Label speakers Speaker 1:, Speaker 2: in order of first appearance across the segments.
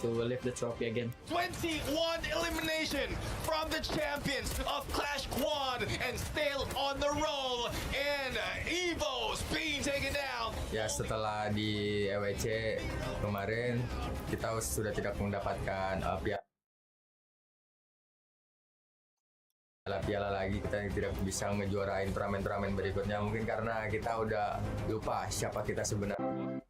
Speaker 1: to lift the trophy again.
Speaker 2: 21 elimination from the champions of Clash Quad and still on the roll, and Evo's being taken down.
Speaker 3: Ya, setelah di EWC kemarin kita sudah tidak mendapatkan piala lagi, kita tidak bisa ngejuarain turnamen-turnamen berikutnya mungkin karena kita udah lupa siapa kita sebenarnya.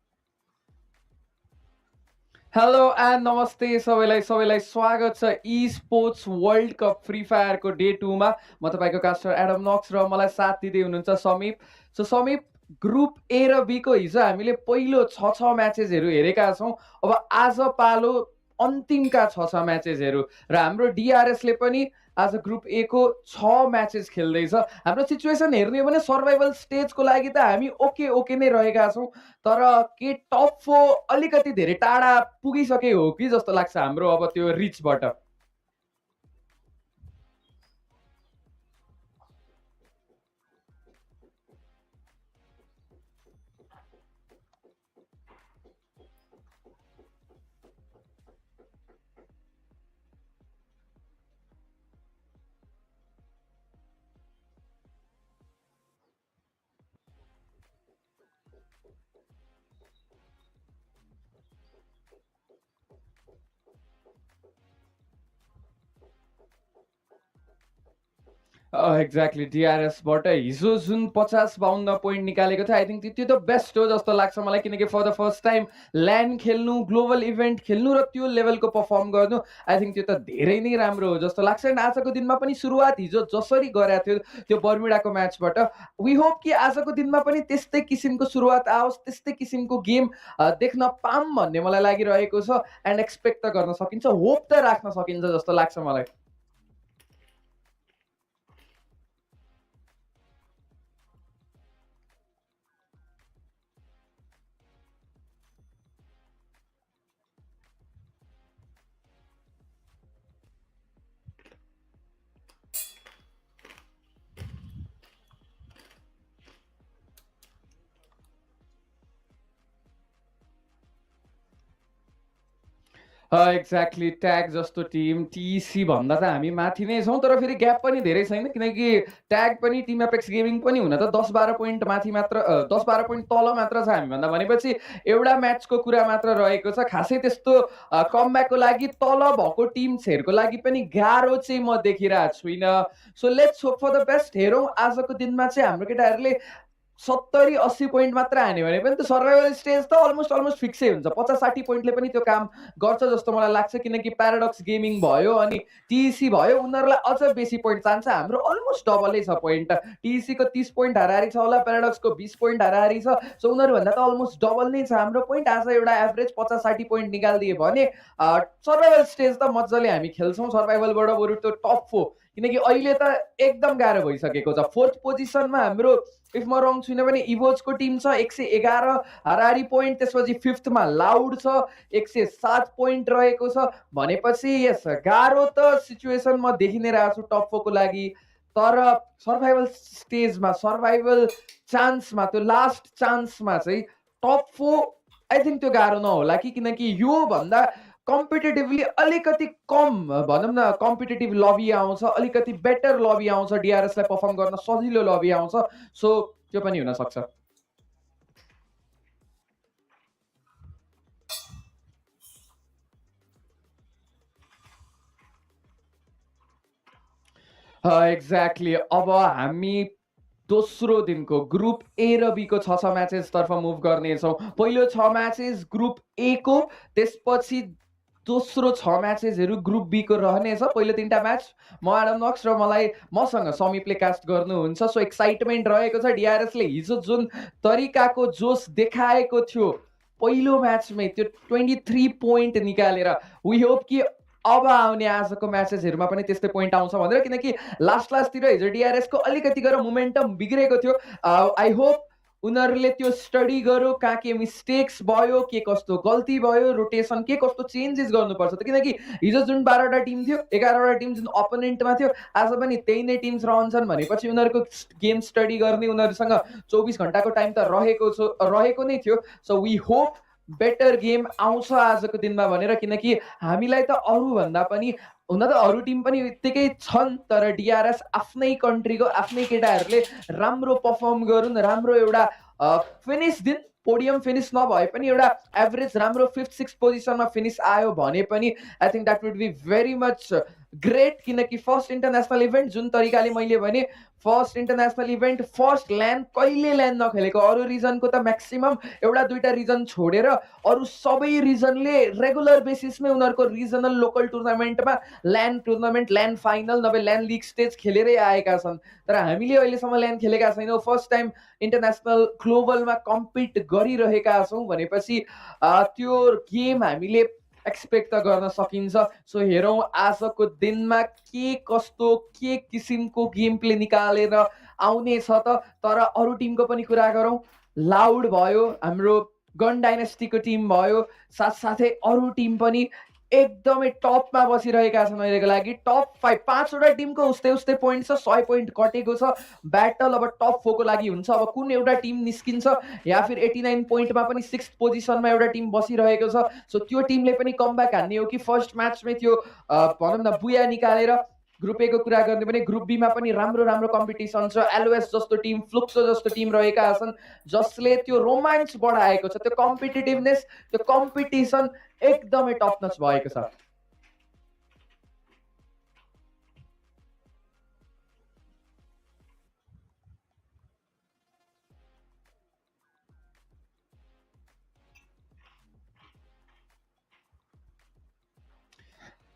Speaker 4: Hello and नमस्ते सबैलाई स्वागत छ esports world cup free फायरको day 2 मा। म तपाईँको caster Adam नक्स र मलाई साथ दिँदै हुनुहुन्छ समीप। सो समीप, ग्रुप ए र बी को हिजो हामीले पहिलो 6 म्याचेसहरू हेरेका छौँ। अब आज पालो अन्तिमका 6 म्याचेसहरू र हाम्रो डिआरएसले पनि आज ग्रुप ए को 6 म्याचेस खेल्दैछ। हाम्रो सिचुएसन हेर्ने हो भने सर्भाइभल स्टेजको लागि त हामी ओके नै रहेका छौँ, तर के टप 4 अलिकति धेरै टाढा पुगिसके हो कि जस्तो लाग्छ हाम्रो अब त्यो रिचबाट। एक्ज्याक्टली, डिआरएसबाट हिजो जुन 50-52 पोइन्ट निकालेको थियो, आई थिङ्क त्यो त बेस्ट हो जस्तो लाग्छ मलाई, किनकि for the first time land खेल्नु, ग्लोबल इभेन्ट खेल्नु र त्यो लेभलको पर्फर्म गर्नु, आई थिङ्क त्यो त धेरै नै राम्रो हो जस्तो लाग्छ। एन्ड आजको दिनमा पनि सुरुवात हिजो जसरी गरेको थियो त्यो बर्मुडाको म्याचबाट, वी होप कि आजको दिनमा पनि त्यस्तै किसिमको सुरुवात आओस्, त्यस्तै किसिमको गेम देख्न पाऊँ भन्ने मलाई लागिरहेको छ। एन्ड एक्सपेक्ट त गर्न सकिन्छ, होप त राख्न सकिन्छ जस्तो लाग्छ मलाई। एक्ज्याक्टली, ट्याग जस्तो टिम टिसी भन्दा त हामी माथि नै छौँ, तर फेरि ग्याप पनि धेरै छैन, किनकि ट्याग पनि टिम एपेक्स गेमिङ पनि हुन त 10-12 पोइन्ट माथि मात्र, 10-12 पोइन्ट तल मात्र छ हामीभन्दा, भनेपछि एउटा म्याचको कुरा मात्र रहेको छ। खासै त्यस्तो कमब्याकको लागि तल भएको टिम्सहरूको लागि पनि गाह्रो चाहिँ म देखिरहेको छुइनँ। So let's hope for the best. हेरौँ आजको दिनमा चाहिँ हाम्रो केटाहरूले 70-80 पोइन्ट मात्र हान्यो भने पनि त्यो सर्भाइभल स्टेज त अलमोस्ट फिक्सै हुन्छ। 50-60 पोइन्टले पनि त्यो काम गर्छ जस्तो मलाई लाग्छ, किनकि प्याराडक्स गेमिङ भयो अनि टिसी भयो, उनीहरूलाई अझ बेसी पोइन्ट चाहन्छ। हाम्रो अलमोस्ट डबलै छ पोइन्ट, टिसीको 30 पोइन्ट हाराहारी छ होला, प्याराडक्सको 20 पोइन्ट हाराहारी छ। सो उनीहरूभन्दा त अलमोस्ट डबल नै छ हाम्रो पोइन्ट। आज एउटा एभरेज 50-60 पोइन्ट निकालिदियो भने सर्भाइभल स्टेज त मजाले हामी खेल्छौँ। सर्भाइभलबाट बरु त्यो टप 4, किनकि अहिले त एकदम गाह्रो भइसकेको छ। 4th पोजिसनमा हाम्रो, इफ म रङ छुइनँ भने, इभोजको टिम छ 111 हाराहारी पोइन्ट, त्यसपछि 5th मा लाउड छ 107 पोइन्ट रहेको छ। भनेपछि यस गाह्रो त सिचुएसन म देखि नै रहेको छु टप 4 को लागि, तर सर्भाइभल स्टेजमा, सर्भाइभल चान्समा, त्यो लास्ट चान्समा चाहिँ टप 4 आई थिङ्क त्यो गाह्रो नहोला कि, किनकि यो भन्दा कम्पिटेटिभली अलिकति कम भनौँ न, कम्पिटेटिभ लबी आउँछ, अलिकति बेटर लबी आउँछ, डिआरएसलाई पर्फर्म गर्न सजिलो लबी आउँछ। सो त्यो पनि हुन सक्छ। एक्ज्याक्टली, अब हामी दोस्रो दिनको ग्रुप ए र बी को 6 म्याचेस तर्फ मुभ गर्नेछौँ। पहिलो 6 म्याचेस ग्रुप ए को, त्यसपछि दोस्रो 6 म्याचेसहरू ग्रुप बी को रहनेछ। पहिलो 3टा म्याच म एडम नक्स र मसँग समीपले कास्ट गर्नुहुन्छ। सो एक्साइटमेन्ट रहेको छ। डिआरएसले हिजो जुन तरिकाको जोस देखाएको थियो पहिलो म्याचमै, त्यो 23 पोइन्ट निकालेर, वी होप कि अब आउने आजको म्याचेसहरूमा पनि त्यस्तै पोइन्ट आउँछ भनेर, किनकि लास्टतिर हिजो डिआरएसको अलिकति गएर मोमेन्टम बिग्रेको थियो। आई होप उनीहरूले त्यो स्टडी गर्यो, कहाँ के मिस्टेक्स भयो, के कस्तो गल्ती भयो, रोटेसन के कस्तो चेन्जेस गर्नुपर्छ त, किनकि हिजो जुन 12वटा टिम थियो, 11वटा टिम जुन अपोनेन्टमा थियो, आज पनि त्यही नै टिम्स रहन्छन् भनेपछि उनीहरूको गेम स्टडी गर्ने उनीहरूसँग 24 घण्टाको टाइम त रहेको नै थियो। So we hope better game आउँछ आजको दिनमा भनेर, किनकि हामीलाई त अरूभन्दा पनि हुन त अरू टिम पनि यत्तिकै छन्, तर डिआरएस आफ्नै कन्ट्रीको आफ्नै केटाहरूले राम्रो पर्फर्म गरून्, राम्रो एउटा फिनिस दिन, पोडियम फिनिस नभए पनि एउटा एभरेज राम्रो 5th-6th पोजिसनमा फिनिस आयो भने पनि I think that would be very much great, किनकि फर्स्ट इन्टरनेसनल इभेन्ट जुन तरिकाले मैले भने first international event first land कहिले ल्यान्ड नखेलेको, अरू रिजनको त म्याक्सिमम एउटा दुईटा रिजन छोडेर अरू सबै रिजनले रेगुलर बेसिसमै उनीहरूको रिजनल लोकल टुर्नामेन्टमा ल्यान्ड टुर्नामेन्ट, ल्यान्ड फाइनल नभए ल्यान्ड लिग स्टेज खेलेरै आएका छन्। तर हामीले अहिलेसम्म ल्यान्ड खेलेका छैनौँ, फर्स्ट टाइम इन्टरनेसनल ग्लोबलमा कम्पिट गरिरहेका छौँ भनेपछि त्यो गेम हामीले एक्सपेक्ट त गर्न सकिन्छ। सो हेरौँ आजको दिनमा के कस्तो के किसिमको गेम प्ले निकालेर आउनेछ त। तर अरू टिमको पनि कुरा गरौँ, लाउड भयो, हाम्रो गन डाइनेस्टीको टिम भयो, साथसाथै अरू टिम पनि एकदमै टपमा बसिरहेका छन् अहिलेको लागि। टप 5 5वटा टिमको उस्तै उस्तै पोइन्ट छ, 100 पोइन्ट कटेको छ। ब्याटल अब टप 4 को लागि हुन्छ, अब कुन एउटा टिम निस्किन्छ, या फिर 89 पोइन्टमा पनि 6th पोजिसनमा एउटा टिम बसिरहेको छ। सो त्यो टिमले पनि कमब्याक हान्ने हो कि फर्स्ट म्याचमै त्यो भनौँ न बुया निकालेर। ग्रुप ए को कुरा गर्ने भने ग्रुप बी मा पनि राम्रो राम्रो कम्पिटिसन छ। एलओएस जस्तो टिम, फ्लुक्सो जस्तो टिम रहेका छन् जसले त्यो रोमान्स बढाएको छ, त्यो कम्पिटिटिभनेस, त्यो कम्पिटिसन एकदमै टप नच भएको छ।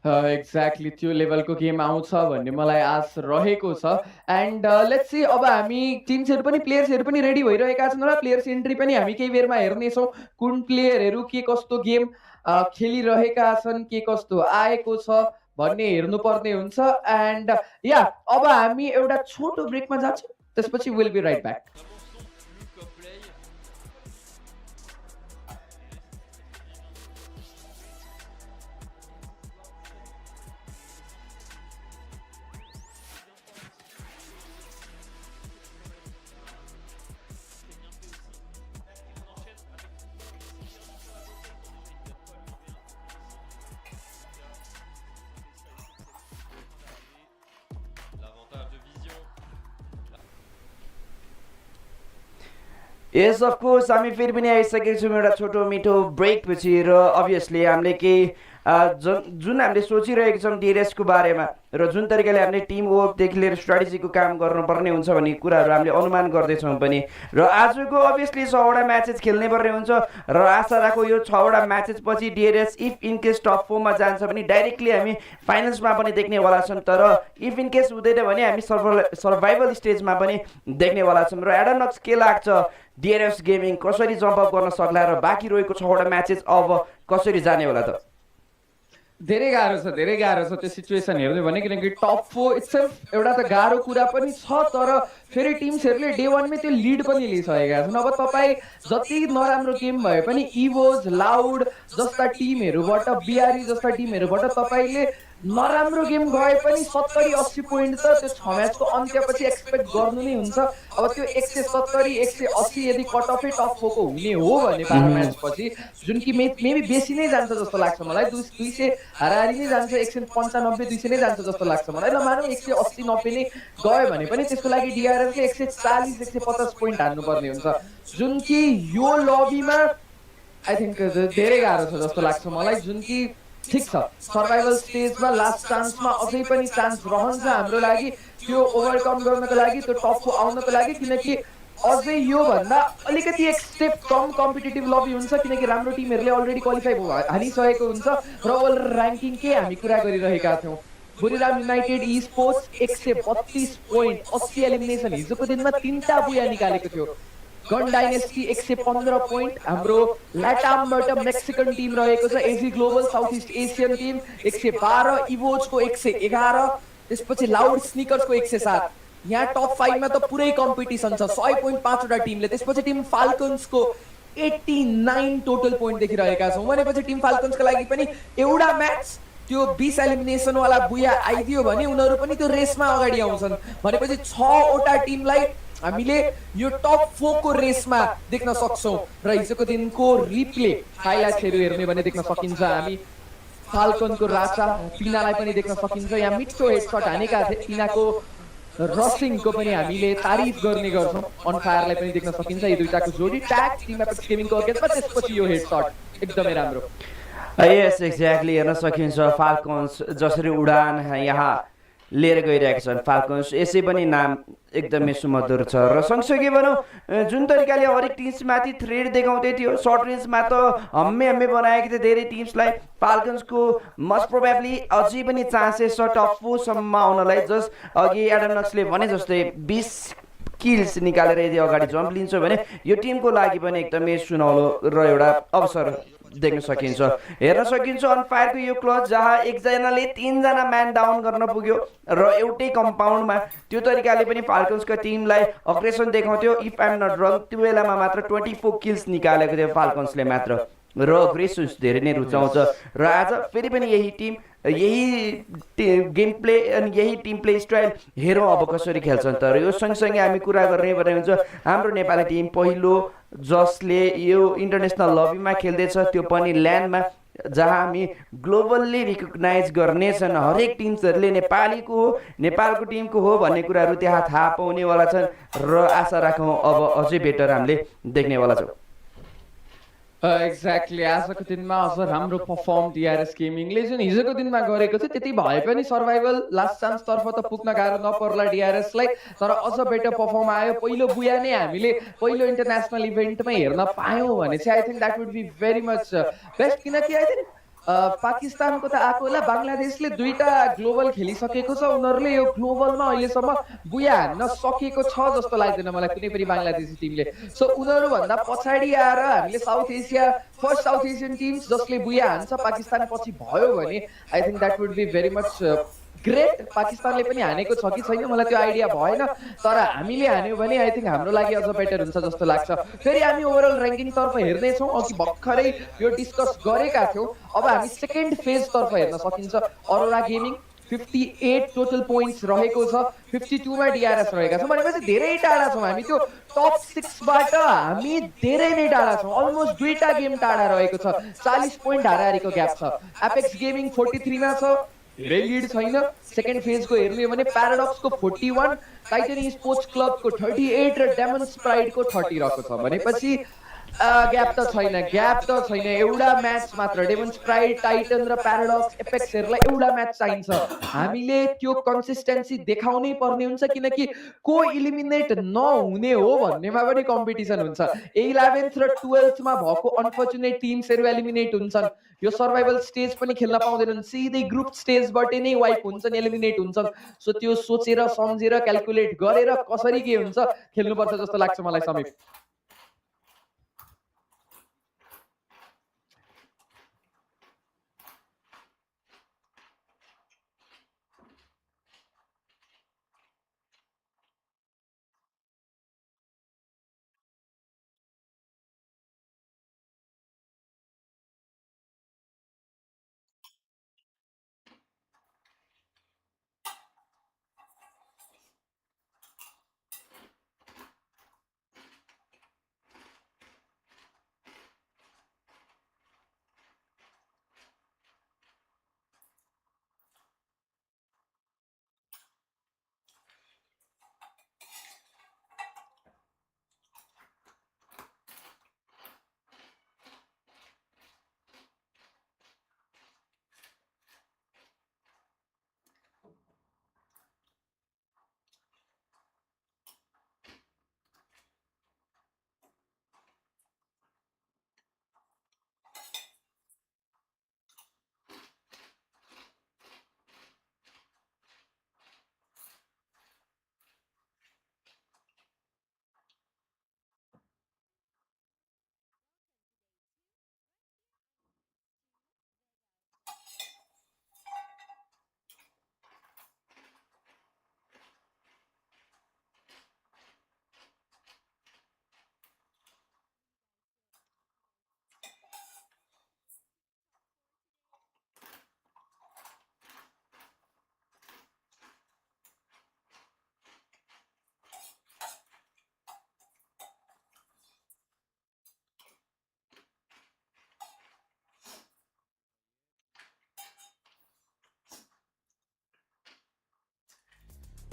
Speaker 4: एक्ज्याक्टली त्यो लेभलको गेम आउँछ भन्ने मलाई आश रहेको छ। एन्ड लेट्स सी, अब हामी टिम्सहरू पनि प्लेयर्सहरू पनि रेडी भइरहेका छन् र प्लेयर्स इन्ट्री पनि हामी केही बेरमा हेर्नेछौँ, कुन प्लेयरहरू के कस्तो गेम खेलिरहेका छन्, के कस्तो आएको छ भन्ने हेर्नुपर्ने हुन्छ। एन्ड या अब हामी एउटा छोटो ब्रेकमा जान्छौँ, त्यसपछि will be right back.
Speaker 1: Yes of course हामी फेरि पनि आइसकेको छौँ एउटा छोटो मिठो ब्रेक पछि। र अभियसली हामीले केही जुन हामीले सोचिरहेको छौँ डिआरएसको बारेमा र जुन तरिकाले हामीले टिम वर्कदेखि लिएर स्ट्राटेजीको काम गर्नुपर्ने हुन्छ भन्ने कुराहरू हामीले अनुमान गर्दैछौँ पनि। र आजको अभियसली 6वटा म्याचेस खेल्ने पर्ने हुन्छ र आशा राखौँ यो 6वटा म्याचेस पछि डिआरएस इफ इनकेस टप 4मा जान्छ भने डाइरेक्टली हामी फाइनल्समा पनि देख्नेवाला छौँ। तर इफ इनकेस हुँदैन भने हामी सर्भाइभल स्टेजमा पनि देख्नेवाला छौँ। र एडनक्स के लाग्छ, डिआरएस गेमिङ कसरी जम्प अप गर्न सक्ला र बाँकी रहेको 6वटा म्याचेस अब कसरी जाने होला त?
Speaker 4: धेरै गाह्रो छ, धेरै गाह्रो छ त्यो सिचुएसन हेर्नु भने, किनकि टप 4 इट्सेल्फ एउटा त गाह्रो कुरा पनि छ, तर फेरि टिम्सहरूले डे 1मै त्यो लिड पनि लिइसकेका छन्। अब तपाईँ जति नराम्रो गेम भए पनि इभोज, लाउड जस्ता टिमहरूबाट, बिआरई जस्ता टिमहरूबाट तपाईँले नराम्रो गेम गए पनि 70-80 पोइन्ट त त्यो 6 म्याचको अन्त्यपछि एक्सपेक्ट गर्नु नै हुन्छ। अब त्यो 170-180 यदि कट अफै टप 4 को हुने हो भने 12 म्याच पछि, जुन कि मेबी बेसी नै जान्छ जस्तो लाग्छ मलाई, 200 हाराहारी नै जान्छ, 195-200 नै जान्छ जस्तो लाग्छ मलाई। ल मानौँ 180-90 नै गयो भने पनि त्यसको लागि डिआरएसले 140-150 पोइन्ट हान्नुपर्ने हुन्छ, जुन कि यो लबीमा आई थिङ्क धेरै गाह्रो छ जस्तो लाग्छ मलाई। जुन कि ठिक छ, सर्भाइभल स्टेजमा लास्ट चान्समा अझै पनि चान्स रहन्छ हाम्रो लागि त्यो ओभरकम गर्नको लागि, त्यो टप 4 आउनको लागि, किनकि अझै योभन्दा अलिकति एक स्टेप कम कम्पिटेटिभ लबी हुन्छ, किनकि राम्रो टिमहरूले अलरेडी क्वालिफाई हानिसकेको हुन्छ र ओभर ऱ्याङ्किङकै हामी कुरा गरिरहेका थियौँ। Buriram United e sports 132 point, 80 elimination, हिजोको दिनमा 3टा बुया निकालेको थियो। गन डाइनेस्टी 115 पोइन्ट, हाम्रो ल्याटामबाट मेक्सिकन टिम रहेको छ AG global South East Asian team 112, इभोजको 111, त्यसपछि लाउड स्निकर्सको 107। यहाँ टप 5 मा त पुरै कम्पिटिसन छ, 100 पोइन्ट 5वटा टिमले। त्यसपछि टिम फाल्कन्सको 89 टोटल पोइन्ट देखिरहेका छौँ भनेपछि टिम फाल्कन्सको लागि पनि एउटा म्याच त्यो 20 एलिमिनेसन वाला बुया आइदियो भने उनीहरू पनि त्यो रेसमा अगाडि आउँछन् भनेपछि 6वटा टिमलाई
Speaker 5: हामीले यो टप 4 को रेसमा देख्न सक्छौँ र हिजोको दिनको रिप्ले हाइलाइट्सहरू हेर्ने भने देख्न सकिन्छ हामी फाल्कनको राजा टिनालाई पनि देख्न सकिन्छ। यहाँ मिठो हेडसट हानेका थिए टिनाको रसिङको पनि हामीले तारिफ गर्ने गर्छौँ। अन फायरलाई पनि देख्न सकिन्छ यी दुईटाको जोडी ट्याग टिम एपेक्स गेमिङको अगेन्स्टमा, त्यसपछि यो हेडसट एकदमै राम्रो।
Speaker 1: यस एक्ज्याक्टली हेर्न सकिन्छ फाल्कन्स जसरी उडान यहाँ लिएर गइरहेका छन्। फाल्कन्स यसै पनि नाम एकदमै सुमधुर छ र सँगसँगै भनौँ जुन तरिकाले हरेक टिम्समाथि थ्रेड देखाउँदै थियो सर्ट रेन्जमा त हम्मे हम्मे बनाएका थिए धेरै टिम्सलाई। फाल्कन्सको मस्ट प्रोबेबली अझै पनि चान्सेस छ टप 4 सम्म आउनलाई। जस्ट अघि एडम नक्सले भने जस्तै 20 किल्स निकालेर यदि अगाडि जम्प लिन्छ भने यो टिमको लागि पनि एकदमै सुनौलो र एउटा अवसर देख्न सकिन्छ। हेर्न सकिन्छ अन फायरको यो क्लच जहाँ एकजनाले 3 जना म्यान डाउन गर्न पुग्यो र एउटै कम्पाउन्डमा त्यो तरिकाले पनि फाल्कन्सको टिमलाई अग्रेसन देखाउँथ्यो। इफ आइम नट रङ त्यो बेलामा मात्र 24 किल्स निकालेको थियो फाल्कन्सले मात्र र अग्रेसन्स धेरै नै रुचाउँछ। र आज फेरि पनि यही टिम यही गेम प्ले अनि यही टिम प्ले स्टाइल हेरौँ अब कसरी खेल्छन्। तर यो सँगसँगै हामी कुरा गर्ने भने हुन्छ हाम्रो नेपाली टिम पहिलो जसले यो इन्टरनेसनल लबीमा खेल्दैछ त्यो पनि ल्यान्डमा, जहाँ हामी ग्लोबल्ली रिकगनाइज गर्नेछन्। हरेक टिम्सहरूले नेपालीको हो नेपालको टिमको हो भन्ने कुराहरू त्यहाँ थाहा पाउनेवाला छन् र आशा राखौँ अब अझै बेटर हामीले देख्नेवाला छौँ।
Speaker 4: एक्ज्याक्टली आजको दिनमा अझ राम्रो पर्फर्म डिआरएस गेमिङले जुन हिजोको दिनमा गरेको थियो त्यति भए पनि सर्भाइभल लास्ट चान्सतर्फ त पुग्न गाह्रो नपर्ला डिआरएसलाई, तर अझ बेटर पर्फर्म आयो। पहिलो बुया नै हामीले पहिलो इन्टरनेसनल इभेन्टमै हेर्न पायौँ भने चाहिँ I think that would be very much best, किनकि आई थिङ्क पाकिस्तानको त आएको होला, बङ्गलादेशले 2टा ग्लोबल खेलिसकेको छ, उनीहरूले यो ग्लोबलमा अहिलेसम्म बुया हान्न सकेको छ जस्तो लाग्दैन मलाई कुनै पनि बङ्गलादेशी टिमले। सो उनीहरूभन्दा पछाडि आएर हामीले South Asia first South Asian teams जसले बुया हान्छ पाकिस्तान पछि भयो भने I think that would be very much great. पाकिस्तानले पनि हानेको छ कि छैन मलाई त्यो आइडिया भएन, तर हामीले हान्यौँ भने आई थिङ्क हाम्रो लागि अझ बेटर हुन्छ जस्तो लाग्छ। फेरि हामी ओभरअल ऱ्याङ्किङतर्फ हेर्दैछौँ, अघि भर्खरै यो डिस्कस गरेका थियौँ। अब हामी सेकेन्ड फेजतर्फ हेर्न सकिन्छ। अरोरा गेमिङ 58 टोटल पोइन्ट्स रहेको छ, 52 मा डिआरएस रहेका छौँ भनेपछि धेरै टाढा छौँ हामी त्यो टप 6 बाट हामी धेरै नै टाढा छौँ। अलमोस्ट 2टा गेम टाढा रहेको छ, 40 पोइन्ट हाराहारीको ग्याप छ। एपेक्स गेमिङ 43 मा छ, धेरै लिड छैन। सेकेन्ड फेजको हेर्ने हो भने प्याराडक्सको 41, टाइटनी स्पोर्ट्स क्लबको 38 र डेमन्स प्राइडको 30 रहेको छ भनेपछि ग्याप त छैन, एउटा म्याच मात्र। डेमन्स प्राइड, टाइटन र प्याराडक्स एपेक्सहरूलाई एउटा म्याच चाहिन्छ। हामीले त्यो कन्सिस्टेन्सी देखाउनै पर्ने हुन्छ किनकि को इलिमिनेट नहुने हो भन्नेमा पनि कम्पिटिसन हुन्छ। 11th र 12th मा भएको अनफर्चुनेट टिम्सहरू एलिमिनेट हुन्छन्, यो सर्भाइभल स्टेज पनि खेल्न पाउँदैनन्, सिधै ग्रुप स्टेजबाट नै वाइप हुन्छन्, एलिमिनेट हुन्छन्। सो त्यो सोचेर सम्झेर क्यालकुलेट गरेर कसरी के हुन्छ खेल्नुपर्छ जस्तो लाग्छ मलाई समीप।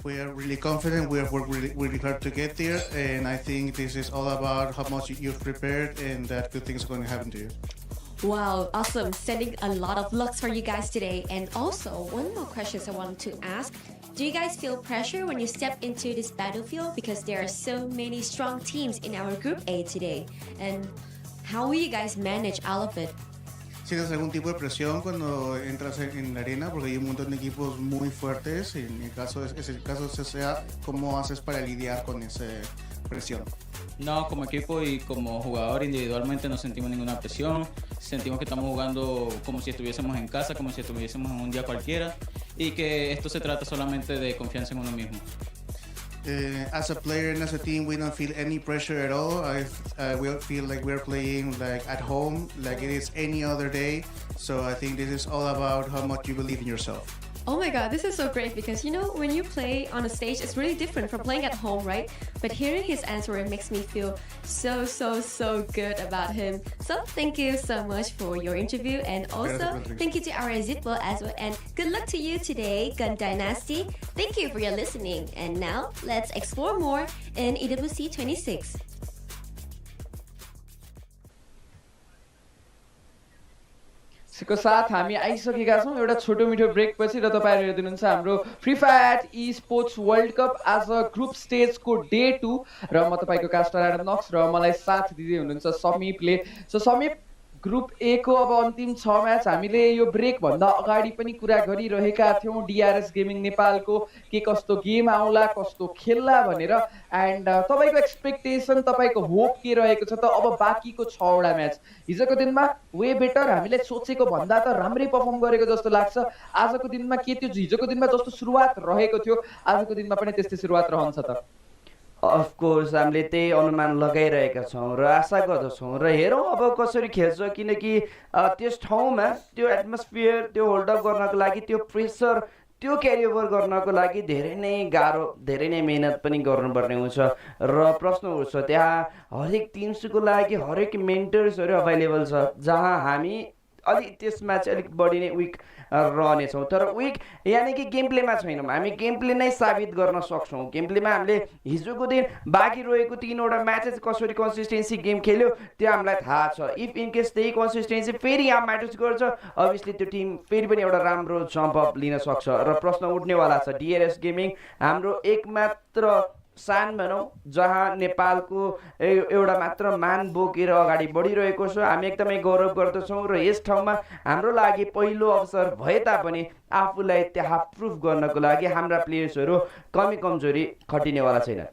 Speaker 6: We are really confident. We have worked really hard to get there, and I think this is all about how much you've prepared and that good things are going to happen to you.
Speaker 7: Wow, awesome. Sending a lot of looks for you guys today. And also, one more question I wanted to ask. Do you guys feel pressure when you step into this battlefield? Because there are so many strong teams in our Group A today. And how will you guys manage all of it?
Speaker 6: ¿Sientes algún tipo de presión cuando entras en la arena? Porque hay un montón de equipos muy fuertes. En el caso sea, ¿cómo haces para lidiar con esa presión?
Speaker 8: No, como equipo y como jugador individualmente no sentimos ninguna presión. Sentimos que estamos jugando como si estuviésemos en casa, como si estuviésemos en un día cualquiera y que esto se trata solamente de confianza en uno mismo.
Speaker 6: As a player and as a team, we don't feel any pressure at all. We feel like we're playing like at home, like it is any other day. So I think this is all about how much you believe in yourself.
Speaker 7: Oh my god, this is so great because when you play on a stage, it's really different from playing at home, right? But hearing his answer, it makes me feel so good about him. So thank you so much for your interview, and also thank you to our Zitbo as well, and good luck to you today, Gun Dynasty. Thank you for your listening, and now let's explore more in EWC26.
Speaker 4: को साथ हामी आइसकेका छौँ एउटा छोटो मिठो brake पछि र तपाईहरु हेर्नुहुन्छ हाम्रो free fire e sports world cup आज ग्रुप स्टेजको डे 2 र म तपाईको कास्टर एडम नक्स र मलाई साथ दिँदै हुनुहुन्छ समीपले सो समीप ग्रुप ए को अब अन्तिम 6 म्याच हामीले यो ब्रेक भन्दा अगाडि पनि कुरा गरिरहेका थियौं डीआरएस गेमिङ नेपालको के कस्तो गेम आउला कस्तो खेल्ला भनेर एन्ड तपाईको एक्सपेक्टेसन तपाईको होप के रहेको छ त अब बाँकीको 6 वटा म्याच हिजोको दिनमा वे बेटर हामीले सोचेको भन्दा त राम्रै परफर्म गरेको जस्तो लाग्छ आजको दिनमा के त्यो हिजोको दिनमा जस्तो सुरुवात रहेको थियो आजको दिनमा पनि त्यस्तै सुरुवात रहन्छ त
Speaker 1: अफ कोर्स हामीले त्यही अनुमान लगाइरहेका छौँ र आशा गर्दछौँ र हेरौँ अब कसरी खेल्छ किनकि त्यस ठाउँमा त्यो एटमोस्फियर त्यो होल्ड अप गर्नको लागि त्यो प्रेसर त्यो क्यारी ओभर गर्नको लागि धेरै नै गाह्रो धेरै नै मेहनत पनि गर्नुपर्ने हुन्छ र प्रश्न उठ्छ त्यहाँ हरेक टिम्सको लागि हरेक मेन्टर्सहरू अभाइलेबल छ जहाँ हामी अलिक त्यसमा चाहिँ अलिक बढी नै विक रहनेछौँ तर विक यानि कि गेम प्लेमा छैनौँ हामी गेम प्ले नै साबित गर्न सक्छौँ गेम प्लेमा हामीले हिजोको दिन बाँकी रहेको 3वटा म्याचेस कसरी कन्सिस्टेन्सी गेम खेल्यो त्यो हामीलाई थाहा छ इफ इन केस त्यही कन्सिस्टेन्सी फेरि यहाँ म्याटर्स गर्छ अभियसली त्यो टिम फेरि पनि एउटा राम्रो जम्प अप लिन सक्छ र प्रश्न उठ्नेवाला छ डीआरएस गेमिङ हाम्रो एकमात्र सान भनौँ जहाँ नेपालको एउटा मात्र मान बोकेर अगाडि बढिरहेको छ हामी एकदमै गौरव गर्दछौँ र यस ठाउँमा हाम्रो लागि पहिलो अवसर भए तापनि आफूलाई त्यहाँ प्रुफ गर्नको लागि हाम्रा प्लेयर्सहरू कमी कमजोरी खटिनेवाला छैन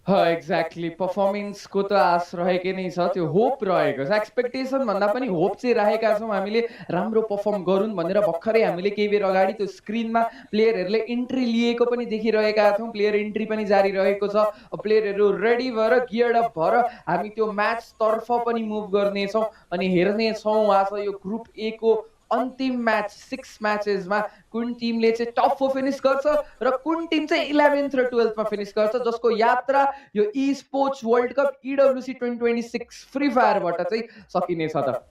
Speaker 4: एक्ज्याक्टली पर्फर्मेन्सको त आश रहेकै नै छ त्यो होप रहेको छ एक्सपेक्टेसन भन्दा पनि होप चाहिँ राखेका छौँ हामीले राम्रो पर्फर्म गरून् भनेर भर्खरै हामीले केही बेर अगाडि त्यो स्क्रिनमा प्लेयरहरूले इन्ट्री लिएको पनि देखिरहेका छौँ प्लेयर इन्ट्री पनि जारी रहेको छ प्लेयरहरू रेडी भएर गियर्ड अप भएर हामी त्यो म्याचतर्फ पनि मुभ गर्नेछौँ अनि हेर्नेछौँ आज यो ग्रुप ए को अन्तिम म्याच 6 म्याचेसमा कुन टिमले चाहिँ टप 4 फिनिश गर्छ र कुन टिम चाहिँ 11th र 12th मा फिनिश गर्छ जसको यात्रा यो esports world cup EWC 2026 free फायरबाट चाहिँ सकिनेछ त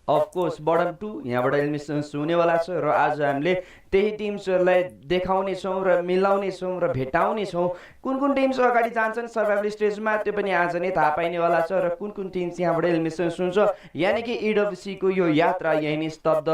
Speaker 1: अफ कोर्स बटम 2 यहाँबाट एलिमिनेसन्स हुनेवाला छ र आज हामीले त्यही टिम्सहरूलाई देखाउनेछौँ र मिलाउनेछौँ र भेटाउनेछौँ कुन कुन टिम्स अगाडि जान्छन् सर्भाइभल स्टेजमा त्यो पनि आज नै थाहा पाइनेवाला छ र कुन कुन टिम्स यहाँबाट एलिमिनेसन्स हुन्छ यानि कि EWC को यो यात्रा यही नै स्तब्ध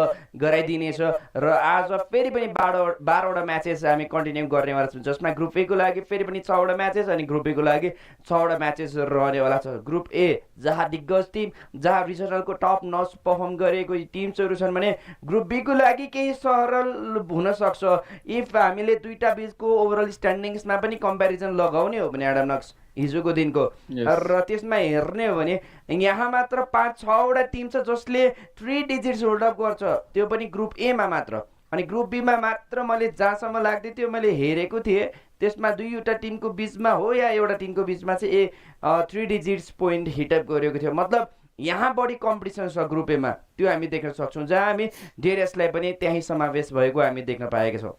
Speaker 1: गराइदिनेछ र आज फेरि पनि 12वटा म्याचेस हामी कन्टिन्यू गर्नेवाला छौँ जसमा ग्रुप ए को लागि फेरि पनि 6वटा म्याचेस अनि ग्रुप बी को लागि 6वटा म्याचेस रहनेवाला छ ग्रुप ए जहाँ दिग्गज टिम जहाँ रिजनलको टप नच परफर्म गरेको टिम्सहरू छन् भने ग्रुप बी को लागि केही सरल हुन सक्छ इफ हामीले दुईटा बीचको ओभरअल स्ट्यान्डिङ्समा पनि कम्प्यारिजन लगाउने हो भने एडम नक्स हिजोको दिनको र त्यसमा हेर्ने हो भने यहाँ मात्र 5-6वटा टिम छ जसले 3 डिजिट्स होल्ड अप गर्छ त्यो पनि ग्रुप ए मा मात्र अनि ग्रुप बी मा मात्र मैले जहाँसम्म लाग्दै थियो मैले हेरेको थिएँ त्यसमा दुईवटा टिमको बीचमा हो या एउटा टिमको बीचमा चाहिँ 3 डिजिट्स पोइन्ट हिटअप गरेको थियो मतलब यहाँ बढी कम्पिटिसन छ ग्रुप एमा त्यो हामी देख्न सक्छौँ जहाँ हामी डीआरएसलाई पनि त्यही समावेश भएको हामी देख्न पाएका छौँ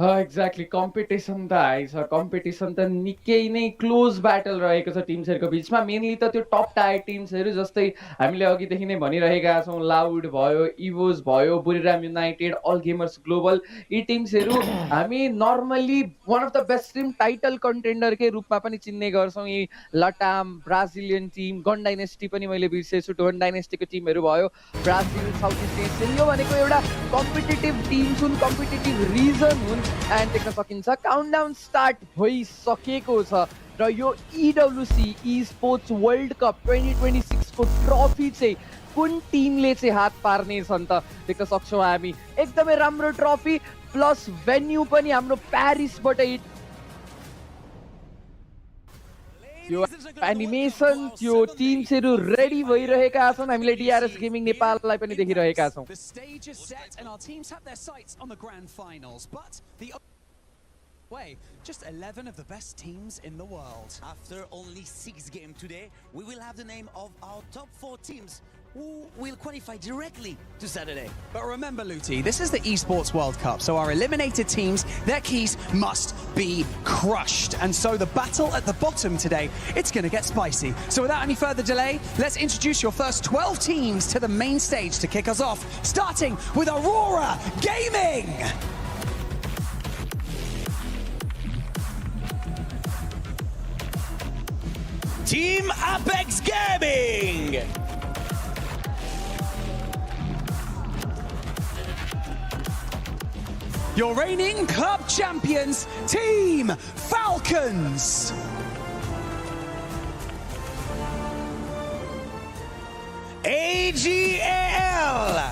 Speaker 4: एक्ज्याक्टली कम्पिटिसन त आएछ कम्पिटिसन त निकै नै क्लोज ब्याटल रहेको छ टिम्सहरूको बिचमा मेनली त त्यो टप टायर टिम्सहरू जस्तै हामीले अघिदेखि नै भनिरहेका छौँ लाउड भयो इभोस भयो Buriram United all gamers global यी टिम्सहरू हामी normally one of the best team title कन्टेन्डरकै रूपमा पनि चिन्ने गर्छौँ यी LATAM Brazilian team gun dynasty पनि मैले बिर्सेछु गन डाइनेस्टीको टिमहरू भयो ब्राजिल साउथ इस्ट एसियन यो भनेको एउटा कम्पिटेटिभ टिम्स हुन् कम्पिटेटिभ रिजन हुन् एन्ड देख्न सकिन्छ काउन्टडाउन स्टार्ट भइसकेको छ र यो EWC स्पोर्ट्स वर्ल्ड कप 2026 को ट्रफी चाहिँ कुन टिमले चाहिँ हात पार्नेछन् त देख्न सक्छौँ हामी एकदमै राम्रो ट्रफी प्लस भेन्यू पनि हाम्रो प्यारिसबाट यो एनिमेसन त्यो टिम्सहरू रेडी भइरहेका छन् हामीले DRS गेमिङ नेपाललाई पनि देखिरहेका छौँ
Speaker 9: The stage is set and our teams have their sights on the grand finals, but the way, just 11 of the best teams in the world.
Speaker 10: After only 6 games today, we will have the name of our top 4 teams who will qualify directly to Saturday.
Speaker 9: But remember, Luti, this is the Esports World Cup, so our eliminated teams, their keys must be crushed. And so the battle at the bottom today, it's going to get spicy. So without any further delay, let's introduce your first 12 teams to the main stage to kick us off, starting with Aurora Gaming!
Speaker 10: Team Apex Gaming!
Speaker 9: Your reigning club champions, Team Falcons!
Speaker 10: AGAL!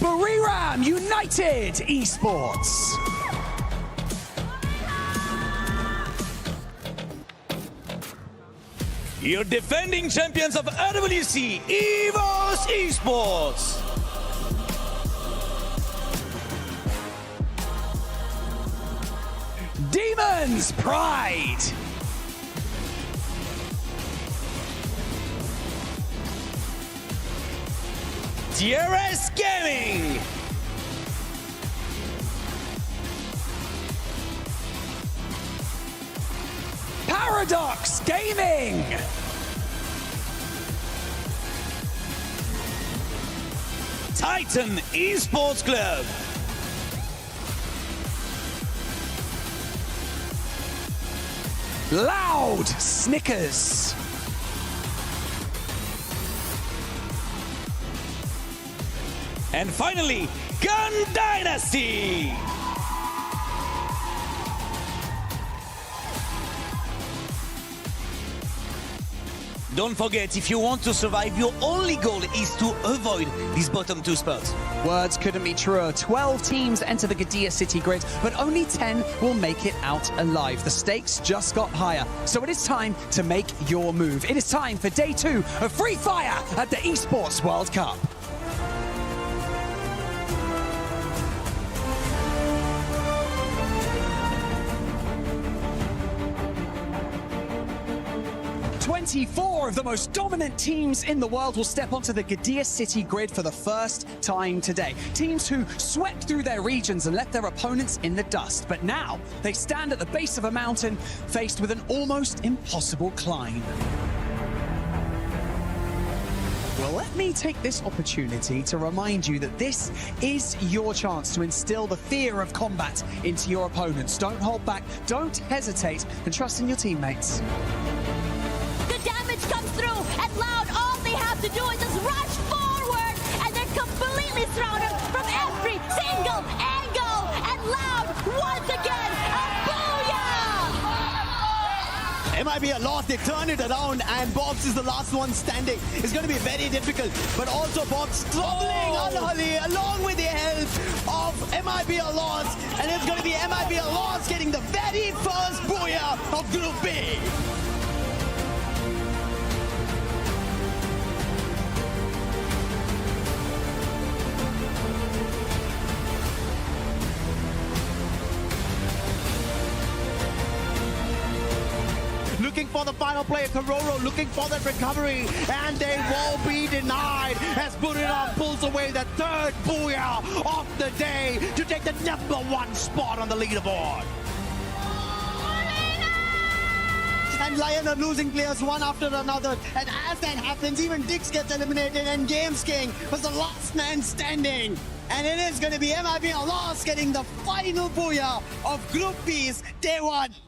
Speaker 9: Buriram United Esports!
Speaker 10: Your defending champions of EWC, EWC26!
Speaker 9: Demons Pride!
Speaker 10: DRS Gaming!
Speaker 9: Paradox Gaming!
Speaker 10: Titan Esports Club!
Speaker 9: Loud Snickers!
Speaker 10: And finally, Gun Dynasty! Don't forget, if you want to survive, your only goal is to avoid these bottom 2 spots.
Speaker 9: Words couldn't be truer. 12 teams enter the Gadia City grid, but only 10 will make it out alive. The stakes just got higher, so it is time to make your move. It is time for day 2 of Free Fire at the Esports World Cup. Four of the most dominant teams in the world will step onto the Gadia City grid for the first time today. Teams who swept through their regions and left their opponents in the dust. But now they stand at the base of a mountain faced with an almost impossible climb. Well, let me take this opportunity to remind you that this is your chance to instill the fear of combat into your opponents. Don't hold back, don't hesitate, and trust in your teammates.
Speaker 11: Damage comes through, and Loud, all they have to do is just rush forward, and they're completely surrounded from every single angle. And Loud, once again, a booyah!
Speaker 10: MIB a lot, they turn it around, and Bobs is the last one standing. It's going to be very difficult, but also Bobs struggling unholy along with the help of MIB Alliance, and it's going to be MIB Alliance getting the very first booyah of Group B. Looking for for the final player. Kororo looking for that recovery, and they will be denied as Buriram pulls away the third booyah of the day to take the #1 spot on the leaderboard. And Lion are losing players one after another. And as that happens, even Dix gets eliminated, and Games King was the last man standing. And it is going to be MIB Alas getting the final booyah of Group B's Day 1.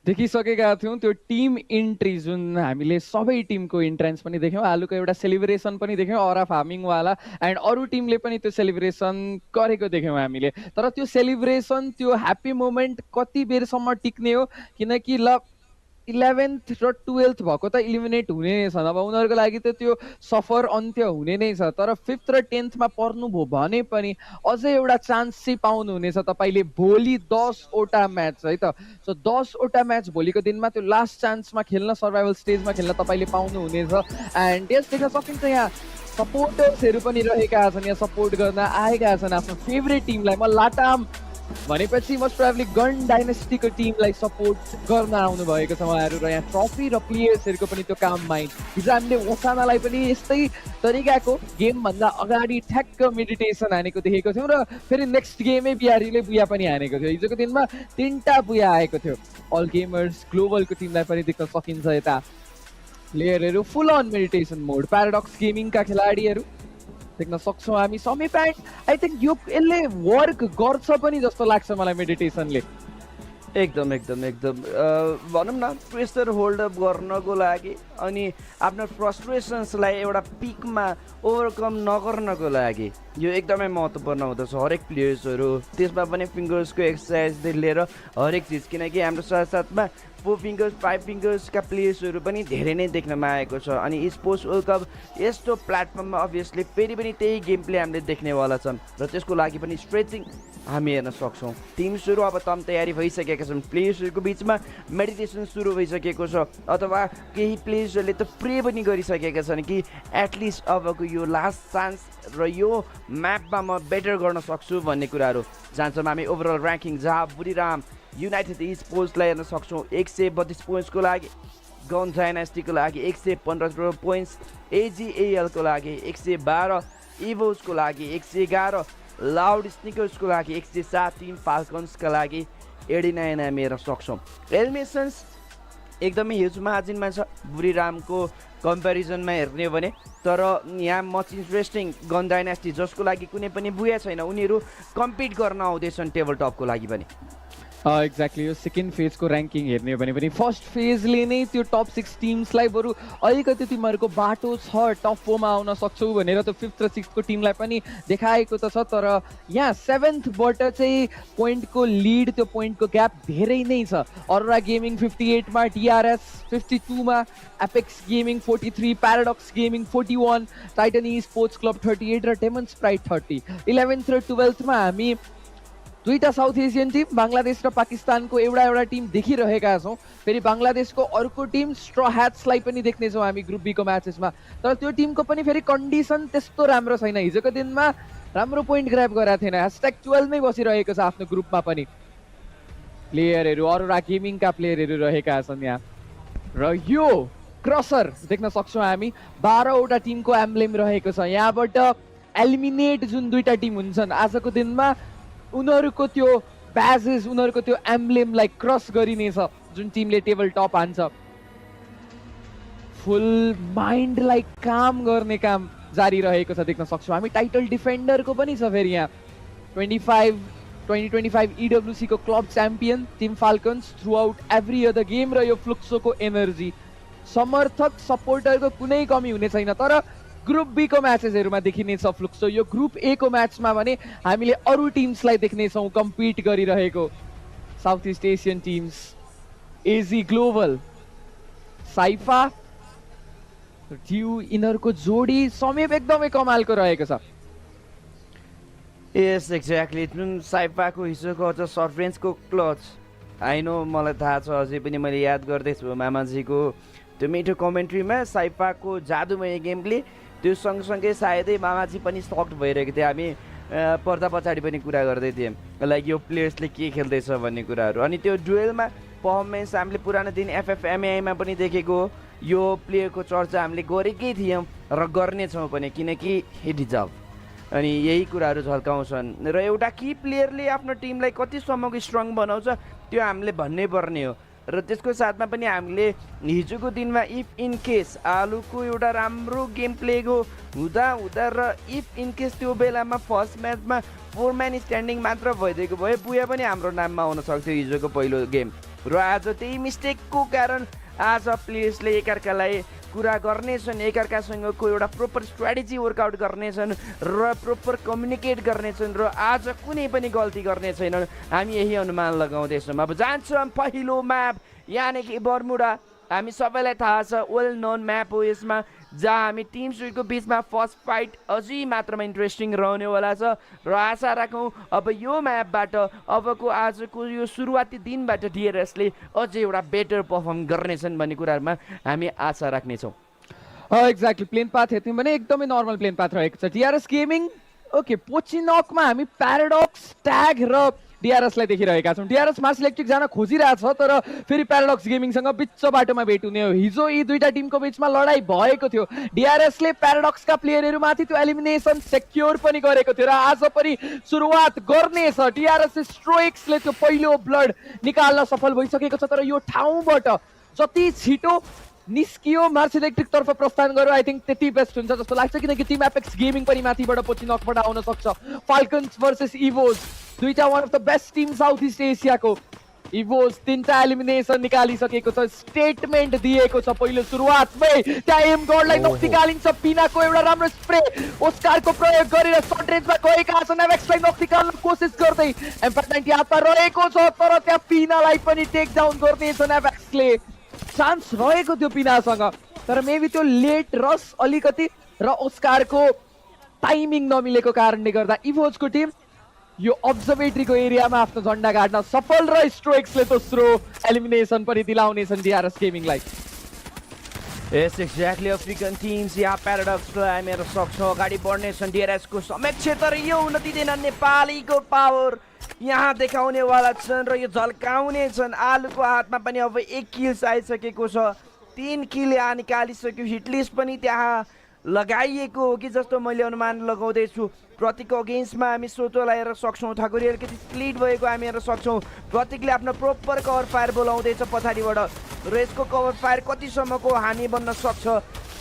Speaker 4: देखिसकेका थियौँ त्यो team entry जुन हामीले सबै टिमको entrance पनि देख्यौँ, आलुको एउटा सेलिब्रेसन पनि देख्यौँ अरा फार्मिङवाला, एन्ड अरू टिमले पनि त्यो सेलिब्रेसन गरेको देख्यौँ हामीले। तर त्यो सेलिब्रेसन, त्यो ह्याप्पी मोमेन्ट कति बेरसम्म टिक्ने हो, किनकि ल 11th र 12th भएको त इलिमिनेट हुने नै छ, अब उनीहरूको लागि त त्यो सफर अन्त्य हुने नै छ। तर 5th र 10th मा पर्नुभयो भने पनि अझै एउटा चान्स चाहिँ पाउनुहुनेछ तपाईँले भोलि 10 वटा म्याच है त। सो 10 वटा म्याच भोलिको दिनमा त्यो लास्ट चान्समा खेल्न, सर्भाइभल स्टेजमा खेल्न तपाईँले पाउनुहुनेछ। एन्ड यस देख्न सकिन्छ यहाँ सपोर्टर्सहरू पनि रहेका छन्, यहाँ सपोर्ट गर्न आएका छन् आफ्नो फेभरेट टिमलाई। म लाटाम भनेपछि मोस्ट प्रोबेबली गन डाइनेस्टीको टिमलाई सपोर्ट गर्न आउनु भएको छ उहाँहरू, र यहाँ ट्रफी र प्लेयर्सहरूको पनि त्यो काम माइन्ड। हिजो हामीले वसानालाई पनि यस्तै तरिकाको गेमभन्दा अगाडि ठ्याक्क मेडिटेसन हानेको देखेको थियौँ, र फेरि नेक्स्ट गेमै बिहारीले बुया पनि हानेको थियो। हिजोको दिनमा 3टा बुया आएको थियो। अल गेमर्स ग्लोबलको टिमलाई पनि देख्न सकिन्छ यता प्लेयरहरू full on meditation mode. Paradox गेमिङका खेलाडीहरू देख्न सक्छौँ हामी। समी प्यान्ट आई थिङ्क यो यसले वर्क गर्छ पनि जस्तो लाग्छ मलाई मेडिटेसनले।
Speaker 1: एकदम एकदम एकदम भनौँ न प्रेसर होल्डअप गर्नको लागि अनि आफ्नो फ्रस्ट्रेसन्सलाई एउटा पिकमा ओभरकम नगर्नको लागि यो एकदमै महत्त्वपूर्ण हुँदछ हरेक प्लेयर्सहरू। त्यसमा पनि फिङ्गर्सको एक्सर्साइजदेखि लिएर हरेक चिज, किनकि हाम्रो साथसाथमा 4 फिङ्गर्स 5 फिङ्गर्सका प्लेयर्सहरू पनि धेरै नै देख्नमा आएको छ। अनि स्पोर्ट्स वर्ल्ड कप यस्तो प्लेटफर्ममा अभियसली फेरि पनि त्यही गेम प्ले हामीले देख्नेवाला छन्, र त्यसको लागि पनि स्ट्रेचिङ हामी हेर्न सक्छौँ। टिम्सहरू अब तम तयारी भइसकेका छन्, प्लेयर्सहरूको बिचमा मेडिटेसन सुरु भइसकेको छ, अथवा केही प्लेयर्सहरूले त प्रे पनि गरिसकेका छन् कि एटलिस्ट अबको यो लास्ट चान्स र यो म्यापमा म बेटर गर्न सक्छु भन्ने कुराहरू। जान्छौँ हामी ओभरअल ऱ्याङ्किङ, जहाँ बुढीराम युनाइटेड स्पोर्ट्सलाई हेर्न सक्छौँ 132 पोइन्ट्सको लागि, गन डाइनेस्टीको लागि 115 पोइन्ट्स, एजिएलको लागि 112, इभोसको लागि 111, लाउड स्निकर्सको लागि 107, टिम फाल्कन्सका लागि 89 हामी हेर्न सक्छौँ। एलिमिनेसन्स एकदमै ह्युज मार्जिनमा छ बुढीरामको कम्पेरिजनमा हेर्ने हो भने। तर यहाँ मच इन्ट्रेस्टिङ गन डाइनेस्टी, जसको लागि कुनै पनि बुया छैन, उनीहरू कम्पिट गर्न आउँदैछन् टेबल टपको लागि पनि।
Speaker 4: एक्ज्याक्टली, यो सेकेन्ड फेजको ऱ्याङ्किङ हेर्ने हो भने पनि फर्स्ट फेजले नै त्यो टप 6 टिम्सलाई बरु अलिकति तिमीहरूको बाटो छ टप 4 मा आउन सक्छौ भनेर त्यो 5th र 6th को टिमलाई पनि देखाएको त छ। तर यहाँ 7th बाट चाहिँ पोइन्टको लिड, त्यो पोइन्टको ग्याप धेरै नै छ। अरोरा गेमिङ 58 मा, DRS 52 मा, apex gaming 43, paradox gaming 41, Titan sports club 38 र डेमन स्प्राइट 30। 11th र 12th मा हामी दुईटा साउथ एसियन टिम बङ्गलादेश र पाकिस्तानको एउटा टिम देखिरहेका छौँ। फेरि बङ्गलादेशको अर्को टिम स्ट्र ह्याट्सलाई पनि देख्नेछौँ हामी ग्रुप बीको म्याचेसमा। तर त्यो टिमको पनि फेरि कन्डिसन त्यस्तो राम्रो छैन, हिजोको दिनमा राम्रो पोइन्ट ग्र्याब गरेको थिएन, #12 मै बसिरहेको छ आफ्नो ग्रुपमा पनि। प्लेयरहरू अरोरा गेमिङका प्लेयरहरू रहेका छन् यहाँ, र यो क्रसर देख्न सक्छौँ हामी 12 वटा टिमको एम्ब्लेम रहेको छ। यहाँबाट एलिमिनेट जुन दुईटा टिम हुन्छन् आजको दिनमा, उनीहरूको त्यो ब्याजेस, उनीहरूको त्यो एम्ब्लेमलाई क्रस गरिनेछ जुन टिमले टेबल टप हान्छ। फुल माइन्डलाई काम गर्ने काम जारी रहेको छ देख्न सक्छौँ हामी। टाइटल डिफेन्डरको पनि छ फेरि यहाँ 2025 EWC को club champion team Falcons throughout every other game, र यो फ्लुक्सोको एनर्जी समर्थक सपोर्टरको कुनै कमी हुने छैन। तर ग्रुप बी को म्याचेसहरूमा देखिनेछ फ्लुक्सो। यो ग्रुप ए को म्याचमा भने हामीले अरू टिम्सलाई देख्नेछौँ कम्पिट गरिरहेको। साउथ इस्ट एसियन टिम्स, एजी ग्लोबल, साइफा, ड्यू, यिनीहरूको जोडी समेत एकदमै कमालको रहेको छ।
Speaker 1: यस एक्ज्याक्टली जुन साइपाको हिजोको अझ सर्ट रेन्जको क्लच नो मलाई थाहा छ अझै पनि मैले याद गर्दैछु मामाजीको त्यो मिठो कमेन्ट्रीमा साइपाको जादुमय गेमले त्यो सँगसँगै सायदै मामाजी पनि सक्ड भइरहेको थियो हामी पर्दा पछाडि पनि कुरा गर्दै थियौँ लाइक यो प्लेयर्सले के खेल्दैछ भन्ने कुराहरू अनि त्यो डुएलमा पर्फर्मेन्स हामीले पुरानो दिन एफएफएमआईमा पनि देखेको यो प्लेयरको चर्चा हामीले गरेकै थियौँ र गर्नेछौँ पनि किनकि हि डिजर्भ अनि यही कुराहरू झल्काउँछन् र एउटा की प्लेयरले आफ्नो टिमलाई कतिसम्मको स्ट्रङ बनाउँछ त्यो हामीले भन्नै पर्ने हो र त्यसको साथमा पनि हामीले हिजोको दिनमा इफ इन केस आलुको एउटा राम्रो गेम प्लेको हुँदा हुँदा र इफ इन केस त्यो बेलामा फर्स्ट म्याचमा 4 म्यान स्ट्यान्डिङ मात्र भइदिएको भए पुगे पनि हाम्रो नाममा आउन सक्थ्यो हिजोको पहिलो गेम र आज त्यही मिस्टेकको कारण आज प्लेयर्सले एकअर्कालाई कुरा गर्नेछन् एकअर्कासँगको एउटा प्रोपर स्ट्राटेजी वर्कआउट गर्नेछन् र प्रोपर कम्युनिकेट गर्नेछन् र आज कुनै पनि गल्ती गर्ने छैनन् हामी यही अनुमान लगाउँदैछौँ अब जान्छौँ पहिलो म्याप यानि कि बर्मुडा हामी सबैलाई थाहा छ वेल नोन म्याप हो यसमा जहाँ हामी टिम सुइटको बिचमा फर्स्ट फाइट अझै मात्रामा इन्ट्रेस्टिङ रहनेवाला छ र आशा राखौँ अब यो म्यापबाट अबको आजको यो सुरुवाती दिनबाट डिआरएसले अझै एउटा बेटर पर्फर्म गर्नेछन् भन्ने कुराहरूमा हामी आशा राख्नेछौँ
Speaker 5: एक्ज्याक्टली प्लेन पाथ हेर्थ्यौँ भने एकदमै नर्मल प्लेन पाथ रहेको छ डिआरएस गेमिङ ओके पोचिनकमा हामी प्याराडक्स ट्याग र डिआरएसलाई देखिरहेका छौँ डिआरएस मार्स इलेक्ट्रिक जान खोजिरहेछ तर फेरि प्याराडक्स गेमिङसँग बिच बाटोमा भेट हुने हो हिजो यी दुईटा टिमको बिचमा लडाई भएको थियो डिआरएसले प्याराडक्सका प्लेयरहरूमाथि त्यो एलिमिनेसन सेक्योर पनि गरेको थियो र आज पनि सुरुवात गर्नेछ डिआरएस स्ट्रोइक्सले त्यो पहिलो ब्लड निकाल्न सफल भइसकेको छ तर यो ठाउँबाट जति छिटो निस्कियो मार्स इलेक्ट्रिक तर्फ प्रस्थान गर्यो आई थिङ्क त्यति बेस्ट हुन्छ जस्तो लाग्छ किनकि टिम एपेक्स गेमिङ पनि माथिबाट पोचिनकबाट आउन सक्छ फाल्कन्स भर्सेस इभोज दुईटा one of the best team South East एसियाको इभोज 3टा एलिमिनेसन निकालिसकेको छ स्टेटमेन्ट दिएको छ पहिलो सुरुवातमै त्यहाँ एम गडलाई नोक निकालिन्छ पिनाको एउटा राम्रो स्प्रे ओस्कारको प्रयोग गरेर सर्ट रेन्जमा गएका छन् एवेक्सलाई नोक निकाल्न कोसिस गर्दै एम90 हातमा रहेको छ तर त्यहाँ पिनालाई पनि टेक डाउन गर्नेछन् एवेक्सले चान्स रहेको थियो पिनासँग तर मेबी त्यो लेट रस अलिकति र ओस्कारको टाइमिङ नमिलेको कारणले गर्दा इभोजको टिम यो अब्जर्भेटरीको एरियामा आफ्नो झन्डा गाड्न सफल र स्ट्रोइक्सले दोस्रो एलिमिनेसन पनि दिलाउनेछन् डिआरएस गेमिङलाई
Speaker 1: यस एक्ज्याक्टली अफ्रिकन टिम्स यहाँ प्याराडक्सलाई हामीहरू सक्छौँ अगाडि बढ्नेछन् डिआरएसको समक्ष तर यो हुन दिँदैन नेपालीको पावर यहाँ देखाउनेवाला छन् र यो झल्काउने छन् आलुको हातमा पनि अब 1 किल्स आइसकेको छ 3 किल यहाँ निकालिसक्यो हिटलिस्ट पनि त्यहाँ लगाइएको हो कि जस्तो मैले अनुमान लगाउँदैछु प्रतीकको अगेन्स्टमा हामी सोटो लगाएर सक्छौँ ठाकुरी अलिकति स्प्लिट भएको हामी हेर्न सक्छौँ प्रतीकले आफ्नो प्रोपर कभर फायर बोलाउँदैछ पछाडिबाट र यसको कभर फायर कतिसम्मको हानि बन्न सक्छ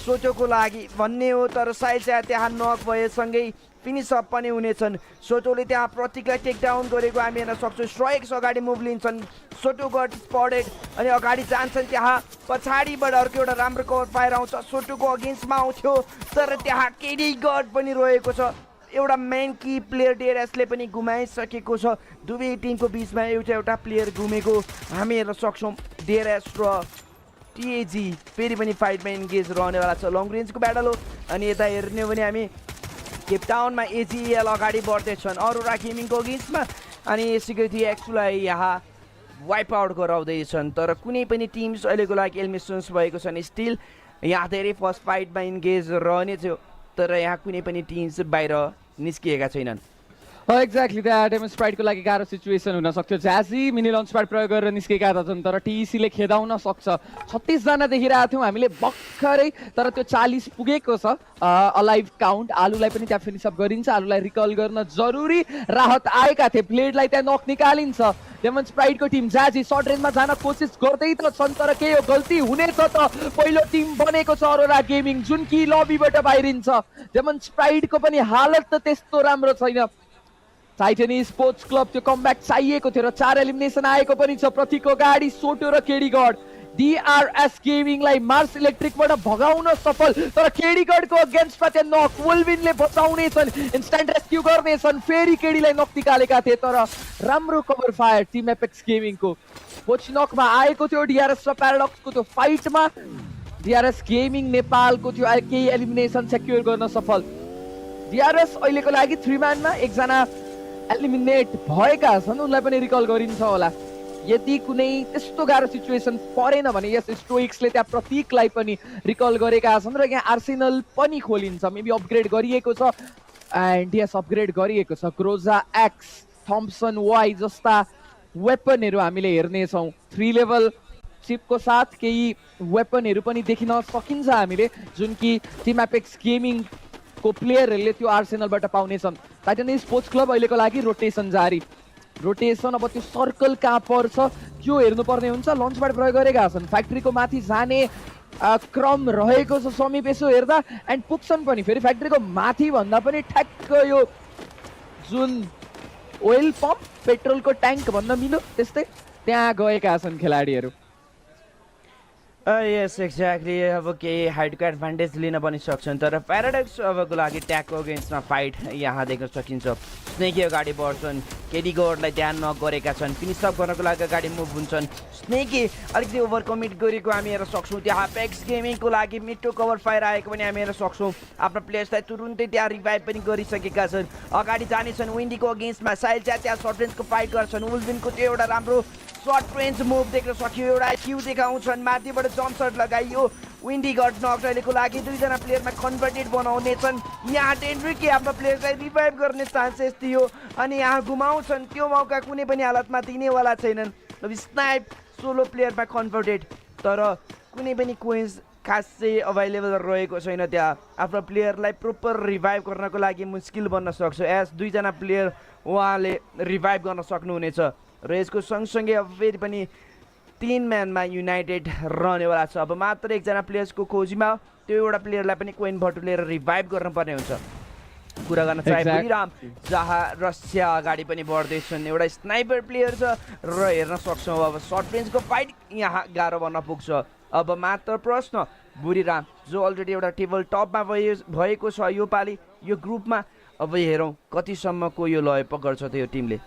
Speaker 1: सोटोको लागि भन्ने हो तर सायद चाहिँ त्यहाँ नक भएसँगै फिनिस अप पनि हुनेछन् सोटोले त्यहाँ प्रतीकलाई टेक डाउन गरेको हामी हेर्न सक्छौँ स्ट्राइक्स अगाडि मुभ लिन्छन् सोटो गट स्पटेड अनि अगाडि जान्छन् त्यहाँ पछाडिबाट अर्को एउटा राम्रो कभर फायर आउँछ सोटोको अगेन्स्टमा आउँथ्यो तर त्यहाँ केडी गट पनि रहेको छ एउटा मेन की प्लेयर डिआरएसले पनि गुमाइसकेको छ दुवै टिमको बिचमा एउटा प्लेयर गुमेको हामी हेर्न सक्छौँ डिआरएस र टिएजी फेरि पनि फाइटमा इन्गेज रहनेवाला छ लङ रेन्जको ब्याटल हो अनि यता हेर्ने हो भने हामी केपटाउनमा एजिएल अगाडि बढ्दैछन् अरोरा गेमिङको अगेन्स्टमा अनि सिक्युरिटी एक्सलाई यहाँ वाइप आउट गराउँदैछन् तर कुनै पनि टिम्स अहिलेको लागि एलिमिनेसन्स भएको छन् स्टिल यहाँ धेरै फर्स्ट फाइटमा इन्गेज रहने थियो तर यहाँ कुनै पनि टिम्स बाहिर निस्किएका छैनन्
Speaker 5: एक्ज्याक्टली त्यहाँ डेमन स्प्राइटको लागि गाह्रो सिचुएसन हुन सक्थ्यो ज्याजी मिनी लन्च प्याड प्रयोग गरेर निस्केका छन् तर टिसीले खेदाउन सक्छ 36 जना देखिरहेको थियौँ हामीले भर्खरै तर त्यो 40 पुगेको छ अलाइभ काउन्ट आलुलाई पनि त्यहाँ फिनिस अप गरिन्छ आलुलाई रिकल गर्न जरुरी राहत आएका थिए ब्लेडलाई त्यहाँ नक निकालिन्छ डेमन स्प्राइटको टिम ज्याजी सर्ट रेन्जमा जान कोसिस गर्दै त छन् तर के हो गल्ती हुनेछ त पहिलो टिम बनेको छ अरोरा गेमिङ जुन कि लबीबाट बाहिरिन्छ डेमन स्प्राइटको पनि हालत त त्यस्तो राम्रो छैन टाइटनी स्पोर्ट्स क्लब त्यो कमब्याक चाहिएको थियो र 4 एलिमिनेसन आएको पनि छ प्रतीकको गाडी सोटो र केडीगढ डिआरएस गेमिङलाई मार्स इलेक्ट्रिकबाट भगाउन सफल तर केडीगढको अगेन्स्टमा त्यहाँ नक वुल्भिनले बचाउनेछन् इन्स्ट्यान्ट रेस्क्यु गर्नेछन् फेरि केडीलाई नक निकालेका थिए तर राम्रो कभर फायर टिम एपेक्स गेमिङको पोचिनकमा आएको थियो डिआरएस र प्याराडक्सको त्यो फाइटमा डिआरएस गेमिङ नेपालको त्यो केही एलिमिनेसन सेक्युर गर्न सफल डिआरएस अहिलेको लागि 3 म्यानमा एकजना एलिमिनेट भएका छन् उनलाई पनि रिकल गरिन्छ होला यदि कुनै त्यस्तो गाह्रो सिचुएसन परेन भने यस स्टोइक्सले त्यहाँ प्रतीकलाई पनि रिकल गरेका छन् र यहाँ आर्सेनल पनि खोलिन्छ मेबी अपग्रेड गरिएको छ एन्ड यस अपग्रेड गरिएको छ क्रोजा एक्स थम्पसन वाई जस्ता वेपनहरू हामीले हेर्नेछौँ 3 लेभल चिपको साथ केही वेपनहरू पनि देखिन सकिन्छ हामीले जुन कि टिम एपेक्स गेमिङको प्लेयरहरूले त्यो आर्सेनलबाट पाउनेछन् टाइटन स्पोर्ट्स क्लब अहिलेको लागि रोटेसन जारी रोटेसन अब त्यो सर्कल कहाँ पर्छ त्यो हेर्नुपर्ने हुन्छ लन्च प्याड प्रयोग गरेका छन् फ्याक्ट्रीको माथि जाने क्रम रहेको छ समीप यसो हेर्दा एन्ड पुग्छन् पनि फेरि फ्याक्ट्रीको माथि भन्दा पनि ठ्याक्क यो जुन ओइल पम्प पेट्रोलको ट्याङ्क भन्न मिल्यो त्यस्तै त्यहाँ गएका छन् खेलाडीहरू
Speaker 1: यस एक्ज्याक्टली अब केही हाइटको एडभान्टेज लिन पनि सक्छन् तर प्याराडक्स अबको लागि ट्यागको अगेन्स्टमा फाइट यहाँ देख्न सकिन्छ स्नेकी अगाडि बढ्छन् केडी गौडलाई ध्यान नगरेका छन् फिनिस अप गर्नको लागि अगाडि मुभ हुन्छन् स्नेकी अलिकति ओभर कमिट गरेको हामी हेर्न सक्छौँ त्यहाँ एपेक्स गेमिङको लागि मिठो कभर फायर आएको पनि हामी हेर्न सक्छौँ आफ्नो प्लेयर्सलाई तुरुन्तै त्यहाँ रिभाइभ पनि गरिसकेका छन् अगाडि जानेछन् विन्डीको अगेन्स्टमा साइल त्यहाँ सर्ट रेन्जको फाइट गर्छन् उल्बिनको त्यो एउटा राम्रो सर्ट रेन्ज मुभ देख्न सकियो एउटा क्यू देखाउँछन् माथिबाट जम्प सर्ट लगाइयो विन्डी गड नक अहिलेको लागि दुईजना प्लेयरमा कन्भर्टेड बनाउनेछन् यहाँ डेन्ड्रिकले आफ्नो प्लेयर्सलाई रिभाइभ गर्ने चान्सेस थियो अनि यहाँ गुमाउँछन् त्यो मौका कुनै पनि हालतमा दिनेवाला छैनन् स्नाइप सोलो प्लेयरमा कन्भर्टेड तर कुनै पनि कोइन्स खासै अभाइलेबल रहेको छैन त्यहाँ आफ्नो प्लेयरलाई प्रोपर रिभाइभ गर्नको लागि मुस्किल बन्न सक्छ एज दुईजना प्लेयर उहाँले रिभाइभ गर्न सक्नुहुनेछ र यसको सँगसँगै अब फेरि पनि 3 म्यानमा युनाइटेड रहनेवाला छ अब मात्र एकजना प्लेयर्सको खोजीमा त्यो एउटा प्लेयरलाई पनि कोइन भटुलेर रिभाइभ गर्नुपर्ने हुन्छ कुरा गर्न चाहे बुढीराम जहाँ रसिया अगाडि पनि बढ्दैछन् एउटा स्नाइपर प्लेयर छ र हेर्न सक्छौँ अब सर्ट रेन्जको फाइट यहाँ गाह्रो बन्न पुग्छ अब मात्र प्रश्न बुढीराम जो अलरेडी एउटा टेबल टपमा भएको छ यो पालि यो ग्रुपमा अब हेरौँ कतिसम्मको यो लय पक्र्छ त्यो टिमले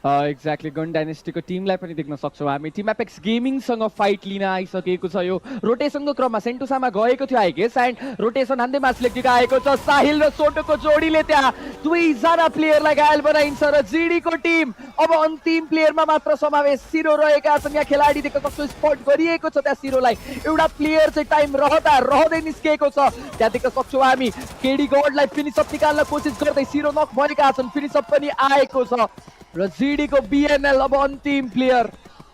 Speaker 5: एक्ज्याक्टली गन डाइनेस्टीको टिमलाई पनि देख्न सक्छौँ हामी टिम एपेक्स गेमिङसँग फाइट लिन आइसकेको छ यो रोटेसनको क्रममा सेन्टोसामा गएको थियो आइगेस एन्ड रोटेसन हान्दैमा सिलेक्ट आएको छ साहिल र सोटोको जोडीले त्यहाँ दुईजना प्लेयरलाई घायल बनाइन्छ र जिडीको टिम अब अन्तिम प्लेयरमा मात्र समावेश सिरो रहेका छन् यहाँ खेलाडी देख्न सक्छौँ स्पट गरिएको छ त्यहाँ सिरोलाई एउटा प्लेयर चाहिँ टाइम रहँदै निस्किएको छ त्यहाँ देख्न सक्छौँ हामी केडी गडलाई फिनिसअप निकाल्न कोसिस गर्दै सिरो नक भएका छन् फिनिसअप पनि आएको छ र जिडीको बिएनएल अब अन्तिम प्लेयर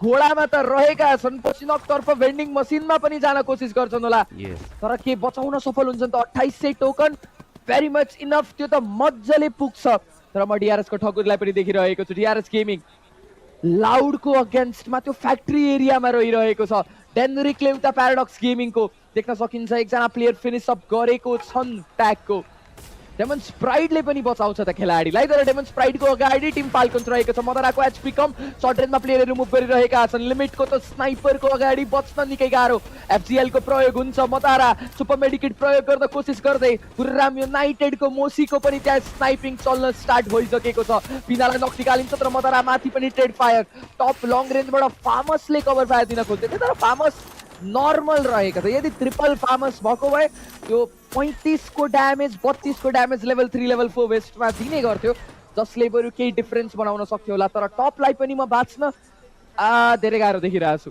Speaker 5: घोडामा त रहेका छन् पछिल्लोतर्फ भेन्डिङ मसिनमा पनि जान कोसिस गर्छन् होला तर के बचाउन सफल हुन्छन् त 2800 टोकन भेरी मच इनफ त्यो त मजाले पुग्छ तर म डिआरएसको ठकुरलाई पनि देखिरहेको छु डिआरएस गेमिङ लाउडको अगेन्स्टमा त्यो फ्याक्ट्री एरियामा रहिरहेको छ डेनरिकले उता प्याराडक्स गेमिङको देख्न सकिन्छ एकजना प्लेयर फिनिस अप गरेको छन् ट्यागको डेमन स्प्राइडले पनि बचाउँछ त खेलाडीलाई तर डेमन स्प्राइडको अगाडि टिम फाल्कन्स रहेको छ मदराको एचपी कम सर्ट रेन्जमा प्लेयरहरू मुभ गरिरहेका छन् लिमिटको त स्नाइपरको अगाडि बच्न निकै गाह्रो एफजीएलको प्रयोग हुन्छ मदारा सुपर मेडिकेट प्रयोग गर्न कोसिस गर्दै गुरुराम युनाइटेडको मोसीको पनि त्यहाँ स्नाइपिङ चल्न स्टार्ट भइसकेको छ पिनालाई नक निकालिन्छ तर मदारा माथि पनि ट्रेड फायर टप लङ रेन्जबाट फार्मसले कभर फायर दिन खोज्दै थियो तर फार्मस नर्मल रहेको छ यदि ट्रिपल फार्मस भएको भए त्यो 35 को ड्यामेज 32 को ड्यामेज लेभल 3 लेभल 4 वेस्टमा दिने गर्थ्यो जसले बरु केही डिफरेन्स बनाउन सक्थ्यो होला तर टपलाई पनि म बाँच्न धेरै गाह्रो देखिरहेको छु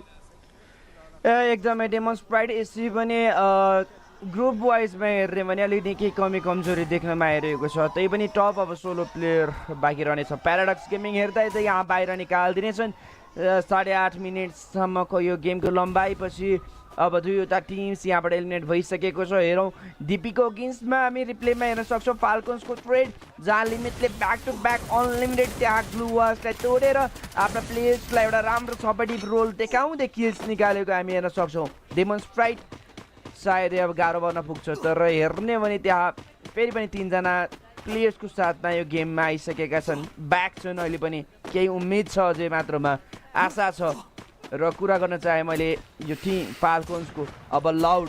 Speaker 1: एकदमै डेमन स्प्राइड यसरी पनि ग्रुप वाइजमा हेर्ने भने अलिक निकै कमी कमजोरी देख्नमा आइरहेको छ त्यही पनि टप अब सोलो प्लेयर बाँकी रहनेछ प्याराडक्स गेमिङ हेर्दा चाहिँ यहाँ बाहिर निकालिदिनेछन् 8.5 मिनटसम्मको यो गेमको लम्बाइपछि अब दुईवटा टिम्स यहाँबाट एलिमिनेट भइसकेको छ हेरौँ डिपीको अगेन्स्टमा हामी रिप्लेमा हेर्न सक्छौँ फाल्कन्सको ट्रेड जहाँ लिमिटले ब्याक टु ब्याक अनलिमिटेड त्यहाँ ग्लु वाल्सलाई तोडेर आफ्ना प्लेयर्सलाई एउटा राम्रो सपोर्टिभ रोल देखाउँदै किल्स निकालेको हामी हेर्न सक्छौँ डेमन स्प्राइड सायदै अब गाह्रो बन्न पुग्छ तर हेर्ने भने त्यहाँ फेरि पनि 3जना प्लेयर्सको साथमा यो गेममा आइसकेका छन् ब्याक छन् अहिले पनि केही उम्मेद छ अझै मात्रमा आशा छ र कुरा गर्न चाहे मैले यो टिम फाल्कन्सको अब लाउड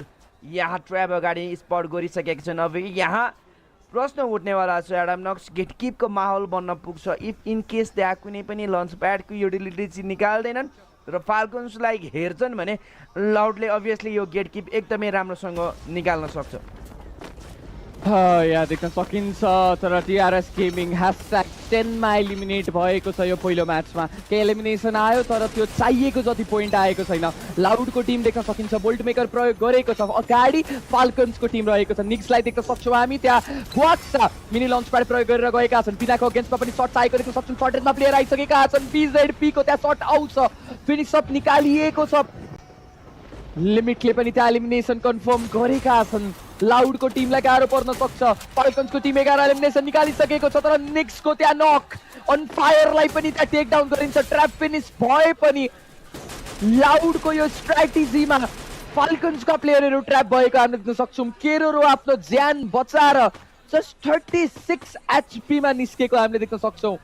Speaker 1: यहाँ ट्र्याप अगाडि स्पट गरिसकेका छन् अब यहाँ प्रश्न उठ्नेवाला छ एडम नक्स गेटकिपको माहौल बन्न पुग्छ इफ इन केस त्यहाँ कुनै पनि लन्च प्याडको युटिलिटी चाहिँ निकाल्दैनन् र फाल्कन्सलाई हेर्छन् भने लाउडले अभियसली यो गेटकिप एकदमै राम्रोसँग निकाल्न सक्छ
Speaker 5: यहाँ देख्न सकिन्छ तर टिआरएस गेमिङ #10मा एलिमिनेट भएको छ यो पहिलो म्याचमा के एलिमिनेसन आयो तर त्यो चाहिएको जति पोइन्ट आएको छैन लाउडको टिम देख्न सकिन्छ बोल्ट मेकर प्रयोग गरेको छ अगाडि फाल्कन्सको टिम रहेको छ निक्सलाई देख्न सक्छौँ हामी त्यहाँ क्वाक्स मिनी लन्च प्याड प्रयोग गरेर गएका छन् पिनाको अगेन्स्टमा पनि सर्ट आएको देख्न सक्छौँ सर्टेजमा प्लेयर आइसकेका छन् BZP को त्यहाँ सर्ट आउँछ फिनिस अप निकालिएको छ लिमिटले पनि त्यहाँ एलिमिनेसन कन्फर्म गरेका छन् लाउडको टिमलाई गाह्रो पर्न सक्छ फाल्कन्सको टिम 11 एलिमिनेसन निकालिसकेको छ तर निक्सको त्यहाँ नक अन फायरलाई पनि त्यहाँ टेक डाउन गरिन्छ ट्र्याप फिनिस भए पनि लाउडको यो स्ट्र्याटेजीमा फाल्कन्सका प्लेयरहरू ट्र्याप भएको हामी देख्न सक्छौँ केरोरो आफ्नो ज्यान बचाएर जस्ट 36 HP मा निस्केको हामीले देख्न सक्छौँ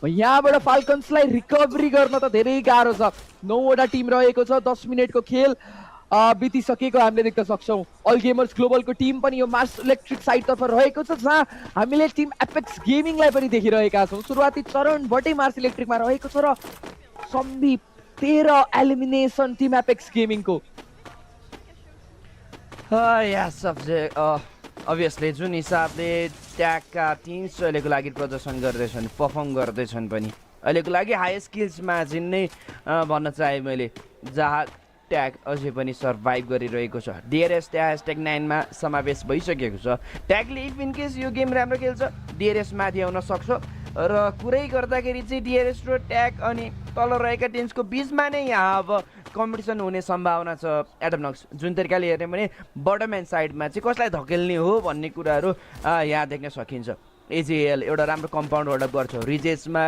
Speaker 5: यहाँबाट फाल्कन्सलाई रिकभरी गर्न त धेरै गाह्रो छ 9वटा टिम रहेको छ 10 मिनेटको खेल बितिसकेको हामीले देख्न सक्छौँ अल गेमर्स ग्लोबलको टिम पनि यो मार्स इलेक्ट्रिक साइडतर्फ रहेको छ जहाँ हामीले टिम एपेक्स गेमिङलाई पनि देखिरहेका छौँ सुरुवाती चरणबाटै मार्स इलेक्ट्रिकमा रहेको छ र सम्भी 13 एलिमिनेसन टिम एपेक्स गेमिङको
Speaker 1: अभियसली जुन हिसाबले ट्यागका टिम्स अहिलेको लागि प्रदर्शन गर्दैछन् पर्फर्म गर्दैछन् पनि अहिलेको लागि हाई स्किल्स म्याच नै भन्न चाहे मैले जहाँ ट्याग अझै पनि सर्भाइभ गरिरहेको छ डिआरएस त्यहाँ #9मा समावेश भइसकेको छ ट्यागले इफ इन केस यो गेम राम्रो खेल्छ डिआरएस माथि आउन सक्छ र कुरै गर्दाखेरि चाहिँ डिआरएस र ट्याग अनि तल रहेका टिम्सको बिचमा नै यहाँ अब कम्पिटिसन हुने सम्भावना छ एडमनक्स जुन तरिकाले हेर्ने भने बटम साइडमा चाहिँ कसलाई धकेल्ने हो भन्ने कुराहरू यहाँ देख्न सकिन्छ एजिएल एउटा राम्रो कम्पाउन्ड होल्डअप गर्छ रिजेसमा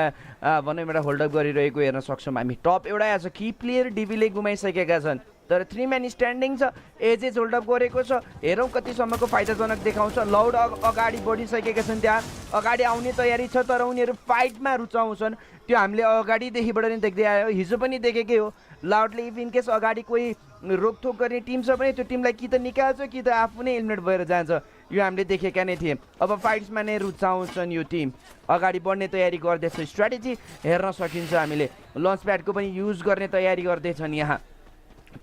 Speaker 1: भनौँ एउटा होल्डअप गरिरहेको हेर्न सक्छौँ हामी टप एउटा एज अ की प्लेयर डिबीले गुमाइसकेका छन् तर 3 म्यान स्ट्यान्डिङ छ एजेस होल्डअप गरेको छ हेरौँ कतिसम्मको फाइदाजनक देखाउँछ लाउड अगाडि बढिसकेका छन् त्यहाँ अगाडि आउने तयारी छ तर उनीहरू फाइटमा रुचाउँछन् त्यो हामीले अगाडिदेखिबाट नै देख्दै आयो हिजो पनि देखेकै हो लाउडले इफ इन केस अगाडि कोही रोकथोक गर्ने टिम छ भने त्यो टिमलाई कि त निकाल्छ कि त आफू नै एलिमिनेट भएर जान्छ यो हामीले देखेका नै थियौँ अब फाइट्समा नै रुचाउँछन् यो टिम अगाडि बढ्ने तयारी गर्दैछ स्ट्राटेजी हेर्न सकिन्छ हामीले लन्च प्याडको पनि युज गर्ने तयारी गर्दैछन् यहाँ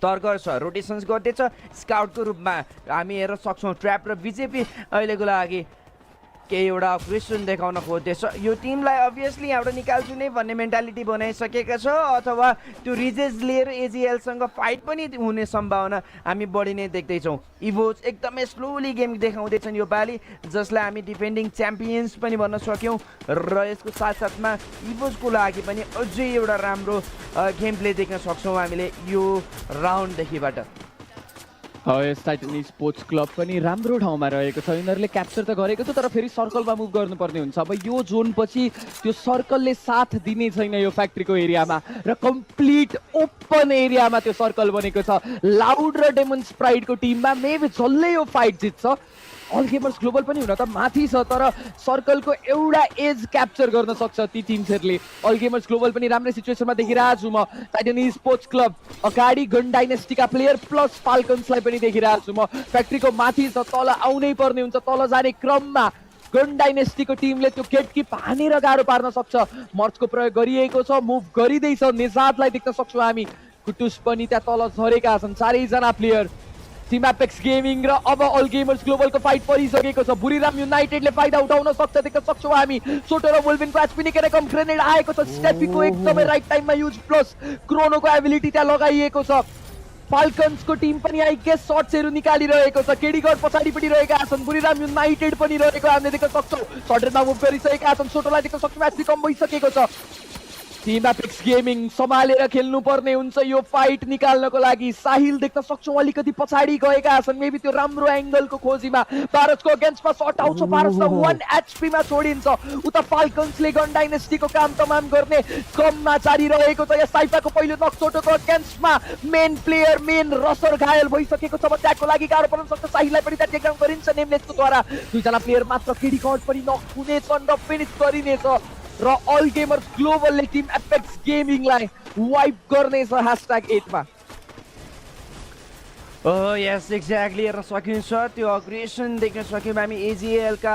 Speaker 1: तर्क छ रोटेसन्स गर्दैछ स्काउटको रूपमा हामी हेर्न सक्छौँ ट्र्याप र बिजेपी अहिलेको लागि केही एउटा क्वेसन देखाउन खोज्दैछ यो टिमलाई अभियसली यहाँबाट निकाल्छु नै भन्ने मेन्टालिटी बनाइसकेका छ अथवा त्यो रिजेस लिएर एजिएलसँग फाइट पनि हुने सम्भावना हामी बढी नै देख्दैछौँ इभोज एकदमै स्लोली गेम देखाउँदैछन् यो पालि जसलाई हामी डिफेन्डिङ च्याम्पियन्स पनि भन्न सक्यौँ र यसको साथसाथमा इभोजको लागि पनि अझै एउटा राम्रो गेम प्ले देख्न सक्छौँ हामीले यो राउन्डदेखिबाट
Speaker 5: टाइटन स्पोर्ट्स क्लब पनि राम्रो ठाउँमा रहेको छ यिनीहरूले क्याप्चर त गरेको छ तर फेरि सर्कलमा मुभ गर्नुपर्ने हुन्छ अब यो जोनपछि त्यो सर्कलले साथ दिने छैन यो फ्याक्ट्रीको एरियामा र कम्प्लिट ओपन एरियामा त्यो सर्कल बनेको छ लाउड र डेमन्स प्राइडको टिममा मेबी जसले यो फाइट जित्छ अल गेमर्स ग्लोबल पनि हुन त माथि छ तर सर्कलको एउटा एज क्याप्चर गर्न सक्छ ती टिम्सहरूले अल गेमर्स ग्लोबल पनि राम्रै सिचुएसनमा देखिरहेको छु म टाइटन स्पोर्ट्स क्लब अगाडि गन डाइनेस्टीका प्लेयर प्लस फाल्कन्सलाई पनि देखिरहेको छु म फ्याक्ट्रीको माथि छ तल आउनै पर्ने हुन्छ तल जाने क्रममा गन डाइनेस्टीको टिमले त्यो गेटकिप हानेर गाह्रो पार्न सक्छ मर्चको प्रयोग गरिएको छ मुभ गरिँदैछ निजादलाई देख्न सक्छौँ हामी कुटुस पनि त्यहाँ तल झरेका छन् चारैजना प्लेयर टिम एपेक्स गेमिङ र अब अल गेमर्स ग्लोबलको फाइट परिसकेको छ बुरीराम युनाइटेडले फाइदा उठाउन सक्छ देख्न सक्छौँ हामी सोटो र वोल्भिनको एचपी निकेर ग्रेनेड आएको छ स्टेफीको एकदमै राइट टाइममा युज प्लस क्रोनोको एबिलिटी त्यहाँ लगाइएको छ फाल्कन्सको टिम पनि आई गेस सर्ट्सहरू निकालिरहेको छ केडीगढ पछाडिपट्टि रहेका छन् बुरीराम युनाइटेड पनि रहेको हामीले देख्न सक्छौँ सर्टेजमा मुभ गरिसकेका छन् सोटोलाई देख्न सक्छौँ एचपी कम भइसकेको छ टिम एपेक्स गेमिङ सम्हालेर खेल्नुपर्ने हुन्छ यो फाइट निकाल्नको लागि साहिल देख्न सक्छौँ अलिकति पछाडि गएका छन् मेबी त्यो राम्रो एङ्गलको खोजीमा पारसको अगेन्स्टमा सर्ट आउँछ पारसलाई 1 HP मा छोडिन्छ उता फाल्कन्सले गन डाइनेस्टीको काम तमाम गर्ने क्रममा जारी रहेको छ यस साइफाको पहिलो नक्सोटोको अगेन्स्टमा मेन प्लेयर मेन रसर घायल भइसकेको छ ट्यागको लागि गाह्रो पर्न सक्छ साहिललाई पनि त्यहाँ टेकडाउन गरिन्छ नेमलेसको द्वारा दुईजना प्लेयर मात्र केडी गड पनि नक हुनेछन् र फिनिस गरिनेछ र अल गेमर्स ग्लोबलले टिम एपेक्स गेमिङलाई वाइप गर्नेछ #8मा
Speaker 1: यस एक्ज्याक्टली हेर्न सकिन्छ त्यो अग्रेसन देख्न सक्यौँ हामी एजिएलका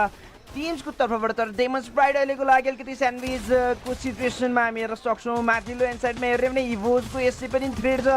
Speaker 1: टिम्सको तर्फबाट तर डेमन्स प्राइड अहिलेको लागि अलिकति स्यान्डविचको सिचुएसनमा हामी हेर्न सक्छौँ माथिल्लो ह्यान्ड साइडमा हेऱ्यो भने इभोजको यसै पनि थ्रेड छ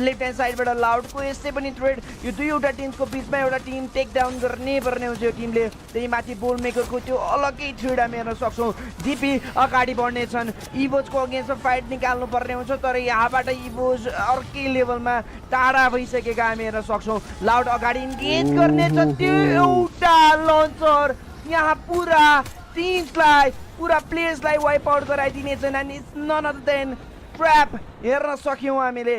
Speaker 1: लेफ्ट ह्यान्ड साइडबाट लाउडको यसै पनि थ्रेड यो दुईवटा टिमको बिचमा एउटा टिम टेक डाउन गर्ने पर्ने हुन्छ यो टिमले त्यही माथि बोल मेकरको त्यो अलग्गै थ्रेड हामी हेर्न सक्छौँ डिपी अगाडि बढ्नेछन् इभोजको अगेन्स्टमा फाइट निकाल्नु पर्ने हुन्छ तर यहाँबाट इभोज अर्कै लेभलमा टाढा भइसकेका हामी हेर्न सक्छौँ लाउड अगाडि इन्गेज गर्नेछ त्यो एउटा लन्चर यहाँ पुरा टिम्सलाई पुरा प्लेयर्सलाई वाइप आउट गराइदिनेछन् and it's none other than trap हेर्न सक्यौँ हामीले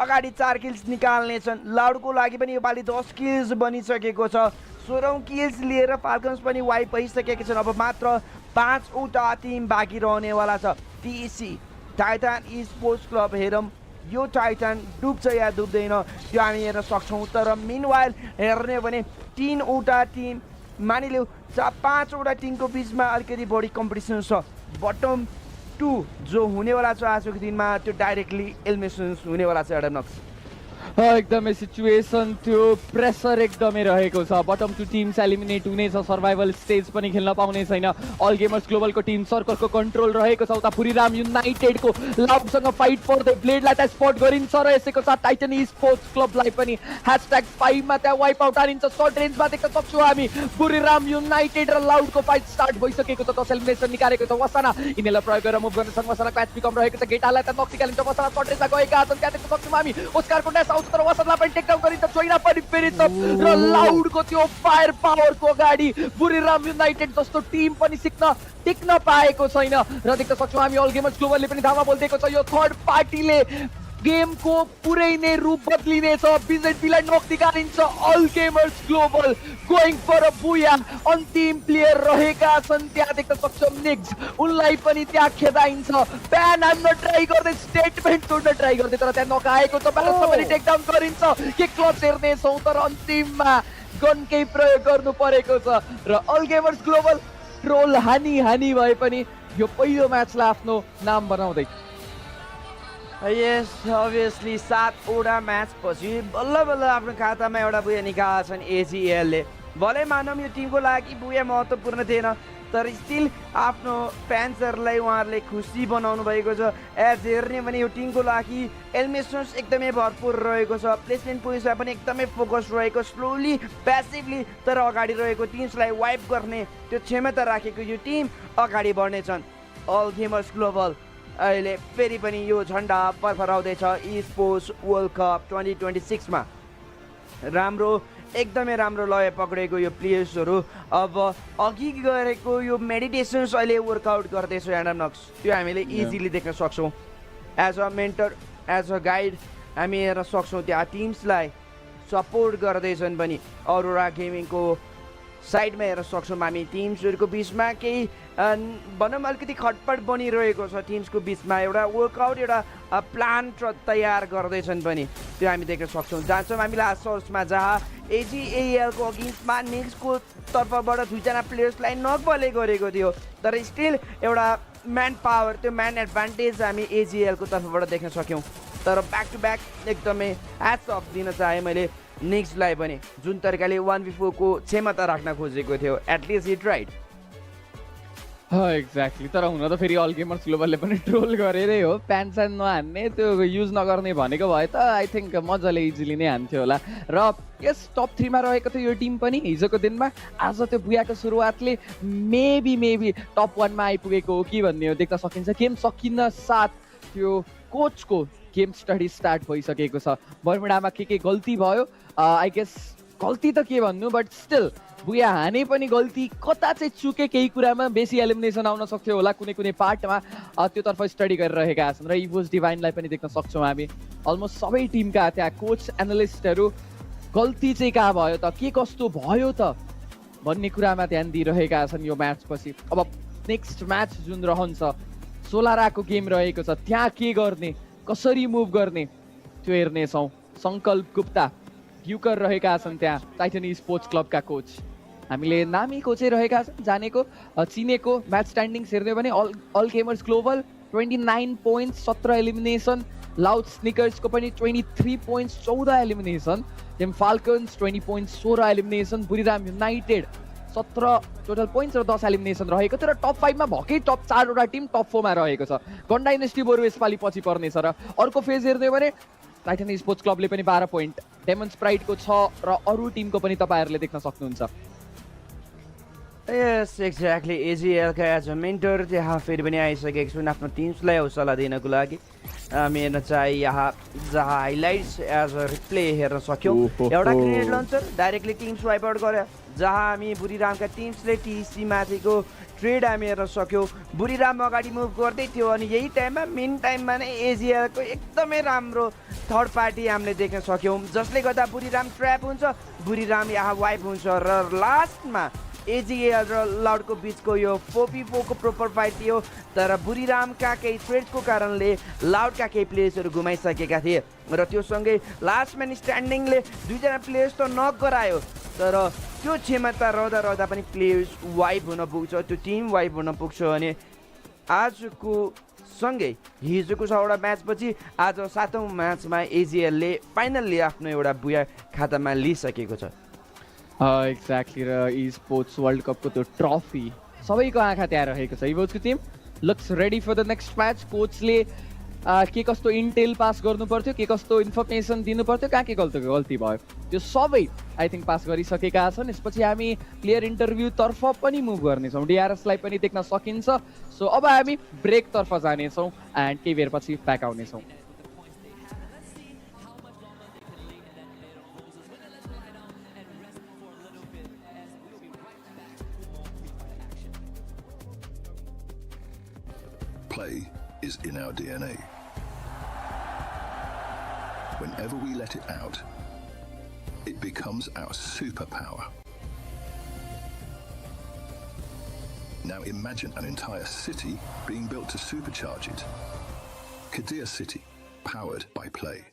Speaker 1: अगाडि 4 किल्स निकाल्नेछन् लाउडको लागि पनि योपालि 10 किल्स बनिसकेको छ 16औं किल्स लिएर फाल्कन्स पनि वाइप भइसकेका छन् अब मात्र 5वटा टिम बाँकी रहनेवाला छ टिसी टाइटन स्पोर्ट्स क्लब हेरौँ यो टाइटन डुब्छ या डुब्दैन त्यो हामी हेर्न सक्छौँ तर मिनवाइल हेर्ने हो भने 3वटा टिम मानिलिउँ 5वटा टिमको बिचमा अलिकति बढी कम्पिटिसन छ बटम 2 जो हुनेवाला छ आजको दिनमा त्यो डाइरेक्टली एलिमिनेसन्स हुनेवाला छ एडम नक्स
Speaker 5: एकदमै सिचुएसन त्यो प्रेसर एकदमै रहेको छ बटम 2 टिम्स एलिमिनेट हुनेछ सर्भाइभल स्टेज पनि खेल्न पाउने छैन अल गेमर्स ग्लोबलको टिम सर्कलको कन्ट्रोल रहेको छ उता पुरीराम युनाइटेडको लाउडसँग फाइट पर्दै ब्लेडलाई त्यहाँ स्पट गरिन्छ र यसैको साथ टाइटन स्पोर्ट्स क्लबलाई पनि #5 मा त्यहाँ वाइप आउट हानिन्छ सर्ट रेन्जमा देख्न सक्छौँ हामी पुरीराम युनाइटेड र लाउडको फाइट स्टार्ट भइसकेको छ 10 एलिमिनेसन निकालेको छ वसाना यिनीलाई प्रयोग गरेर मुभ गर्नेछन् वसानाको एचपी कम रहेको छ गेटालाई त्यहाँ नक निकालिन्छ वसाना सर्ट रेन्जमा गएका छन् त्यहाँ देख्न सक्छौँ हामी ओस्कारको ड्यास आउँछ तर वसनलाई पनि टेकडाउन गरिन्छ जोइना पनि फेरि र लाउडको त्यो फायर पावरको अगाडि बुरीराम युनाइटेड जस्तो टिम पनि टिक्न पाएको छैन र देख्न सक्छौँ हामी अल गेमर्स ग्लोबलले पनि धावा बोलिदिएको छ यो थर्ड पार्टीले गेमको पुरै नै रूप बदलिनेछ बिजेडीलाई नक निकालिन्छ all gamers global going for a booyah अन्तिम प्लेयर रहेका छन् त्यहाँ देख्न सक्छौँ निक्स उनलाई पनि त्यहाँ खेदाइन्छ ब्यान हान्न ट्राई गर्दै स्टेटमेन्ट तोड्न ट्राई गर्दै तर त्यहाँ नकाएको छ ब्यालेन्समा पनि टेकडाउन गरिन्छ के क्लच हेर्नेछौँ तर अन्तिममा गनकै प्रयोग गर्नु परेको छ र अल गेमर्स ग्लोबल ट्रोल हानी भए पनि यो पहिलो म्याचलाई आफ्नो नाम बनाउँदै
Speaker 1: यस अभियसली 7वटा म्याच पछि बल्ल बल्ल आफ्नो खातामा एउटा बुया निकाल्छन् एजिएलले भले मानौँ यो टिमको लागि बुया महत्त्वपूर्ण थिएन तर स्टिल आफ्नो फ्यान्सहरूलाई उहाँहरूले खुसी बनाउनु भएको छ एज हेर्ने भने यो टिमको लागि एलिमिनेसन्स एकदमै भरपुर रहेको छ प्लेसमेन्ट पोजिसनमा पनि एकदमै फोकस रहेको स्लोली प्यासिभली तर अगाडि रहेको टिम्सलाई वाइप गर्ने त्यो क्षमता राखेको यो टिम अगाडि बढ्नेछन् अल गेमर्स ग्लोबल अहिले फेरि पनि यो झन्डा फरफराउँदैछ ई स्पोर्ट्स वर्ल्ड कप 2026 मा एकदमै राम्रो लय पक्रेको यो प्लेयर्सहरू अब अघि गरेको यो मेडिटेसन्स अहिले वर्कआउट गर्दैछ एडम नक्स त्यो हामीले इजिली देख्न सक्छौँ as a mentor as a guide हामी हेर्न सक्छौँ त्यहाँ टिम्सलाई सपोर्ट गर्दैछन् पनि अरोरा गेमिङको साइडमा हेर्न सक्छौँ हामी टिम्सहरूको बिचमा केही भनौँ अलिकति खटपट बनिरहेको छ टिम्सको बिचमा एउटा वर्कआउट एउटा प्लान तयार गर्दैछन् पनि त्यो हामी देख्न सक्छौँ जान्छौँ हामी लास्ट सोर्समा जहाँ एजिएलको अगेन्स्टमा निक्सको तर्फबाट 2जना प्लेयर्सलाई नकबले गरेको थियो तर स्टिल एउटा म्यान पावर त्यो म्यान एडभान्टेज हामी एजिएलको तर्फबाट देख्न सक्यौँ तर ब्याक टु ब्याक एकदमै ह्याट्स अफ दिन चाहेँ मैले निक्सलाई पनि जुन तरिकाले 1v4 को क्षमता राख्न खोजेको थियो एटलिस्ट इट राइट
Speaker 5: एक्ज्याक्टली तर हुन त फेरि अल गेमर्स ग्लोबलले पनि ट्रोल गरेरै हो प्यान्ट स्यान्ट नहान्ने त्यो युज नगर्ने भनेको भए त आई थिङ्क मजाले इजिली नै हान्थ्यो होला र यस टप 3 मा रहेको थियो यो टिम पनि हिजोको दिनमा आज त्यो बुयाको सुरुवातले मेबी टप 1 मा आइपुगेको हो कि भन्ने हो देख्न सकिन्छ गेम सकिन साथ त्यो कोचको गेम स्टडी स्टार्ट भइसकेको छ बर्मिडामा के गल्ती भयो आई गेस गल्ती त के भन्नु बट स्टिल बुया हाने पनि गल्ती कता चाहिँ चुके केही कुरामा बेसी एलिमिनेसन आउन सक्थ्यो होला कुनै पार्टमा त्योतर्फ स्टडी गरिरहेका छन् र इभोज डिभाइनलाई पनि देख्न सक्छौँ हामी अलमोस्ट सबै टिमका त्यहाँ कोच एनालिस्टहरू गल्ती चाहिँ कहाँ भयो त के कस्तो भयो त भन्ने कुरामा ध्यान दिइरहेका छन् यो म्याच पछि अब नेक्स्ट म्याच जुन रहन्छ सोलाराको गेम रहेको छ त्यहाँ के गर्ने कसरी मुभ गर्ने त्यो हेर्नेछौँ सङ्कल्प गुप्ता भ्युकर रहेका छन् त्यहाँ टाइटन स्पोर्ट्स क्लबका कोच हामीले नामी कोचै रहेका छन् जानेको चिनेको म्याच स्ट्यान्डिङ्स हेर्ने भने all gamers global 29 points 17 elimination loud स्निकर्सको पनि 23 points 14 elimination then falcons 20 points 16 elimination Buriram United 17 total points र 10 एलिमिनेसन रहेको थियो र टप 5 मा भकै टप 4 वटा टिम टप 4 मा रहेको छ। गन डाइनेस्टी बरु यसपालि पछि पर्नेछ र अर्को फेज हेर्दै हो भने टाइटन स्पोर्ट्स क्लबले पनि 12 पोइन्ट, डेमन स्प्राइटको 6 र अरू टिमको पनि तपाईँहरूले देख्न सक्नुहुन्छ।
Speaker 1: यस एक्ज्याक्टली एजिएल का एज अ मेन्टर त्यहाँ फेरि पनि आइसकेको छौँ आफ्नो टिम्सलाई हौसला दिनको लागि। हामी हेर्न चाहिँ यहाँ जहाँ हाइलाइट्स एज अ रिप्ले हेर्न सक्यौँ, एउटा grenade launcher directly teams wipe out गरे, जहाँ हामी बुढीरामका टिम्सले टिसी माथिको ट्रेड हामी हेर्न सक्यौँ। बुढीराम अगाडि मुभ गर्दै थियो अनि यही टाइममा मेन टाइममा नै एजिएलको एकदमै राम्रो थर्ड पार्टी हामीले देख्न सक्यौँ, जसले गर्दा बुढीराम ट्र्याप हुन्छ, बुढीराम यहाँ वाइप हुन्छ र लास्टमा एजिएल र लाउडको बिचको यो 4v4 को प्रोपर फाइट थियो। तर बुढीरामका केही ट्रेड्सको कारणले लाउडका केही प्लेयर्सहरू गुमाइसकेका थिए र त्यो सँगै लास्ट म्यान स्ट्यान्डिङले 2 जना प्लेयर्स त नक गरायो, तर त्यो क्षमता रहँदा रहँदा पनि प्लेयर्स वाइप हुन पुग्छ, त्यो टिम वाइप हुन पुग्छ। अनि आजको सँगै हिजोको 6वटा म्याचपछि आज 7औं म्याचमा एजिएलले फाइनल्ली आफ्नो एउटा बुया खातामा लिइसकेको छ।
Speaker 5: एक्ज्याक्टली र ई स्पोर्ट्स वर्ल्ड कपको त्यो ट्रफी सबैको आँखा त्यहाँ रहेको छ। इभोजको team looks ready for the next match. कोचले के कस्तो इन्टेल पास गर्नु पर्थ्यो, के कस्तो इन्फर्मेसन दिनु पर्थ्यो, कहाँ के गल्ती भयो, त्यो सबै आई थिङ्क पास गरिसकेका छन्। यसपछि हामी प्लेयर इन्टरभ्यूतर्फ पनि मुभ गर्नेछौँ, डिआरएसलाई पनि देख्न सकिन्छ। सो अब हामी ब्रेकतर्फ जानेछौँ एन्ड केही बेरपछि ब्याक आउनेछौँ।
Speaker 12: Play is in our DNA. Whenever we let it out, it becomes our superpower. Now imagine an entire city being built to supercharge it. Kadir City, powered by Play.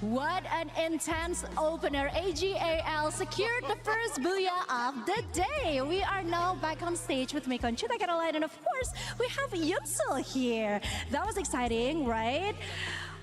Speaker 11: What an intense opener. AGAL secured the first booyah of the day. We are now back on stage with Miko and Chita Caroline, and of course, we have Yunsul here. That was exciting, right?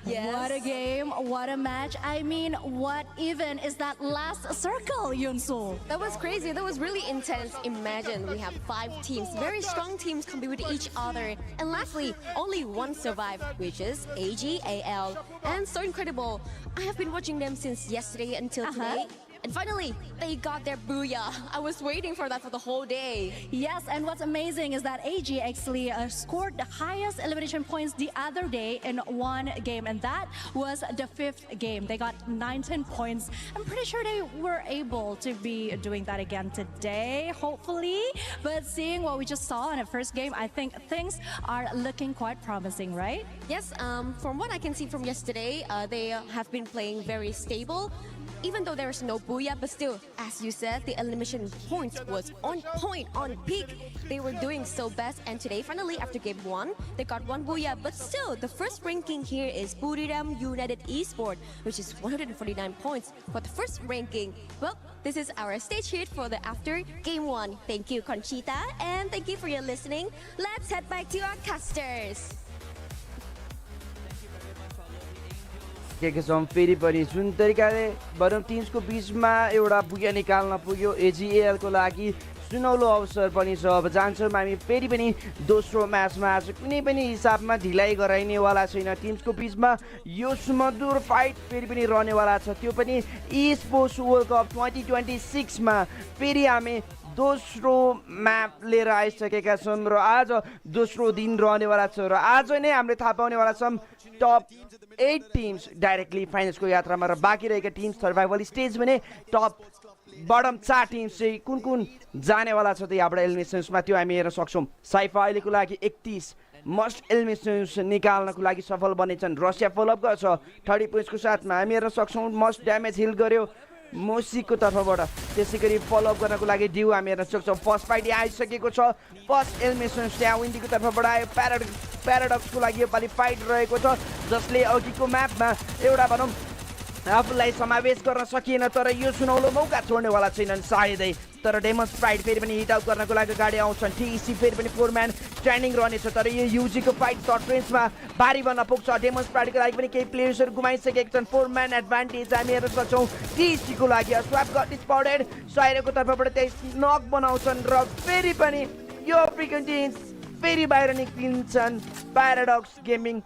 Speaker 7: Yes.
Speaker 11: What a game, what a match. I mean, what even is that last circle, Yunsul?
Speaker 7: That was crazy. That was really intense. Imagine we have 5 teams, very strong teams compete with each other. And lastly, only one survived, which is AGAL. And so incredible. I have been watching them since yesterday until today. And finally, they got their booyah. I was waiting for that for the whole day.
Speaker 11: Yes, and what's amazing is that AG actually scored the highest elimination points the other day in one game, and that was the 5th game. They got 19 points. I'm pretty sure they were able to be doing that again today, hopefully. But seeing what we just saw in the first game, I think things are looking quite promising, right?
Speaker 7: Yes, from what I can see from yesterday, they have been playing very stable. Even though there's no booyah, but still, as you said, the elimination points was on point, on peak. They were doing so best, and today, finally, after game 1, they got 1 booyah. But still, the first ranking here is Buriram United Esport, which is 149 points for the first ranking. Well, this is our stage hit for the after game 1. Thank you, Conchita, and thank you for your listening. Let's head back to our casters.
Speaker 1: के छौँ फेरि पनि जुन तरिकाले बरम टिम्सको बिचमा एउटा बुया निकाल्न पुग्यो एजिएलको लागि सुनौलो अवसर पनि छ। अब जान्छौँ हामी फेरि पनि दोस्रो म्याचमा। आज कुनै पनि हिसाबमा ढिलाइ गराइनेवाला छैन टिम्सको बिचमा। यो सुमधुर फाइट फेरि पनि रहनेवाला छ, त्यो पनि ई स्पोर्ट्स वर्ल्ड कप 2026 मा। फेरि हामी दोस्रो म्याप लिएर आइसकेका छौँ र आज दोस्रो दिन रहनेवाला छ र आज नै हामीले थाहा पाउनेवाला छौँ टप 8 टिम्स डाइरेक्टली फाइनल्सको यात्रामा र बाँकी रहेका टिम्स सर्भाइभल स्टेज भने टप बटम 4 टिम्स चाहिँ कुन कुन जानेवाला छ त यहाँबाट एलिमिनेसन्समा, त्यो हामी हेर्न सक्छौँ। साइफा अहिलेको लागि 31 मस्ट एलिमिनेसन्स निकाल्नको लागि सफल बनेछन्। रसिया फलोअप गर्छ 30 पोइन्ट्सको साथमा। हामी हेर्न सक्छौँ मस्ट ड्यामेज हिल गर्यो मोसीको तर्फबाट। त्यसै गरी फलोअप गर्नको लागि ड्यू हामी हेर्न सक्छौँ। फर्स्ट फाइट आइसकेको छ, फर्स्ट एलिमिनेसन्स त्यहाँ विन्डीको तर्फबाट आयो। प्याराडक्सको लागि योपालि फाइट रहेको छ, जसले अघिको म्यापमा एउटा भनौँ आफूलाई समावेश गर्न सकिएन, तर यो सुनौलो मौका छोड्नेवाला छैनन् सायदै। तर डेमोन्स प्राइड फेरि पनि हिट आउट गर्नको लागि अगाडि आउँछन्। टिसी फेरि पनि 4 म्यान स्ट्यान्डिङ रहनेछ तर यो युजीको फाइट सर्ट रेन्जमा भारी बन्न पुग्छ डेमोन्स्ट्रेटको लागि पनि केही प्लेयर्सहरू गुमाइसकेका छन् 4 म्यान एडभान्टेज हामी हेर्न सक्छौँ टिसीको लागि स्वैप गट स्पटेड साइरोको तर्फबाट त्यही नक बनाउँछन् र फेरि पनि यो अफ्रिकन टिम्स फेरि बाहिर निक्लिन्छन् प्याराडक्स गेमिङ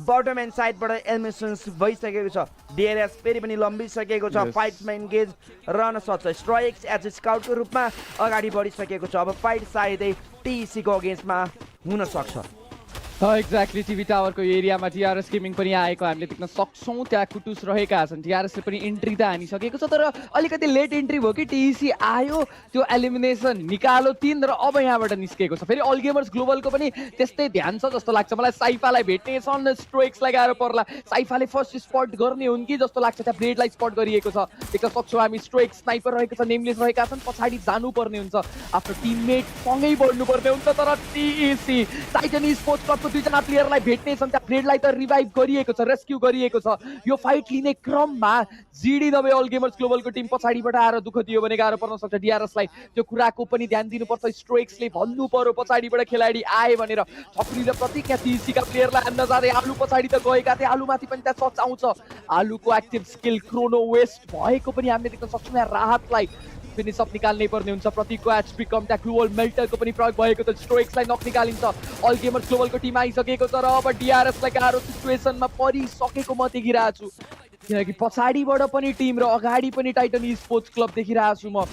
Speaker 1: बटम एन्ड साइडबाट एलिमिनेसन्स भइसकेको छ डिआरएस फेरि पनि लम्बिसकेको छ फाइट्समा इन्गेज रहन सक्छ स्ट्राइक्स एज ए स्काउटको रूपमा अगाडि बढिसकेको छ अब फाइट सायदै टिसीको अगेन्स्टमा हुन सक्छ
Speaker 5: एक्ज्याक्टली टिभी टावरको एरियामा टिआरएस गेमिङ पनि आएको हामीले देख्न सक्छौँ त्यहाँ कुटुस रहेका छन् टिआरएसले पनि इन्ट्री त हानिसकेको छ तर अलिकति लेट इन्ट्री भयो कि टिसी आयो त्यो एलिमिनेसन निकालो 3 र अब यहाँबाट निस्केको छ फेरि अल गेमर्स ग्लोबलको पनि त्यस्तै ध्यान छ जस्तो लाग्छ मलाई साइफालाई भेट्ने छन् स्ट्रोक्सलाई गाह्रो पर्ला साइफाले फर्स्ट स्पट गर्ने हुन् कि जस्तो लाग्छ त्यहाँ ब्लेडलाई स्पट गरिएको छ देख्न सक्छौँ हामी स्ट्रोक स्नाइपर रहेको छ नेमलेस रहेका छन् पछाडि जानुपर्ने हुन्छ आफ्नो टिममेट सँगै बढ्नुपर्ने हुन्छ तर टिसी टाइटन स्पोर्ट्स क्लबको दुईजना प्लेयरलाई भेट्ने छन् त्यहाँ फ्रेडलाई त रिभाइभ गरिएको छ रेस्क्यु गरिएको छ यो फाइट लिने क्रममा जिडी नभए अल गेमर्स ग्लोबलको टिम पछाडिबाट आएर दुःख दियो भने गाह्रो पर्न सक्छ डिआरएसलाई त्यो कुराको पनि ध्यान दिनुपर्छ स्ट्रोक्सले भन्नु पर्यो पछाडिबाट खेलाडी आए भनेर ठकुरीले प्रतिज्ञा टिसीका प्लेयरलाई हान्न जाँदै आलु पछाडि त गएका थिए आलुमाथि पनि त्यहाँ सच आउँछ आलुको एक्टिभ स्किल क्रोनो वेस्ट भएको पनि हामीले देख्न सक्छौँ यहाँ राहतलाई फिनिस अफ निकाल्नै पर्ने हुन्छ प्रतीकको एचपी कम त्यहाँ ग्लोबल मेल्टरको पनि प्रयोग भएको छ स्ट्रोक्सलाई नक निकालिन्छ अल गेमर्स ग्लोबलको टिम आइसकेको छ र अब डिआरएसलाई गाह्रो सिचुएसनमा परिसकेको म देखिरहेको छु किनकि पछाडिबाट पनि टिम र अगाडि पनि टाइटन स्पोर्ट्स क्लब देखिरहेको छु म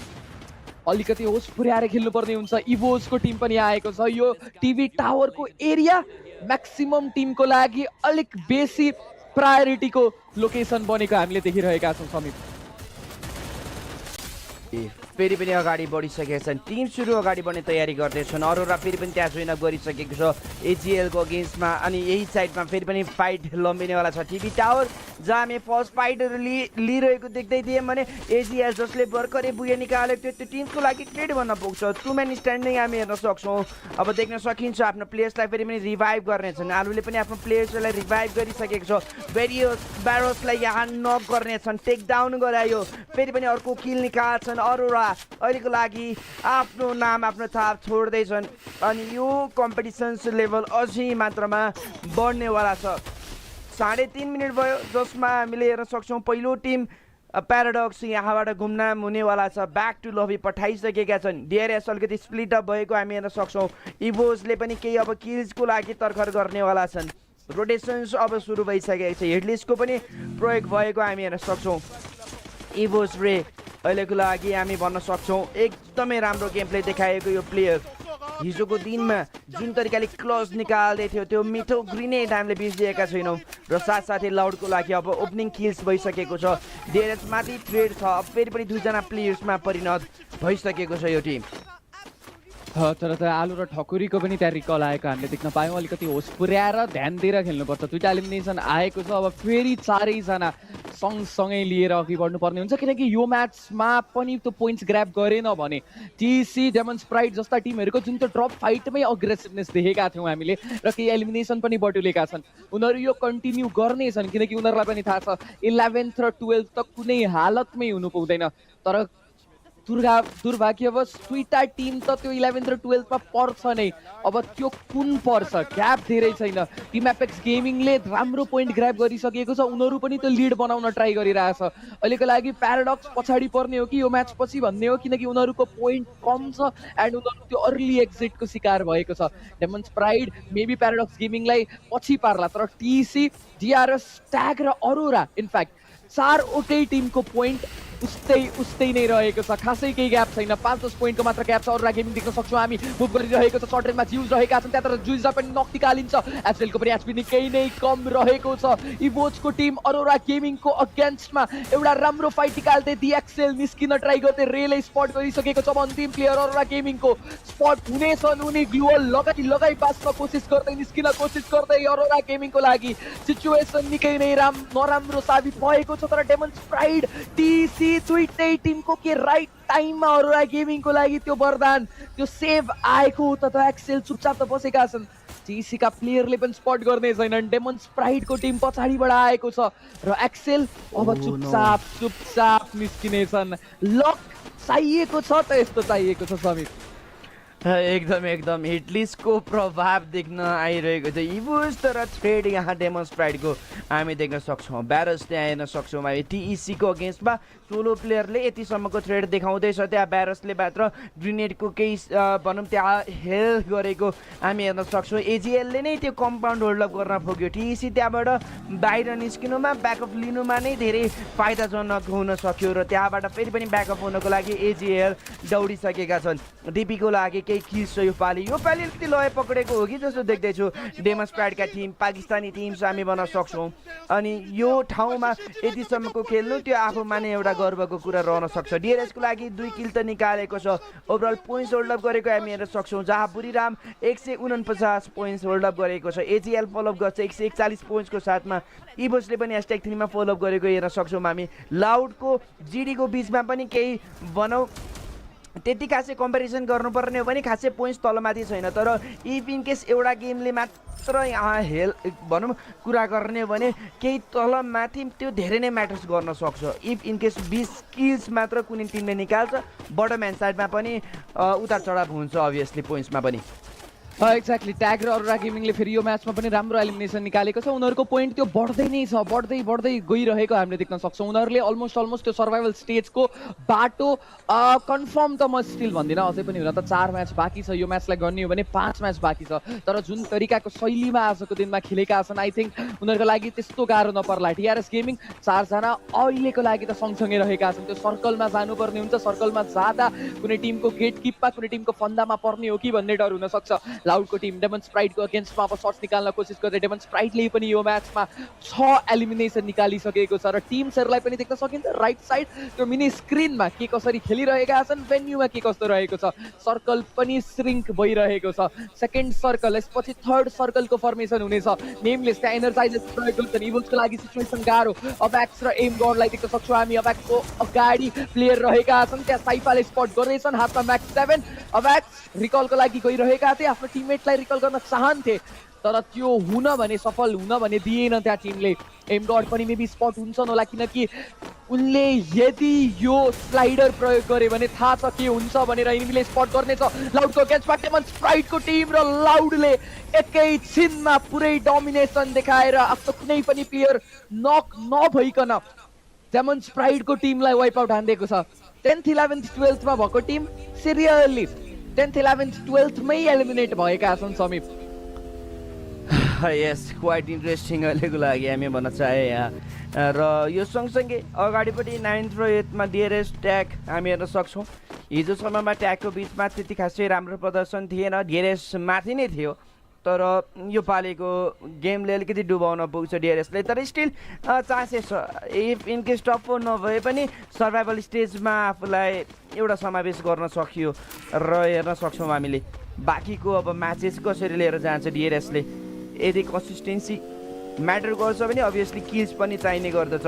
Speaker 5: अलिकति होस पुर्याएर खेल्नुपर्ने हुन्छ इभोसको टिम पनि आएको छ यो टिभी टावरको एरिया म्याक्सिमम टिमको लागि अलिक बेसी प्रायोरिटीको लोकेसन बनेको हामीले देखिरहेका छौँ समीप
Speaker 1: फेरि पनि अगाडि बढिसकेका छन् टिम सुरु अगाडि बढ्ने तयारी गर्दैछन् अरोरा फेरि पनि त्यहाँ जोइन अप गरिसकेको छ एजिएलको अगेन्स्टमा अनि यही साइडमा फेरि पनि फाइट लम्बिनेवाला छ टिभी टावर जहाँ हामी फर्स्ट फाइटहरू लिइरहेको देख्दै थियौँ भने एजिएल जसले भर्खरै बुया निकालेको थियो त्यो टिमको लागि ट्रेड भन्न पुग्छ 2 म्यान स्ट्यान्डिङ हामी हेर्न सक्छौँ अब देख्न सकिन्छ आफ्नो प्लेयर्सलाई फेरि पनि रिभाइभ गर्नेछन् आलुले पनि आफ्नो प्लेयर्सहरूलाई रिभाइभ गरिसकेको छ ब्यारोसलाई यहाँ नक गर्नेछन् टेक डाउन गरायो फेरि पनि अर्को किल निकाल्छन् अरोरा अहिलेको लागि आफ्नो नाम आफ्नो थाप छोड्दैछन् अनि यो कम्पिटिसन्स लेभल अझै मात्रामा बढ्नेवाला छ 3.5 मिनट भयो जसमा हामीले हेर्न सक्छौँ पहिलो टिम प्याराडक्स यहाँबाट घुमनाम हुनेवाला छ ब्याक टु लबी पठाइसकेका छन् डिआरएस अलिकति स्प्लिट अप भएको हामी हेर्न सक्छौँ इभोसले पनि केही अब किल्सको लागि तर्खर गर्नेवाला छन् रोटेसन्स अब सुरु भइसकेको छ हेडलिस्टको पनि प्रयोग भएको हामी हेर्न सक्छौँ इभोस रे अहिलेको लागि हामी भन्न सक्छौँ एकदमै राम्रो गेम प्ले देखाएको यो प्लेयर हिजोको दिनमा जुन तरिकाले क्लज निकाल्दै थियो त्यो मिठो ग्रिनेड हामीले बिर्सिएका छैनौँ र साथसाथै लाउडको लागि अब ओपनिङ किल्स भइसकेको छ डिआरएस माथि ट्रेड छ अब फेरि पनि दुईजना प्लेयर्समा परिणत भइसकेको छ यो टिम
Speaker 5: तर त आलु र ठकुरीको पनि त्यहाँ रिकल आएको हामीले देख्न पायौँ अलिकति होस पुर्याएर ध्यान दिएर खेल्नुपर्छ दुईवटा एलिमिनेसन आएको छ अब फेरि चारैजना सँगसँगै लिएर अघि बढ्नुपर्ने हुन्छ किनकि यो म्याचमा पनि त्यो पोइन्ट्स ग्र्याब गरेन भने टिसी डेमोन्स्ट्रेट जस्ता टिमहरूको जुन त्यो ड्रप फाइटमै अग्रेसिभनेस देखेका थियौँ हामीले र केही एलिमिनेसन पनि बटुलेका छन् उनीहरू यो कन्टिन्यू गर्नेछन् किनकि उनीहरूलाई पनि थाहा छ 11th र 12th त कुनै हालतमै हुनु पुग्दैन तर दुर्भाग्यवश दुईटा टिम त त्यो 11th र 12th मा पर्छ नै अब त्यो कुन पर्छ ग्याप धेरै छैन टिम एपेक्स गेमिङले राम्रो पोइन्ट ग्र्याब गरिसकेको छ उनीहरू पनि त्यो लिड बनाउन ट्राई गरिरहेछ अहिलेको लागि प्याराडक्स पछाडि पर्ने हो कि यो म्याच पछि भन्ने हो किनकि उनीहरूको पोइन्ट कम छ एन्ड उनीहरू त्यो अर्ली एक्जिटको शिकार भएको छ डेमोन्स्ट्रेट मेबी प्याराडक्स गेमिङलाई पछि पार्ला तर टिसी डिआरएस ट्याग र अरोरा इनफ्याक्ट चारवटै टिमको पोइन्ट उस्तै नै रहेको छ खासै केही ग्याप छैन 5-10 पोइन्टको मात्र ग्याप छ अरूलाई गेमिङ देख्न सक्छौँ हामी मुभ गरिरहेको छ सर्ट रेन्जमा जिउज रहेका छन् त्यहाँ जुइजलाई पनि नक निकालिन्छ एचएलको पनि एचपी निकै नै कम रहेको छ इभोजको टिम अरोरा गेमिङको अगेन्स्टमा एउटा राम्रो फाइट निकाल्दै डिएक्सएल निस्किन ट्राई गर्दै रेले स्पट गरिसकेको छ अन्तिम प्लेयर अरोरा गेमिङको स्पट हुनेछन् उनी ग्लुअल लगाई बाँच्न कोसिस गर्दै निस्किन कोसिस गर्दै अरोरा गेमिङको लागि सिचुएसन निकै नै नराम्रो साबित भएको छ तर डेमोन्स्ट्रेट टिसी दुईटै टिमको के राइट टाइममा अरोरा गेमिङको लागि त्यो वरदान त्यो सेभ आएको त एक्सेल चुपचाप त बसेका छन् टिसीका प्लेयरले पनि स्पट गर्ने छैनन् डेमोन्स्ट्रेटको टिम पछाडिबाट आएको छ र एक्सेल अब चुपचाप निस्किनेछन् लक चाहिएको छ त यस्तो चाहिएको छ समीप
Speaker 1: एकदम एकदम हिटलिस्टको प्रभाव देख्न आइरहेको छ इभोस तर थ्रेड यहाँ डेमोन्स्ट्रेटको हामी देख्न सक्छौँ ब्यारस त्यहाँ हेर्न सक्छौँ हामी टिइसीको अगेन्स्टमा सोलो प्लेयरले यतिसम्मको थ्रेड देखाउँदैछ त्यहाँ ब्यारसले मात्र ग्रेनेडको केही भनौँ त्यहाँ हेल्प गरेको हामी हेर्न सक्छौँ एजिएलले नै त्यो कम्पाउन्ड होल्डअप गर्न पुग्यो टिइसी त्यहाँबाट बाहिर निस्किनुमा ब्याकअप लिनुमा नै धेरै फाइदाजनक हुन सक्यो र त्यहाँबाट फेरि पनि ब्याकअप हुनको लागि एजिएल दौडिसकेका छन् डिपीको लागि केही खिच्छ यो पालि अलिकति लय पक्रेको हो कि जस्तो देख्दैछु डेमोन्स्ट्रेटका टिम पाकिस्तानी टिम्स हामी भन्न सक्छौँ अनि यो ठाउँमा यतिसम्मको खेल्नु त्यो आफूमा नै एउटा गर्वको कुरा रहन सक्छ डिआरएसको लागि 2 किल त निकालेको छ ओभरअल पोइन्ट्स होल्डअप गरेको हामी हेर्न सक्छौँ जहाँ बुढीराम 149 पोइन्ट्स होल्डअप गरेको छ एजिएल फलोअप गर्छ 141 पोइन्ट्सको साथमा इभोसले पनि #3 मा फलोअप गरेको हेर्न सक्छौँ हामी लाउडको जिडीको बिचमा पनि केही भनौँ त्यति खासै कम्पेरिजन गर्नुपर्ने हो भने खासै पोइन्ट्स तलमाथि छैन तर इफ इन केस एउटा गेमले मात्र यहाँ भनौँ कुरा गर्ने हो भने केही तलमाथि त्यो धेरै नै म्याटर्स गर्न सक्छ इफ इन केस 20 किल्स मात्र कुनै टिमले निकाल्छ बटम ह्यान्ड साइडमा पनि उतार चढाव हुन्छ अभियसली पोइन्ट्समा पनि
Speaker 5: एक्ज्याक्टली ट्याग र अरोरा गेमिङले फेरि यो म्याचमा पनि राम्रो एलिमिनेसन निकालेको छ उनीहरूको पोइन्ट त्यो बढ्दै नै छ बढ्दै गइरहेको हामीले देख्न सक्छौँ उनीहरूले अलमोस्ट त्यो सर्भाइभल स्टेजको बाटो कन्फर्म त म स्टिल भन्दिनँ अझै पनि हुन त 4 म्याच बाँकी छ यो म्याचलाई गर्ने हो भने 5 म्याच बाँकी छ तर जुन तरिकाको शैलीमा आजको दिनमा खेलेका छन् आई थिङ्क उनीहरूको लागि त्यस्तो गाह्रो नपर्ला टिआरएस गेमिङ 4 जना अहिलेको लागि त सँगसँगै रहेका छन् त्यो सर्कलमा जानुपर्ने हुन्छ सर्कलमा जाँदा कुनै टिमको गेटकिपमा कुनै टिमको फन्दामा पर्ने हो कि भन्ने डर हुनसक्छ लाउडको टिम डेमोन्स्ट्रेटको अगेन्स्टमा अब सर्च निकाल्न कोसिस गर्दै डेमोन्स्ट्रेटले पनि यो म्याचमा 6 एलिमिनेसन निकालिसकेको छ र टिम्सहरूलाई पनि देख्न सकिन्छ राइट साइड त्यो मिनी स्क्रिनमा के कसरी खेलिरहेका छन् भेन्यूमा के कस्तो रहेको छ सर्कल पनि श्रिङ्क भइरहेको छ सेकेन्ड सर्कल यसपछि थर्ड सर्कलको फर्मेसन हुनेछ नेमलेस त्यहाँ एनर्जाइजर प्रयोग गर्छन् इभोल्सको लागि सिचुएसन गाह्रो अब्याक्स र एम गडलाई देख्न सक्छौँ हामी अब्याक्सको अगाडि प्लेयर रहेका छन् त्यहाँ साइफाले स्पट गर्दैछन् हातमा म्याक्स 7 अब्याक्स रिकलको लागि गइरहेका थिए आफ्नो टिममेटलाई रिकल गर्न चाहन्थे तर त्यो हुन भने सफल हुन भने दिएन त्यहाँ टिमले एम गड पनि मेबी स्पट हुन्छन् होला किनकि उनले यदि यो स्लाइडर प्रयोग गरे भने थाहा छ के हुन्छ भनेर इनिमीले स्पट गर्नेछ लाउडको अगेन्स्टमा डेमोन्स्ट्रेटको टिम र लाउडले एकैछिनमा पुरै डोमिनेसन देखाएर आफ्नो कुनै पनि प्लेयर नक नभइकन डेमोन्स्ट्रेटको टिमलाई वाइप आउट हान्दिएको छ 10th 11th 12th मा भएको team serially 10th 11th 12th मै एलिमिनेट भएका छन् समीप
Speaker 1: यस क्वाइट इन्ट्रेस्टिङ अहिलेको लागि हामी भन्न चाहे यहाँ र यो सँगसँगै अगाडिपट्टि 9th र 8th मा डिआरएस ट्याग हामी हेर्न सक्छौँ हिजोसम्ममा ट्यागको बिचमा त्यति खासै राम्रो प्रदर्शन थिएन डिआरएस माथि नै थियो तर यो पालिको गेमले अलिकति डुबाउन पुग्छ डिआरएसले तर स्टिल चान्सेस छ इफ इन केस टप 4 नभए पनि सर्भाइभल स्टेजमा आफूलाई एउटा समावेश गर्न सकियो र हेर्न सक्छौँ हामीले बाँकीको अब म्याचेस कसरी लिएर जान्छ डिआरएसले यदि कन्सिस्टेन्सी म्याटर गर्छ भने अभियसली किल्स पनि चाहिने गर्दछ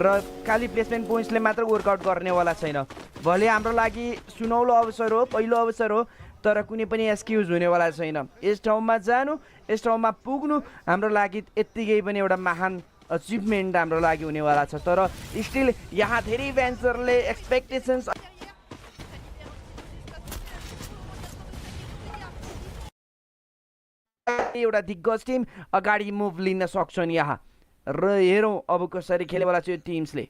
Speaker 1: र खालि प्लेसमेन्ट पोइन्ट्सले मात्र वर्कआउट गर्नेवाला छैन भोलि हाम्रो लागि सुनौलो अवसर हो पहिलो अवसर हो तर कुनै पनि एक्सक्युज हुनेवाला छैन यस ठाउँमा जानु यस ठाउँमा पुग्नु हाम्रो लागि यत्तिकै पनि एउटा महान अचिभमेन्ट हाम्रो लागि हुनेवाला छ तर स्टिल यहाँ धेरै फ्यान्सहरूले एक्सपेक्टेसन्स एउटा दिग्गज टिम अगाडि मुभ लिन सक्छन् यहाँ र हेरौँ अब कसरी खेलेवाला छ यो टिम्सले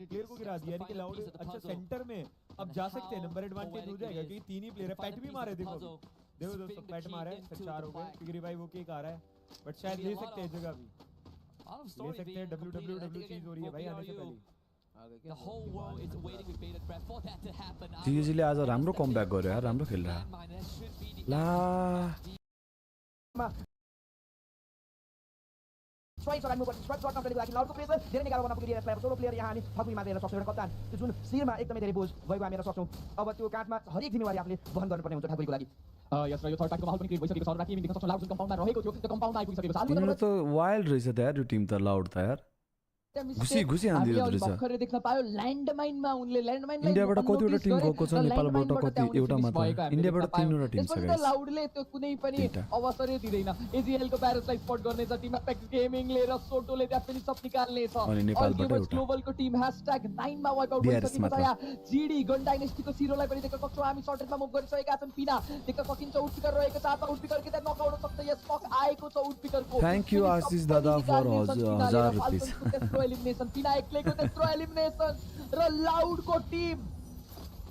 Speaker 13: प्लेयर को गिरा दिया, यानी कि लाउड अच्छा सेंटर में अब जा सकते हैं, नंबर एडवांटेज हो जाएगा क्योंकि 3 ही प्लेयर है। पैट भी मारे, देखो दोस्तों पैट मारा है, फिर 4 हो गए क्योंकि रिवाइव होके एक आ रहा है, बट शायद ले सकते हैं जगह भी, ले सकते हैं। WWE चीज हो रही है भाई आने से पहले।
Speaker 14: टिएजीले आज राम्रो कमब्याक गर्यो यार, राम्रो खेल रहा ला।
Speaker 1: स्वाइस अगाडि मुभ गर्छ, स्वाइस सर्ट नम्बरले लागि लाउडको प्लेयर धेरै निकाल्न गर्न पुग्यो डिआरएस सोलो प्लेयर यहाँ हामी फगुलीमा दिएर सक्छौँ। एउटा कप्तान त्यो जुन शिरमा एकदमै धेरै बोझ भएको हामी हेर्न सक्छौँ। अब त्यो काँधमा हरेक जिम्मेवारी आफूले वहन गर्नुपर्ने हुन्छ ठाकुरको लागि।
Speaker 5: यस र यो थर्ड टाइमको माहौल पनि क्रिएट भइसकेको छ र राति हामी देख्न सक्छौँ लाउड जुन कम्पाउन्डमा रहेको थियो त्यो कम्पाउन्डमा आइपुगिसकेको छ।
Speaker 14: तिनीहरू त वाइल्ड रहेछ त यार, यो टिम त लाउड त यार घुसी हान्दियो रहेछ।
Speaker 5: भर्खरै देख्न पायो ल्यान्डमाइनमा उनले ल्यान्डमाइनलाई
Speaker 14: इन्डियाबाट कतिवटा टिम गएको छ, नेपालबाट कति एउटा मात्र, इन्डियाबाट 3वटा टिम छ गाइस।
Speaker 5: लाउडले त्यो कुनै पनि अवसरै दिदैन। एजीएलको प्यारासलाई स्पट गर्नेछ, टिम एपेक्स गेमिङले र सोटोले त्यहाँ फिनिस अफ निकाल्नेछ।
Speaker 14: अनि नेपालबाट एउटा
Speaker 5: ग्लोबलको टिम #9 मा वाइप आउट भइसकेको छ। यहाँ जीडी गन डाइनेस्टीको सिरोलाई पनि देख्न सक्छौँ हामी। सर्टेजमा मुभ गरिसकेका छन्, पिना देख्न सकिन्छ। उडपिकर रहेको छ, हातमा उडपिकर के त्यहाँ नकआउट हुन सक्छ। यस पक आएको छ उडपिकरको।
Speaker 14: थ्यांक यू आशिष दादा फर 1000 रुपैयाँ।
Speaker 5: एलिमिनेसन पिना एक्लैको तेस्रो एलिमिनेसन र लाउडको टिम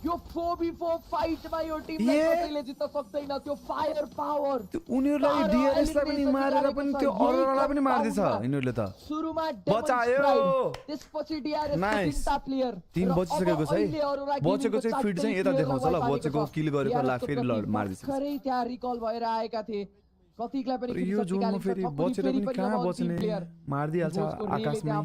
Speaker 5: यो 4v4 फाइटमा यो टिमलाई कसैले जित्न सक्दैन। त्यो फायर पावर
Speaker 14: उनीहरुलाई डीआरएसलाई पनि मारेर पनि त्यो अरोरालाई पनि मार्दिछ यिनीहरुले त।
Speaker 5: सुरुमा
Speaker 14: बचायो,
Speaker 5: त्यसपछि डीआरएस तीनटा प्लेयर
Speaker 14: 3 बचिसकेको छ है। बचेको चाहिँ फिट चाहिँ यता देखाउँछ ल, बचेको किल गरेको ला फेरि मार्दिछ।
Speaker 5: खरै त्यहाँ रिकल भएर आएका थिए। प्रतीकलाई पनि
Speaker 14: यो जोनमा फेरि बचेर पनि कहाँ बच्ने, मार्दिहाल्छ आकाशमा।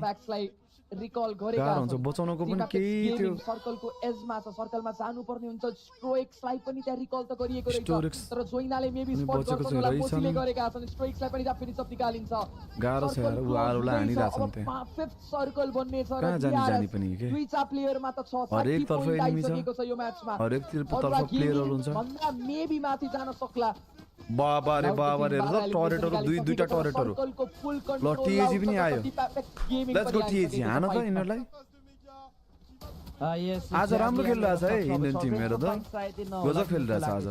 Speaker 5: रिकल गरेका
Speaker 14: हुन्छ बचाउनको पनि केही त्यो
Speaker 5: सर्कलको एजमा छ, सर्कलमा जानु पर्ने हुन्छ। स्ट्रोक्सलाई पनि त्यहाँ रिकल त गरिएको रहेछ, तर जोइनाले मेबी स्पट गर्नलाई कोसिले गरेका छन्। स्ट्रोक्सलाई पनि त्यहाँ फिनिस अफ निकालिन्छ।
Speaker 14: गाह्रो छ यार, उ आरोलाई हानिराछन् त्यहाँ।
Speaker 5: 5th सर्कल बन्ने छ र
Speaker 14: कहाँ जानी पनि के
Speaker 5: दुईटा प्लेयरमा त 6
Speaker 14: हरेक तर्फ एनिमी
Speaker 5: छ यो म्याचमा।
Speaker 14: हरेक तर्फ प्लेयरहरु हुन्छ,
Speaker 5: भन्दा मेबी माथि जान सक्ला।
Speaker 14: बाबा रे टरेटहरु दुईटा टरेटहरु ल। टिएजी पनि आयो, लेट्स गो टिएजी हान त यिनीहरुलाई। आज राम्रो खेलिरहेछ है इन्डियन टिमहरु त, गजब खेलिरहेछ आज।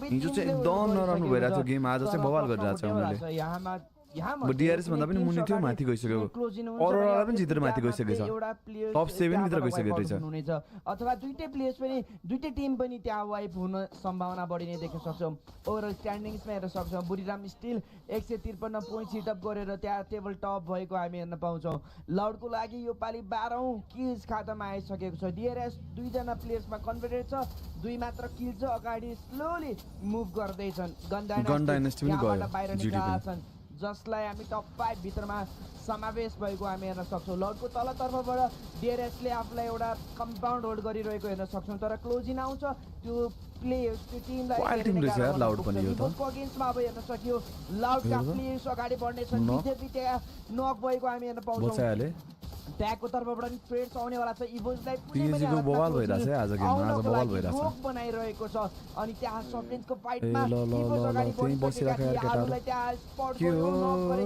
Speaker 14: हिजो चाहिँ एकदम नराम्रो भइरहेको थियो गेम, आज चाहिँ बवाल गरिरहेछ उनीहरुले। डीआरएस भन्दा पनि मुनि थियो, माथि गइसकेको। अरोरालाई पनि जितेर माथि गइसकेको छ, टप 7 भित्र गइसकेको रहेछ।
Speaker 1: अथवा दुईटै प्लेयर्स पनि दुईटै टिम पनि त्यहाँ वाइप हुन सम्भावना बढी नै देख्न सक्छौँ। ओभरअल स्ट्यान्डिङ्समा हेर्न सक्छौँ। बुढीराम स्टिल 153 पोइन्ट हिटअप गरेर त्यहाँ टेबल टप भएको हामी हेर्न पाउँछौँ। लाउडको लागि यो पालि 12औं किल्स खातामा आइसकेको छ। डीआरएस 2 जना प्लेयर्समा कन्भर्टेड छ, 2 मात्र किल छ। अगाडि स्लोली मुभ गर्दैछन्। गन डाइनेस्टी पनि गयो, जीडी पनि, जसलाई हामी टप 5 भित्रमा समावेश भएको हामी हेर्न सक्छौँ। लर्डको तलतर्फबाट डीआरएसले आफूलाई एउटा कम्पाउन्ड होल्ड गरिरहेको हेर्न सक्छौँ, तर क्लोजिङ आउँछ त्यो प्लेयर्स त्यो टिमलाई
Speaker 14: लाउड पनि यो त
Speaker 1: अगेन्स्टमा अब हेर्न सकियो। लाउडका प्लेयर्स अगाडि बढ्नेछन्, बिते नक भएको हामी हेर्न पाउँछौँ। ट्यागको तर्फबाट पनि ट्रेड्स आउनेवाला छ। इभोजलाई
Speaker 14: टिएजीको बवाल भइरहेछ है आज गेममा, आज बवाल भइरहेछ।
Speaker 1: रोक बनाइरहेको छ अनि त्यहाँ सफ्टेन्सको फाइटमा
Speaker 14: इभोज अगाडि त्यही बसिरहेको यार केटाहरु के हो।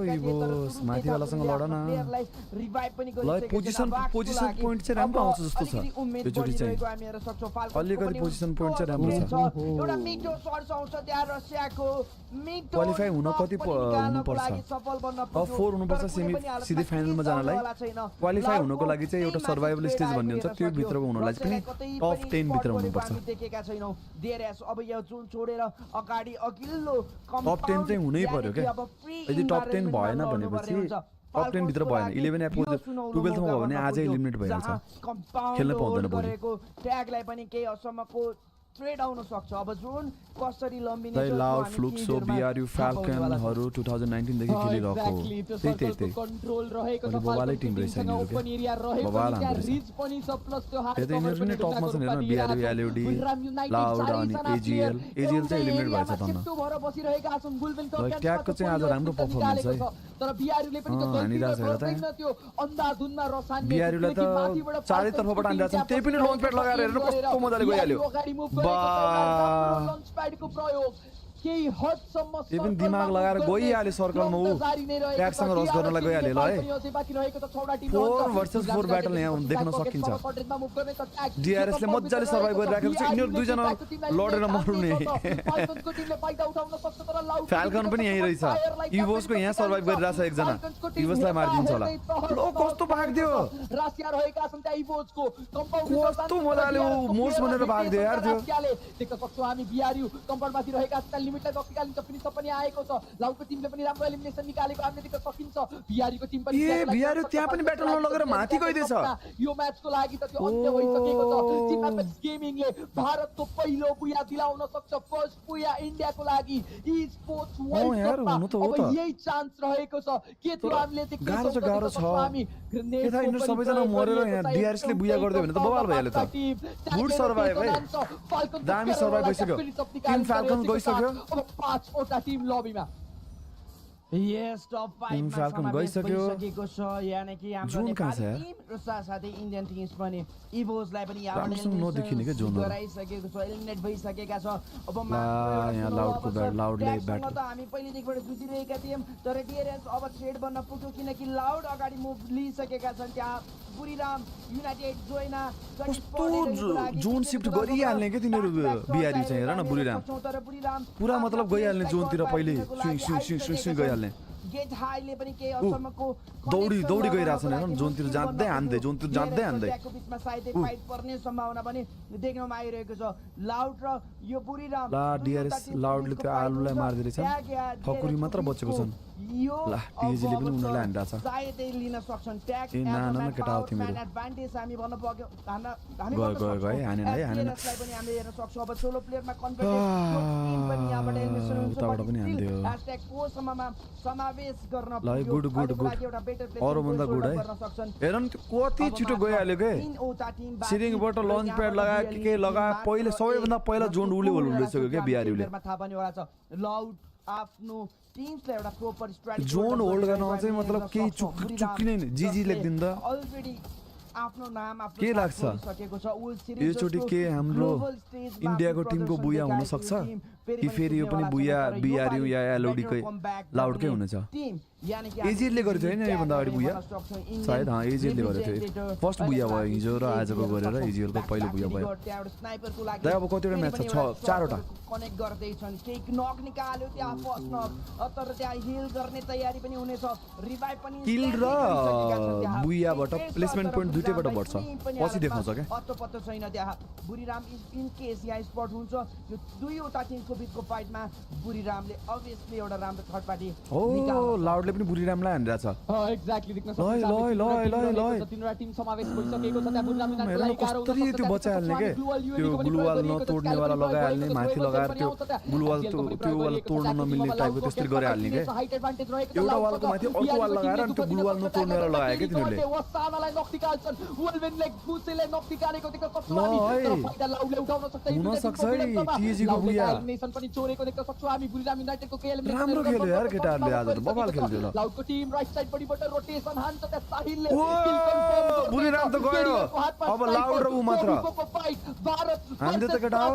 Speaker 14: इभोज माथिवालासँग लड न ल। पोजिसन पोइन्ट चाहिँ राम्रो आउँछ जस्तो छ योचोटी चाहिँ, अलिकति पोजिसन पोइन्ट चाहिँ राम्रो छ।
Speaker 1: एउटा मिठो सर्च आउँछ त्यहाँ रसियाको मिठो।
Speaker 14: क्वालिफाई हुन कति हुनुपर्छ? टप 4 हुनुपर्छ सेमी सिधै फाइनलमा जानलाई। क्वालिफाई हुनको लागि चाहिँ एउटा सर्भाइभल स्टेज भन्ने हुन्छ, त्यो भित्रको हुनलाई चाहिँ टप 10 भित्र हुनुपर्छ।
Speaker 1: देखेका छैनौं डीआरएस अब यो जुन छोडेर अगाडि अघिल्लो
Speaker 14: टप 10 चाहिँ हुनै पर्यो के। यदि टप 10 भएन भनेपछि टप 10 भित्र भएन, 11 या 12 मा भयो भने आजै एलिमिनेट भइहाल्छ, खेल्न पाउँदैन भोलि।
Speaker 1: ट्यागलाई पनि केही हदसम्मको ट्रेड आउन सक्छ। अब जुन कसरी लम्बिने
Speaker 14: छ लाउड फ्लुक्सो बीआरयू फाल्कनहरु 2019 देखि खेलिरहेको त्यही
Speaker 5: कन्ट्रोल रहेको छ।
Speaker 14: बवालै टिम रहेछ
Speaker 5: ओपन एरिया रहेको छ, रिज पनि छ, प्लस त्यो हार्ड
Speaker 14: कभर पनि टपमा छ हैन। बीआरयू एलओडी लाउड अनि एजीएल चाहिँ एलिमिनेट भएछ त न।
Speaker 5: त्यो भएर बसिरहेका छन् बुलबिल
Speaker 14: टप ट्यागको चाहिँ आज राम्रो परफर्मेन्स है,
Speaker 5: तर बीआरयूले पनि त्यो
Speaker 14: हानिरहेछ हेर त।
Speaker 5: त्यो अन्धाधुनमा रसानी
Speaker 14: बीआरयूले त चारै तर्फबाट हानिरहेछ, त्यही पनि लन्च प्याड लगाएर हेर्नु कस्तो मजाले गइहाल्यो।
Speaker 5: लन्च प्याडको प्रयोग केही हदसम्म
Speaker 14: त्यो पनि दिमाग लगाएर गइहाल्यो सर्कलमा ऊ ट्यागसँग रस गर्नलाई गइहाल्यो ल है 4 versus 4 ब्याटल यहाँ देख्न सकिन्छ DRS ले मज्जाले सर्भाइभ गरिराखेको छ यिनीहरू दुईजना लडेर मर्ने फ्याल्कन पनि यही रहेछ इभोसको यहाँ सर्भाइभ गरिरहेछ एकजना इभोसलाई मारिदिन्छ होला लो कस्तो भाग्दियो कस्तो मजाले मोर्स बनेर भाग्दियो यार त्यो
Speaker 5: देख्न सक्छौँ हामी बिआरयु कम्पाउन्डमाथि रहेका छन् लिमिटलाई नक्कालिन्छ फिनिस पनि आएको छ लाउडको टिमले पनि राम्रो एलिमिनेसन निकालेको हामीले देख्न सकिन्छ बिआरयुको टिम पनि
Speaker 14: बिआरयु त्यहाँ पनि ब्याटल नलगेर माथि गइदिएछ
Speaker 5: यो म्याचको लागि त त्यो अन्त्य भइसकेको छ टिम एपेक्स गेमिङले भारतको पहिलो बुया दिलाउन सक्छ फर्स्ट बुया इन्डियाको लागि ई स्पोर्ट्स वर्ल्ड कपमा अब यही चान्स रहेको छ के त्यो हामीले देख्न सक्छौँ हामी
Speaker 14: यता यिनीहरू सबैजना मरेर यहाँ DRS ले बुया गर्दियो भने त बवाल भइहाल्यो त गुड सर्भाइभ है दामी सर्भाइभ भइसक्यो टिम फाल्कन गइसक्यो
Speaker 5: अब 5 वटा टिम लबीमा
Speaker 15: यस टप 5 मा समावेश भइसकेको छ यानी कि हाम्रो नेपाली टिम र साथसाथै इन्डियन टिम्स पनि इभोसलाई पनि गराइसकेको छ एलिमिनेट भइसकेका छ अब
Speaker 14: यहाँ लाउडको लाउडले ब्याट
Speaker 15: त हामी पहिलेदेखिबाट जुधिरहेका थियौं तर DRS अब थ्रेड बन्न पुग्यो किनकि लाउड अगाडि मुभ लिइसकेका छन् त्यहाँ बुरीराम युनाइटेड जोइना
Speaker 14: जोन शिफ्ट गरिहाल्ने के तिनीहरू बिआरयु चाहिँ हेर न बुरीराम पुरा मतलब गइहाल्ने जोनतिर पहिले स्विङ गइहाल्ने
Speaker 15: गेट हाईले पनि के अचम्मको
Speaker 14: दौडी गइराछन् हेर न जोनतिर जाँदै हान्दै जोनतिर जाँदै हान्दै
Speaker 15: को बीचमा सायदै फाइट पर्ने सम्भावना पनि देख्नमा आइरहेको छ लाउड र यो बुरीराम
Speaker 14: ला DRS लाउडले त्यो आलुलाई मार्दिरहेछ ठकुरी मात्र बचेको छन् ला टिजीले पनि उनीलाई हान्दिरहेछ
Speaker 15: सायदै लिन सक्छन् ट्याग
Speaker 14: नाना केटा हो तिमीहरू
Speaker 15: एडभान्टेज हामी भन्न पर्यो हामी
Speaker 14: गए हानेन है हानेन
Speaker 15: पनि हामीले हेर्न सक्छौँ अब सोलो प्लेयरमा कन्फिडेन्स टिम पनि यहाँबाट एलिमिनेसन हुन्छ
Speaker 14: उताबाट पनि हान्दियो
Speaker 15: #4 सम्ममा समावेश गर्न
Speaker 14: गुड अरु भन्दा गुड है हेर न कति छिटो गइहाल्यो के सिरिङबाट लन्च प्याड लगायो के लगायो पहिले सबैभन्दा पहिला जोन उले होल्डिसक्यो के बिआरयुले
Speaker 15: थाहा पनि होला छ लाउड आफ्नो टिम्सलाई एउटा प्रोपर स्ट्र्याटेजी
Speaker 14: जोन होल्ड गर्न चाहिँ मतलब केही चुक्किनै जिजी लेख्दिन त
Speaker 15: अलरेडी आफ्नो नाम आफ्नो
Speaker 14: के लाग्छ यो चोटी के हाम्रो इन्डियाको टिमको बुया हुन सक्छ कि फेरि यो पनि बुया बिआरयु या एलओडी कै लाउडकै हुनेछ एजिडले गरेको थियो हैन यो भन्दा अगाडि बुया सायद एजिडले गरेको थियो फर्स्ट बुया भयो हिजो र आजको गरेर एजिडको पहिलो बुया भयो दाइ अब कतिवटा म्याच छ 4 वटा
Speaker 15: कनेक्ट गर्दै छन् केक नक निकाल्यो त्यहाँ फर्स्ट नक तर त्यहाँ हिल गर्ने तयारी पनि हुनेछ रिभाइभ पनि
Speaker 14: किल र बुयाबाट प्लेसमेन्ट पोइन्ट दुईटैबाट बढ्छ पछि देखाउँछ के
Speaker 15: पत्तो छैन त्यहाँ बुरीराम इन केस यहाँ स्पट हुन्छ यो दुईवटा टिमको बीचको फाइटमा बुरीरामले अभियसली एउटा राम्रो थर्ड पार्टी
Speaker 14: लाउडले पनि बुरीरामलाई हानिरहेछ
Speaker 5: एक्ज्याक्टली देख्न
Speaker 14: सक्छौँ
Speaker 5: तीनवटा टिम समावेश भइसकेको छ त्यहाँ बुरीरामले
Speaker 14: लागि गाह्रो हुन्छ त्यो बचाइहाल्ने के त्यो ग्लुवाल नतोड्ने वाला लगाइहाल्ने माथि लगाएर त्यो ग्लुवाल त्यो वाल तोड्न नमिल्ने टाइपको त्यसरी गरिहाल्ने के एउटा वालको माथि अर्को वाल लगाएर अनि त्यो ग्लुवाल नतोड्ने वाला लगायो के तिनीहरूले हुन सक्छ है टिजीको बुया राम्रो खेल्यो यार केटाहरूले आज त बबाल खेल्यो ल
Speaker 5: लाउडको टिम राइट साइडबाट रोटेसन हान्छ त्यहाँ साहिलले
Speaker 14: बुरीराम त गयो अब लाउड र उ मात्र हामीले त केटा हो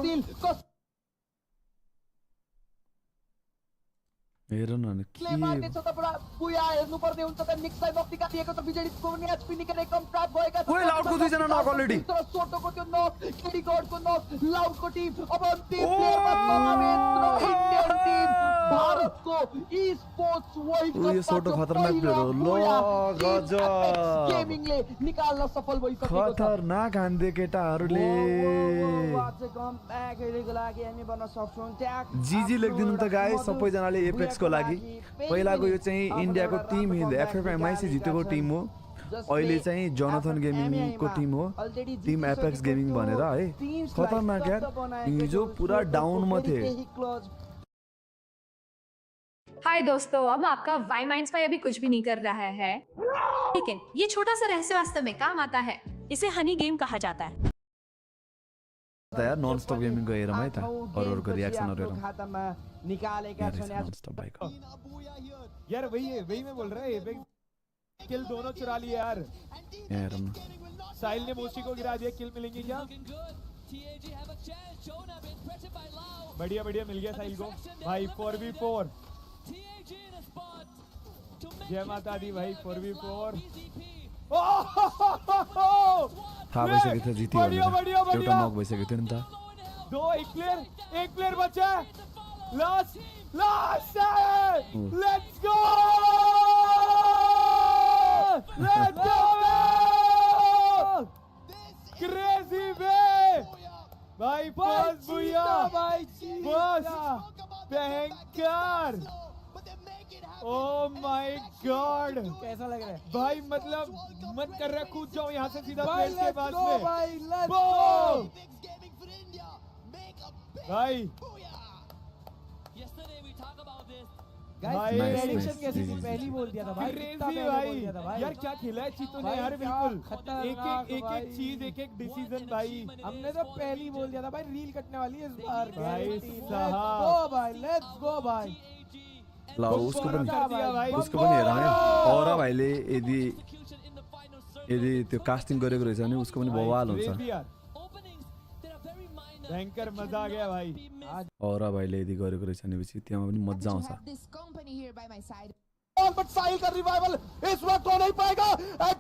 Speaker 14: हेर न के
Speaker 5: मार्ने छ त पुरा बुया हेर्नु पर्ने हुन्छ त निक्सलाई नक्ति काटिएको त बिजेडीको पनि एचपी निकै कम ट्र्याप भएका छन्
Speaker 14: ओइ लाउडको दुईजना नक अलरेडी
Speaker 5: तर सोटोको त्यो नक केडी गडको नक लाउडको टिम अब अन्तिम प्लेयरमा समावेश र इन्डियन टिम भारतको ई स्पोर्ट्स वर्ल्ड कप
Speaker 14: यो सोटो खतरनाक प्लेयर हो ल गजब
Speaker 5: गेमिङले निकाल्न सफल भइसकेको छ
Speaker 14: खतरनाक हान्दे केटाहरूले
Speaker 15: कम ब्याक हेरेको लागि हामी भन्न सक्छौँ ट्याग
Speaker 14: जिजी लेख्दिनु त गाइस सबैजनाले एपेक्स को लागि पहिलाको यो चाहिँ इन्डियाको टिम एफएफएमआईसी जितेको टिम हो अहिले चाहिँ जोनाथन गेमिङको टिम हो टिम एपेक्स गेमिङ भनेर है खतरनाक यार हिजो पुरा डाउनमा थे
Speaker 16: हाय दोस्तों अब आपका वाई माइंड्स में अभी कुछ भी नहीं कर रहा है लेकिन ये छोटा सा रहस्य वास्तव में काम आता है इसे हनी गेम कहा जाता है
Speaker 14: यार नॉन स्टॉप गेमिंग को हेरम है त और को रिएक्शनहरु हेरम
Speaker 15: खातामा निकालेका छन्
Speaker 13: यार वही मैं बोल रहा है किल दोनों चुरा लिए यार
Speaker 14: हेरम
Speaker 13: साहिल ने मोशी को गिरा दिया किल मिलेंगे क्या बढ़िया बढ़िया मिल गया साहिल को भाई 4v4 जय माता दी भाई 4v4
Speaker 14: थाहा भइसकेको थियो जित्यो
Speaker 13: बढ़िया बढ़िया
Speaker 14: एउटा
Speaker 13: बढ़िया
Speaker 14: नक भइसकेको थियो नि त
Speaker 13: एक प्लेयर बचा है last let's go crazy way भाई बस भैया बस भयंकर ओ माय गॉड
Speaker 15: कैसा लग रहा है
Speaker 13: भाई मतलब मन कर रहा है कूद जाऊं यहाँ से सीधा प्लेयर के पास में भाई
Speaker 15: प्रेडिक्शन कैसी थी पहली बोल दिया था भाई
Speaker 13: यार क्या खेला है चीतों ने यार बिल्कुल एक चीज एक डिसीजन भाई
Speaker 15: हमने तो पहली बोल दिया था भाई रील कटने वाली है इस बार
Speaker 13: भाई
Speaker 15: लेट्स गो भाई
Speaker 14: ल उसको पनि हेर है औरा भाइले यदि त्यो कास्टिङ गरेको रहेछ भने उसको पनि बवाल हुन्छ
Speaker 13: भयंकर मजा आ गया भाई
Speaker 14: औरा भाइले यदि गरेको रहेछ भनेपछि त्यहाँ पनि मजा आउँछ
Speaker 10: बट साहिल का रिवाइवल इस वक्त हो नहीं पाएगा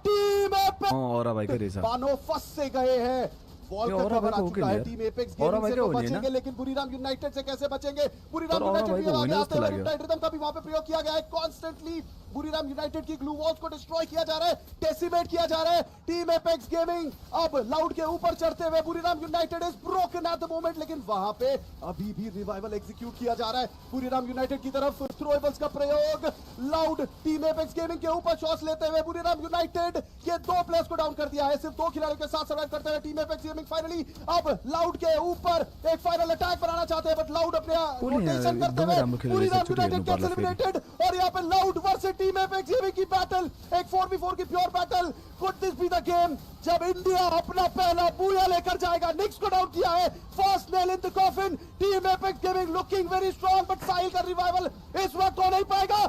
Speaker 10: टीम
Speaker 14: औरा भाइकै रहेछ
Speaker 10: मानो फंस से गए हैं बॉल का खबर आ चुका है टीम एपेक्स गेमिंग से तो बचेंगे लेकिन बुरीराम यूनाइटेड से कैसे बचेंगे बुरीराम यूनाइटेड भी आगे आते हुए रिटायर रिदम का भी वहां पे प्रयोग किया गया है कॉन्स्टेंटली बुरीराम यूनाइटेड की ग्लू वॉल्स को डिस्ट्रॉय किया जा रहा है डेसिमेट किया जा रहा है टीम एपेक्स गेमिंग अब लाउड के ऊपर चढ़ते हुए Buriram United is broken at the moment लेकिन वहां पे अभी भी रिवाइवल एग्जीक्यूट किया जा रहा है बुरीराम यूनाइटेड की तरफ थ्रोएबल्स का प्रयोग लाउड टीम एपेक्स गेमिंग के ऊपर शॉट्स लेते हुए बुरीराम यूनाइटेड के 2 प्लेयर्स को डाउन कर दिया है सिर्फ 2 खिलाड़ियों के साथ सर्वाइव करते हुए टीम एपेक्स गेमिंग फाइनली अब लाउड के ऊपर एक फाइनल अटैक बनाना चाहते हैं बट लाउड अपने रोटेशन करते हुए बुरीराम यूनाइटेड गेट्स एलिमिनेटेड और यहां पे loud versus team apex gaming की बैटल एक 4v4 की pure battle could this be the game जब इंडिया अपना पहला बूया लेकर जाएगा निक्स को डाउन किया है first nail in the coffin team apex gaming looking very strong but Sahil का रिवाइवल इस वक्त हो नहीं पाएगा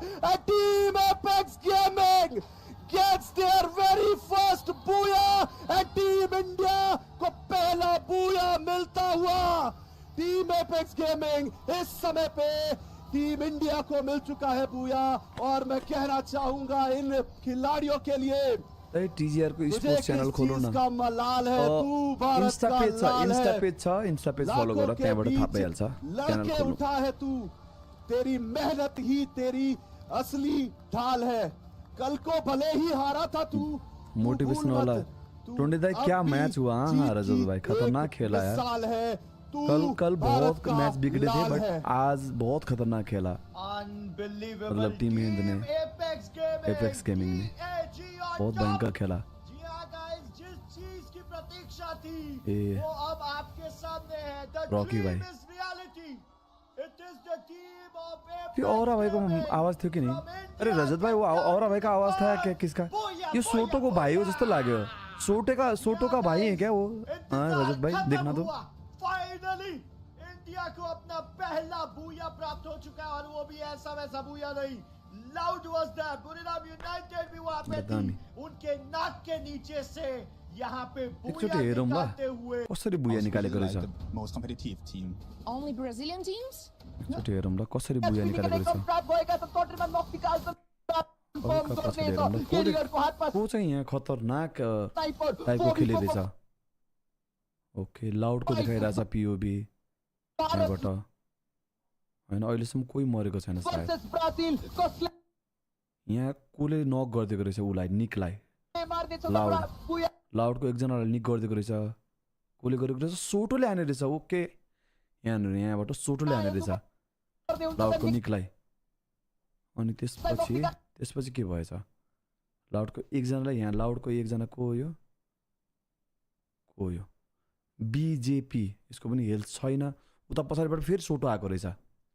Speaker 10: team apex gaming gets their very first booyah and team India को पहला booyah मिलता हुआ टीम एपेक्स गेमिंग इस समय पे टीम इंडिया को मिल चुका है बूया और मैं कहना चाहूंगा इन खिलाड़ियों के लिए
Speaker 14: टीजीआर को स्पोर्ट्स च्यानल खोल्नु न
Speaker 10: का मलाल है तू भारत का लाल है
Speaker 14: इंस्टा पेज फलो गर त्यहाँबाट थाहा पाइहाल्छ
Speaker 10: लड़के उठा है तू तेरी मेहनत ही तेरी असली ढाल है कल को भले ही हारा था तू
Speaker 14: मोटिवेशन वाला टोंडे दाई क्या मैच हुआ हाँ रजत भाई खतरनाक खेला यार
Speaker 10: साल है
Speaker 14: कल बहुत मैच बिगड़े थे बट आज बहुत खतरनाक खेला मतलब टीम हिंद ने एपेक्स गेमिंग ने बहुत भयंकर खेला
Speaker 10: जिस चीज की प्रतीक्षा थी
Speaker 14: वो
Speaker 10: अब आपके सामने है
Speaker 14: रॉकी भाई त्यो औरा भाई को आवाज थियो कि नहीं अरे रजत भाई वो औरा भाई का आवाज था क्या किसका ये सोटो को भाई हो जस्तो लाग्यो सोटो का भाई है क्या वो हाँ रजत भाई देखना तो
Speaker 10: फाइनली इंडिया को अपना पहला बूया प्राप्त हो चुका है और वो भी ऐसा वैसा बूया नहीं loud was that Buriram United भी वहां पे थी उनके नाक के नीचे से यहाँ पे
Speaker 14: एकचोटि हेरौँ ल कसरी बुया निकालेको रहेछ
Speaker 11: Only Brazilian teams?
Speaker 14: एकचोटि हेरौँ ल कसरी बुया निकालेको रहेछ को चाहिँ यहाँ खतरनाक टाइपको खेलिरहेछ ओके लाउडको देखाइरहेछ पिओबी यहाँबाट होइन अहिलेसम्म कोही मरेको छैन सायद यहाँ कसले नक गरिदिएको रहेछ उसलाई निकलाई लाउडको एकजनालाई निक गरिदिएको रहेछ कसले गरेको रहेछ सोटोले हाने रहेछ ओके यहाँबाट सोटोले हाने रहेछ लाउडको निकलाई अनि त्यसपछि के भएछ लाउडको एकजनालाई यहाँ लाउडको एकजना को हो यो बिजेपी यसको पनि हेल्थ छैन उता पछाडिबाट फेरि सोटो आएको रहेछ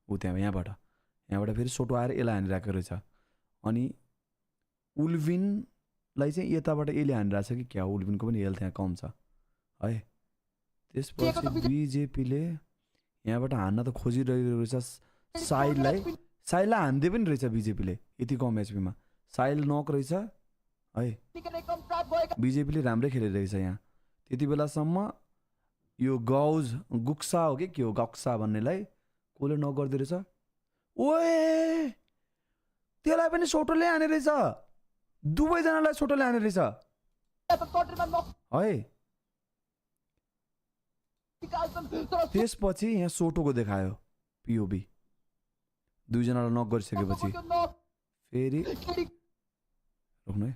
Speaker 14: ऊ यहाँबाट फेरि सोटो आएर यसलाई हानिरहेको रहेछ अनि उल्भिनलाई चाहिँ यताबाट यसले हानिरहेछ कि क्या उल्भिनको पनि हेल्थ यहाँ कम छ है त्यसपछि बिजेपीले यहाँबाट हान्न त खोजिरहेको रहेछ साहिललाई हान्दै पनि रहेछ बिजेपीले यति कम एचपीमा साहिल नक रहेछ है बिजेपीले राम्रै खेलिरहेछ यहाँ त्यति बेलासम्म यो गौज गुक्सा हो कि के हो गक्सा भन्नेलाई कसले नगर्दो रहेछ ओए त्यसलाई पनि सोटोले हाने रहेछ दुवैजनालाई सोटोले हाने रहेछ है त्यसपछि यहाँ सोटोको देखायो पिओबी दुईजनालाई नक गरिसकेपछि फेरि रोक्नु है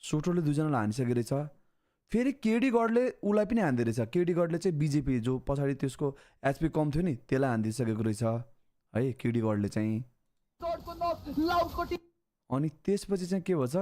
Speaker 14: सोटोले दुईजनालाई हानिसकेको रहेछ फेरि केडी गडले उसलाई पनि हान्दै रहेछ केडी गडले चाहिँ बिजेपी जो पछाडि त्यसको एचपी कम थियो नि त्यसलाई हानिदिइसकेको रहेछ है केडी गडले चाहिँ अनि त्यसपछि चाहिँ के भन्छ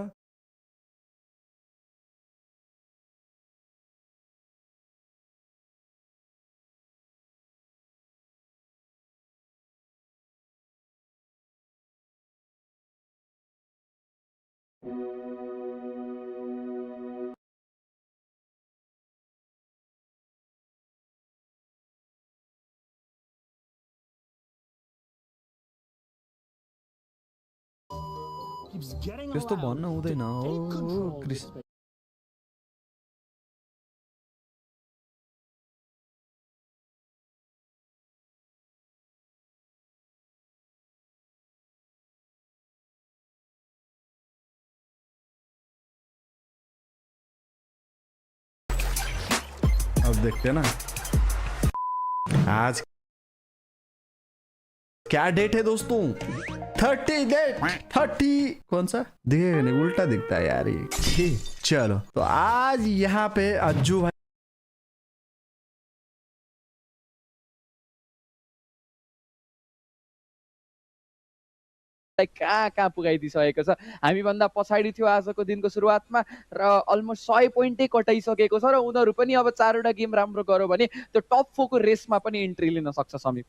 Speaker 14: त्यस्तो भन्न हुँदैन हो क्रिस अब देखते हैं ना आज क्या डेट है दोस्तों 30 डेट 30 कौन सा दिखेगा नहीं उल्टा दिखता है यार ये चलो तो आज यहाँ पे अज्जू भाई
Speaker 5: कहाँ कहाँ पुगाइदिइसकेको छ हामीभन्दा पछाडि थियो आजको दिनको सुरुवातमा र अलमोस्ट 100 पोइन्टै कटाइसकेको छ र उनीहरू पनि अब 4वटा गेम राम्रो गर्यो भने त्यो टप 4 को रेसमा पनि इन्ट्री लिन सक्छ समीप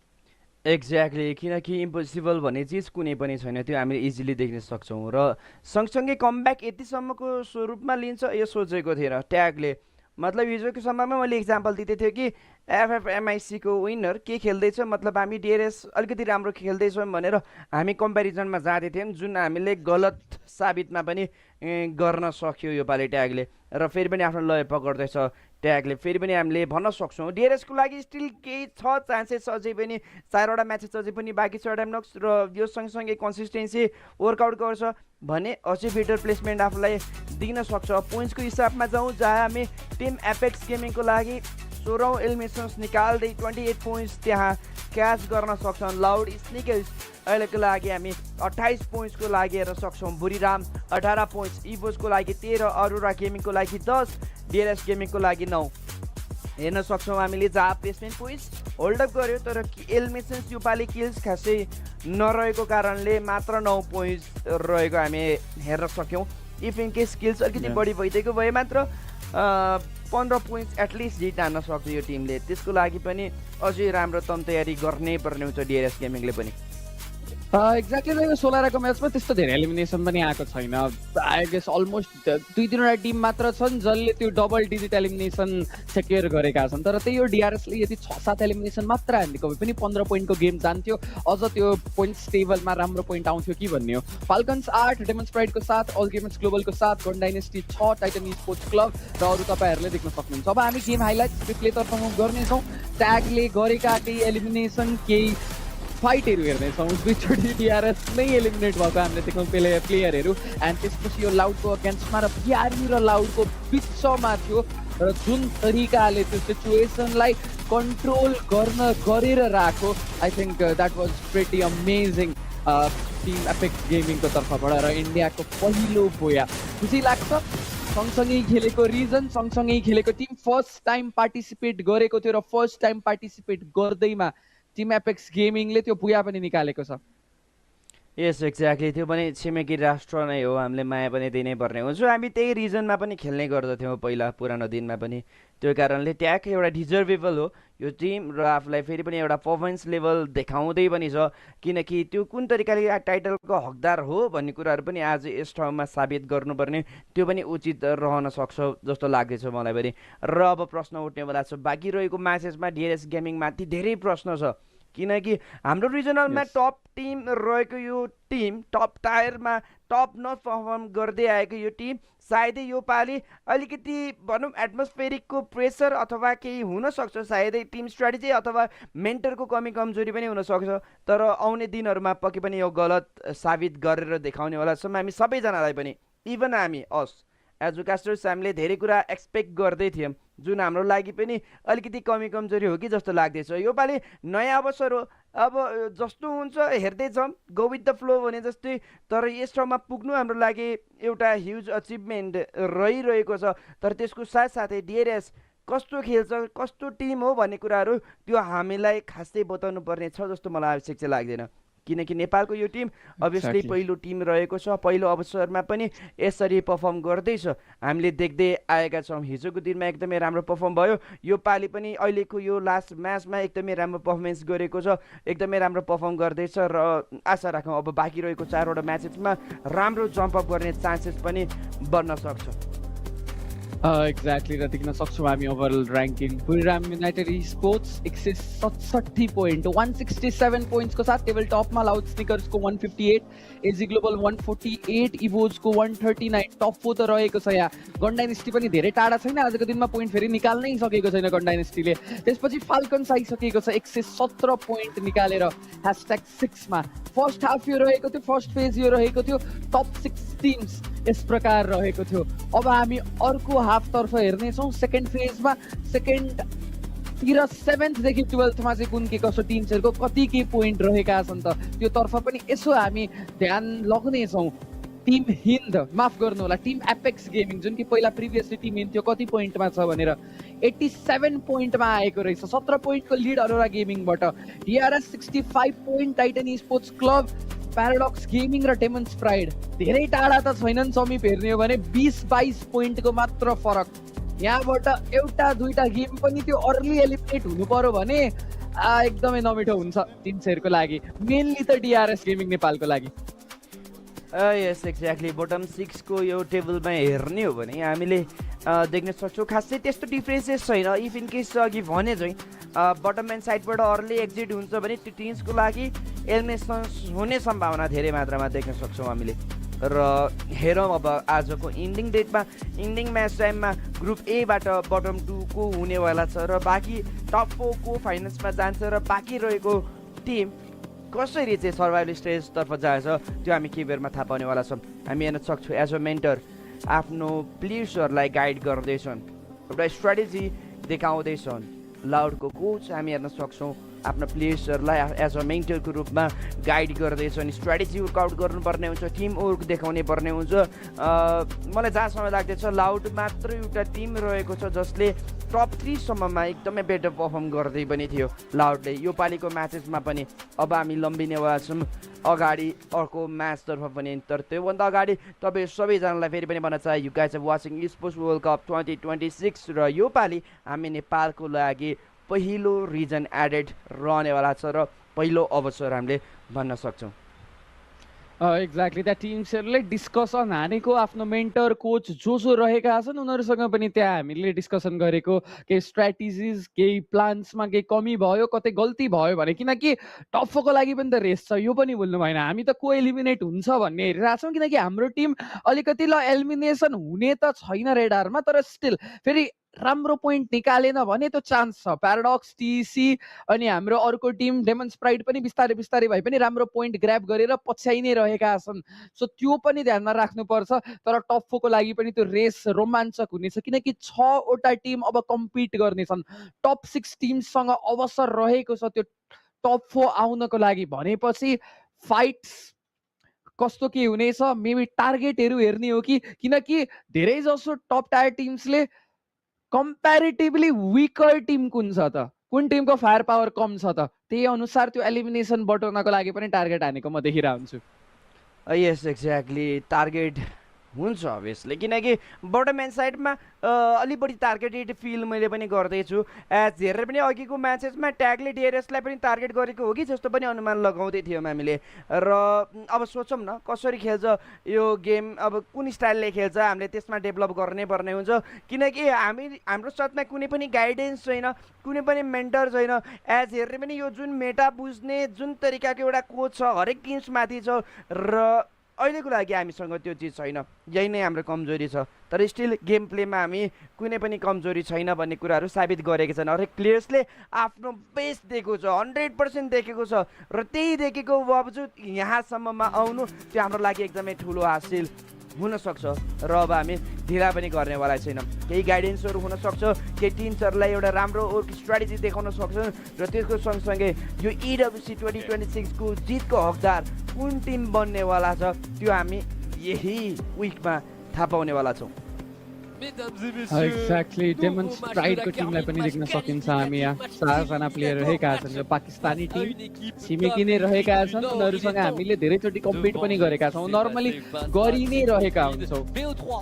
Speaker 1: एक्ज्याक्टली किनकि इम्पोसिबल भन्ने चिज कुनै पनि छैन त्यो हामीले इजिली देख्न सक्छौँ र सँगसँगै कमब्याक यतिसम्मको स्वरूपमा लिन्छ यो सोचेको थिएन ट्यागले मतलब हिजोको समयमा मैले इक्जाम्पल दिँदै थिएँ कि एफएफएमआइसीको विनर के खेल्दैछ मतलब हामी डिआरएस अलिकति राम्रो खेल्दैछौँ भनेर हामी कम्पेरिजनमा जाँदै थियौँ जुन हामीले गलत साबितमा पनि गर्न सक्यो योपालि ट्यागले र फेरि पनि आफ्नो लय पक्र्दैछ ट्यागले फेरि पनि हामीले भन्न सक्छौँ डिआरएसको लागि स्टिल केही छ चान्सेस अझै पनि 4वटा म्याचेस अझै पनि बाँकी छ डायमनक्स र यो सँगसँगै कन्सिस्टेन्सी वर्कआउट गर्छ भने अझै बेटर प्लेसमेन्ट आफूलाई दिन सक्छ पोइन्ट्सको हिसाबमा जाउँ जहाँ हामी टिम एपेक्स गेमिङको लागि 16औं एलिमिनेसन्स निकाल्दै 28 पोइन्ट्स त्यहाँ क्याच गर्न सक्छन् लाउड स्निकर्स अहिलेको लागि हामी 28 पोइन्ट्सको लागि हेर्न सक्छौँ बुढीराम 18 पोइन्ट्स इभोजको लागि 13 अरोरा गेमिङको लागि 10 डिएलएस गेमिङको लागि 9 हेर्न सक्छौँ हामीले जहाँ प्लेसमेन्ट पोइन्ट्स होल्डअप गर्यो तर एलिमिनेसन्स योपालि किल्स खासै नरहेको कारणले मात्र 9 पोइन्ट्स रहेको हामी हेर्न सक्यौँ इफ इन केस स्किल्स अलिकति बढी भइदिएको भए मात्र 15 पोइन्ट्स एटलिस्ट जित हान्न सक्छ यो टिमले त्यसको लागि पनि अझै राम्रो तयारी गर्नै पर्ने हुन्छ डिआरएस गेमिङले पनि
Speaker 5: एक्ज्याक्टली यो 16को म्याचमा त्यस्तो धेरै एलिमिनेसन पनि आएको छैन आई गेस अलमोस्ट 2-3वटा टिम मात्र छन् जसले त्यो डबल डिजिट एलिमिनेसन सेक्योर गरेका छन् तर त्यही हो डिआरएसले यदि 6-7 एलिमिनेसन मात्र हान्दिएको भए पनि 15 पोइन्टको गेम जान्थ्यो अझ त्यो पोइन्ट्स टेबलमा राम्रो पोइन्ट आउँथ्यो कि भन्ने हो फाल्कन्स 8 डेमन स्प्राइटको साथ अल गेमर्स ग्लोबलको साथ gun dynasty 6 Titan sports club र अरू तपाईँहरूले देख्न सक्नुहुन्छ अब हामी गेम हाइलाइट्स रिप्लेतर्फ मुभ गर्नेछौँ ट्यागले गरेका केही एलिमिनेसन केही फाइटहरू हेर्नेछौँ दुईचोटि डिआरएस नै एलिमिनेट भएको हामीले देख्यौँ प्लेयरहरू एन्ड त्यसपछि यो लाउडको अगेन्स्टमा र बिआरबी र लाउडको बिचमा थियो र जुन तरिकाले त्यो सिचुएसनलाई कन्ट्रोल गरेर राख्यो I think that was pretty amazing team apex गेमिङको तर्फबाट र इन्डियाको पहिलो बोया खुसी लाग्छ सँगसँगै खेलेको रिजन सँगसँगै खेलेको टिम फर्स्ट टाइम पार्टिसिपेट गरेको थियो र फर्स्ट टाइम पार्टिसिपेट गर्दैमा टिम एपेक्स गेमिङले त्यो बुया पनि निकालेको छ
Speaker 1: यस एक्ज्याक्टली त्यो पनि छिमेकी राष्ट्र नै हो हामीले माया पनि दिनै पर्ने हुन्छ हामी त्यही रिजनमा पनि खेल्ने गर्दथ्यौँ पहिला पुरानो दिनमा पनि त्यो कारणले ट्याग एउटा डिजर्भेबल हो यो टिम र आफूलाई फेरि पनि एउटा पर्फर्मेन्स लेभल देखाउँदै पनि छ किनकि त्यो कुन तरिकाले टाइटलको हकदार हो भन्ने कुराहरू पनि आज यस ठाउँमा साबित गर्नुपर्ने त्यो पनि उचित रहन सक्छ जस्तो लाग्दैछ मलाई पनि र अब प्रश्न उठ्ने बेला छ बाँकी रहेको म्याचेसमा डिआरएस गेमिङमाथि धेरै प्रश्न छ किनकि हाम्रो रिजनलमा टप टिम रहेको यो टिम टप टायरमा टप नच पर्फर्म गर्दै आएको यो टिम सायदै यो पालि अलिकति भनौँ एटमोस्फेरिकको प्रेसर अथवा केही हुनसक्छ, सायदै टिम स्ट्राटेजी अथवा मेन्टरको कमी कमजोरी पनि हुनसक्छ। तर आउने दिनहरूमा पक्कै पनि यो गलत साबित गरेर देखाउनेवाला छौँ हामी सबैजनालाई पनि। इभन हामी एजुकेस्टर्स हामीले धेरै कुरा एक्सपेक्ट गर्दै थियौँ, जुन हाम्रो लागि पनि अलिकति कमी कमजोरी हो कि जस्तो लाग्दैछ। योपालि नयाँ अवसर हो, अब जस्तो हुन्छ हेर्दै जाउँ, गो विथ द फ्लो भने जस्तै। तर यस ठाउँमा पुग्नु हाम्रो लागि एउटा ह्युज अचिभमेन्ट रहिरहेको छ। तर त्यसको साथसाथै डिआरएस कस्तो खेल्छ, कस्तो टिम हो भन्ने कुराहरू त्यो हामीलाई खासै बताउनु पर्ने छ जस्तो मलाई आवश्यक चाहिँ लाग्दैन, किनकि नेपालको यो टिम अभियसली पहिलो टिम रहेको छ, पहिलो अवसरमा पनि यसरी पर्फर्म गर्दैछ हामीले देख्दै आएका छौँ। हिजोको दिनमा एकदमै राम्रो पर्फर्म भयो, यो पालि पनि अहिलेको यो लास्ट म्याचमा एकदमै राम्रो पर्फर्मेन्स गरेको छ, एकदमै राम्रो पर्फर्म गर्दैछ र आशा राखौँ अब बाँकी रहेको 4वटा म्याचेसमा राम्रो जम्पअप गर्ने चान्सेस पनि बन्न सक्छ।
Speaker 5: एक्ज्याक्टली र देख्न सक्छौँ हामी overall ranking Buriram United sports 167 point 167 पोइन्ट्सको साथ टेबल टपमा, लाउड स्निकर्सको 158, एजी ग्लोबल 148, इभोजको 139। टप 4 त रहेको छ यहाँ। गन डाइनेस्टी पनि धेरै टाढा छैन, आजको दिनमा पोइन्ट फेरि निकाल्नै सकेको छैन गन डाइनेस्टीले। त्यसपछि फाल्कन्स आइसकेको छ 117 पोइन्ट निकालेर #6 मा। फर्स्ट हाफ यो रहेको थियो, फर्स्ट फेज यो रहेको थियो, टप 6 टिम्स यस प्रकार रहेको थियो। अब हामी अर्को हाफतर्फ हेर्नेछौँ, सेकेन्ड फेजमा। सेकेन्डतिर 7th देखि 12th मा चाहिँ कुन के कसो टिम्सहरूको कति के पोइन्ट रहेका छन् त त्योतर्फ पनि यसो हामी ध्यान लग्नेछौँ। टिम हिन्द, माफ गर्नु होला, टिम एपेक्स गेमिङ जुन कि पहिला प्रिभियसली टिम हिन्द थियो कति पोइन्टमा छ भनेर 87 पोइन्टमा आएको रहेछ, 17 पोइन्टको लिड अरोरा गेमिङबाट। DRS 65 point, Titan sports club, paradox gaming र डेमन्स प्राइड धेरै टाढा त छैनन् समीप हेर्ने हो भने 20-22 पोइन्टको मात्र फरक। यहाँबाट एउटा दुईटा गेम पनि त्यो अर्ली एलिमिनेट हुनु पर्यो भने एकदमै नमिठो हुन्छ टिम्सहरूको लागि, मेनली त डिआरएस गेमिङ नेपालको लागि।
Speaker 1: यस एक्ज्याक्टली बटम 6 को यो टेबलमा हेर्ने हो भने हामीले देख्न सक्छौँ खासै त्यस्तो डिफ्रेन्सेस छैन। इफ इन केस अघि भने चाहिँ बटम एन्ड साइडबाट अर्ली एक्जिट हुन्छ भने त्यो टिम्सको लागि एलिमिनेसन हुने सम्भावना धेरै मात्रामा देख्न सक्छौँ हामीले। र हेरौँ अब आजको इन्डिङ डेटमा, इन्डिङ म्याच टाइममा ग्रुप एबाट बटम 2 को हुनेवाला छ र बाँकी टप 4 को फाइनल्समा जान्छ र बाँकी रहेको टिम कसरी चाहिँ सर्भाइभल स्टेजतर्फ जान्छ त्यो हामी केही बेरमा थाहा पाउनेवाला छौँ। हामी हेर्न सक्छौँ एज अ मेन्टर आफ्नो प्लेयर्सहरूलाई गाइड गर्दैछन्, एउटा स्ट्राटेजी देखाउँदैछन्। लाउडको कोच हामी हेर्न सक्छौँ आफ्नो प्लेयर्सहरूलाई एज अ मेन्टरको रूपमा गाइड गर्दैछन्, स्ट्राटेजी वर्कआउट गर्नुपर्ने हुन्छ, टिम वर्क देखाउनै पर्ने हुन्छ। मलाई जहाँसम्म लाग्दैछ लाउड मात्र एउटा टिम रहेको छ जसले टप 3 सम्ममा एकदमै बेटर पर्फर्म गर्दै पनि थियो लाउडले यो पालिको म्याचेसमा पनि। अब हामी लम्बिनेवाला छौँ अगाडि अर्को म्याचतर्फ पनि। तर त्योभन्दा अगाडि तपाईँ सबैजनालाई फेरि पनि भन्न चाहे you guys are watching sports world Cup 2026 र यो पालि हामी नेपालको लागि पहिलो रिजन एडेड रहनेवाला छ र पहिलो अवसर हामीले भन्न सक्छौँ।
Speaker 5: एक्ज्याक्टली द्याट टिम्सहरूले डिस्कसन हानेको आफ्नो मेन्टर कोच जो रहेका छन् उनीहरूसँग पनि त्यहाँ हामीले डिस्कसन गरेको केही स्ट्राटेजिज केही प्लान्समा केही कमी भयो कतै गल्ती भयो भने, किनकि टफको लागि पनि त रेस छ यो पनि भुल्नु भएन। हामी त को एलिमिनेट हुन्छ भन्ने हेरिरहेको छौँ किनकि हाम्रो टिम अलिकति ल एलिमिनेसन हुने त छैन रेडारमा, तर स्टिल फेरि राम्रो पोइन्ट निकालेन भने त्यो चान्स छ। प्याराडक्स, टिसी अनि हाम्रो अर्को टिम डेमन्स प्राइड पनि बिस्तारै बिस्तारै भए पनि राम्रो पोइन्ट ग्र्याब गरेर पछ्याइ नै रहेका छन्। सो त्यो पनि ध्यानमा राख्नुपर्छ। तर टप 4 को लागि पनि त्यो रेस रोमाञ्चक हुनेछ किनकि 6वटा टिम अब कम्पिट गर्नेछन्। टप 6 टिमसँग अवसर रहेको छ त्यो टप 4 आउनको लागि। भनेपछि फाइट्स कस्तो के हुनेछ, मेबी टार्गेटहरू हेर्ने हो कि, किनकि धेरै जसो टप टायर टिम्सले कम्प्यारिटिभली विकर टिम कुन छ त, कुन टिमको फायर पावर कम छ त, त्यही अनुसार त्यो एलिमिनेसन बटाउनको लागि पनि टार्गेट हानेको म देखिरहेको हुन्छु।
Speaker 1: यस एक्ज्याक्टली टार्गेट हुन्छ अभियसली, किनकि बटम साइडमा अलि बढी टार्गेटेड फिल मैले पनि गर्दैछु। एज हेरेर पनि अघिको म्याचेसमा ट्यागले डिआरएसलाई पनि टार्गेट गरेको हो कि जस्तो पनि अनुमान लगाउँदै थियौँ हामीले। र अब सोचौँ न कसरी खेल्छ यो गेम, अब कुन स्टाइलले खेल्छ हामीले त्यसमा डेभलप गर्नै पर्ने हुन्छ, किनकि हाम्रो साथमा कुनै पनि गाइडेन्स छैन, कुनै पनि मेन्टर छैन। एज हेरेर पनि यो जुन मेटा बुझ्ने जुन तरिकाको एउटा कोच छ हरेक टिम्समाथि छ, र अहिलेको लागि हामीसँग त्यो चिज छैन। यही नै हाम्रो कमजोरी छ। तर स्टिल गेम प्लेमा हामी कुनै पनि कमजोरी छैन भन्ने कुराहरू साबित गरेका छन्। हरेक प्लेयर्सले आफ्नो बेस्ट दिएको छ, 100% देखेको छ, र त्यही देखेको बावजुद यहाँसम्ममा आउनु त्यो हाम्रो लागि एकदमै ठुलो हासिल हुनसक्छ। र अब हामी ढिला पनि गर्नेवाला छैनौँ। केही गाइडेन्सहरू हुनसक्छ, केही टिम्सहरूलाई एउटा राम्रो स्ट्राटेजी देखाउन सक्छन्, र त्यसको सँगसँगै यो EWC 2026 को जितको हकदार कुन टिम बन्नेवाला छ त्यो हामी यही विकमा थाहा पाउनेवाला छौँ।
Speaker 5: एक्ज्याक्टली डेमोन्स्ट्रेटको टिमलाई पनि देख्न सकिन्छ। हामी यहाँ 4 जना प्लेयर रहेका छन्। यो पाकिस्तानी टिम छिमेकी नै रहेका छन्, उनीहरूसँग हामीले धेरैचोटि कम्पिट पनि गरेका छौँ, नर्मली गरि नै रहेका हुन्छौँ।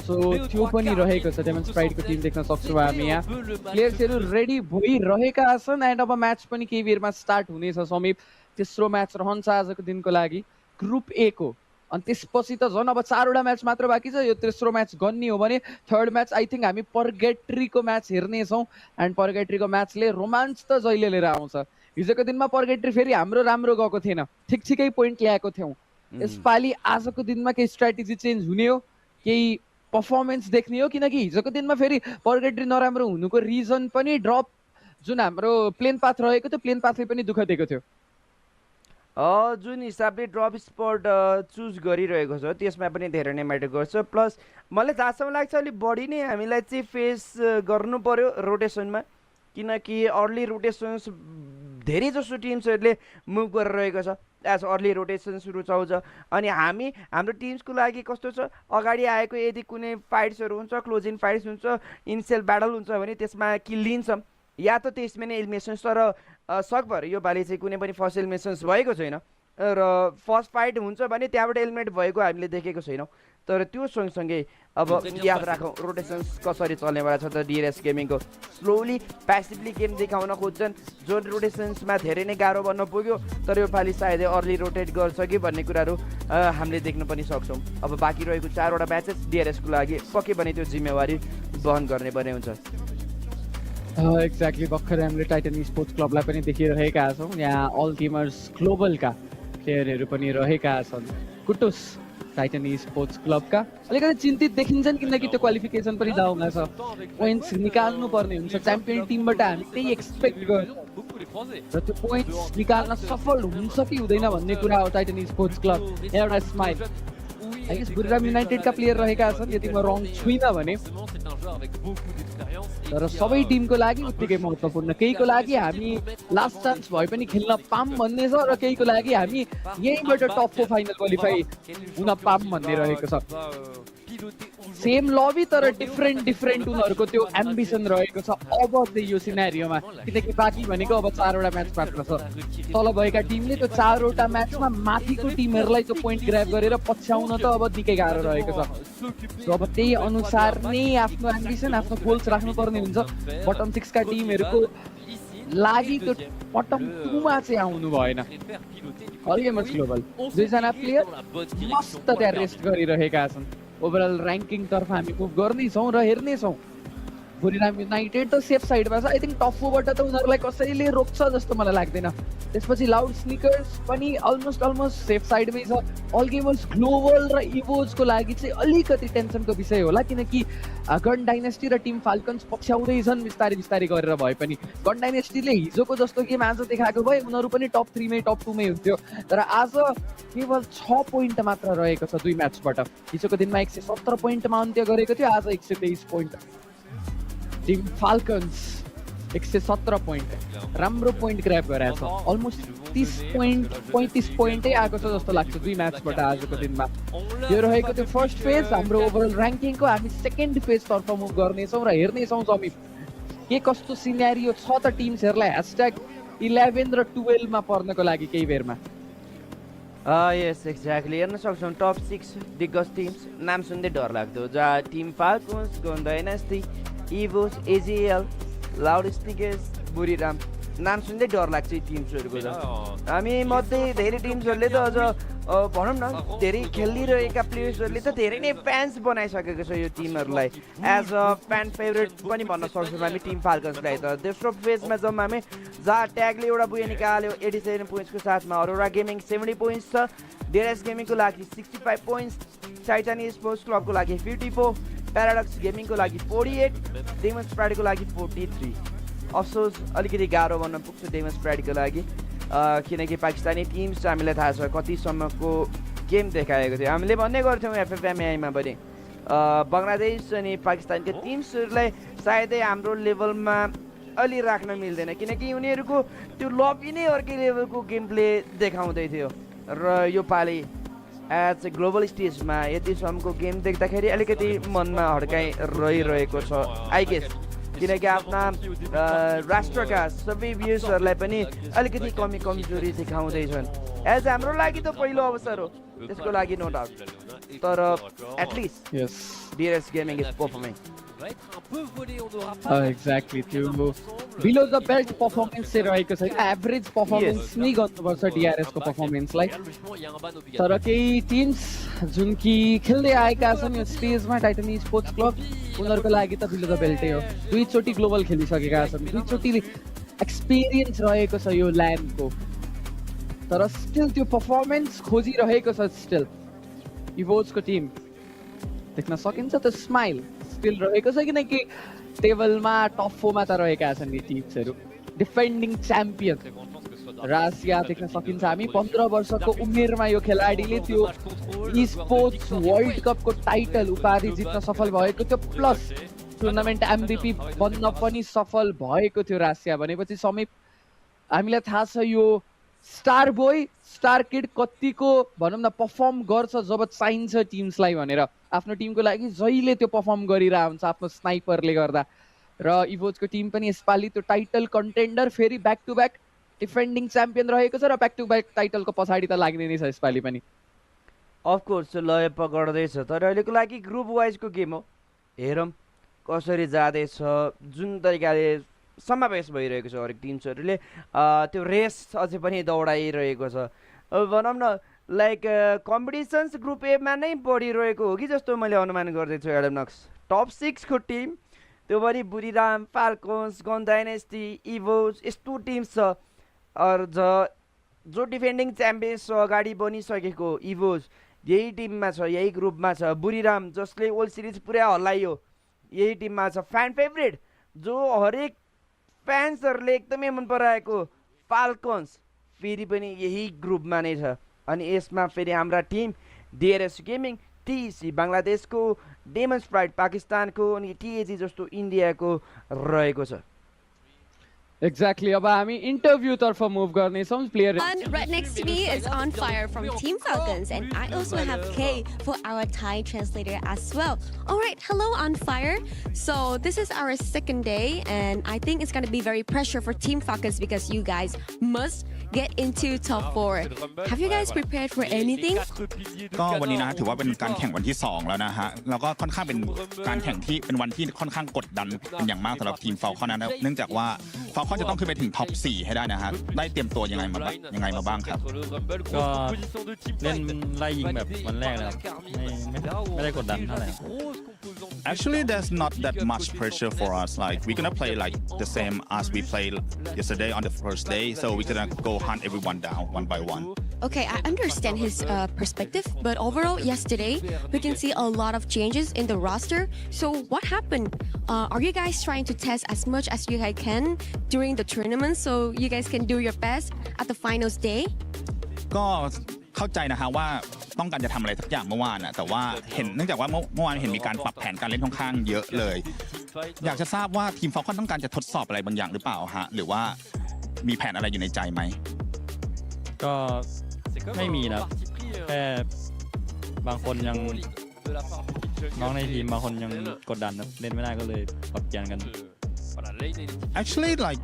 Speaker 5: सो त्यो पनि रहेको छ। डेमोन्स्ट्रेटको टिम देख्न सक्छौँ हामी यहाँ। प्लेयर्सहरू रेडी भइरहेका छन् एन्ड अब म्याच पनि केही बेरमा स्टार्ट हुनेछ। समीप तेस्रो म्याच रहन्छ आजको दिनको लागि ग्रुप ए को, अनि त्यसपछि त झन् अब 4वटा म्याच मात्र बाँकी छ। यो तेस्रो म्याच गन्ने हो भने थर्ड म्याच आई थिङ्क हामी पर्गेट्रीको म्याच हेर्नेछौँ, एन्ड पर्गेट्रीको म्याचले रोमान्च त जहिले लिएर आउँछ। हिजोको दिनमा पर्गेट्री फेरि हाम्रो राम्रो गएको थिएन, ठिकै पोइन्ट ल्याएको थियौँ। यसपालि आजको दिनमा केही स्ट्राटेजी चेन्ज हुने हो, केही पर्फर्मेन्स देख्ने हो, किनकि हिजोको दिनमा फेरि पर्गेट्री नराम्रो हुनुको रिजन पनि ड्रप जुन हाम्रो प्लेन पाथ रहेको थियो, प्लेन पाथले पनि दुःख दिएको थियो।
Speaker 1: जुन हिसाबले ड्रप स्पट चुज गरिरहेको छ त्यसमा पनि धेरै नै म्याटर गर्छ। प्लस मलाई जहाँसम्म लाग्छ अलिक बढी नै हामीलाई चाहिँ फेस गर्नु पर्यो रोटेसनमा, किनकि अर्ली रोटेसन्स धेरै जसो टिम्सहरूले मुभ गरिरहेको छ। एज अर्ली रोटेसन्स रुचाउँछ, अनि हाम्रो टिम्सको लागि कस्तो छ, अगाडि आएको यदि कुनै फाइट्सहरू हुन्छ, क्लोजिङ फाइट्स हुन्छ, इनिसियल ब्याटल हुन्छ भने त्यसमा किल लिन्छौँ, या त त्यसमा नै एलिमिनेसन्स। तर सकभर यो पालि चाहिँ कुनै पनि फर्स्ट एलिमिनेसन्स भएको छैन, र फर्स्ट फाइट हुन्छ भने त्यहाँबाट एलिमिनेट भएको हामीले देखेको छैनौँ। तर त्यो सँगसँगै अब याद राखौँ रोटेसन्स कसरी चल्नेवाला छ त। डिआरएस गेमिङको स्लोली प्यासिभली गेम देखाउन खोज्छन्, जो रोटेसन्समा धेरै नै गाह्रो बन्न पुग्यो, तर यो पालि सायदै अर्ली रोटेट गर्छ कि भन्ने कुराहरू हामीले देख्न पनि सक्छौँ। अब बाँकी रहेको 4वटा म्याचेस डिआरएसको लागि पक्कै पनि त्यो जिम्मेवारी वहन गर्ने पर्ने हुन्छ।
Speaker 5: एक्ज्याक्टली भर्खर हामीले टाइटन स्पोर्ट्स क्लबलाई पनि देखिरहेका छौँ। यहाँ अल गेमर्स ग्लोबलका प्लेयरहरू पनि रहेका छन्। कुटुस टाइटन स्पोर्ट्स क्लबका अलिकति चिन्तित देखिन्छन्, किनकि त्यो क्वालिफिकेसन पनि दाउमा छ, पोइन्ट्स निकाल्नु पर्ने हुन्छ। च्याम्पियन टिमबाट हामी त्यही एक्सपेक्ट गर्छौँ, र त्यो पोइन्ट्स निकाल्न सफल हुन्छ कि हुँदैन भन्ने कुरा हो। टाइटन स्पोर्ट्स क्लब एउटा स्माइल आई गेस बुरिराम युनाइटेडका प्लेयर रहेका छन् यदि म रङ छुइनँ भने, तर सबै टिमको लागि उत्तिकै महत्त्वपूर्ण। केहीको लागि हामी लास्ट चान्स भए पनि खेल्न पाऊँ भन्ने छ, र केहीको लागि हामी यहीँबाट टप 4 फाइनल क्वालिफाई हुन पाऊँ भन्ने रहेको छ। सेम लबी तर डिफ्रेन्ट उनीहरूको त्यो एम्बिसन रहेको छ अब चाहिँ यो सिनारियोमा, किनकि बाँकी भनेको अब 4वटा म्याच मात्र छ। तल भएका टिमले त्यो 4वटा म्याचमा माथिको टिमहरूलाई त्यो पोइन्ट ग्राब गरेर पछ्याउन त अब निकै गाह्रो रहेको छ। सो अब त्यही अनुसार नै आफ्नो एम्बिसन, आफ्नो गोल्स राख्नुपर्ने हुन्छ। बटम 6 का टिमहरूको लागि त्यो बटम 2 मा चाहिँ आउनु भएन। अल गेमर्स ग्लोबल 2 जना प्लेयर मस्त त्यहाँ रेस्ट गरिरहेका छन्। ओभरअल ऱ्याङ्किङ तर्फ हामी मुभ गर्नेछौँ र हेर्नेछौँ। बुरिराम युनाइटेड त सेफ साइडमा छ, आई थिङ्क टप 4 बाट त उनीहरूलाई कसैले रोक्छ जस्तो मलाई लाग्दैन। त्यसपछि लाउड स्निकर्स पनि अलमोस्ट सेफ साइडमै छ। अल गेमर्स ग्लोबल र इभोजको लागि चाहिँ अलिकति टेन्सनको विषय होला, किनकि गन डाइनेस्टी र टिम फाल्कन्स पछ्याउँदैछन् बिस्तारै गरेर भए पनि। गन डाइनेस्टीले हिजोको जस्तो गेम आज देखाएको भए उनीहरू पनि टप 3 मै टप 2 मै हुन्थ्यो, तर आज केवल 6 पोइन्ट मात्र रहेको छ 2 म्याचबाट। हिजोको दिनमा 117 पोइन्टमा अन्त्य गरेको थियो, आज 123 पोइन्ट। टिम फाल्कन्स 117 पोइन्ट, राम्रो पोइन्ट ग्र्याब गरेको छ। अलमोस्ट 35 पोइन्टै आएको छ जस्तो लाग्छ 2 म्याचबाट आजको दिनमा। यो रहेको थियो फर्स्ट फेज हाम्रो ओभरअल ऱ्याङ्किङको। हामी सेकेन्ड फेज तर्फ मुभ गर्नेछौँ र हेर्नेछौँ समीप के कस्तो सिनेरियो छ त टिम्सहरूलाई #11 र 12 मा पर्नको लागि केही बेरमा।
Speaker 1: यस एक्ज्याक्टली हेर्न सक्छौँ टप 6 दिग्गज टिम्स नाम सुन्दै डर लाग्दो जहाँ टिम फाल्कोन्स डाइनास्टी इभोस एजिएल लाउड स्टिकेस बुरिराम नाम सुन्दै डर लाग्छ यी टिम्सहरूको त हामी मध्ये धेरै टिम्सहरूले त अझ भनौँ न धेरै खेलिरहेका प्लेयर्सहरूले त धेरै नै फ्यान्स बनाइसकेको छ यो टिमहरूलाई एज अ फ्यान फेभरेट पनि भन्न सक्छौँ हामी टिम फाल्कन्सलाई त दोस्रो फेजमा जाउँ हामी जहाँ ट्यागले एउटा बुया निकाल्यो 87 पोइन्ट्सको साथमा अरोरा गेमिङ 70 पोइन्ट्स छ डिआरएस गेमिङको लागि 65 पोइन्ट्स टाइटानी स्पोर्ट्स क्लबको लागि 54 प्याराडक्स गेमिङको लागि 48 डेमन्स प्राइडको लागि 43 अफसोस अलिकति गाह्रो भन्न पुग्छ डेमन्स प्राइडको लागि किनकि पाकिस्तानी टिम्स हामीलाई थाहा छ कतिसम्मको गेम देखाएको थियो हामीले भन्ने गर्थ्यौँ एफएफएमआईमा पनि बङ्गलादेश अनि पाकिस्तानका टिम्सहरूलाई सायदै हाम्रो लेभलमा अलि राख्न मिल्दैन किनकि उनीहरूको त्यो लबी नै अर्कै लेभलको गेम प्ले देखाउँदै थियो र यो पालि एज ग्लोबल स्टेजमा यतिसम्मको गेम देख्दाखेरि अलिकति मनमा हड्काइ रहिरहेको छ आई गेस किनकि आफ्ना राष्ट्रका सबै भ्युजहरूलाई पनि अलिकति कमजोरी देखाउँदैछन् एज हाम्रो लागि त पहिलो अवसर हो त्यसको लागि नो डाउट तर at least DRS gaming is performing
Speaker 5: exactly त्यो बिलो द बेल्ट पर्फर्मेन्स चाहिँ रहेको छ एभरेज पर्फर्मेन्स नै गर्नुपर्छ डिआरएसको पर्फर्मेन्सलाई तर केही टिम्स जुन कि खेल्दै आएका छन् यो स्टेजमा टाइटनी स्पोर्ट्स क्लब उनीहरूको लागि त बिलो द बेल्टै हो दुईचोटि ग्लोबल खेलिसकेका छन् दुईचोटि एक्सपिरियन्स रहेको छ यो ल्यान्डको तर स्टिल त्यो पर्फर्मेन्स खोजिरहेको छ स्टिल इभोजको टिम देख्न सकिन्छ त्यो स्माइल स्टिल रहेको छ किनकि टेबलमा टप 4 मा त रहेका छन् यी टिम्सहरू डिफेन्डिङ च्याम्पियन रासिया देख्न सकिन्छ हामी 15 वर्षको उमेरमा यो खेलाडीले त्यो ई स्पोर्ट्स वर्ल्ड कपको टाइटल उपाधि जित्न सफल भएको थियो प्लस टुर्नामेन्ट एमभीपी बन्न पनि सफल भएको थियो रासिया भनेपछि समीप हामीलाई थाहा छ यो स्टार बोय स्टार किड कतिको भनौँ न पर्फर्म गर्छ जब चाहिन्छ टिम्सलाई भनेर आफ्नो टिमको लागि जहिले त्यो पर्फर्म गरिरहेको हुन्छ आफ्नो स्नाइपरले गर्दा र इभोजको टिम पनि यसपालि त्यो टाइटल कन्टेन्डर फेरि back to back defending champion रहेको छ र ब्याक टु ब्याक टाइटलको पछाडि त लाग्ने नै छ यसपालि पनि
Speaker 1: अफकोर्स लय पक्र्दैछ तर अहिलेको लागि ग्रुप वाइजको गेम हो हेरौँ कसरी जाँदैछ जुन तरिकाले समावेश भइरहेको छ हरेक टिम्सहरूले त्यो रेस अझै पनि दौडाइरहेको छ भनौँ न लाइक कम्पिटिसन्स ग्रुप एमा नै बढिरहेको हो कि जस्तो मैले अनुमान गर्दैछु एडमनक्स टप 6 को टिम त्यो पनि बुरिराम फाल्कोन्स गन डाइनेस्टी इभोज यस्तो टिम्स छ जो डिफेन्डिङ च्याम्पियन्स अगाडि बनिसकेको इभोज यही टिममा छ यही ग्रुपमा छ बुरिराम जसले वर्ल्ड सिरिज पुरै हल्लायो यही टिममा छ फ्यान फेभरेट जो हरेक फ्यान्सहरूले एकदमै मन पराएको फाल्कोन्स फेरि पनि यही ग्रुपमा नै छ अनि यसमा फेरि हाम्रा टिम डिआरएस गेमिङ टिसी बङ्गलादेशको डेमन्स प्राइड पाकिस्तानको अनि टिएजी जस्तो इन्डियाको रहेको छ
Speaker 5: एक्ज्याक्टली अब हामी इन्टरभ्यू तर्फ मुभ गर्नेछौँ player
Speaker 7: And right next to me is On Fire from Team Falcons, and I also have Kay for our Thai translator as well. All right, hello On Fire. So this is our second day, and I think it's going to be very pressure for Team Falcons because you guys must get into top 4. Have you guys prepared for anything?
Speaker 17: ก็วันนี้นะถือว่าเป็นการแข่งวันที่2แล้วนะฮะแล้วก็ค่อนข้างเป็นการแข่งที่เป็นวันที่ค่อนข้างกดดันเป็นอย่างมากสำหรับทีม Falcon นะเนื่องจากว่า Falcon จะต้องขึ้นไปถึงท็อป 4 ให้ได้นะฮะได้เตรียมตัวยังไงมาบ้างครับ
Speaker 18: ก็เล่นไล่ยิงแบบวันแรกเลยครับไม่ได้กดดันเท่าไหร่
Speaker 17: Actually there's not that much pressure for us like we're gonna play like the same as we played yesterday on the first day so we're gonna go hunt everyone down one by one.
Speaker 7: Okay, I understand his perspective, but overall yesterday we can see a lot of changes in the roster. So what happened? Are you guys trying to test as much as you guys can during the tournament so you guys can do your best at the finals day?
Speaker 17: ก็เข้าใจนะฮะว่าต้องการจะทำอะไรสักอย่างเมื่อวานนะแต่ว่าเห็นเนื่องจากว่าเมื่อวานเห็นมีการปรับแผนการเล่นค่อนข้างเยอะเลยอยากจะทราบว่าทีม Falcon ต้องการจะทดสอบอะไรบางอย่างหรือเปล่าฮะหรือว่ามีแผนอะไรอยู่ในใจไหม
Speaker 18: ก็ไม่มีนะแค่บางคนยังน้องในทีมบางคนยังกดดันเล่นไม่ได้ก็เลยปรับเปลี่ยนกัน
Speaker 17: Actually like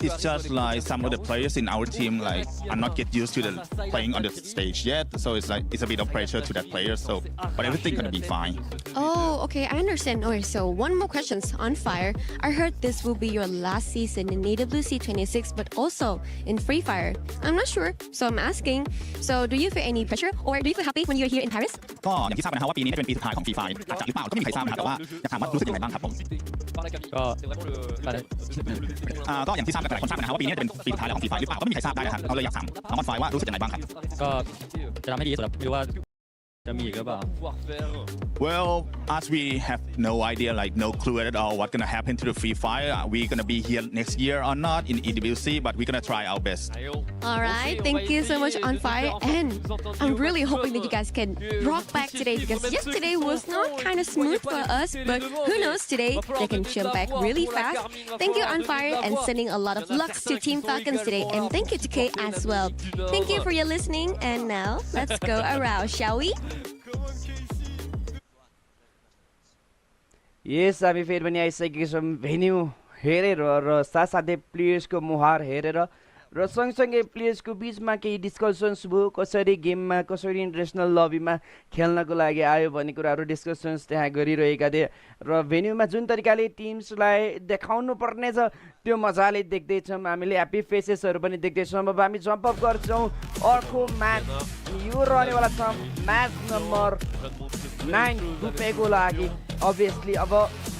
Speaker 17: it's just like some of the players in our team like are not get used to the playing on the stage yet, so it's like it's a bit of pressure to that player. So, but everything gonna be fine.
Speaker 7: Oh, okay, I understand. Okay, so one more question on Fire. I heard this will be your last season in EWC26, but also in Free Fire. I'm not sure, so I'm asking. So, do you feel any pressure, or do you feel happy when you're here in Paris?
Speaker 17: ก็อย่างที่ทราบนะครับว่าปีนี้เป็นปีสุดท้ายของฟรีไฟอาจจะหรือเปล่าก็ไม่มีใครทราบนะครับแต่ว่าอยากถามว่ารู้สึกยังไงบ้างครับผม ก็อย่างที่ทราบกันหลายคนทราบนะครับว่าปีนี้จะเป็นปีสุดท้ายแล้วของฟรีไฟหรือเปล่าก็ไม่มีใครทราบได้นะครับเราเลยอยากถามน้องออนไฟว่ารู้สึกยังไงบ้างครับ
Speaker 18: ก็จะทำให้ดีที่สุดครับไม่รู้ว่าจะมีอีกหรือเปล่า
Speaker 17: Well, as we have no idea, like no clue at all what's gonna happen to the Free Fire. Are we gonna be here next year or not in EWC? But we're gonna try our best.
Speaker 7: All right, thank you so much on Fire, and I'm really hoping that you guys can rock back today, because yesterday was not kind of smooth for us, but who knows, today they can jump back really fast. Thank you on Fire, and sending a lot of lucks to Team Falcons today, and thank you to Kay as well. Thank you for your listening, and now let's go around, shall we?
Speaker 1: यस हामी फेरि पनि आइसकेका छौँ venue हेरेर र साथसाथै प्लेयर्सको मुहार हेरेर र सँगसँगै प्लेयर्सको बिचमा केही डिस्कसन्स भयो कसरी गेममा कसरी इन्टरनेसनल लबीमा खेल्नको लागि आयो भन्ने कुराहरू डिस्कसन्स त्यहाँ गरिरहेका थिए र भेन्यूमा जुन तरिकाले टिम्सलाई देखाउनु पर्ने छ त्यो मजाले देख्दैछौँ हामीले ह्याप्पी फेसेसहरू पनि देख्दैछौँ अब हामी जम्प अप गर्छौँ अर्को म्याच यो रहनेवाला छ म्याच नम्बर 9 रुपियाँको लागि अभियसली अब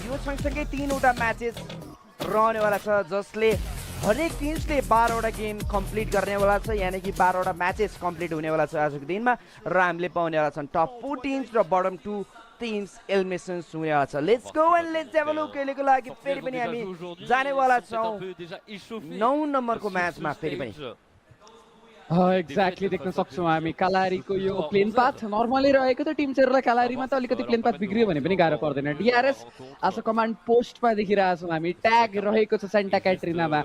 Speaker 1: यो सँगसँगै 3वटा म्याचेस रहनेवाला छ जसले हरेक टिम्सले 12वटा गेम कम्प्लिट गर्नेवाला छ यानि कि 12वटा म्याचेस कम्प्लिट हुनेवाला छ आजको दिनमा र हामीले पाउनेवाला छन् टप 4 टिम्स र बटम 2 टिम्स एलिमिनेसन्स हुनेवाला छ let's go and let's have a look अहिलेको लागि फेरि पनि हामी जानेवाला छौँ 9 नम्बरको म्याचमा फेरि पनि
Speaker 5: एक्ज्याक्टली देख्न सक्छौँ हामी कालारीको यो प्लेन पाथ नर्मली रहेको त टिम चेरलाई कालारीमा त अलिकति प्लेन पाथ बिग्रियो भने पनि गाह्रो पर्दैन डिआरएस आज कमान्ड पोस्टमा देखिरहेको छौँ हामी ट्याग रहेको छ सेन्टा क्याट्रिनामा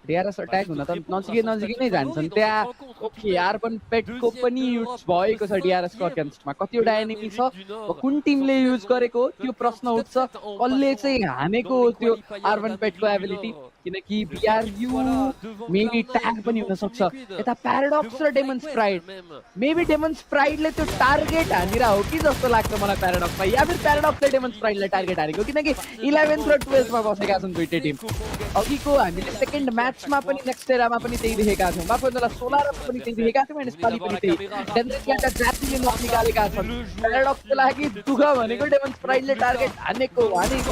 Speaker 5: डिआरएस अट्याक हुन त नजिकै नै जान्छन् त्यहाँ ओके अर्बन पेटको पनि युज भएको छ डिआरएसको अगेन्स्टमा कतिवटा एनिमी छ कुन टिमले युज गरेको त्यो प्रश्न उठ्छ कसले चाहिँ हानेको त्यो अर्बन पेटको एबिलिटी किनकि बिआरयू मेबी ट्याग पनि हुन सक्छ यता प्याराडक्स र डेमन्स प्राइड मेबी डेमन्स प्राइडले त्यो टार्गेट हानिरा हो कि जस्तो लाग्छ मलाई प्याराडक्सलाई या फिर प्याराडक्सले डेमन्स प्राइडलाई टार्गेट हानेको किनकि 11th र 12th मा बसेका छन् दुईटै टिम अघिको हामीले सेकेन्ड म्याचमा पनि नेक्स्ट एरामा पनि त्यही देखेका छौँ माफन्जला 16 मा पनि त्यही देखेका छौँ एन्ड यसपालि पनि त्यही डेन्सिटीका जातिले नक निकालेका छन् प्याराडक्सको लागि दुःख भनेको डेमन्स प्राइडले टार्गेट हानेको हानेछ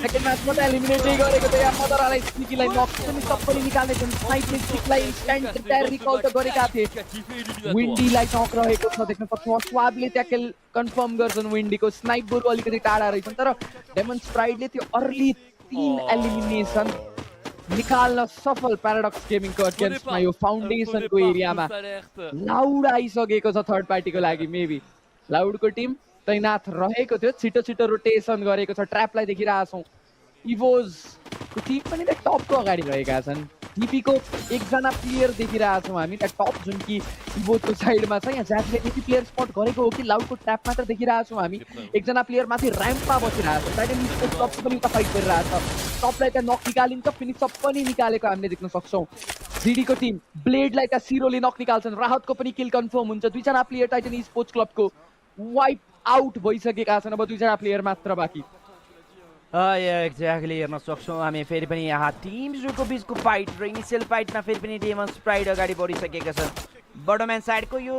Speaker 5: सेकेन्ड म्याचमा त एलिमिनेटै गरेको त यहाँ मदरालाई स्निकीलाई नक पनि सबैले निकाल्ने छन् स्नाइपले स्टिकलाई इन्स्ट्यान्ट रिटायर रिकल त गरेका थिए विन्डीलाई नक रहेको छ देख्न सक्छौँ स्वाबले ट्याकल कन्फर्म गर्छन् विन्डीको स्नाइप बरु अलिकति टाढा रहेछन् तर डेमन्स प्राइडले त्यो अर्ली 3 एलिमिनेसन निकाल्न सफल प्याराडक्स गेमिङको अगेन्स्टमा यो फाउन्डेसनको एरियामा लाउड आइसकेको छ थर्ड पार्टीको लागि मेबी लाउडको टिम तैनाथ रहेको थियो छिटो छिटो रोटेसन गरेको छ ट्र्यापलाई देखिरहेका छौँ इभोजको टिम पनि त टपको अगाडि रहेका छन् टिपीको एकजना प्लेयर देखिरहेका छौँ हामी त्यहाँ टप जुन कि इभोजको साइडमा छ यहाँ ज्याकले यति प्लेयर स्पट गरेको हो कि लाउडको ट्र्याप मात्र देखिरहेका छौँ हामी एकजना प्लेयर माथि ऱ्याम्पमा बसिरहेको छ टाइटन स्पोर्ट्स टप पनि उता फाइट गरिरहेको छ टपलाई त्यहाँ नक निकालिन्छ फिनिक्स अप पनि निकालेको हामीले देख्न सक्छौँ जिडीको टिम ब्लेडलाई त्यहाँ सिरोले नक निकाल्छन् राहतको पनि किल कन्फर्म हुन्छ दुईजना प्लेयर टाइटन स्पोर्ट्स क्लबको वाइप आउट भइसकेका छन् अब दुईजना प्लेयर मात्र बाँकी
Speaker 1: एक्ज्याक्टली हेर्न सक्छौँ हामी फेरि पनि यहाँ टिम्सहरूको बिचको फाइट र इनिसियल फाइटमा फेरि पनि डेमन्स प्राइड अगाडि बढिसकेका छन् बटरम्यान साइडको यो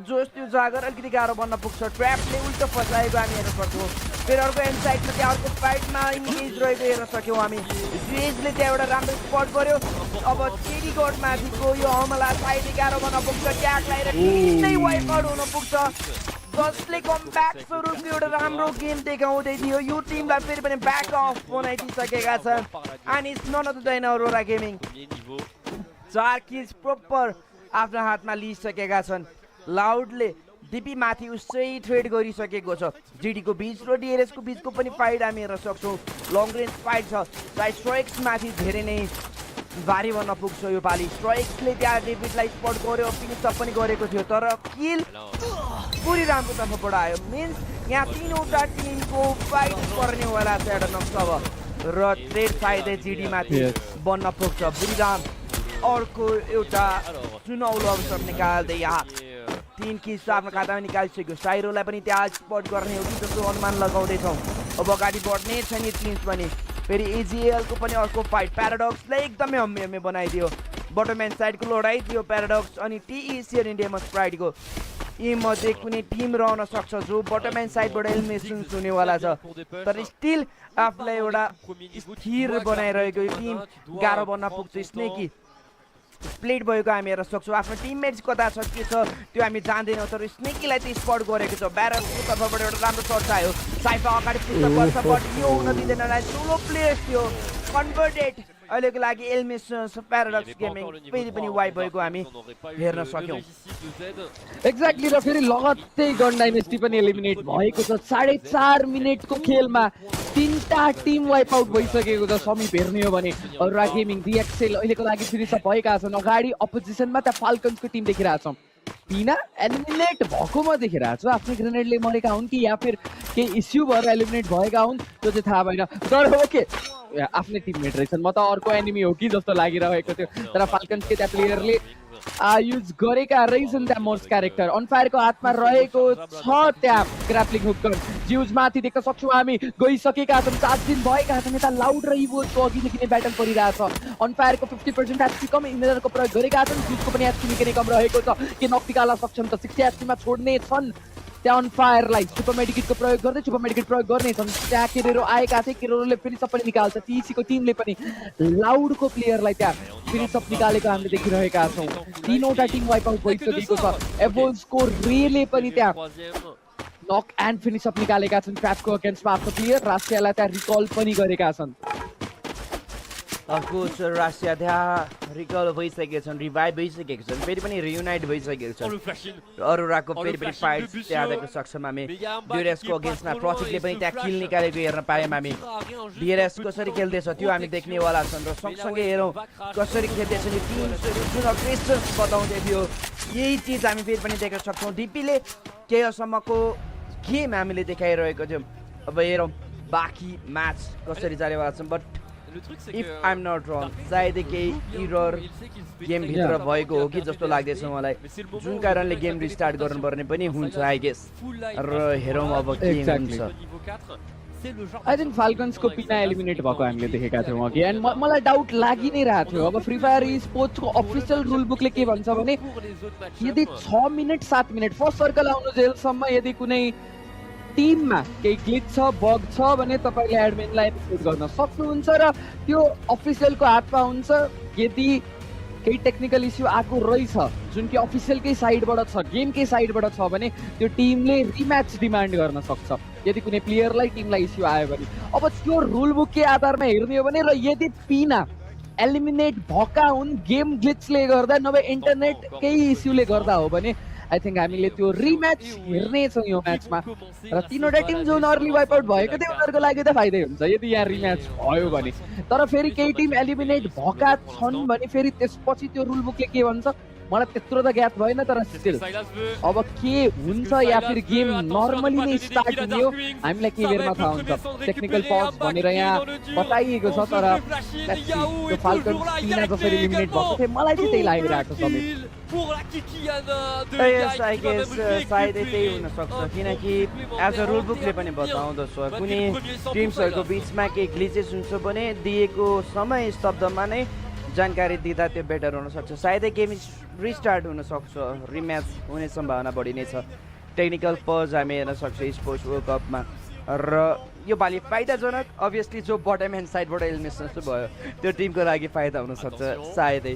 Speaker 1: जोस त्यो जागर अलिकति गाह्रो बन्न पुग्छ ट्र्यापले उल्टो फसाएको हामी हेर्न सक्छौँ फेरि अर्को एन्ड साइडमा त्यहाँ अर्को फाइटमा इन्गेज रहेको हेर्न सक्यौँ हामी जुएजले त्यहाँ एउटा राम्रो स्पट गर्यो अब चेरी गडमाथिको यो हमला साइडले गाह्रो बन्न पुग्छ ट्याग लगाएर टिमै वाइप आउट हुन पुग्छ जसले कमब्याक स्वरूपको एउटा राम्रो गेम देखाउँदै थियो यो टिमलाई फेरि पनि ब्याक अफ बनाइदिइसकेका छन् and it's none of the Aurora Gaming 4 kills proper आफ्नो हातमा लिइसकेका छन् लाउडले डिपी माथि उसै ट्रेड गरिसकेको छ जिडीको बीच र डिआरएसको बीचको पनि फाइट हामी हेर्न सक्छौँ लङ रेन्ज फाइट छ स्ट्राइक्स माथि धेरै नै भारी भन्न पुग्छ यो पालि स्ट्राइक्सले त्यहाँ डेभिडलाई स्पट गर्यो फिनिसअप पनि गरेको थियो तर किल पुरी राम्रो तर्फबाट आयो मिन्स यहाँ 3वटा टिमको फाइट पर्नेवाला छ एउटा नक्सब र ट्रेड फाइदै जिडी माथि बन्न पुग्छ बुढीराम अर्को एउटा चुनौलो अवसर निकाल्दै यहाँ 3 किस आफ्नो खातामा निकालिसक्यो साइरोलाई पनि त्यहाँ स्पट गर्ने हो कि जस्तो अनुमान लगाउँदैछौँ अब अगाडि बढ्ने छ नि टिम्स पनि फेरि एजिएलको पनि अर्को फाइट प्याराडक्सले एकदमै हम्मे बनाइदियो बटरम्यान साइडको लडाइँ थियो प्याराडक्स अनि टिइसी र इन्डिया मस्ट प्राइडको यी मध्ये कुनै टिम रहन सक्छ जो बटरम्यान साइडबाट एलिमिनेसन हुनेवाला छ तर स्टिल आफूलाई एउटा स्थिर बनाइरहेको यो टिम गाह्रो बन्न पुग्छ स्नेकी स्प्लिट भएको हामी हेर्न सक्छौँ आफ्नो टिममेट्स कता छ के छ त्यो हामी जान्दैनौँ तर स्नेकीलाई चाहिँ स्पट गरेको छ ब्यारसको तर्फबाट एउटा राम्रो सर्ट आयो साइफा अगाडि पुग्नुपर्छ बट यो हुन दिँदैन सोलो प्लेयर्स थियो कन्भर्टेड अहिलेको लागि एलिमिनेसन प्याराडक्स गेमिङ फेरि पनि वाइप भएको हामी हेर्न सक्यौँ
Speaker 5: एक्ज्याक्टली र फेरि लगत्तै गन डाइनेस्टी पनि एलिमिनेट भएको छ 4.5 मिनेटको खेलमा 3टा टिम वाइप आउट भइसकेको छ समीप हेर्ने हो भने अरुरा गेमिङ डिएक्सएल अहिलेको लागि फिनिस अप भएका छन् अगाडि अपोजिसनमा त्यहाँ फाल्कन्सको टिम देखिरहेछौँ पिना एलिमिनेट भएको म देखिरहेको छु आफ्नै ग्रेनेडले मरेका हुन् कि या फिर केही इस्यु भएर एलिमिनेट भएका हुन् त्यो चाहिँ थाहा भएन तर ओके आफ्नै टिममेट रहेछन् म त अर्को एनिमी हो कि जस्तो लागिरहेको थियो तर फाल्कन्सकै त्यहाँ प्लेयरले युज गरेका रहेछन् त्यहाँ मोर्स क्यारेक्टर अनफायरको हातमा रहेको छ त्यहाँ ग्राप्लिङ हुकर जिउज माथि देख्न सक्छौँ हामी गइसकेका छन् 7 दिन भएका छन् यता लाउड र इभोजको अघिदेखि नै ब्याटल परिरहेछ अनफायरको 50% एचपी कम इन्भेजरको प्रयोग गरेका छन् जिउजको पनि एचपी निकै नै कम रहेको छ के नक्तिकाला सक्षम त 60 एचपीमा छोड्ने छन् त्यहाँ अनफायरलाई सुपर मेडिकेटको प्रयोग गर्दै सुपर मेडिकेट प्रयोग गर्नेछन् त्यहाँ केरेरो आएका थिए केरेरोले फिनिस अप पनि निकाल्छ टिसीको टिमले पनि लाउडको प्लेयरलाई त्यहाँ फिनिस अप निकालेको हामीले देखिरहेका छौँ 3वटा टिम वाइप आउट भइसकेको छ एभोल्सको रेले पनि त्यहाँ नक एन्ड फिनिस अप निकालेका छन् ट्र्यापको अगेन्स्टमा आफ्नो प्लेयर रासियालाई त्यहाँ रिकल पनि गरेका छन्
Speaker 1: अफकोर्स रासिया त्यहाँ रिकल भइसकेका छन् रिभाइभ भइसकेका छन् फेरि पनि रियुनाइट भइसकेको छ अरुराको फेरि पनि फाइट त्यहाँ देख्न सक्छौँ हामी डिएरएसको अगेन्स्टमा प्रतीकले पनि त्यहाँ किल निकालेको हेर्न पायौँ हामी डिएरएस कसरी खेल्दैछ त्यो हामी देख्नेवाला छन् र सँगसँगै हेरौँ कसरी खेल्दैछन् यो टिम्सहरू जुन अग्रेसर्स बताउँदै थियो यही चिज हामी फेरि पनि देख्न सक्छौँ डिपीले केहीसम्मको गेम हामीले देखाइरहेको थियौँ अब हेरौँ बाँकी म्याच कसरी जानेवाला छन् but if I am not wrong सायदै केही इरर गेमभित्र भएको हो कि जस्तो लाग्दैछ मलाई जुन कारणले गेम रिस्टार्ट गर्नुपर्ने पनि हुन्छ आई गेस र हेरौँ अब के हुन्छ
Speaker 5: आई थिङ्क फाल्कन्सको पिना एलिमिनेट भएको हामीले देखेका थियौँ अघि एन्ड मलाई डाउट लागि नै रहेको थियो अब फ्री फायर स्पोर्ट्सको अफिसियल रुल बुकले के भन्छ भने यदि 6 मिनट 7 मिनट फर्स्ट सर्कल आउनु जेलसम्म यदि कुनै टिममा केही ग्लिच छ बग छ भने तपाईँले एडमिनलाई एप्रिसिएट गर्न सक्नुहुन्छ र त्यो अफिसियलको हातमा हुन्छ यदि केही टेक्निकल इस्यु आएको रहेछ जुन कि अफिसियलकै साइडबाट छ गेमकै साइडबाट छ भने त्यो टिमले रिम्याच डिमान्ड गर्न सक्छ यदि कुनै प्लेयरलाई टिमलाई इस्यु आयो भने अब त्यो रुल बुककै आधारमा हेर्ने हो भने र यदि पिना एलिमिनेट भएका हुन् गेम ग्लिचले गर्दा नभए इन्टरनेटकै इस्युले गर्दा हो भने आई थिङ्क हामीले त्यो रिम्याच हेर्नेछौँ यो म्याचमा र 3वटा टिम जुन अर्ली वाइप आउट भएको थियो उनीहरूको लागि त फाइदै हुन्छ यदि यहाँ रिम्याच भयो भने तर फेरि केही टिम एलिमिनेट भएका छन् भने फेरि त्यसपछि त्यो रुल बुकले के भन्छ मलाई त्यत्रो त ज्ञात भएन तर स्टिल अब के हुन्छ या फिर गेम नर्मली नै स्टार्ट हुने हो हामीलाई के बेरमा थाहा हुन्छ टेक्निकल पज भनेर यहाँ बताइएको छ तर त्यो फाल्कन पिना जसरी एलिमिनेट भएको थियो मलाई चाहिँ त्यही लागिरहेको छ सबै
Speaker 1: सायदै त्यही हुनसक्छ किनकि एज अ रुल बुकले पनि बताउँदछ कुनै टिम्सहरूको बिचमा केही ग्लिचेस हुन्छ भने दिएको समय स्तब्धमा नै जानकारी दिँदा त्यो बेटर हुनसक्छ सायदै गेम रिस्टार्ट हुनसक्छ रिम्याच हुने सम्भावना बढी नै छ टेक्निकल पज हामी हेर्न सक्छौँ स्पोर्ट्स वर्ल्ड कपमा र यो पालि फाइदाजनक अभियसली जो बटम ह्यान्ड साइडबाट एलिमिनेसन भयो त्यो टिमको लागि फाइदा हुनसक्छ सायदै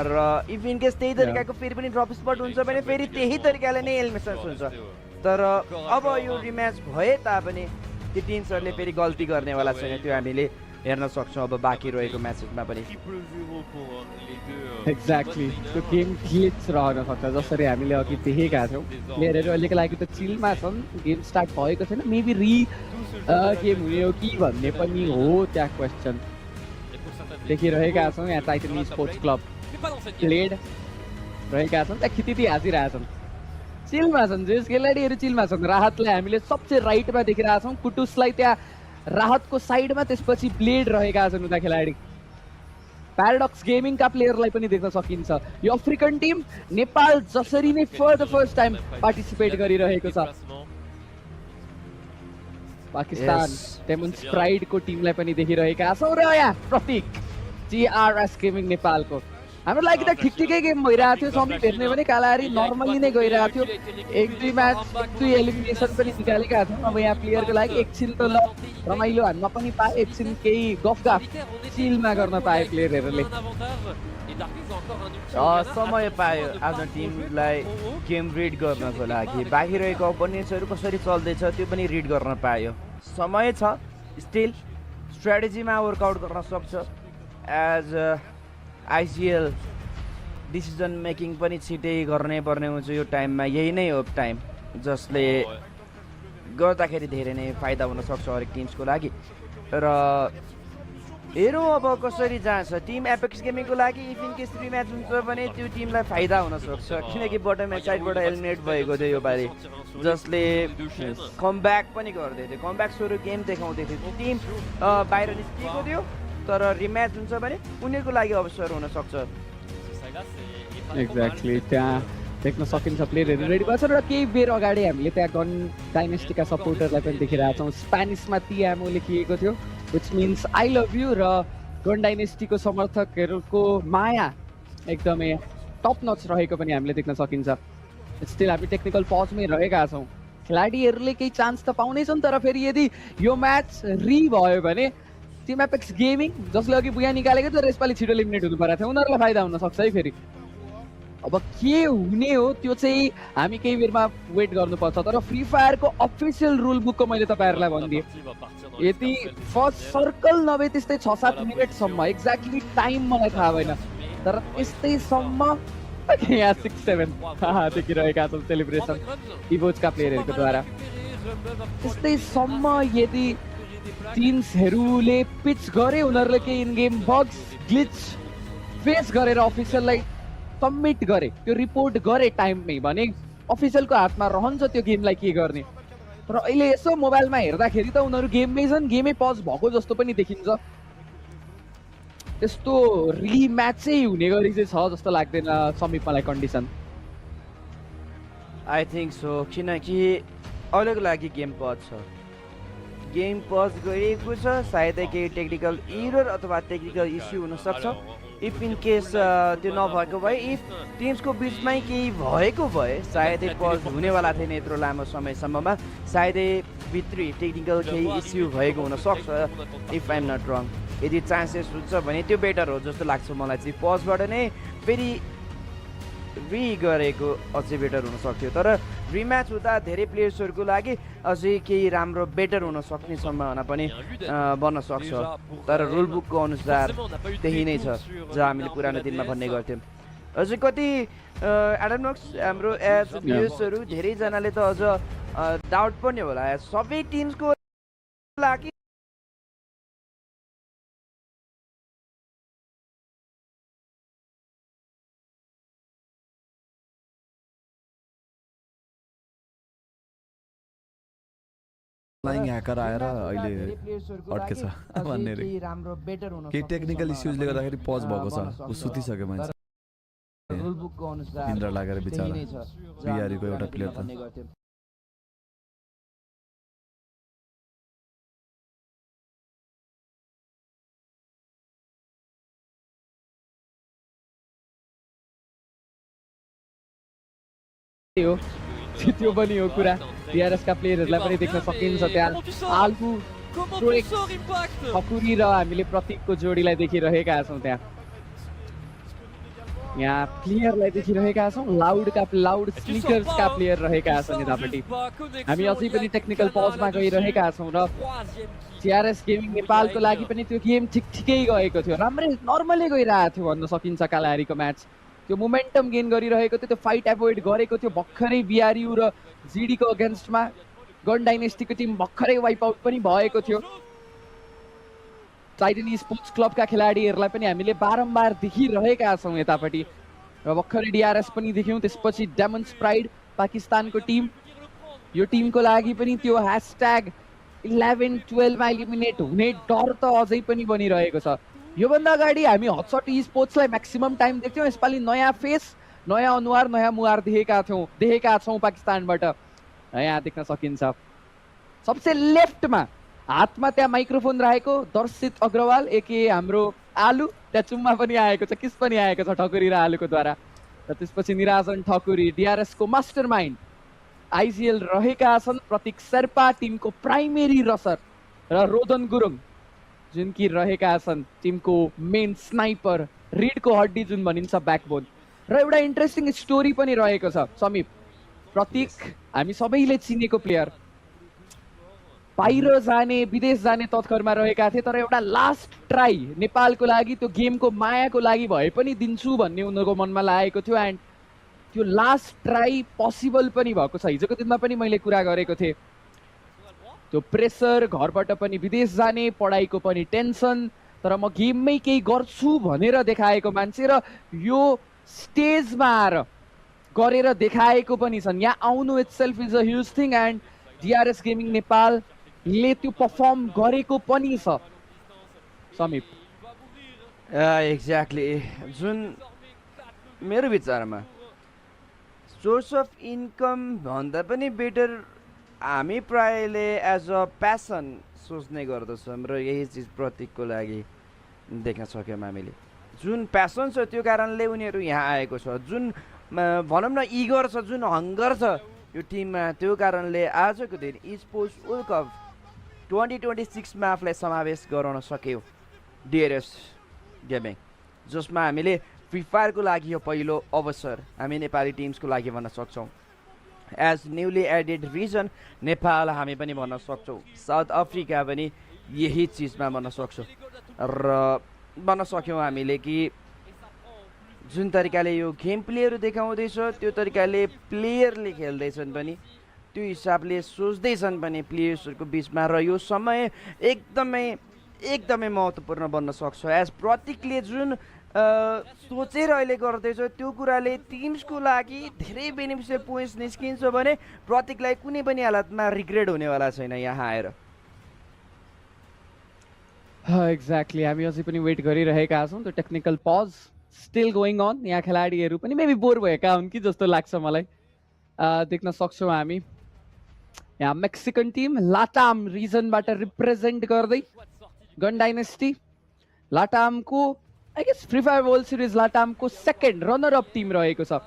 Speaker 1: र इफ इन केस त्यही तरिकाको फेरि पनि ड्रप स्पट हुन्छ भने फेरि त्यही तरिकाले नै एलिमिनेसन हुन्छ तर अब यो रिम्याच भए तापनि ती टिम्सहरूले फेरि गल्ती गर्नेवाला छैन त्यो हामीले हेर्न सक्छौँ अब बाँकी रहेको म्याचेसमा पनि
Speaker 5: एक्ज्याक्टली त्यो गेम ग्लिच रहन सक्छ जसरी हामीले अघि देखेका थियौँ प्लेयरहरू अहिलेको लागि त चिलमा छन् गेम स्टार्ट भएको छैन मेबी गेम हुने हो कि भन्ने पनि हो त्यहाँ क्वेसन देखिरहेका छौँ यहाँ टाइटन स्पोर्ट्स क्लब प्लेड रहेका छन् त्यहाँ खिचिती हाँसिरहेछन् चिलमा छन् जे खेलाडीहरू चिलमा छन् राहतलाई हामीले सबसे राइटमा देखिरहेका छौँ कुटुसलाई त्यहाँ राहतको साइडमा त्यसपछि ब्लेड रहेका छन् उता खेलाडी प्याराडक्स गेमिङका प्लेयरलाई पनि देख्न सकिन्छ। यो अफ्रिकन टिम नेपाल जसरी नै for the first time participate गरिरहेको छ। पाकिस्तान डेमन्स प्राइडको टिमलाई पनि देखिरहेका छौँ र यहाँ प्रतीक GRS गेमिङ नेपालको हाम्रो लागि त ठिक ठिकै गेम भइरहेको थियो। समीप हेर्ने भने कालाहारी नर्मली नै गइरहेको थियो। 1-2 म्याच 1-2 एलिमिनेसन पनि निकालेका थियौँ। अब यहाँ प्लेयरको लागि एकछिन त ल रमाइलो हान्न पनि पाए, एकछिन केही गफगाफ चिलमा गर्न पाए प्लेयरहरूले।
Speaker 1: समय पायो आफ्नो टिमलाई गेम रिड गर्नको लागि। बाँकी रहेको अपोनेन्ट्सहरू कसरी चल्दैछ त्यो पनि रिड गर्न पायो। समय छ, स्टिल स्ट्राटेजीमा वर्कआउट गर्न सक्छ। एज ICL डिसिजन मेकिङ पनि छिटै गर्नै पर्ने हुन्छ यो टाइममा। यही नै हो टाइम जसले गर्दाखेरि धेरै नै फाइदा हुनसक्छ हरेक टिम्सको लागि। र हेरौँ अब कसरी जान्छ टिम एपेक्स गेमिङको लागि। इफ इन केस 3 म्याच हुन्छ भने त्यो टिमलाई फाइदा हुनसक्छ, किनकि बटम साइडबाट एलिमिनेट भएको थियो योपालि, जसले कमब्याक पनि गर्दै थियो। कमब्याक स्वरूप गेम देखाउँदै थियो। त्यो टिम बाहिर निस्किएको थियो, तर रिम्याच हुन्छ भने उनीहरूको लागि अवसर हुनसक्छ।
Speaker 5: एक्ज्याक्टली त्यहाँ देख्न सकिन्छ प्लेयरहरू रेडी भएको छ। र केही बेर अगाडि हामीले त्यहाँ गन डाइनेस्टीका सपोर्टरलाई पनि देखिरहेका छौँ। स्पेनिसमा तियामो लेखिएको थियो, which means I love you. र गन डाइनेस्टीको समर्थकहरूको माया एकदमै टप नच रहेको पनि हामीले देख्न सकिन्छ। स्टिल हामी टेक्निकल पजमै रहेका छौँ। खेलाडीहरूले केही चान्स त पाउनेछन्, तर फेरि यदि यो म्याच भयो भने टिम एपेक्स गेमिङ जसले अघि बुया निकालेको थियो र यसपालि छिटो एलिमिनेट हुनु परेको थियो, उनीहरूलाई फाइदा हुनसक्छ है। फेरि अब के हुने हो त्यो चाहिँ हामी केही बेरमा वेट गर्नुपर्छ। तर फ्री फायरको अफिसियल रुल बुकको मैले तपाईँहरूलाई भनिदिएँ, यदि फर्स्ट सर्कल नभए त्यस्तै 6-7 मिनटसम्म, एक्ज्याक्टली टाइम मलाई थाहा भएन, तर त्यस्तैसम्म यहाँ 6-7 देखिरहेका छौँ सेलिब्रेसन इभोजका प्लेयरहरूको द्वारा। त्यस्तैसम्म यदि टिम्सहरूले पिच गरे, उनीहरूले केही in game bugs glitch face गरेर अफिसियललाई सबमिट गरे, त्यो रिपोर्ट गरे टाइममै भने अफिसियलको हातमा रहन्छ त्यो गेमलाई के गर्ने। तर अहिले यसो मोबाइलमा हेर्दाखेरि त उनीहरू गेममै छन्, गेमै पज भएको जस्तो पनि देखिन्छ। त्यस्तो रिम्याचै हुने गरी चाहिँ छ जस्तो लाग्दैन समीप मलाई कन्डिसन।
Speaker 1: आई थिङ्क सो, किनकि अहिलेको लागि गेम पज छ। गेम पज गरिएको छ, सायदै केही टेक्निकल इरर अथवा टेक्निकल इस्यु हुनसक्छ। इफ इन केस त्यो नभएको भए, इफ टिम्सको बिचमै केही भएको भए सायदै पज हुनेवाला थिएन यत्रो लामो समयसम्ममा। सायदै भित्री टेक्निकल केही इस्यु भएको हुनसक्छ, इफ आइ एम नट रङ। यदि चान्सेस हुन्छ भने त्यो बेटर हो जस्तो लाग्छ मलाई चाहिँ। पजबाट नै फेरि गरेको अझै बेटर हुनसक्थ्यो, तर रिम्याच हुँदा धेरै प्लेयर्सहरूको लागि अझै केही राम्रो बेटर हुन सक्ने सम्भावना पनि बन्न सक्छ। तर रुल बुकको अनुसार त्यही नै छ जहाँ हामीले पुरानो दिनमा भन्ने गर्थ्यौँ। अझै कति एडमनक्स हाम्रो एज प्लेयर्सहरू धेरैजनाले त अझ डाउट पनि होला सबै टिम्सको लागि
Speaker 14: फ्लाइङ ह्याकर आएर अहिले अड्केछ भन्ने रे। केही टेक्निकल इस्युजले गर्दाखेरि पज भएको छ, ऊ सुतिसक्यो मान्छे। इन्द्र लागेर बिचरा बिहारीको एउटा प्लेयर त
Speaker 5: त्यो पनि हो कुरा। DRS का प्लेयरहरूलाई पनि देख्न सकिन्छ त्यहाँ आल्फु खकुरी र हामीले प्रतीकको जोडीलाई देखिरहेका छौँ। त्यहाँ यहाँ प्लेयरलाई देखिरहेका छौँ, लाउड स्निकर्सका प्लेयर रहेका छन् यतापट्टि। हामी अझै पनि टेक्निकल पजमा गइरहेका छौँ र DRS गेमिङ नेपालको लागि पनि त्यो गेम ठिकै गएको थियो, राम्रै नर्मली गइरहेको थियो भन्न सकिन्छ। कालाहारीको म्याच त्यो मोमेन्टम गेन गरिरहेको थियो, त्यो फाइट एभोइड गरेको थियो भर्खरै बिआरयू र जीडीको अगेन्स्टमा। गन डाइनेस्टीको टिम भर्खरै वाइप आउट पनि भएको थियो। टाइटन स्पोर्ट्स क्लबका खेलाडीहरूलाई पनि हामीले बारम्बार देखिरहेका छौँ यतापट्टि। र भर्खरै DRS पनि देख्यौँ, त्यसपछि डेमन्स प्राइड पाकिस्तानको टिम। यो टिमको लागि पनि त्यो #11-12 मा एलिमिनेट हुने डर त अझै पनि बनिरहेको छ। योभन्दा अगाडि हामी हटसट ई स्पोर्ट्सलाई म्याक्सिमम टाइम देख्थ्यौँ, यसपालि नयाँ फेस, नयाँ अनुहार, नयाँ मुहार देखेका छौँ पाकिस्तानबाट। यहाँ देख्न सकिन्छ सबसे लेफ्टमा हातमा त्यहाँ माइक्रोफोन रहेको दर्शित अग्रवाल एके हाम्रो आलु, त्यहाँ चुम्मा पनि आएको छ, किस पनि आएको छ ठकुरी र आलुको द्वारा। र त्यसपछि निराजन ठकुरी DRS को मास्टरमाइन्ड आइजिएल रहेका छन्, प्रतीक शेर्पा टिमको प्राइमेरी रसर र रोदन गुरुङ जुन कि रहेका छन् टिमको मेन स्नाइपर, रिडको हड्डी जुन भनिन्छ ब्याकबोन। र एउटा इन्ट्रेस्टिङ स्टोरी पनि रहेको छ समीप। प्रतीक हामी सबैले चिनेको प्लेयर, बाहिर जाने विदेश जाने तत्करमा रहेका थिए, तर एउटा लास्ट ट्राई नेपालको लागि, त्यो गेमको मायाको लागि भए पनि दिन्छु भन्ने उनीहरूको मनमा लागेको थियो। एन्ड त्यो लास्ट ट्राई पोसिबल पनि भएको छ। हिजोको दिनमा पनि मैले कुरा गरेको थिएँ, त्यो प्रेसर, घरबाट पनि विदेश जाने, पढाइको पनि टेन्सन, तर म गेममै केही गर्छु भनेर देखाएको मान्छे र यो स्टेजमा आएर गरेर देखाएको पनि छन्। यहाँ आउनु itself is a huge thing and DRS gaming नेपालले त्यो पर्फर्म गरेको पनि छ समीप।
Speaker 1: एक्ज्याक्टली, जुन मेरो विचारमा सोर्स अफ इन्कम भन्दा पनि बेटर हामी प्रायले एज अ प्यासन सोच्ने गर्दछौँ र यही चिज प्रतीकको लागि देख्न सक्यौँ हामीले। जुन प्यासन छ त्यो कारणले उनीहरू यहाँ आएको छ, जुन भनौँ न इगर छ, जुन हङ्गर छ यो टिममा, त्यो कारणले आजको दिन स्पोर्ट्स वर्ल्ड कप 2026मा आफूलाई समावेश गराउन सक्यो DRS गेमिङ, जसमा हामीले फ्री फायरको लागि यो पहिलो अवसर हामी नेपाली टिम्सको लागि भन्न सक्छौँ। As newly added region Nepal हामी पनि भन्न सक्छौँ, साउथ अफ्रिका पनि यही चिजमा भन्न सक्छौँ। र भन्न सक्यौँ हामीले कि जुन तरिकाले यो गेम प्लेहरू देखाउँदैछ त्यो तरिकाले प्लेयरले खेल्दैछन् पनि, त्यो हिसाबले सोच्दैछन् पनि प्लेयर्सहरूको बिचमा, र यो समय एकदमै महत्त्वपूर्ण बन्न सक्छ। एज प्रतीकले जुन सोचेर अहिले गर्दैछ त्यो कुराले टिम्सको लागि धेरै बेनिफिसियल पोइन्ट्स निस्किन्छ भने प्रतीकलाई कुनै पनि हालतमा रिग्रेट हुनेवाला छैन यहाँ आएर।
Speaker 5: एक्ज्याक्टली, हामी अझै पनि वेट गरिरहेका छौँ। त्यो technical pause still going on. यहाँ खेलाडीहरू पनि मेबी बोर भएका हुन् कि जस्तो लाग्छ मलाई। देख्न सक्छौँ हामी यहाँ मेक्सिकन टिम लाटाम रिजनबाट रिप्रेजेन्ट गर्दै गन डाइनेस्टी, लाटामको I guess Free Fire World Series लाटामको सेकेन्ड रनर अप टिम रहेको छ।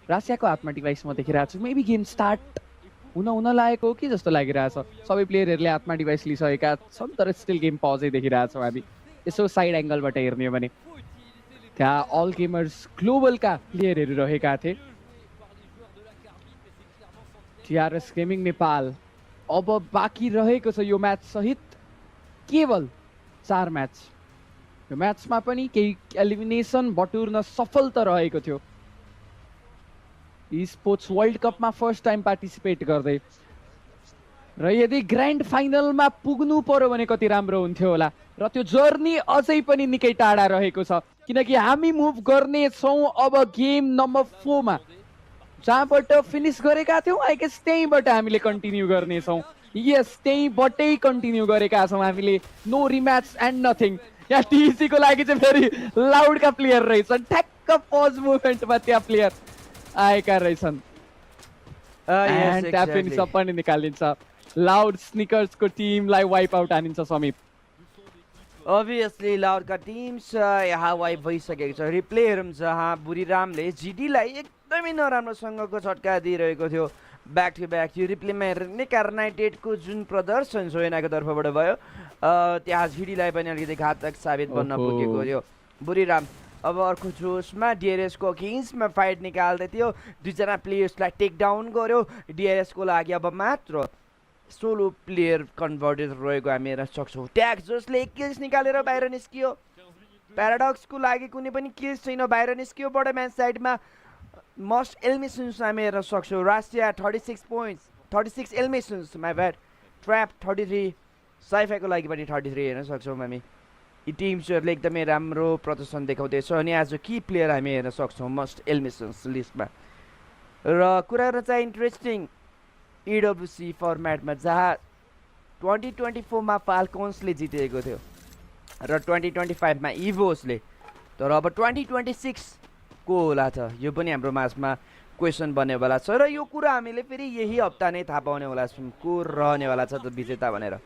Speaker 5: रासियाको हातमा डिभाइस म देखिरहेको छु, मेबी गेम स्टार्ट हुन लागेको हो कि जस्तो लागिरहेछ। सबै प्लेयरहरूले हातमा डिभाइस लिइसकेका छन्, तर स्टिल गेम पजै देखिरहेछौँ हामी। यसो साइड एङ्गलबाट हेर्ने हो भने त्यहाँ अल गेमर्स ग्लोबलका प्लेयरहरू रहेका थिए। DRS गेमिङ नेपाल अब बाँकी रहेको छ यो म्याच सहित केवल 4 म्याच। यो म्याचमा पनि केही एलिमिनेसन बटुर्न सफल त रहेको थियो। स्पोर्ट्स वर्ल्ड कपमा फर्स्ट टाइम पार्टिसिपेट गर्दै र यदि ग्रान्ड फाइनलमा पुग्नु पर्यो भने कति राम्रो हुन्थ्यो होला। र त्यो जर्नी अझै पनि निकै टाढा रहेको छ, किनकि हामी मुभ गर्नेछौँ अब गेम नम्बर 4 मा, जहाँबाट फिनिस गरेका थियौँ। आई गेस त्यहीँबाट हामीले कन्टिन्यू गर्नेछौँ। यस, त्यहीँबाटै कन्टिन्यू गरेका छौँ हामीले। No rematch and nothing. यहाँ TC को लागि चाहिँ फेरि लाउडका प्लेयर रहेछन्, ठ्याक्क पज मुभमेन्टमा त्यहाँ प्लेयर आएका रहेछन्। त्यहाँ फिनिस पनि निकालिन्छ। लाउड स्निकर्सको टिमलाई वाइप आउट हानिन्छ समीप।
Speaker 1: अभियसली लाउडका टिम्स यहाँ वाइप भइसकेको छ। रिप्लेहरू जहाँ बुढीरामले GDलाई एकदमै नराम्रोसँगको झट्का दिइरहेको थियो। ब्याक टु ब्याक यो रिप्लेमा हेर्ने कार्नाइटेडको जुन प्रदर्शन सोयनाको तर्फबाट भयो, त्यहाँ GDलाई पनि अलिकति घातक साबित बन्न पुगेको थियो। बुढीराम अब अर्को जोसमा DRS को अगेन्स्टमा फाइट निकाल्दै थियो, दुईजना प्लेयर्सलाई टेक डाउन गर्यो। DRS को लागि अब मात्र सोलो प्लेयर कन्भर्टेड रहेको हामी हेर्न सक्छौँ। ट्याग जसले 1 किल्स निकालेर बाहिर निस्कियो। प्याराडक्सको लागि कुनै पनि किल्स छैन, बाहिर निस्कियो। बर्डरम्यान साइडमा मस्ट एलिमिनेसन्स हामी हेर्न सक्छौँ। रासिया 36 पोइन्ट्स, 36 एलिमिनेसन्स, माई ब्याड। ट्र्याप 33, साइफाईको लागि पनि 33 हेर्न सक्छौँ हामी। यी टिम्सहरूले एकदमै राम्रो प्रदर्शन देखाउँदैछ अनि आज की प्लेयर हामी हेर्न सक्छौँ मस्ट एलिमिनेसन्स लिस्टमा। र कुरा गर्न चाहिँ इन्ट्रेस्टिङ EWC फर्मेटमा जहाँ 2024 मा फाल्कोन्सले जितेको थियो, र 2025 मा इभोसले। तर अब 2026 को होला त यो पनि हाम्रो माझमा क्वेसन बन्नेवाला छ र यो कुरा हामीले फेरि यही हप्ता नै थाहा पाउनेवाला छौँ को रहनेवाला छ त विजेता भनेर।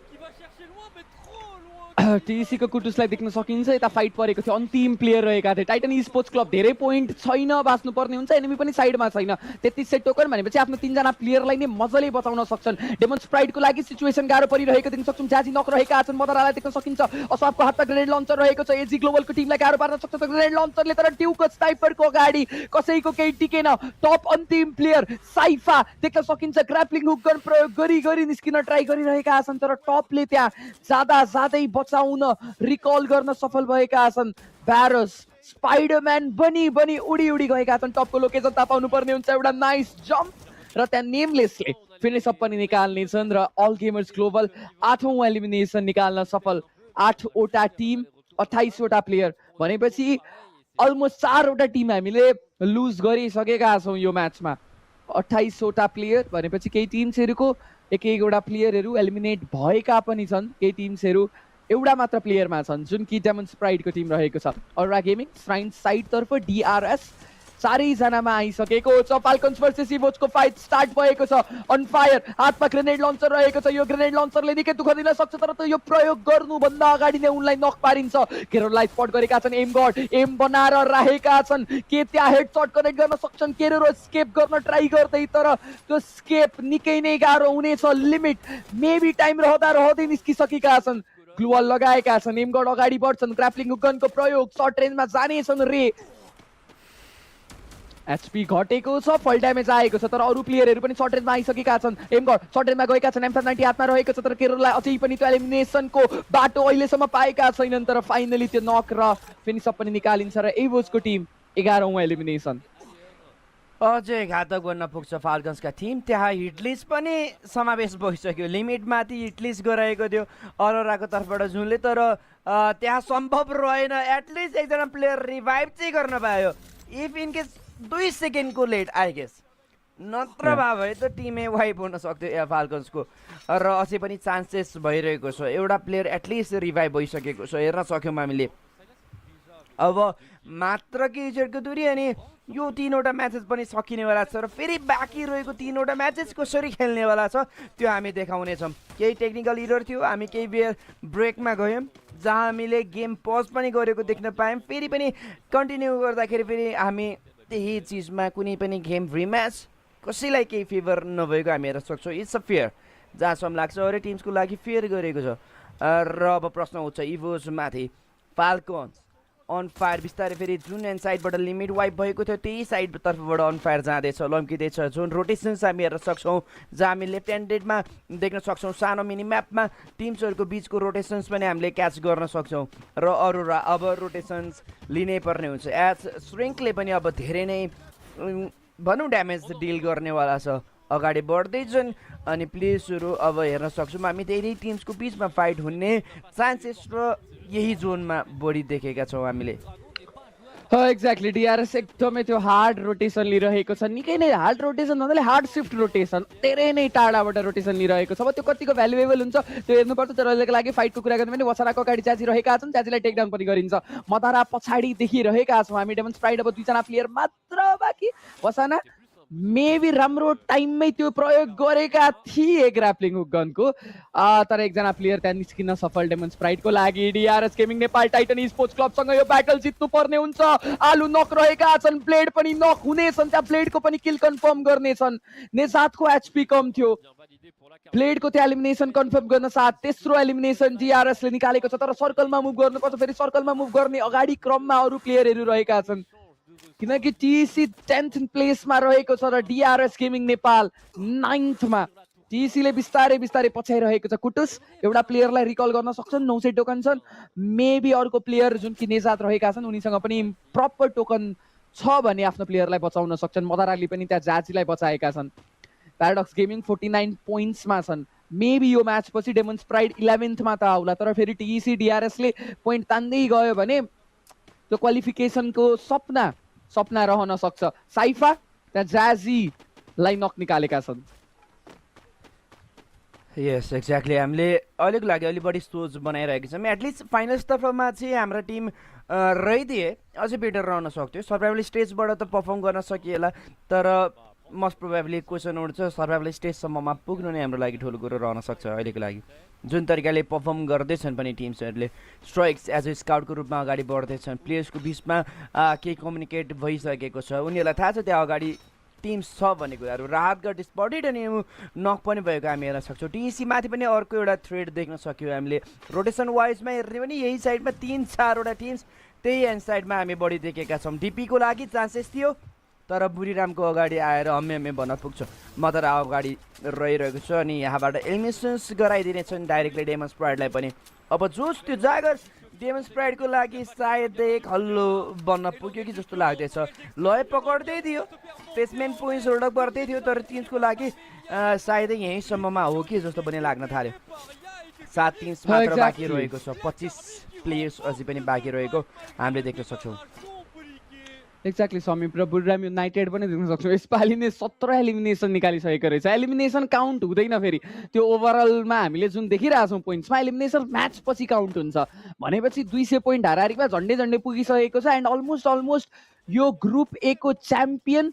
Speaker 5: टिसी को कुटुसलाई देख्न सकिन्छ यता फाइट परेको थियो अन्तिम प्लेयर रहेका थिए टाइटन स्पोर्ट्स क्लब धेरै पोइन्ट छैन बाँच्नु पर्ने हुन्छ एनिमी पनि साइडमा छैन 33 सेट टोकन भनेपछि आफ्नो 3 जना प्लेयरलाई नै मजाले बचाउन सक्छन् डेमन स्प्राइटको लागि सिचुएसन गाह्रो परिरहेको देख्न सक्छौं जाजी नक रहेका छन् मदरालाई देख्न सकिन्छ असफको हातमा ग्रेनेड लन्चर रहेको छ एजी ग्लोबलको टिमलाई गाह्रो पार्न सक्छ त ग्रेनेड लन्चरले तर ट्युको स्नाइपरको अगाडि कसैको केही टिकेन टप अन्तिम प्लेयर साइफा देख्न सकिन्छ ग्राप्लिङ हुक गन प्रयोग गरी निस्किन ट्राई गरिरहेका छन् तर टपले त्यहाँ जाँदै बचाउन रिकल गर्न सफल भएका छन् भ्यारस स्पाइडरम्यान बनी उडी गएका छन् टपको लोकेसन थाहा पाउनु पर्ने हुन्छ एउटा नाइस जम्प र त्यहाँ नेमलेसले फिनिश अप पनि निकाल्ने छन् र अल गेमर्स ग्लोबल 8औं एलिमिनेसन निकाल्न सफल 8 वटा टिम 28 वटा प्लेयर भनेपछि अलमोस्ट 4 वटा टिम हामीले लुज गरिसकेका छौं यो म्याचमा 28 वटा प्लेयर भनेपछि केही टिम्सहरुको एक-एकवटा प्लेयरहरु एलिमिनेट भएका पनि छन् केही टिम्सहरु एउटा मात्र प्लेयरमा छन् जुन कि डेमन स्प्राइटको टिम रहेको छ अरोरा गेमिङ श्राइन साइड तर्फ डीआरएस चारै जनामा आइसकेको छ फाल्कन्स भर्सेस इभोजको फाइट स्टार्ट भएको छ अन फायर हातमा ग्रेनेड लन्चर रहेको छ यो ग्रेनेड लन्चरले निकै दुःख दिन सक्छ तर त यो प्रयोग गर्नु भन्दा अगाडि नै उनलाई नक पारिन्छ केरोलाई स्पट गरेका छन् एम गॉड एम बनाएर राखेका छन् के त्यहाँ हेड शट कनेक्ट गर्न सक्छन् केरो स्केप गर्न ट्राई गर्दै तर त्यो स्केप निकै नै गाह्रो हुनेछ लिमिट मेबी टाइम रहँदै निस्किसकेका छन् ग्लुअल लगाएका छन् एम गॉड अगाडि बढ्छन् ग्राप्लिङ गनको प्रयोग सर्ट रेन्जमा जानेछन् रे एचपी घटेको छ फल ड्यामेज आएको छ तर अरु प्लेयरहरु पनि सर्ट रेन्जमा आइसकेका छन् एम गॉड सर्ट रेन्जमा गएका छन् M90 हातमा रहेको छ तर केरोलाई अझै पनि त्यो एलिमिनेसनको बाटो अहिलेसम्म पाएका छैनन् तर फाइनली त्यो नक र फिनिश अप पनि निकालिन्छ र एभोजको टिम 11औं एलिमिनेसन
Speaker 1: अझै घातक बन्न पुग्छ फाल्कन्सका टिम त्यहाँ हिटलिस्ट पनि समावेश भइसक्यो लिमिटमाथि हिटलिस्ट गराएको थियो अरोराको तर्फबाट जुनले तर त्यहाँ सम्भव रहेन एटलिस्ट एकजना प्लेयर रिभाइभ चाहिँ गर्न पायो इफ इन केस 2 सेकेन्डको लेट आई गेस नत्र भए त टिमै वाइप हुन सक्थ्यो या फाल्कन्सको र अझै पनि चान्सेस भइरहेको छ एउटा प्लेयर एटलिस्ट रिभाइभ भइसकेको छ हेर्न सक्यौँ हामीले अब मात्र केही जेटको दूरी अनि यो 3वटा म्याचेस पनि सकिनेवाला छ र फेरि बाँकी रहेको 3वटा म्याचेस कसरी खेल्नेवाला छ त्यो हामी देखाउनेछौँ केही टेक्निकल इरर थियो हामी केही ब्रेकमा गयौँ जहाँ हामीले गेम पज पनि गरेको देख्न पायौँ फेरि पनि कन्टिन्यू गर्दाखेरि फेरि हामी त्यही चिजमा कुनै पनि गेम रिम्याच कसैलाई केही फेभर नभएको हामी हेर्न सक्छौँ इट्स अ फेयर जहाँसम्म लाग्छ अरू टिम्सको लागि फेयर गरेको छ र अब प्रश्न उठ्छ इभोजमाथि फाल्कन्स अन फायर बिस्तारै फेरि जुन एन्ड साइडबाट लिमिट वाइप भएको थियो त्यही साइड तर्फबाट अन फायर जाँदैछ लम्किँदैछ जुन रोटेसन्स हामी हेर्न सक्छौँ जहाँ हामी लेफ्ट ह्यान्डेडमा देख्न सक्छौँ सानो मिनी म्यापमा टिम्सहरूको बिचको रोटेसन्स पनि हामीले क्याच गर्न सक्छौँ र अरोरा अब रोटेसन्स लिनै पर्ने हुन्छ एज श्रिङ्कले पनि अब धेरै नै भनौँ ड्यामेज डिल गर्नेवाला छ अगाडि बढ्दैछन् अनि प्लेयर्सहरू अब हेर्न सक्छौँ हामी धेरै टिम्सको बिचमा फाइट हुने चान्सेस र यही जोनमा बढी देखेका छौँ हामीले
Speaker 5: एक्ज्याक्टली डीआरएस एकदमै त्यो हार्ड रोटेसन लिइरहेको छ निकै नै हार्ड रोटेसन भन्नाले हार्ड शिफ्ट रोटेसन धेरै नै टाढाबाट रोटेसन लिइरहेको छ अब त्यो कतिको भ्यालुएबल हुन्छ त्यो हेर्नुपर्छ तर अहिलेको लागि फाइटको कुरा गर्ने भने वसनाको अगाडि जाजी रहेका छन् जाजीलाई टेकडाउन पनि गरिन्छ मदारा पछाडि देखिरहेका छौँ हामी डेमन स्प्राइड अब 2 जना प्लेयर मात्र बाँकी वसना मेबी राम्रो टाइममै त्यो प्रयोग गरेका थिए ग्राप्लिङ हुक गनको तर एकजना प्लेयर त्यहाँ निस्किन सफल डेमन स्प्राइटको लागि DRS gaming Nepal Titan Sports क्लबसँग यो ब्याटल जित्नु पर्ने हुन्छ आलु नक रहेका छन् ब्लेड पनि नक हुनेछन् त्यहाँ ब्लेडको पनि किल कन्फर्म गर्नेछन् नेजातको एचपी कम थियो ब्लेडको त्यो एलिमिनेसन कन्फर्म गर्न साथ तेस्रो एलिमिनेसन डीआरएसले निकालेको छ तर सर्कलमा मुभ गर्नुपर्छ फेरि सर्कलमा मुभ गर्ने अगाडि क्रममा अरू प्लेयरहरू रहेका छन् किनकि टीसी 10th प्लेसमा रहेको छ र डीआरएस गेमिङ नेपाल 9th मा टीसीले बिस्तारै पछ्याइरहेको छ कुटुस एउटा प्लेयरलाई रिकल गर्न सक्छन् 900 टोकन छन् मेबी अर्को प्लेयर जुन कि नेजात रहेका छन् उनीसँग पनि प्रपर टोकन छ भने आफ्नो प्लेयरलाई बचाउन सक्छन् मदाराले पनि त्यहाँ जाजीलाई बचाएका छन् प्याराडक्स गेमिङ 49 पोइन्ट्समा छन् मेबी यो म्याच पछि डेमन स्प्राइड 11th मा त आउला तर फेरि टीसी डीआरएसले पोइन्ट तान्दै गयो भने त्यो क्वालिफिकेसनको सपना रहन सक्छ साइफा त्यहाँ जाजीलाई नक निकालेका छन्
Speaker 1: यस एक्ज्याक्टली हामीले अहिलेको लागि अलि बढी सोच बनाइरहेको छौँ एटलिस्ट फाइनल स्तरमा चाहिँ हाम्रो टिम रहिदिए अझै बेटर रहन सक्थ्यो सर्भाइभल स्टेजबाट त पर्फर्म गर्न सकिएला तर मोस्ट प्रोबेबली क्वेसन उठ्छ सर्भाइभल स्टेजसम्ममा पुग्नु नै हाम्रो लागि ठुलो कुरो रहन सक्छ अहिलेको लागि जुन तरिकाले पर्फर्म गर्दैछन् पनि टिम्सहरूले स्ट्राइक्स एज अ स्काउटको रूपमा अगाडि बढ्दैछन् प्लेयर्सको बिचमा केही कम्युनिकेट भइसकेको छ उनीहरूलाई थाहा छ त्यहाँ अगाडि टिम्स छ भन्ने कुराहरू राहत गर्दै स्पटेड अनि नक पनि भएको हामी हेर्न सक्छौँ टिसी माथि पनि अर्को एउटा थ्रेड देख्न सक्यौँ हामीले रोटेसन वाइजमा हेर्ने पनि यही साइडमा 3-4वटा टिम्स त्यही एन्ड साइडमा हामी बढी देखेका छौँ डिपीको लागि चान्सेस थियो तर बुढीरामको अगाडि आएर हम्मे भन्न पुग्छ म तर अगाडि रहिरहेको छु अनि यहाँबाट एलिमिनेसन्स गराइदिनेछन् डाइरेक्टली डेमन स्प्राइडलाई पनि अब जोस त्यो जागर डेमन स्प्राइडको लागि सायदै हल्लो बन्न पुग्यो कि जस्तो लाग्दैछ लय पक्र्दै थियो प्लेसमेन्ट पोइन्ट्स होल्ड गर्दै थियो तर टिम्सको लागि सायदै यहीँसम्ममा हो कि जस्तो पनि लाग्न थाल्यो 7 टिम्स मात्र बाँकी रहेको छ 25 प्लेयर्स अझै पनि बाँकी रहेको हामीले देख्न सक्छौँ
Speaker 4: एक्ज्याक्टली समीप र बुढीराम युनाइटेड पनि देख्न सक्छौँ यसपालि नै 17 एलिमिनेसन निकालिसकेको रहेछ एलिमिनेसन काउन्ट हुँदैन फेरि त्यो ओभरअलमा हामीले जुन देखिरहेछौँ पोइन्ट्समा एलिमिनेसन म्याच पछि काउन्ट हुन्छ भनेपछि 200 पोइन्ट हाराहारीमा झन्डै पुगिसकेको छ एन्ड अलमोस्ट यो ग्रुप ए को च्याम्पियन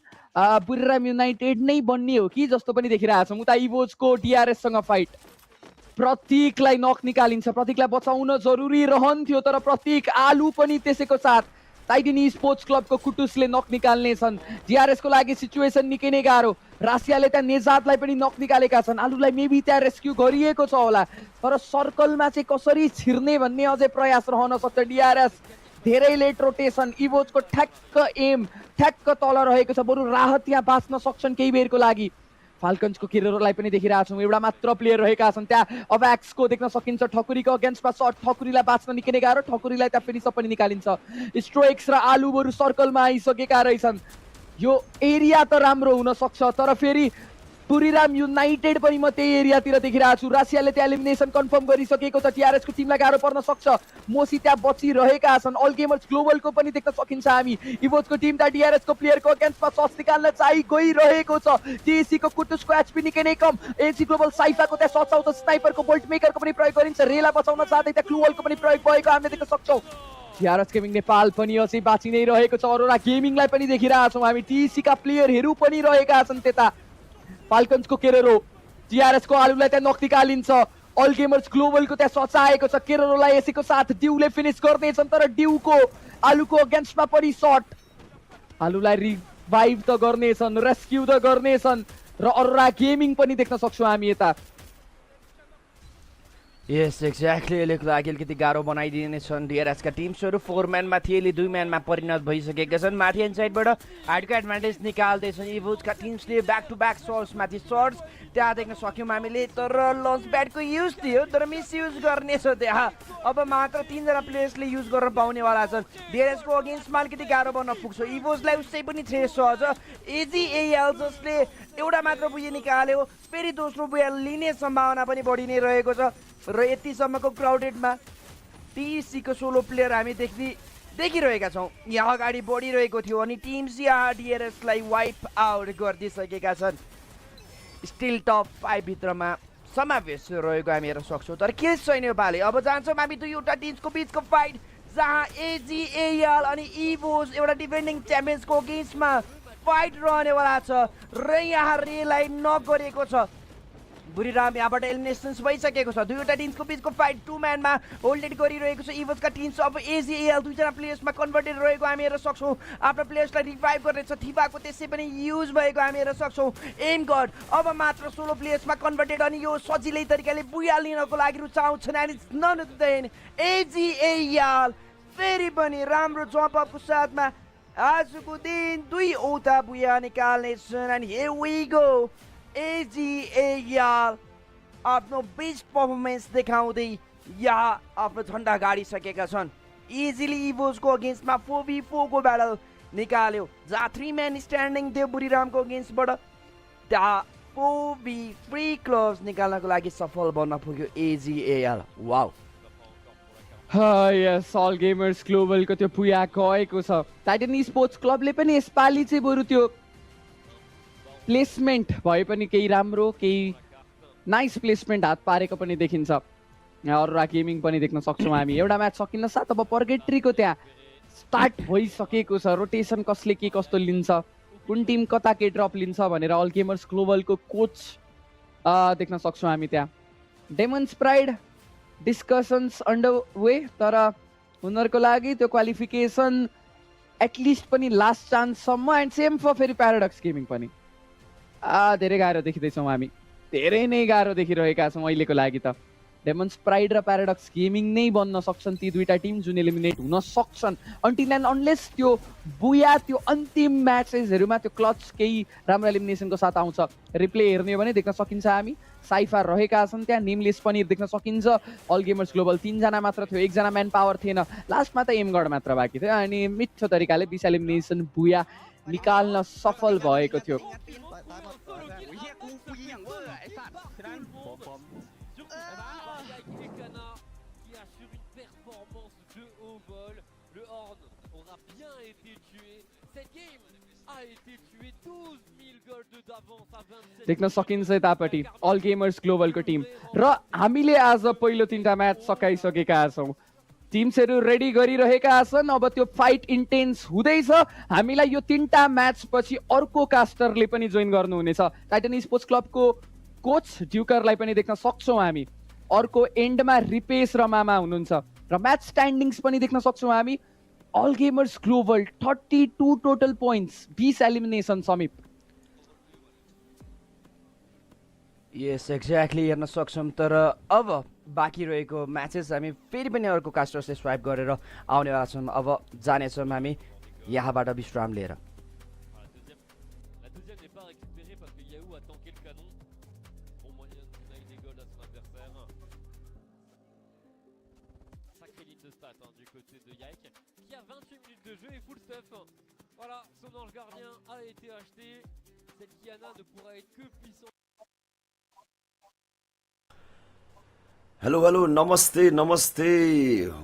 Speaker 4: बुढीराम युनाइटेड नै बन्ने हो कि जस्तो पनि देखिरहेछौँ उता इभोजको डिआरएससँग फाइट प्रतीकलाई नक निकालिन्छ प्रतीकलाई बचाउन जरुरी रहन्थ्यो तर प्रतीक आलु पनि त्यसैको साथ टाइटन स्पोर्ट्स क्लबको कुटुसले नक निकाल्नेछन् डिआरएसको लागि सिचुएसन निकै नै गाह्रो रासियाले त्यहाँ नेजातलाई पनि नक निकालेका छन् आलुलाई मेबी त्यहाँ रेस्क्यु गरिएको छ होला तर सर्कलमा चाहिँ कसरी छिर्ने भन्ने अझै प्रयास रहन सक्छ डिआरएस धेरै लेट रोटेसन इभोजको ठ्याक्क तल रहेको छ बरु राहत यहाँ बाँच्न सक्छन् केही बेरको लागि फाल्कन्सको केरेरोलाई पनि देखिरहेछौँ एउटा मात्र प्लेयर रहेका छन् त्यहाँ अभ्याक्सको देख्न सकिन्छ ठकुरीको अगेन्स्टमा सर्ट ठकुरीलाई बाँच्न निकै नै गाह्रो ठकुरीलाई त्यहाँ फेरि पनि निकालिन्छ स्ट्रोक्स र आलु बरु सर्कलमा आइसकेका रहेछन् यो एरिया त राम्रो हुन सक्छ तर फेरि बुढीराम युनाइटेड पनि म त्यही एरियातिर देखिरहेको छु रासियाले त्यहाँ एलिमिनेसन कन्फर्म गरिसकेको छ टिआरएसको टिमलाई गाह्रो पर्न सक्छ मोसी त्यहाँ बचिरहेका छन् अल गेमर्स ग्लोबलको पनि देख्न सकिन्छ हामी इभोजको टिम त्यहाँ डिआरएसको प्लेयरको अगेन्स्टमा सस निकाल्न चाहिँ गइरहेको छ टिएसीको कुटुसको एचपी निकै नै कम एसी ग्लोबल साइफाको त्यहाँ सट्स आउँछ स्नाइपरको बोल्ट मेकरको पनि प्रयोग गरिन्छ रेला बचाउन साथै त्यहाँ क्लुवलको पनि प्रयोग भएको हामीले देख्न सक्छौँ टिआरएस गेमिङ नेपाल पनि अझै बाँचि नै रहेको छ अरोरा गेमिङलाई पनि देखिरहेछौँ हामी टिएसीका प्लेयरहरू पनि रहेका छन् त्यता फाल्कन्सको केरेरो टिआरएसको आलुलाई त्यहाँ नक निकालिन्छ अल गेमर्स ग्लोबलको त्यहाँ सचाएको छ केरेरोलाई यसैको साथ ड्युले फिनिस गर्दैछन् तर ड्युको आलुको अगेन्स्टमा पनि सर्ट आलुलाई रिभाइभ त गर्नेछन् रेस्क्यु त गर्नेछन् र अरोरा गेमिङ पनि देख्न सक्छौँ हामी यता
Speaker 1: यस एक्ज्याक्टली अहिलेको लागि अलिकति गाह्रो बनाइदिनेछन् डिआरएसका टिम्सहरू 4 म्यानमा थिए अहिले 2 म्यानमा परिणत भइसकेका छन् माथि एन्ड साइडबाट हाइडको एडभान्टेज निकाल्दैछन् इभोजका टिम्सले ब्याक टु ब्याक सर्ट्स माथि सर्ट्स त्यहाँ देख्न सक्यौँ हामीले तर लन्च प्याडको युज थियो तर मिसयुज गर्नेछ त्यहाँ अब मात्र 3 जना प्लेयर्सले युज गर्न पाउनेवाला छन् डिआरएसको अगेन्स्टमा अलिकति गाह्रो बन्न पुग्छ इभोजलाई उसै पनि थ्रेस छ अझ एजीएल जसले एउटा मात्र बुझे निकाल्यो फेरि दोस्रो बुया लिने सम्भावना पनि बढी नै रहेको छ र यतिसम्मको क्राउडेडमा टिसीको सोलो प्लेयर हामी देखिरहेका छौँ यहाँ अगाडि बढिरहेको थियो अनि टिम्स यहाँ डिआरएसलाई वाइप आउट गरिदिइसकेका छन् स्टिल टप 5 भित्रमा समावेश रहेको हामी हेर्न सक्छौँ तर के छैन यो पालि अब जान्छौँ हामी दुईवटा टिम्सको बिचको फाइट जहाँ एजीएल अनि इभोज एउटा डिफेन्डिङ च्याम्पियन्सको अगेन्स्टमा फाइट रहनेवाला छ र यहाँ रेलाई नगरेको छ बुढीराम यहाँबाट एलिमिनेसन्स भइसकेको छ दुईवटा टिम्सको बिचको फाइट 2 म्यानमा होल्डेड गरिरहेको छ इभोजका टिम्स अब एजीएल दुईजना प्लेयर्समा कन्भर्टेड रहेको हामी हेर्न सक्छौँ आफ्नो प्लेयर्सलाई रिभाइभ गर्नेछ थिबाको त्यसै पनि युज भएको हामी हेर्न सक्छौँ एम गड अब मात्र सोलो प्लेयर्समा कन्भर्टेड अनि यो सजिलै तरिकाले बुया लिनको लागि रुचाउँछन् and it's none other than AGL फेरि पनि राम्रो जम्प अपको साथमा आजको दिन 2वटा बुया निकाल्नेछन् and here we go AGL आफ्नो बेस्ट पर्फर्मेन्स देखाउँदै यहाँ आफ्नो झन्डा गाडिसकेका छन् इजिली इभोजको अगेन्स्टमा 4v4 को ब्याटल निकाल्यो जहाँ 3 म्यान स्ट्यान्डिङ थियो बुढीरामको अगेन्स्टबाट त्यहाँ 4v3 क्लब्स निकाल्नको लागि सफल बन्न पुग्यो एजीएल वाउ
Speaker 4: यस अल गेमर्स ग्लोबलको त्यो पुया गएको छ टाइटन स्पोर्ट्स क्लबले पनि यसपालि चाहिँ बरु त्यो प्लेसमेन्ट भए पनि केही राम्रो केही
Speaker 5: नाइस प्लेसमेन्ट हात पारेको पनि देखिन्छ। अरोरा गेमिङ पनि देख्न सक्छौँ हामी। एउटा म्याच सकिन साथ अब पर्गेट्रीको त्यहाँ स्टार्ट भइसकेको छ। रोटेसन कसले के कस्तो लिन्छ, कुन टिम कता के ड्रप लिन्छ भनेर अल गेमर्स ग्लोबलको कोच देख्न सक्छौँ हामी त्यहाँ। Demons pride discussions under way, तर उनीहरूको लागि त्यो क्वालिफिकेसन एटलिस्ट पनि लास्ट चान्ससम्म। एन्ड सेम फर फेरि प्याराडक्स गेमिङ पनि धेरै गाह्रो देखिँदैछौँ हामी, धेरै नै गाह्रो देखिरहेका छौँ अहिलेको लागि त। डेमन्स प्राइड र प्याराडक्स गेमिङ नै बन्न सक्छन् ती दुईटा टिम जुन एलिमिनेट हुन सक्छन् अन्टिल एन्ड अनलेस त्यो बुया त्यो अन्तिम म्याचेसहरूमा त्यो क्लच केही राम्रो एलिमिनेसनको साथ आउँछ। रिप्ले हेर्ने हो भने देख्न सकिन्छ हामी साइफा रहेका छन् त्यहाँ, नेमलेस पनि देख्न सकिन्छ। अल गेमर्स ग्लोबल 3 जना मात्र थियो, 1 जना म्यान पावर थिएन, लास्टमा त एमगढ मात्र बाँकी थियो। अनि मिठो तरिकाले 20 एलिमिनेसन बुया निकाल्न सफल भएको थियो। देख्न सकिन्छ यतापट्टि अल गेमर्स ग्लोबलको टिम र हामीले आज पहिलो 3टा म्याच सकाइसकेका छौँ। टिम्सहरू रेडी गरिरहेका छन्। अब त्यो फाइट इन्टेन्स हुँदैछ। हामीलाई यो 3टा म्याच पछि अर्को कास्टरले पनि जोइन गर्नुहुनेछ। टाइटन स्पोर्ट्स क्लबको कोच ड्युकरलाई पनि देख्न सक्छौँ हामी। अर्को एन्डमा रिपेस र मामा हुनुहुन्छ र म्याच स्ट्यान्डिङ्स पनि देख्न सक्छौँ हामी। All gamers global 32 total points, 20 elimination समीप।
Speaker 1: यस एक्ज्याक्टली हेर्न सक्छौँ। तर अब बाँकी रहेको म्याचेस हामी फेरि पनि अर्को कास्टर्सले स्वाइप गरेर आउनेवाला छौँ। अब जानेछौँ हामी यहाँबाट विश्राम लिएर।
Speaker 19: हेलो हेलो नमस्ते नमस्ते,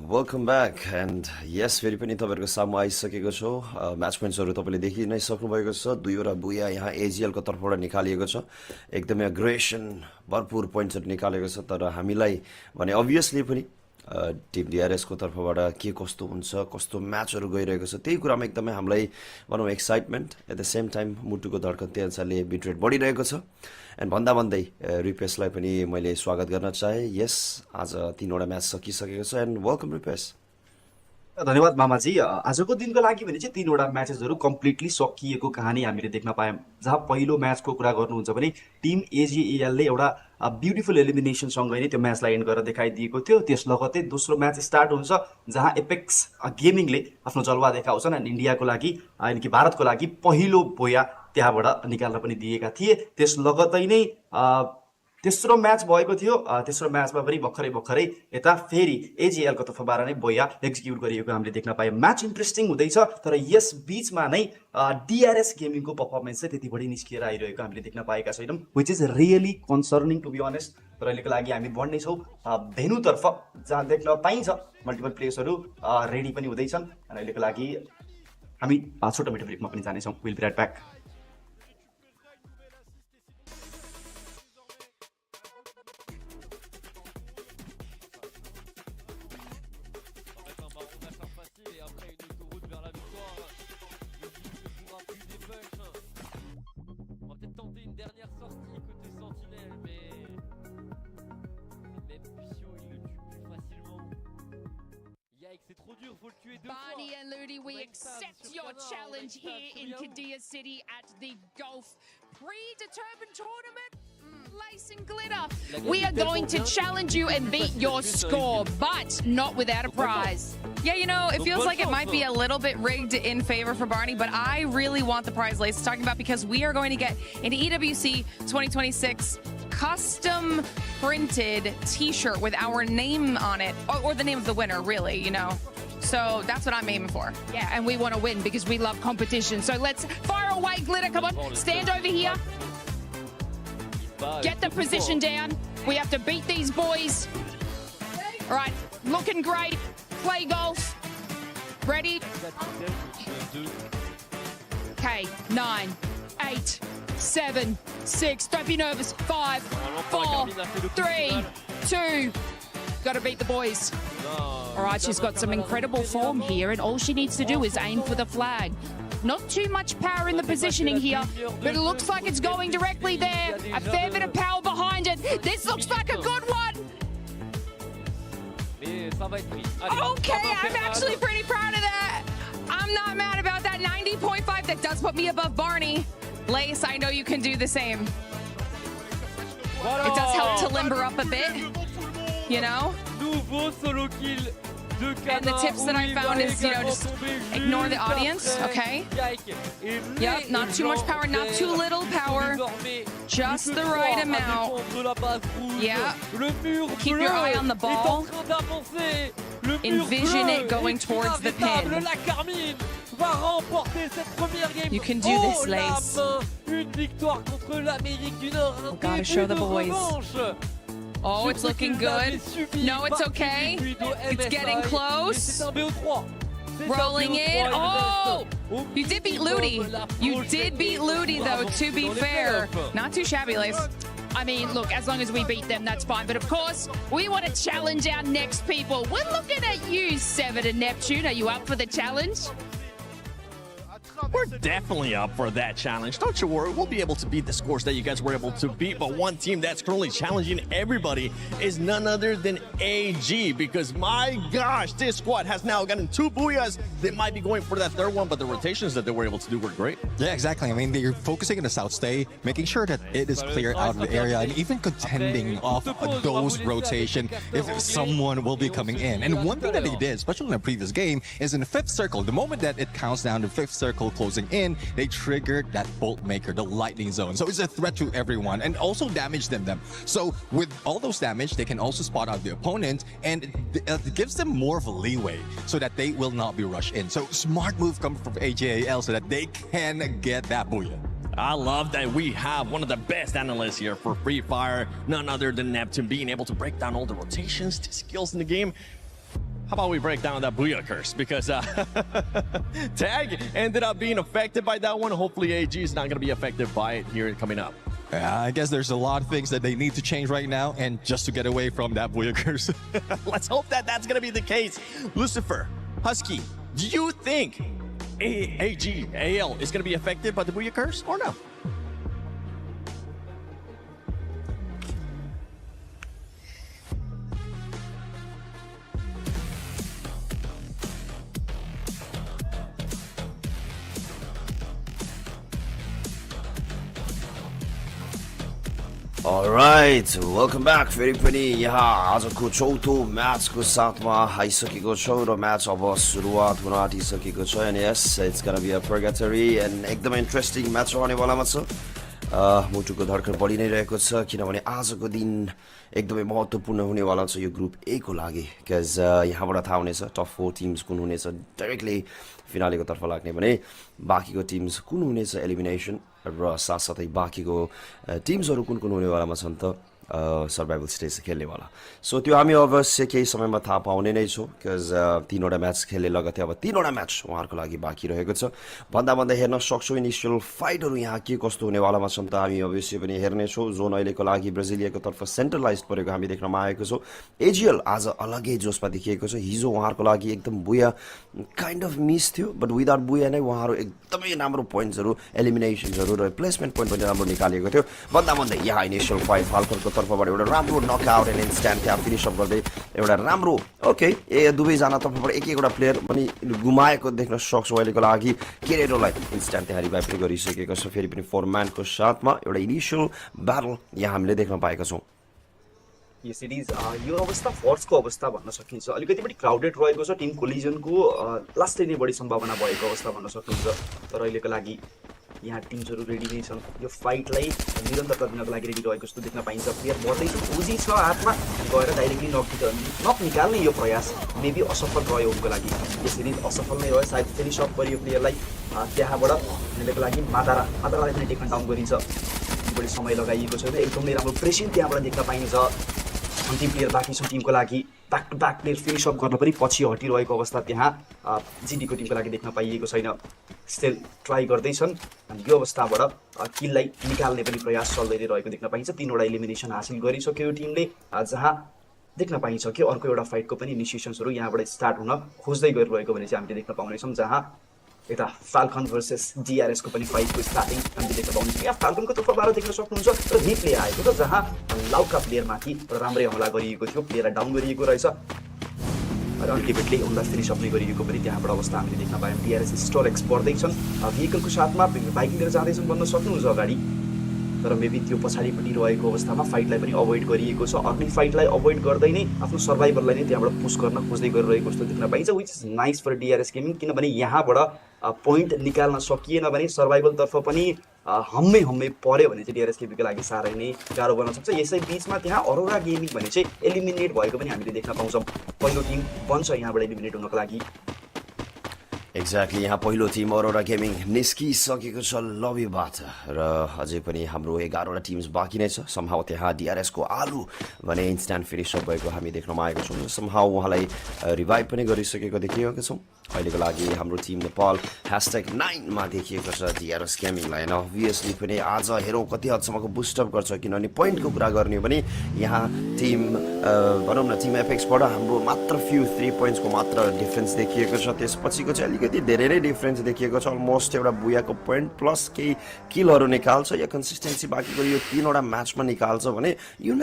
Speaker 19: वेलकम ब्याक। एन्ड यस फेरि पनि तपाईँहरूको सामु आइसकेको छु। म्याच पोइन्ट्सहरू तपाईँले देखि नै सक्नुभएको छ। 2वटा बुया यहाँ एजिएलको तर्फबाट निकालिएको छ। एकदमै एग्रेसन भरपुर पोइन्ट्सहरू निकालेको छ। तर हामीलाई भने अभियसली पनि टिम डिआरएसको तर्फबाट के कस्तो हुन्छ, कस्तो म्याचहरू गइरहेको छ, त्यही कुरामा एकदमै हामीलाई भनौँ excitement, at the same time मुटुको धड्कन त्यही अनुसारले बिट रेट बढिरहेको छ। एन्ड भन्दै रिपेसलाई पनि मैले स्वागत गर्न चाहेँ। यस आज 3वटा म्याच सकिसकेको छ। And welcome Ripesh.
Speaker 20: धन्यवाद मामाजी। आजको दिनको लागि भने चाहिँ 3वटा म्याचेसहरू कम्प्लिटली सकिएको कहानी हामीले देख्न पायौँ। जहाँ पहिलो म्याचको कुरा गर्नुहुन्छ भने टिम एजिएलले एउटा ब्युटिफुल एलिमिनेसनसँगै नै त्यो म्याचलाई एन्ड गरेर देखाइदिएको थियो। त्यस लगत्तै दोस्रो म्याच स्टार्ट हुन्छ जहाँ एपेक्स गेमिङले आफ्नो जलवा देखाउँछन् एन्ड इन्डियाको लागि यानि कि भारतको लागि पहिलो बोया त्यहाँबाट निकाल्न पनि दिएका थिए। त्यस लगत्तै नै तेस्रो म्याच भएको थियो। तेस्रो म्याचमा पनि भर्खरै यता फेरि एजिएलको तर्फबाट नै बोया एक्जिक्युट गरिएको हामीले देख्न पायौँ। म्याच इन्ट्रेस्टिङ हुँदैछ, तर यस बिचमा नै डिआरएस गेमिङको पर्फर्मेन्स चाहिँ त्यति बढी निस्किएर आइरहेको हामीले देख्न पाएका छैनौँ, which is really concerning to be honest. तर अहिलेको लागि हामी बढ्नेछौँ भेन्यूतर्फ जहाँ देख्न पाइन्छ मल्टिपल प्लेयर्सहरू रेडी पनि हुँदैछन्। अनि अहिलेको लागि हामी छोटो मिठो ब्रेकमा पनि जानेछौँ। Will be right back.
Speaker 21: Barney and Ludi, we accept your challenge here in Kadir City at the Golf Predetermined Tournament. Lace and glitter. We are going to challenge you and beat your score, but not without a prize.
Speaker 22: Yeah, you know, it feels like it might be a little bit rigged in favor for Barney, but I really want the prize Lace is talking about because we are going to get an EWC 2026 custom printed t-shirt with our name on it, or the name of the winner, really, you know. So that's what I'm aiming for.
Speaker 21: Yeah, and we want to win because we love competition. So let's fire away, glitter. Come on, stand over here. Get the position down. We have to beat these boys. All right, looking great. Play golf. Ready? Okay, 9, 8,
Speaker 22: 7, 6. Don't be nervous. 5, 4, 3, 2. Got to beat the boys. All right, she's got some incredible form here, and all she needs to do is aim for the flag. Not too much power in the positioning here, but it looks like it's going directly there. A fair bit of power behind it. This looks like a good one. Okay, I'm actually pretty proud of that. I'm not mad about that. 90.5, that does put me above Barney. Lace, I know you can do the same. It does help to limber up a bit, you know? And the tips that I found is, you know, just ignore the audience, okay? Yep, not too much power, not too little power. Just the right amount. Yeah. Keep your eye on the ball. Envision it going towards the pin. You can do this, Lace. Gotta show the boys. Oh, it's looking good. No, it's okay. It's getting close. Rolling in. Oh! You did beat Ludi. You did beat Ludi, though, to be fair. Not too shabby, Lace. I mean, look, as long as we beat them, that's fine. But of course, we want to challenge our next people. We're looking at you, Seven and Neptune. Are you up for the challenge?
Speaker 2: We're definitely up for that challenge. Don't you worry, we'll be able to beat the scores that you guys were able to beat. But one team that's currently challenging everybody is none other than AG. Because my gosh, this squad has now gotten 2 booyahs. They might be going for that third one, but the rotations that they were able to do were great.
Speaker 3: Yeah, exactly. I mean, they're focusing on the south stay, making sure that it is clear out of the area, and even contending off those rotation if someone will be coming in. And one thing that they did, especially in the previous game, is in the 5th circle, the moment that it counts down to 5th circle closing in, they triggered that bolt maker, the lightning zone. So it's a threat to everyone and also damage them. So with all those damage, they can also spot out the opponent, and it gives them more of a leeway so that they will not be rushed in. So smart move coming from AJAL so that they can get that booyah.
Speaker 2: I love that we have one of the best analysts here for Free Fire, none other than Neptune, being able to break down all the rotations, the skills in the game. How about we break down that booyah curse? Because Tag ended up being affected by that one. Hopefully AG is not going to be affected by it here coming up.
Speaker 3: I guess there's a lot of things that they need to change right now, and just to get away from that booyah curse.
Speaker 2: Let's hope that that's going to be the case. Lucifer, Husky, do you think AG, AL is going to be affected by the booyah curse or no?
Speaker 19: Alright, welcome back. फेरि पनि यहाँ आजको चौथो म्याचको साथमा आइसकेको छौँ र match अब सुरुवात हुन आँटिसकेको छ and yes, it's gonna be a purgatory and एकदमै इन्ट्रेस्टिङ म्याच रहनेवालामा छ। मुटुको धड्कन बढी नै रहेको छ किनभने आजको दिन एकदमै महत्त्वपूर्ण हुनेवाला छ यो ग्रुप ए को लागि बिकज यहाँबाट थाहा हुनेछ टप 4 टिम्स कुन हुनेछ डाइरेक्टली फिनालेको तर्फ लाग्ने भने बाँकीको टिम्स कुन हुनेछ एलिमिनेसन र साथसाथै बाँकीको टिम्सहरू कुन कुन हुनेवालामा छन् त सर्भाइभल स्टेज खेल्नेवाला सो त्यो हामी अवश्य केही समयमा थाहा पाउने नै छौँ बिकज 3वटा म्याच खेल्ने लगतै अब 3वटा म्याच उहाँहरूको लागि बाँकी रहेको छ भन्दा हेर्न सक्छौँ इनिसियल फाइटहरू यहाँ के कस्तो हुनेवालामा छन् त हामी अवश्य पनि हेर्नेछौँ जोन अहिलेको लागि ब्राजिलियाको तर्फ सेन्ट्रलाइज परेको हामी देख्नमा आएको छौँ एजिएल आज अलग्गै जोसमा देखिएको छ हिजो उहाँहरूको लागि एकदम बुया काइन्ड अफ मिस थियो बट विदाउट बुया नै उहाँहरू एकदमै राम्रो पोइन्ट्सहरू एलिमिनेसन्सहरू र प्लेसमेन्ट पोइन्ट पनि राम्रो निकालेको थियो भन्दा यहाँ इनिसियल फाइट फाल्कनको तर्फबाट एउटा राम्रो नकआउट एन्ड इन्स्ट्यान्ट त्यहाँ फिनिसअप गर्दै एउटा राम्रो ओके दुवैजना तर्फबाट एक-एकवटा प्लेयर पनि गुमाएको देख्न सक्छौँ अहिलेको लागि केरेरोलाई इन्स्ट्यान्ट त्यहाँ रिभाइभ पनि गरिसकेको छ फेरि पनि 4 म्यानको साथमा एउटा इनिसियल ब्याटल यहाँ हामीले देख्न पाएका छौँ
Speaker 20: यो सिरिज यो अवस्था फर्स्टको अवस्था भन्न सकिन्छ अलिकति बढी क्राउडेड रहेको छ टिम कोलिजनको लास्टै नै बढी सम्भावना भएको अवस्था भन्न सकिन्छ तर अहिलेको लागि यहाँ टिम्सहरू रेडी नै छन् यो फाइटलाई निरन्तरता दिनको लागि रेडी रहेको जस्तो देख्न पाइन्छ प्लेयर बढ्दैछ पुँजी छ हातमा गएर डाइरेक्टली नक निकाल्ने यो प्रयास मेबी असफल रह्यो उनको लागि यो सिरिज असफल नै रह्यो सायद फिनिसअप गरियो प्लेयरलाई त्यहाँबाट अहिलेको लागि मादारालाई पनि टेकन डाउन गरिन्छ बढी समय लगाइएको छैन एकदमै राम्रो प्रेसिङ त्यहाँबाट देख्न पाइन्छ अन्तिम प्लेयर बाँकी छ टिमको लागि back to back player finish up गर्न पनि पछि हटिरहेको अवस्था त्यहाँ जिडीको टिमको लागि देख्न पाइएको छैन। स्टिल ट्राई गर्दैछन् अनि यो अवस्थाबाट किललाई निकाल्ने पनि प्रयास चल्दै रहेको देख्न पाइन्छ। 3वटा एलिमिनेसन हासिल गरिसक्यो यो टिमले, जहाँ देख्न पाइन्छ कि अर्को एउटा फाइटको पनि इनिसिएसन्सहरू यहाँबाट स्टार्ट हुन खोज्दै गरिरहेको भने चाहिँ हामीले देख्न पाउनेछौँ। जहाँ यता फाल्कन भर्सेस डिआरएसको पनि फाइटको स्टार्टिङ हामीले देख्न पाउनेछौँ। यहाँ फाल्कनको तर्फबाट देख्न सक्नुहुन्छ र रिप्ले आएको छ जहाँ लाउडका प्लेयरमाथि राम्रै हमला गरिएको थियो, प्लेयरलाई डाउन गरिएको रहेछ र अल्टिमेटली उनलाई फिनिस अप नै गरिएको पनि त्यहाँबाट अवस्था हामीले देख्न पायौँ। डिआरएस स्टोरेक्स बढ्दैछन्, भेहिकलको साथमा बाइक लिएर जाँदैछन् भन्न सक्नुहुन्छ अगाडि, तर मेबी त्यो पछाडिपट्टि रहेको अवस्थामा फाइटलाई पनि अभोइड गरिएको छ। अग्नि फाइटलाई अभोइड गर्दै नै आफ्नो सर्भाइभरलाई नै त्यहाँबाट पुस गर्न खोज्दै गरिरहेको जस्तो देख्न पाइन्छ, which is nice for DRS gaming. किनभने यहाँबाट पोइन्ट निकाल्न सकिएन भने सर्भाइभलतर्फ पनि हम्मै पऱ्यो भने चाहिँ डिआरएस गेमिङको लागि साह्रै नै गाह्रो बन्न सक्छ। यसै बिचमा त्यहाँ अरोरा गेमिङ भने चाहिँ एलिमिनेट भएको पनि हामीले देख्न पाउँछौँ। पहिलो टिम बन्छ यहाँबाट एलिमिनेट हुनको लागि।
Speaker 19: एक्ज्याक्टली, यहाँ पहिलो टिम अरोरा गेमिङ निस्किसकेको छ लबीबाट र अझै पनि हाम्रो 11वटा टिम्स बाँकी नै छ। समहाउ त्यहाँ डिआरएसको आलु भने इन्स्ट्यान्ट फिनिस अप भएको हामी देख्न पाएका छौँ। समहाउ उहाँलाई रिभाइभ पनि गरिसकेको देखिएका छौँ। अहिलेको लागि हाम्रो टिम नेपाल #9मा देखिएको छ डिआरएस गेमिङलाई। होइन अभियसली पनि आज हेरौँ कति हदसम्मको बुस्टअप गर्छ, किनभने पोइन्टको कुरा गर्ने हो भने यहाँ टिम भनौँ न टिम एपेक्सबाट हाम्रो मात्र फ्यु 3 पोइन्ट्सको मात्र डिफ्रेन्स देखिएको छ। त्यसपछिको चाहिँ अलिकति धेरै नै डिफ्रेन्स देखिएको छ। अलमोस्ट एउटा बुयाको पोइन्ट प्लस केही किलहरू निकाल्छ या कन्सिस्टेन्सी बाँकीको यो 3वटा म्याचमा निकाल्छ भने यु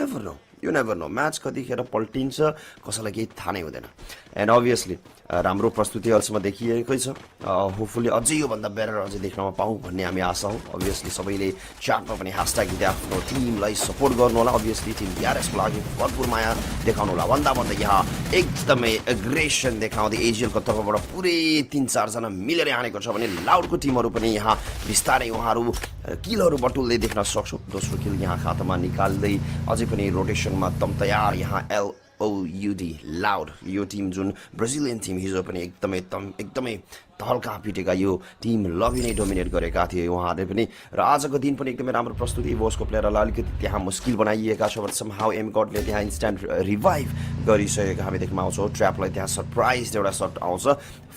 Speaker 19: नेभर नो म्याच कतिखेर पल्टिन्छ कसैलाई केही थाहा नै हुँदैन। एन्ड अभियसली राम्रो प्रस्तुति अहिलेसम्म देखिएकै छ। होपफुल्ली अझै योभन्दा बेटर अझै देख्नमा पाऊँ भन्ने हामी आशा हो। अभियसली सबैले च्याटमा पनि # दिँदै आफ्नो टिमलाई सपोर्ट गर्नु होला। अभियसली टिम डिआरएसको लागि भरपुर माया देखाउनु होला। भन्दा यहाँ एकदमै एग्रेसन देखाउँदै एजिएलको तर्फबाट पुरै 3-4 जना मिलेर आनेको छ भने लाउडको टिमहरू पनि यहाँ बिस्तारै उहाँहरू किलहरू बटुल्दै देख्न सक्छौँ। दोस्रो किल यहाँ खातामा निकाल्दै अझै पनि रोटेसनमा दम तयार यहाँ LOUD लाउड। यो टिम जुन ब्राजिलियन टिम हिजो पनि एकदमै तहल्का पिटेका यो टिम लबी नै डोमिनेट गरेका थिए उहाँहरूले पनि र आजको दिन पनि एकदमै राम्रो प्रस्तुति। इभोसको प्लेयरहरूलाई अलिकति त्यहाँ मुस्किल बनाइएका छ भने समहाउ एमगडले त्यहाँ इन्स्ट्यान्ट रिभाइभ गरिसकेको हामी देख्न पाउँछौँ। ट्र्यापलाई त्यहाँ सरप्राइज एउटा सट आउँछ।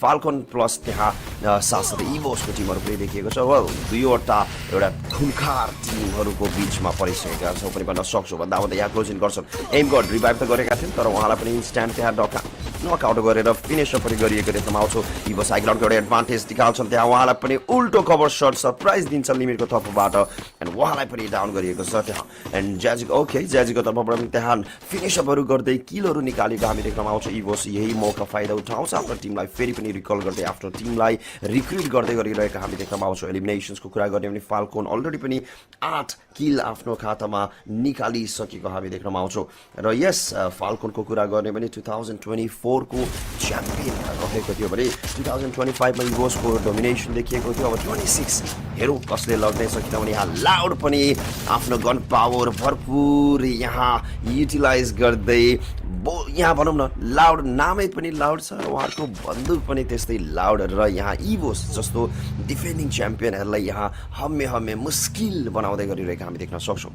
Speaker 19: फाल्कन प्लस त्यहाँ साथसाथै इभोसको टिमहरू पनि देखिएको छ। वेल दुईवटा एउटा खुनखार टिमहरूको बिचमा परिसकेका छौँ पनि भन्न सक्छौँ। भन्दा यहाँ क्लोजिङ गर्छन्। एमगड रिभाइभ त गरेका थियौँ तर उहाँलाई पनि इन्स्ट्यान्ट त्यहाँ नकआउट गरेर फिनिस पनि गरिएको देख्न पाउँछौँ। इभोस हाइग्राउन्डको एउटा एडभान्टेज निकाल्छन्, त्यहाँ उहाँलाई पनि उल्टो कभर सर्ट सरप्राइज दिन्छन् लिमिटको तर्फबाट एन्ड उहाँलाई पनि डाउन गरिएको छ त्यहाँ। एन्ड ज्याजीको तर्फबाट पनि त्यहाँ फिनिसअपहरू गर्दै किलहरू निकालेको हामी देख्न पाउँछौँ। इभोस यही मौका फाइदा उठाउँछ आफ्नो टिमलाई फेरि पनि रिकल गर्दै आफ्नो टिमलाई रिक्रुट गर्दै गरिरहेका हामी देख्न पाउँछौँ। एलिमिनेसन्सको कुरा गर्ने भने फाल्कोन अलरेडी पनि 8 किल आफ्नो खातामा निकालिसकेको हामी देख्न पाउँछौँ। र यस फाल्कोनको कुरा गर्ने भने 2024 को च्याम्पियन रहेको थियो भने 2025मा इभोसको डोमिनेसन देखिएको थियो। अब 26 हेरौँ कसले लग्नेछ, किनभने यहाँ लाउड पनि आफ्नो गन पावर भरपुर यहाँ युटिलाइज गर्दै यहाँ भनौँ न लाउड नामै पनि लाउड छ र उहाँहरूको बन्दुक पनि त्यस्तै लाउड र यहाँ इभोस जस्तो डिफेन्डिङ च्याम्पियनहरूलाई यहाँ हम्मे मुस्किल बनाउँदै गरिरहेको हामी देख्न सक्छौँ।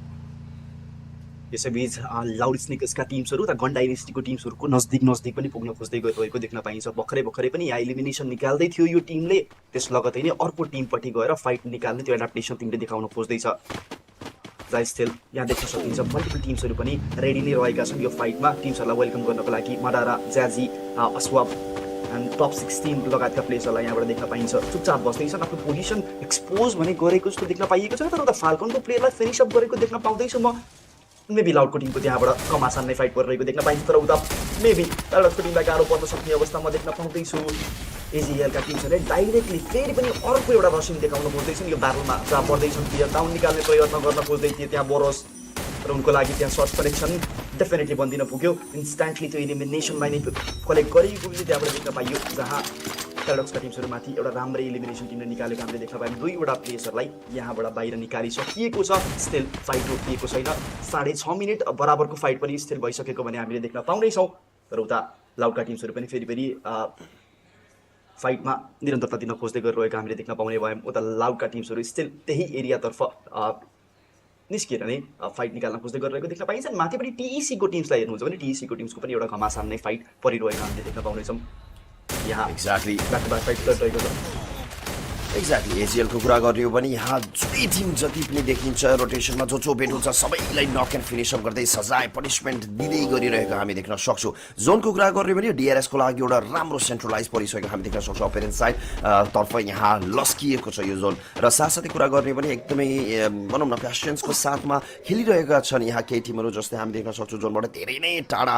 Speaker 20: यसैबीच लाउड स्निकर्सका टिम्सहरू र गन डाइनेस्टीको टिम्सहरूको नजदिक पनि पुग्न खोज्दै गइरहेको देख्न पाइन्छ। भर्खरै पनि यहाँ एलिमिनेसन निकाल्दै थियो यो टिमले, त्यस लगतै नै अर्को टिमपट्टि गएर फाइट निकाल्ने त्यो एडाप्टेसन टिमले देखाउन खोज्दैछ। स्टिल यहाँ देख्न सकिन्छ मल्टिपल टिम्सहरू पनि रेडी नै रहेका छन् यो फाइटमा टिम्सहरूलाई वेलकम गर्नको लागि। मडारा, ज्याजी, अस्वाब एन्ड टप 16 लगायतका प्लेयर्सहरूलाई यहाँबाट देख्न पाइन्छ। चुपचाप बस्दैछन्, आफ्नो पोजिसन एक्सपोज भने गरेको जस्तो देख्न पाइएको छ। तर उता फाल्कनको प्लेयरलाई फिनिसअप गरेको देख्न पाउँदैछु म। मेबी लाउडको टिमको त्यहाँबाट कम आसान नै फाइट गरिरहेको देख्न पाइन्छ, तर उता मेबी लाउडको टिमलाई गाह्रो पर्न सक्ने अवस्था म देख्न पाउँदैछु। एजिएलका टिम्सहरूले डाइरेक्टली फेरि पनि अर्को एउटा रसिङ देखाउन खोज्दैछन् यो ब्याटलमा, जहाँ पर्दैछन् प्लेयर डाउन निकाल्ने प्रयत्न गर्न खोज्दै थिए त्यहाँ बोरोस र उनको लागि त्यहाँ सर्च कनेक्सन डेफिनेटली बन्दिन पुग्यो। इन्स्ट्यान्टली त्यो एलिमिनेसनलाई नै कलेक्ट गरिएको पनि त्यहाँबाट देख्न पाइयो, जहाँ प्याराडक्सका टिम्सहरूमाथि एउटा राम्रै एलिमिनेसन टिमले निकालेको हामीले देख्न पायौँ। दुईवटा प्लेयर्सहरूलाई यहाँबाट बाहिर निकालिसकिएको छ। स्टिल फाइट रोकिएको छैन। 6.5 मिनट बराबरको फाइट पनि स्टिल भइसकेको भने हामीले देख्न पाउँदैछौँ। तर उता लाउडका टिम्सहरू पनि फेरि फाइटमा निरन्तरता दिन खोज्दै गरिरहेको हामीले देख्न पाउने भयौँ। उता लाउडका टिम्सहरू स्टिल त्यही एरियातर्फ निस्किएर नै फाइट निकाल्न खोज्दै गरिरहेको देख्न पाइन्छ। अनि माथिपट्टि टिइसीको टिम्सलाई हेर्नुहुन्छ भने टिइसीको टिम्सको पनि एउटा घमासान नै फाइट परिरहेको हामीले देख्न पाउनेछौँ। यहाँ
Speaker 19: exactly
Speaker 20: back to back fight गरिरहेको छ।
Speaker 19: एक्ज्याक्टली एजिएलको कुरा गर्ने हो भने यहाँ जुनै टिम जति पनि देखिन्छ रोटेसनमा जो भेट हुन्छ सबैलाई नक एन्ड फिनिसअप गर्दै सजाय पनिसमेन्ट दिँदै गरिरहेको हामी देख्न सक्छौँ। जोनको कुरा गर्ने हो भने डिआरएसको लागि एउटा राम्रो सेन्ट्रलाइज परिसकेको हामी देख्न सक्छौँ। अपेरेन्स साइड तर्फ यहाँ लस्किएको छ यो जोन र साथसाथै कुरा गर्ने हो भने एकदमै भनौँ न प्यासेन्सको साथमा खेलिरहेका छन् यहाँ केही टिमहरू जस्तै हामी देख्न सक्छौँ जोनबाट धेरै नै टाढा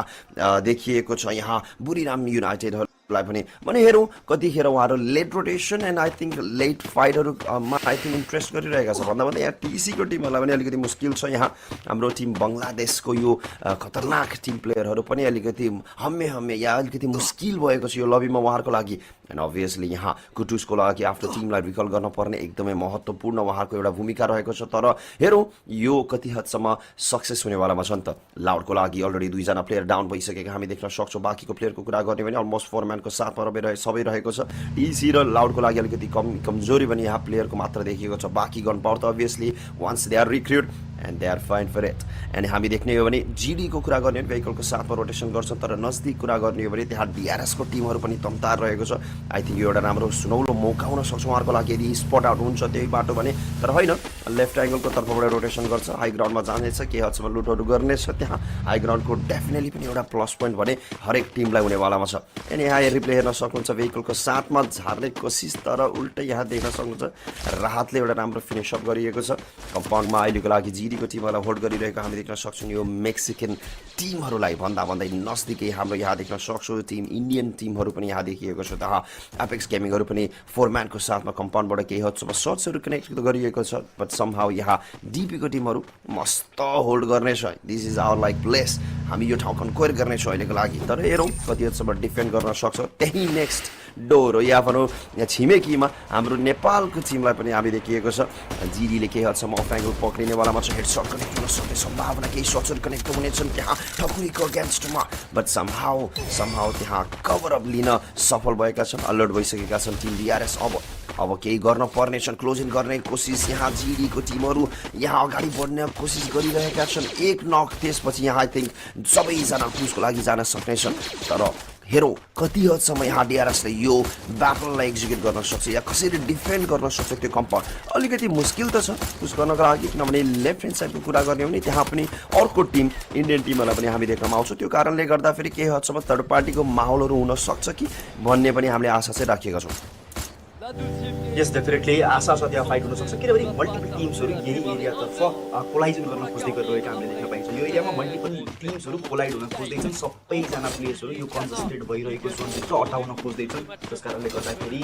Speaker 19: देखिएको छ यहाँ बुढीराम युनाइटेड लाई पनि भने हेरौँ कतिखेर उहाँहरू late rotation and I think late फाइटहरूमा आई थिङ्क इन्ट्रेस्ट गरिरहेका छ भन्दा भन्दा यहाँ टिसीको टिमहरूलाई पनि अलिकति मुस्किल छ। यहाँ हाम्रो टिम बङ्गलादेशको यो खतरनाक टिम प्लेयरहरू पनि अलिकति हम्मे या अलिकति मुस्किल भएको छ यो लबीमा उहाँहरूको लागि। एन्ड अभियसली यहाँ कुटुसको लागि आफ्नो टिमलाई रिकल गर्न पर्ने एकदमै महत्त्वपूर्ण उहाँको एउटा भूमिका रहेको छ। तर हेरौँ यो कति हदसम्म सक्सेस हुनेवालामा छ नि त। लाउडको लागि अलरेडी 2 जना प्लेयर डाउन भइसकेका हामी देख्न सक्छौँ। बाँकीको प्लेयरको कुरा गर्ने भने अलमोस्ट 4 म्यानको साथमा सबै रहेको छ। टिसी र लाउडको लागि अलिकति कमजोरी पनि यहाँ प्लेयरको मात्र देखिएको छ। बाँकी गन पावर त obviously once they are recruit and they are fine for it. And हामी देख्ने हो भने जिडीको कुरा गर्ने भने भेहिकलको साथमा रोटेसन गर्छन्। तर नजदिक कुरा गर्ने हो भने त्यहाँ डिआरएसको टिमहरू पनि तम्तार रहेको छ। आई थिङ्क यो एउटा राम्रो सुनौलो मौका हुन सक्छ उहाँहरूको लागि यदि स्पट आउट हुन्छ त्यही बाटो भने। तर होइन लेफ्ट एङ्गलको तर्फबाट रोटेसन गर्छ, हाई ग्राउन्डमा जानेछ, केही हदसम्म लुटहरू गर्नेछ। त्यहाँ हाई ग्राउन्डको डेफिनेटली पनि एउटा प्लस पोइन्ट भने हरेक टिमलाई हुनेवालामा छ। एन्ड यहाँ रिप्ले हेर्न सक्नुहुन्छ भेहिकलको साथमा झार्ने कोसिस तर उल्टै यहाँ देख्न सक्नुहुन्छ राहतले एउटा राम्रो फिनिसअप गरिएको छ। कम्पाउन्डमा अहिलेको लागि जिडीको टिमहरूलाई होल्ड गरिरहेको हामी देख्न सक्छौँ। यो मेक्सिकन टिमहरूलाई भन्दै नजदिकै हाम्रो यहाँ देख्न सक्छौँ टिम इन्डियन टिमहरू पनि यहाँ देखिएको छ। त्यहाँ एपेक्स गेमिङहरू पनि 4 म्यानको साथमा कम्पाउन्डबाट केही हदसम्म सर्ट्सहरू कनेक्ट गरिएको छ। बट समहाउ यहाँ डिपीको टिमहरू मस्त होल्ड गर्नेछ। This is our like place, हामी यो ठाउँ कन्क्वायर गर्नेछौँ अहिलेको लागि। तर हेरौँ कति हदसम्म डिफेन्ड गर्न सक्छ। त्यही नेक्स्ट डोर हो या भनौँ यहाँ छिमेकीमा हाम्रो नेपालको टिमलाई पनि हामी देखिएको छ। जिडीले केही हदसम्म अफ एङ्गल पक्रिनेवालामा छ। हेडसट कनेक्ट हुन सक्ने सम्भावना केही सर्ट्सहरू कनेक्ट हुनेछन् त्यहाँ ठकुरीको अगेन्स्टमा। बट समहाउ त्यहाँ कभरअप लिन सफल भएका छन्, अलर्ट भइसकेका छन् टिम डिआरएस। अब केही गर्न पर्नेछन्, क्लोजिङ गर्ने कोसिस यहाँ जिडीको टिमहरू यहाँ अगाडि बढ्ने कोसिस गरिरहेका छन्। एक नक त्यसपछि यहाँ आई थिङ्क सबैजना क्रुजको लागि जान सक्नेछन्। तर हेरौँ कति हदसम्म यहाँ डिआरएसले यो ब्याटललाई एक्जिक्युट गर्न सक्छ या कसरी डिफेन्ड गर्न सक्छ। त्यो कम्पाउन्ड अलिकति मुस्किल त छ पुस गर्नको लागि, किनभने लेफ्ट ह्यान्ड साइडको कुरा गर्ने हो भने त्यहाँ पनि अर्को टिम इन्डियन टिमहरूलाई पनि हामी देख्न पाउँछौँ। त्यो कारणले गर्दाखेरि केही हदसम्म थर्ड पार्टीको माहौलहरू हुन सक्छ कि भन्ने पनि हामीले आशा चाहिँ राखेका छौँ।
Speaker 20: यस डेफिनेटली आशा छ त्यहाँ फाइट हुनसक्छ, किनभने मल्टिपल टिम्सहरू यही एरियातर्फ कोलाइजन गर्न खोज्दै गरिरहेको हामीले देख्न पाइन्छ। यो एरियामा मल्टिपल टिम्सहरू कोलाइड हुन खोज्दैछन्। सबैजना प्लेयर्सहरू यो कन्सन्ट्रेट भइरहेको जोनभित्र अटाउन खोज्दैछन्। त्यस कारणले गर्दाखेरि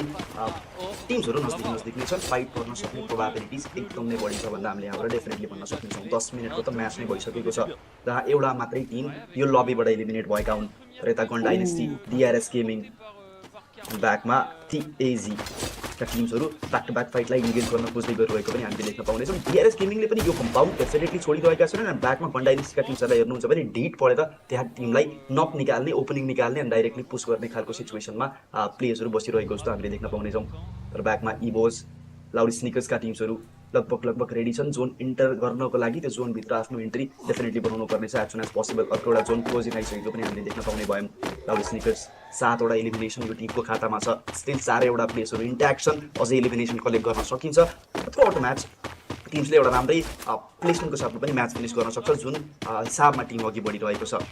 Speaker 20: टिम्सहरू नजदिक नै छन्। फाइट गर्न सक्ने प्रोबाबिलिटिज एकदम नै बढी छ भन्दा हामीले यहाँबाट डेफिनेटली भन्न सक्नेछौँ। 10 मिनटको त म्याच नै भइसकेको छ जहाँ एउटा मात्रै टिम यो लबीबाट एलिमिनेट भएका हुन्। र यता गन डाइनेस्टी, डिआरएस गेमिङ, ब्याकमा टिएजी का टिम्सहरू ब्याक टु ब्याक फाइटलाई इन्गेज गर्न खोज्दै गरिरहेको पनि हामीले देख्न पाउनेछौँ। डिआरएस गेमिङले पनि यो कम्पाउन्ड डेफिनेटली छोडिरहेका छन्। अनि ब्याकमा गन डाइनेस्टीका टिम्सहरूलाई हेर्नुहुन्छ भने डिट पढेर त्यहाँ टिमलाई नक निकाल्ने, ओपनिङ निकाल्ने अनि डाइरेक्टली पुस गर्ने खालको सिचुएसनमा प्लेयर्सहरू बसिरहेको जस्तो हामीले देख्न पाउनेछौँ। तर ब्याकमा इभोज, लाउड स्निकर्सका टिम्सहरू लगभग रेडी छन् जोन इन्टर गर्नको लागि। त्यो जोनभित्र आफ्नो इन्ट्री डेफिनेटली बनाउनु पर्नेछ एज सुन एज पोसिबल। अर्को एउटा जोन क्लोजिङ आइसकेको पनि हामीले देख्न पाउने भयौँ। लाउड स्निकर्स 7वटा एलिमिनेसन यो टिमको खातामा छ। स्टिल 4वटा प्लेयर्सहरू इन्ट्याक्ट छन्, अझै एलिमिनेसन कलेक्ट गर्न सकिन्छ। थ्रु आउट द म्याच टिम्सले एउटा राम्रै प्लेसमेन्टको साथमा पनि म्याच फिनिस गर्न सक्छ जुन हिसाबमा टिम अघि बढिरहेको छ।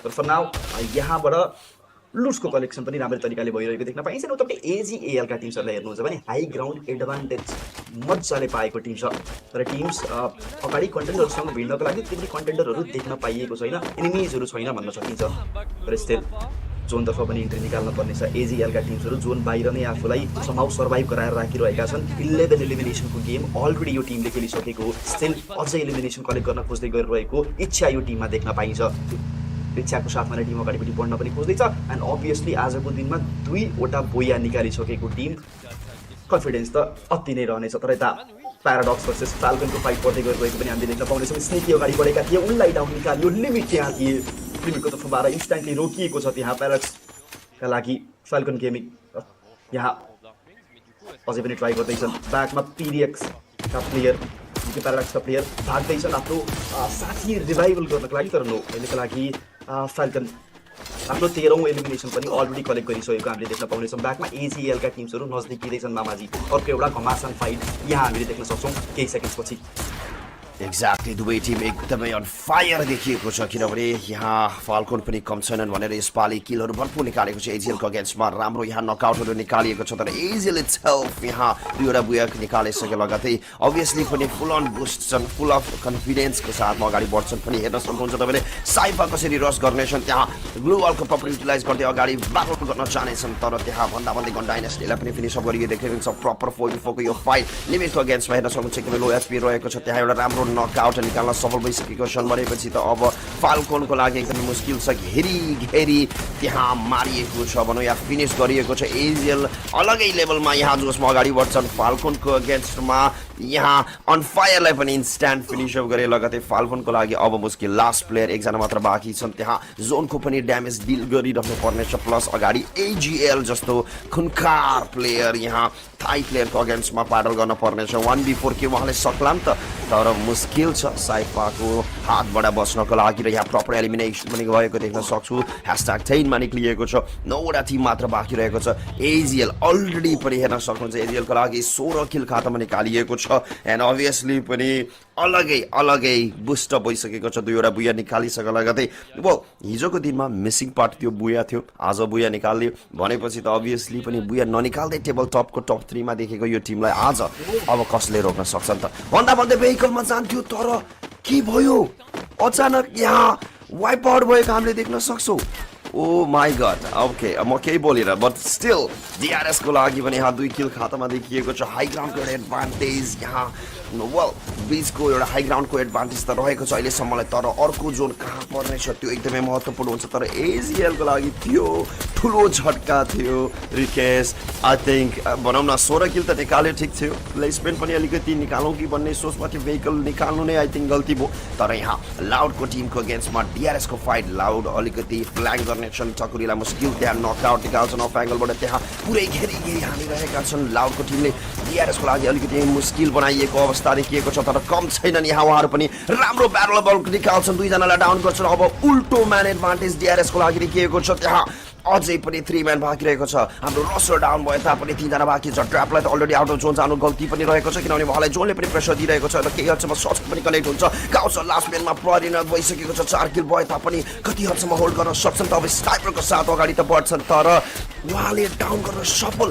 Speaker 20: तर फर नाउ यहाँबाट लुट्सको कलेक्सन पनि राम्रो तरिकाले भइरहेको देख्न पाइन्छ। र उतापट्टि एजिएएलका टिम्सहरूलाई हेर्नुहुन्छ भने हाई ग्राउन्ड एडभान्टेज मजाले पाएको टिम छ। तर टिम्स अगाडि कन्टेन्डरहरूसँग भिड्नको लागि त्यति कन्टेन्डरहरू देख्न पाइएको छैन, एनिमिजहरू छैन भन्न सकिन्छ। तर स्टिल जोनतर्फ पनि इन्ट्री निकाल्न पर्नेछ। एजिएलका टिम्सहरू जोन बाहिर नै आफूलाई समाउ सर्भाइभ गराएर राखिरहेका छन्। 11 एलिमिनेसनको गेम अलरेडी यो टिमले खेलिसकेको हो। स्टिल अझै एलिमिनेसन कलेक्ट गर्न खोज्दै गरिरहेको इच्छा यो टिममा देख्न पाइन्छ। इच्छाको साथमा नै टिम अगाडिपट्टि बढ्न पनि खोज्दैछ। एन्ड अभियसली आजको दिनमा 2वटा बोया निकालिसकेको टिम कन्फिडेन्स त अति नै रहनेछ। तर यता प्याराडक्स भर्सेस फाल्कनको फाइट पर्दै गरिरहेको पनि हामीले देख्न पाउनेछौँ। स्नेकी अगाडि बढेका थिए, उनलाई डाउन निकालियो, लिमिट त्यहाँ थिए, लिमिटको तर्फबाट इन्स्ट्यान्टली रोकिएको छ त्यहाँ प्याराडक्सका लागि। फाल्कन गेमिङ यहाँ अझै पनि ट्राई गर्दैछन्। ब्याकमा पिडिएक्सका प्लेयर युके प्याराडक्सका प्लेयर भाग्दैछन् आफ्नो साथी रिभाइभल गर्नको लागि, तर नो अहिलेको लागि फाल्कन आफ्नो 13औं एलिमिनेसन पनि अलरेडी कलेक्ट गरिसकेको हामीले देख्न पाउनेछौँ। ब्याकमा एजिएलका टिम्सहरू नजदिकिँदैछन् मामाजी। अर्को एउटा घमासान फाइट यहाँ हामीले देख्न सक्छौँ केही सेकेन्ड्सपछि।
Speaker 19: एक्ज्याक्टली दुवै टिम एकदमै अन फायर देखिएको छ, किनभने यहाँ फाल्कोन पनि कम छैनन् भनेर यसपालि किलहरू भरपुर निकालेको छ एजिएलको अगेन्स्टमा। राम्रो यहाँ नकआउटहरू निकालिएको छ, तर एजिएल इटसेल्फ यहाँ 2वटा बुया निकालिसके लगतै अभियसली पनि फुल अन बुस्ट छन्, फुल अफ कन्फिडेन्सको साथमा अगाडि बढ्छन् पनि। हेर्न सक्नुहुन्छ तपाईँले साइफा कसरी रस गर्नेछन्, त्यहाँ ग्लोबलको पप युटिलाइज गर्दै अगाडि ब्याटल गर्न चाहनेछन्, तर त्यहाँ भन्दा भन्दै गन डाइनेस्टीलाई पनि फिनिस अप गरियो देखिन्छ। प्रपर 4v4 को यो फाइट लिमिटको अगेन्स्टमा हेर्न सक्नुहुन्छ एकदमै लो एचपी रहेको छ। त्यहाँ एउटा राम्रो नकआउट निकाल्न सफल भइसकेको छन् भनेपछि त अब फाल्कोनको लागि एकदमै मुस्किल छ। घेरी त्यहाँ मारिएको छ भनौँ या फिनिस गरिएको छ। एजिएल अलगै लेभलमा यहाँ जोसमा अगाडि बढ्छन् फाल्कोनको अगेन्स्टमा। यहाँ अनफायरलाई पनि इन्स्ट्यान्ट फिनिस अप गरे लगतै फाल्कोनको लागि अब मुस्किल। लास्ट प्लेयर एकजना मात्र बाँकी छन्, त्यहाँ जोनको पनि ड्यामेज डिल गरिरहनु पर्नेछ। प्लस अगाडि एजिएल जस्तो खुनखार प्लेयर यहाँ थाई प्लेयरको अगेन्स्टमा प्याडल गर्न पर्नेछ। 1v4 के उहाँले सक्लान् त, तर मुस्किल छ साइफाको हातबाट बस्नको लागि। र यहाँ प्रपर एलिमिनेसन पनि भएको देख्न सक्छु। #10मा निक्लिएको छ। 9वटा टिम मात्र बाँकी रहेको छ। एजिएल अलरेडी पनि हेर्न सक्नुहुन्छ एजिएलको लागि 16 किल खातामा निकालिएको छ। एन्ड अभियसली पनि अलगै बुस्ट भइसकेको छ। 2वटा बुया निकालिसके लगतै अब हिजोको दिनमा मिसिङ पार्ट त्यो बुया थियो, आज बुया निकाल्यो भनेपछि त अभियसली पनि बुया ननिकाल्दै टेबल टपको टप 3 मा देखेको यो टिमलाई आज अब कसले रोक्न सक्छन् त। भन्दा भन्दै भेहिकलमा जान्थ्यो, तर के भयो अचानक यहाँ वाइप आउट भएको हामीले देख्न सक्छौँ। ओ माई गड, ओके म केही बोलिनँ, बट स्टिल डिआरएस को लागि पनि यहाँ 2 किल खातामा देखिएको छ। हाई ग्राउन्डको एउटा एडभान्टेज यहाँ वेल बिचको एउटा हाई ग्राउन्डको एडभान्टेज त रहेको छ अहिलेसम्मलाई, तर अर्को जोन कहाँ पर्नेछ त्यो एकदमै महत्त्वपूर्ण हुन्छ। तर एजिएलको लागि त्यो ठुलो झट्का थियो। रिकेस आई थिङ्क भनौँ न 16 किल त निकाल्यो, ठिक थियो। प्लेसमेन्ट पनि अलिकति निकालौँ कि भन्ने सोचमा थियो, भेहिकल निकाल्नु नै आई थिङ्क गल्ती भयो। तर यहाँ लाउडको टिमको अगेन्स्टमा डिआरएसको फाइट, लाउड अलिकति फ्ल्याङ्क गर्नेछन्, टकुरीलाई मुस्किल त्यहाँ नकआउट निकाल्छन् अफ एङ्गलबाट। त्यहाँ पुरै घेरी हानिरहेका छन् लाउडको टिमले। डिआरएसको लागि अलिकति मुस्किल बनाइएको अवस्था देखिएको छ, तर कम छैनन् यहाँ उहाँहरू पनि। राम्रो ब्याटल बल निकाल्छन्, 2जनालाई डाउन गर्छन्। अब उल्टो म्यान एडभान्टेज डिआरएसको लागि देखिएको छ। त्यहाँ अझै पनि 3 म्यान बाँकी रहेको छ। हाम्रो रसर डाउन भए तापनि 3जना बाँकी छ। ट्र्यापलाई त अलरेडी आउट अफ जोन जानु गल्ती पनि रहेको छ, किनभने उहाँलाई जोनले पनि प्रेसर दिइरहेको छ। र केही हदसम्म सट्स पनि कनेक्ट हुन्छ। गाउँछ लास्ट म्यानमा परिणत भइसकेको छ। 4 किल भए तापनि कति हदसम्म होल्ड गर्न सक्छन् त। अब स्नाइपरको साथ अगाडि त बढ्छन्, तर उहाँले डाउन गर्न सफल।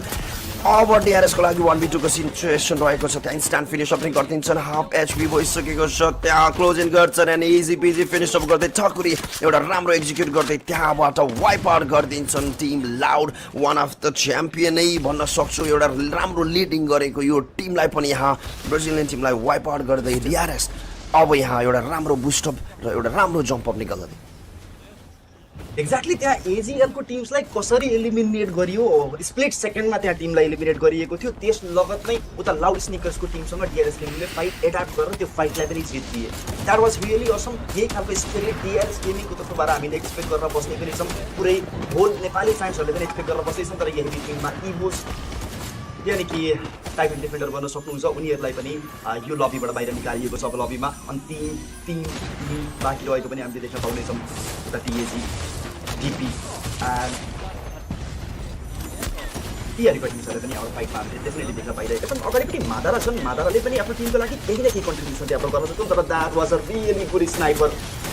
Speaker 19: अब डिआरएसको लागि 1v2 को सिचुएसन रहेको छ। त्यहाँ इन्स्ट्यान्ट फिनिस अप गरिदिन्छन्। हाफ एचपी भइसकेको छ। त्यहाँ क्लोज इन गर्छन् and easy peasy finish up गर्दै ठकुरी एउटा राम्रो एक्जिक्युट गर्दै त्यहाँबाट वाइप आउट गरिदिन्छन् team Loud. One of the champion नै भन्न सक्छु। एउटा राम्रो लिडिङ गरेको यो टिमलाई पनि यहाँ ब्राजिलियन टिमलाई वाइप आउट गर्दै डिआरएस अब यहाँ एउटा राम्रो बुस्टअप र एउटा राम्रो जम्पअप निकाल्दै।
Speaker 20: एक्ज्याक्टली त्यहाँ एजिएलको टिम्सलाई कसरी एलिमिनेट गरियो, स्प्लिट सेकेन्डमा त्यहाँ टिमलाई एलिमिनेट गरिएको थियो। त्यस लगतमै उता लाउड स्निकर्सको टिमसँग डिआरएस गेमिङले फाइट एट्याक गरेर त्यो फाइटलाई पनि जित्दिए। That was really awesome. यही खालको स्पिरिट डिआरएस गेमिङको तर्फबाट हामीले एक्सपेक्ट गरेर बस्ने पनि छौँ। पुरै होल नेपाली फ्यान्सहरूले पनि एक्सपेक्ट गरेर बस्दैछौँ। तर यही टिममा इभोस यानि कि टाइटल डिफेन्डर गर्न सक्नुहुन्छ, उनीहरूलाई पनि यो लबीबाट बाहिर निकालिएको छ। अब लबीमा अन्तिम 3 बाँकी रहेको पनि हामीले देख्न पाउनेछौँ। उता टिएजी डिपी एन्ड टिआरको टिम्सहरूले पनि हाम्रो फाइटमा हामीले डेफिनेटली देख्न पाइरहेका छन्। अगाडि पनि मादारा छन्, मादाराले पनि आफ्नो टिमको लागि केही न केही कन्ट्रिब्युसन त्यहाँबाट गर्न सक्छौँ। तर that was a really good sniper.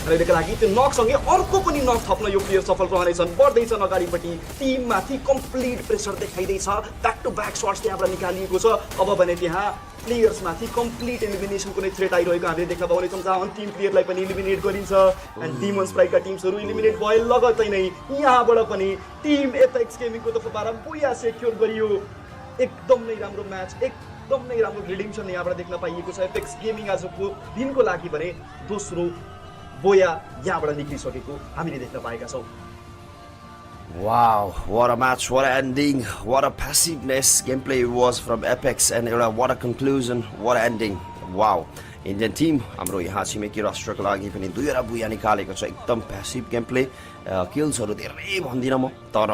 Speaker 20: र अहिलेको लागि त्यो नकसँगै अर्को पनि नक थप्न यो प्लेयर सफल रहनेछन्। बढ्दैछन् अगाडिपट्टि, टिममाथि कम्प्लिट प्रेसर देखाइँदैछ। ब्याक टु ब्याक सर्ट्स त्यहाँबाट निकालिएको छ। अब भने त्यहाँ प्लेयर्समाथि कम्प्लिट एलिमिनेसन कुनै थ्रेट आइरहेको हामीले देख्न पाउनेछौँ, जहाँ अन्तिम प्लेयरलाई पनि एलिमिनेट गरिन्छ। एन्ड डिमन स्प्राइकका टिम्सहरू एलिमिनेट भए लगतै नै यहाँबाट पनि टिम एपेक्स गेमिङको तर्फबाट बुया सेक्योर गरियो। एकदम नै राम्रो म्याच, एकदम नै राम्रो रिडिम्सन यहाँबाट देख्न पाइएको छ। एपेक्स गेमिङ आजको दिनको लागि भने दोस्रो बोया यहाँबाट निक्लिसकेको हामीले देख्न पाएका छौँ।
Speaker 19: Wow, what a match, what an ending, what a passiveness gameplay was from Apex, and what a conclusion, what an ending. Wow. Indian team हाम्रो यहाँ छिमेकी राष्ट्रको लागि पनि 2 बुया निकालेको छ एकदम प्यासिभ गेम प्ले किल्सहरू धेरै भन्दिनँ म तर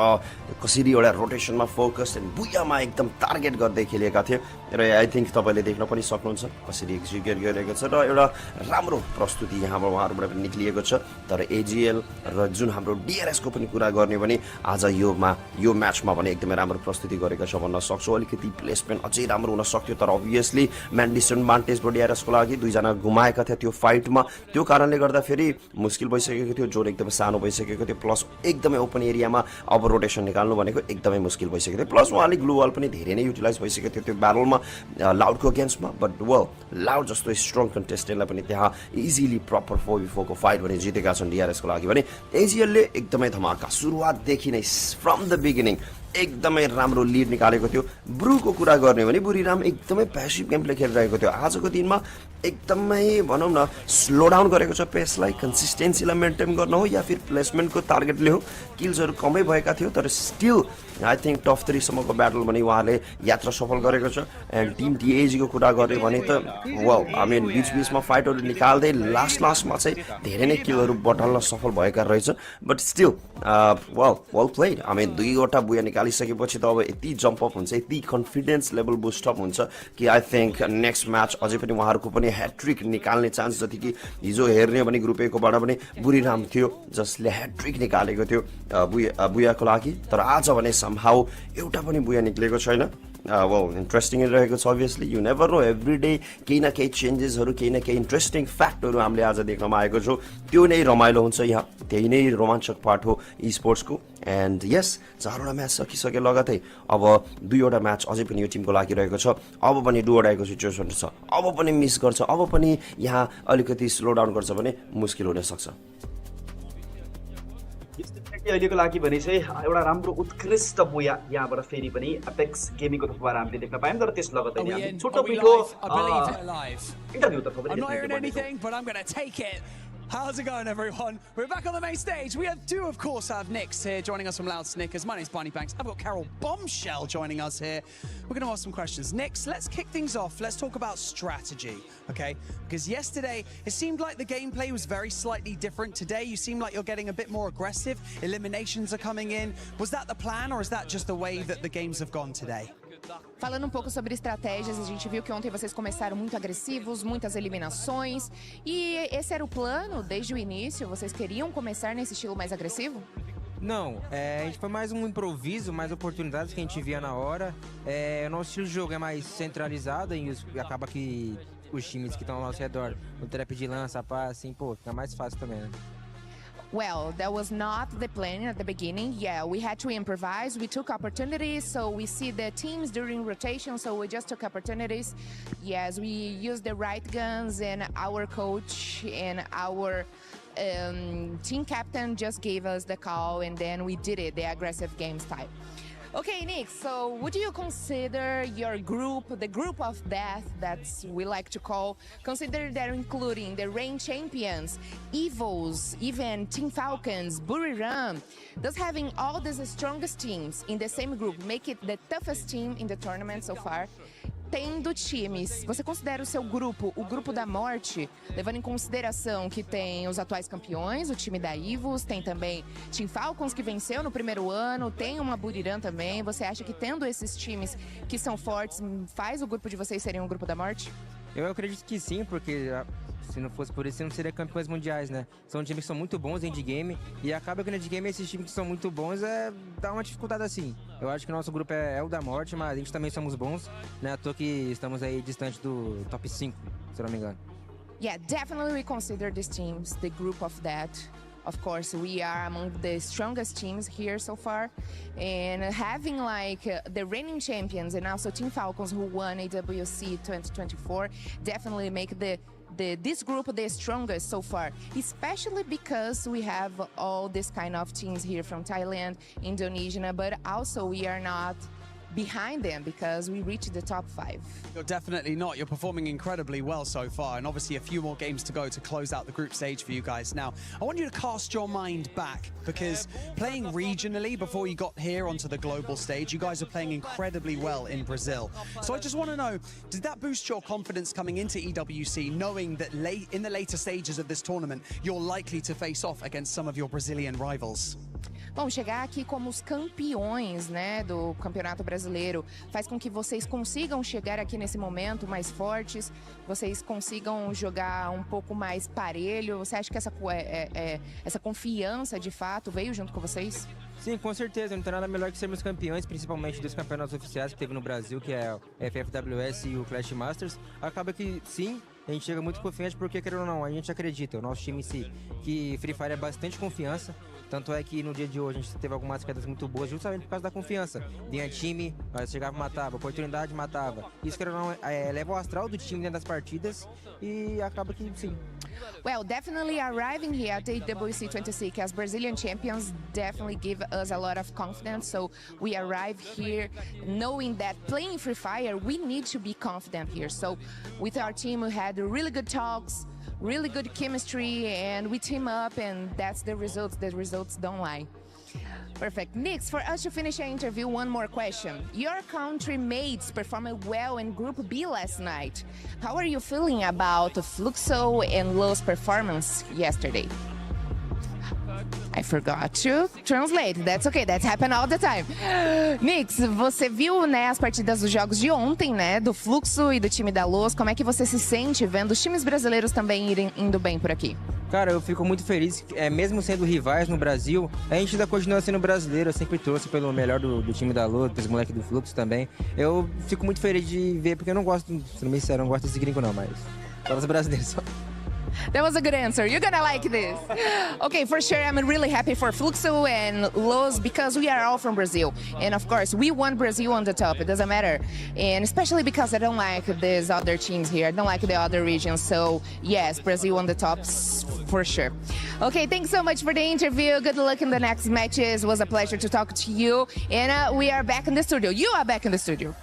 Speaker 19: कसरी एउटा रोटेसनमा फोकस एन्ड बुयामा एकदम टार्गेट गर्दै खेलेका थिए र आई थिङ्क तपाईँले देख्न पनि सक्नुहुन्छ कसरी एक्जिक्युट गरेको छ र एउटा राम्रो प्रस्तुति यहाँबाट उहाँहरूबाट पनि निक्लिएको छ तर एजिएल र जुन हाम्रो डिआरएसको पनि कुरा गर्ने भने आज यो म्याचमा भने एकदमै राम्रो प्रस्तुति गरेको छ भन्न सक्छु अलिकति प्लेसमेन्ट अझै राम्रो हुन सक्थ्यो तर अभियसली म्यान डिसएडभान्टेज भयो डिआरएसको लागि 2 जना गुमाएका थिए त्यो फाइटमा त्यो कारणले गर्दाखेरि मुस्किल भइसकेको थियो जोर एकदमै सानो भइसकेको थियो प्लस एकदमै ओपन एरियामा अब रोटेसन निकाल्नु भनेको एकदमै मुस्किल भइसकेको थियो प्लस उहाँले ग्लु वाल पनि धेरै नै युटिलाइज भइसकेको थियो त्यो ब्याटलमा लाउडको अगेन्स्टमा बट वेल लाउड जस्तो स्ट्रङ कन्टेस्टेन्टलाई पनि त्यहाँ इजिली प्रपर 4v4 को फाइट भने जितेका छन् डिआरएसको लागि भने एजिएलले एकदमै धमाका सुरुवातदेखि नै फ्रम द बिगिनिङ एकदमै राम्रो लिड निकालेको थियो ब्रुको कुरा गर्ने भने बुरीराम एकदमै प्यासिभ गेम प्ले खेलिरहेको थियो आजको दिनमा एकदमै भनौँ न स्लो डाउन गरेको छ पेसलाई कन्सिस्टेन्सीलाई मेन्टेन गर्न हो या फिर प्लेसमेन्टको टार्गेटले हो किल्सहरू कमै भएका थियो तर स्टिल आई थिङ्क टप 3 सम्मको ब्याटल भने उहाँले यात्रा सफल गरेको छ एन्ड टिम टिएजीको कुरा गर्ने भने त वाउ आई मिन बिचमा फाइटहरू निकाल्दै लास्टमा चाहिँ धेरै नै किलहरू बटल्न सफल भएका रहेछ but still wow well played I mean 2वटा बुया निकालिसकेपछि त अब यति जम्प अप हुन्छ यति कन्फिडेन्स लेभल बुस्ट अप हुन्छ कि आई थिङ्क नेक्स्ट म्याच अझै पनि उहाँहरूको पनि ह्याट्रिक निकाल्ने चान्स जति कि हिजो हेर्ने भने ग्रुप एकोबाट पनि बुरीराम थियो जसले ह्याट्रिक निकालेको थियो बुयाको लागि तर आज भने समहाउ एउटा पनि बुया निक्लेको छैन वेल इन्ट्रेस्टिङ रहेको छ obviously you never know every day केही न केही चेन्जेसहरू केही न केही इन्ट्रेस्टिङ फ्याक्टहरू हामीले आज देख्नमा आएको छौँ त्यो नै रमाइलो हुन्छ यहाँ त्यही नै रोमाञ्चक पार्ट हो ई स्पोर्ट्सको एन्ड यस 4वटा म्याच सकिसके लगतै अब 2वटा म्याच अझै पनि यो टिमको लागि रहेको छ अब पनि डुअडाइको सिचुएसन छ अब पनि मिस गर्छ अब पनि यहाँ अलिकति स्लो डाउन गर्छ भने मुस्किल हुन सक्छ
Speaker 20: अहिलेको लागि भने चाहिँ एउटा राम्रो उत्कृष्ट बुया यहाँबाट फेरि पनि एपेक्स गेमिङको तर्फबाट हामीले देख्न पायौँ तर त्यस लगतै नै हामी छोटो पिठो इन्टरभ्यूतर्फ पनि
Speaker 9: How's it going, everyone? We're back on the main stage. We of course, have Nix here joining us from Loud Snickers. My name's Barney Banks. I've got Carol Bombshell joining us here. We're going to ask some questions. Nix, let's kick things off. Let's talk about strategy, okay? Because yesterday, it seemed like the gameplay was very slightly different. Today, you seem like you're getting a bit more aggressive. Eliminations are coming in. Was that the plan, or is that just the way that the games have gone today?
Speaker 6: Falando pouco sobre estratégias, a gente viu que ontem vocês começaram muito agressivos, muitas eliminações. E esse era o plano desde o início? Vocês queriam começar nesse estilo mais agressivo?
Speaker 8: Não, a gente foi mais um improviso, mais oportunidades que a gente via na hora. O nosso estilo de jogo é mais centralizado e acaba que os times que estão ao nosso redor, o trap de lança, pá, assim, pô, fica mais fácil também, né?
Speaker 6: Well, that was not the plan at the beginning. Yeah, we had to improvise. We took opportunities, so we see the teams during rotation, so we just took opportunities. Yes, we used the right guns, and our coach and our team captain just gave us the call, and then we did it, the aggressive game style. Okay, Nick, so would you consider your group, the group of death that we like to call, consider that including the reign champions, Evils, even Team Falcons, Buriram, does having all these strongest teams in the same group make it the toughest team in the tournament so far? Tendo times, você considera o seu grupo, o grupo da morte, levando em consideração que tem os atuais campeões, o time da Ivos, tem também Team Falcons que venceu no primeiro ano, tem uma Buriram também. Você acha que tendo esses times que são fortes, faz o grupo de vocês serem um grupo da morte?
Speaker 8: Eu acredito que sim, porque se não fosse por isso, não seria campeões mundiais, né? São times que são muito bons em endgame e acaba que no endgame esses times que são muito bons dá uma dificuldade assim. Eu acho que o nosso grupo é o da morte, mas a gente também somos bons, né? À toa que estamos aí distante do top 5, se eu não me engano.
Speaker 6: Yeah, definitely we consider these teams the group of that. Of course, we are among the strongest teams here so far, and having like the reigning champions and also Team Falcons who won EWC 2024 definitely make this group the strongest so far, especially because we have all this kind of teams here from Thailand, Indonesia, but also we are not behind them because we reached the top 5.
Speaker 9: You're definitely not. You're performing incredibly well so far, and obviously a few more games to go to close out the group stage for you guys. Now, I want you to cast your mind back, because playing regionally before you got here onto the global stage, you guys are playing incredibly well in Brazil. So I just want to know, did that boost your confidence coming into EWC, knowing that in the later stages of this tournament, you're likely to face off against some of your Brazilian rivals?
Speaker 6: Bom, chegar aqui como os campeões, né, do Campeonato Brasileiro faz com que vocês consigam chegar aqui nesse momento mais fortes, vocês consigam jogar um pouco mais parelho. Você acha que essa confiança de fato veio junto com vocês?
Speaker 8: Sim, com certeza. Não tem nada melhor que sermos campeões, principalmente dos campeonatos oficiais que teve no Brasil, que é o FFWS e o Clash Masters. Acaba que, sim, a gente chega muito confiante porque, querendo ou não, a gente acredita, o nosso time em si, que Free Fire é bastante confiança. Tanto é que no dia de hoje a gente teve algumas quedas muito boas justamente por causa da confiança. Vinha time, nós chegava, matava, oportunidade, matava. Isso, querendo ou não, eleva o astral do time dentro das partidas e acaba que, sim.
Speaker 6: Well, definitely arriving here at the EWC26 as Brazilian champions definitely give us a lot of confidence. So we arrive here knowing that playing Free Fire, we need to be confident here. So with our team, we had really good talks, really good chemistry, and we team up, and that's the results. The results don't lie. Perfect. Nix, for us to finish our interview, one more question. Your country mates performed well in Group B last night. How are you feeling about Fluxo and Lo's performance yesterday? I forgot to translate. That's okay, that's happened all the time. Nix, você viu, né, as partidas dos jogos de ontem, né, do Fluxo e do time da Los. Como é que você se sente vendo os times brasileiros também indo bem por aqui?
Speaker 8: Cara, eu fico muito feliz, mesmo sendo rivais no Brasil, a gente ainda continua sendo brasileiro. Eu sempre trouxe pelo melhor do time da Lua, dos moleques do Fluxo também. Eu fico muito feliz de ver, porque eu não gosto, sendo bem sincero, eu não gosto desse gringo não, mas só os brasileiros só.
Speaker 6: That was a good answer. You're gonna like this. Okay, for sure, I'm really happy for Fluxo and Los because we are all from Brazil. And of course, we want Brazil on the top. It doesn't matter. And especially because I don't like these other teams here. I don't like the other regions. So yes, Brazil on the top for sure. Okay, thanks so much for the interview. Good luck in the next matches. It was a pleasure to talk to you. And we are back in the studio. You are back in the studio.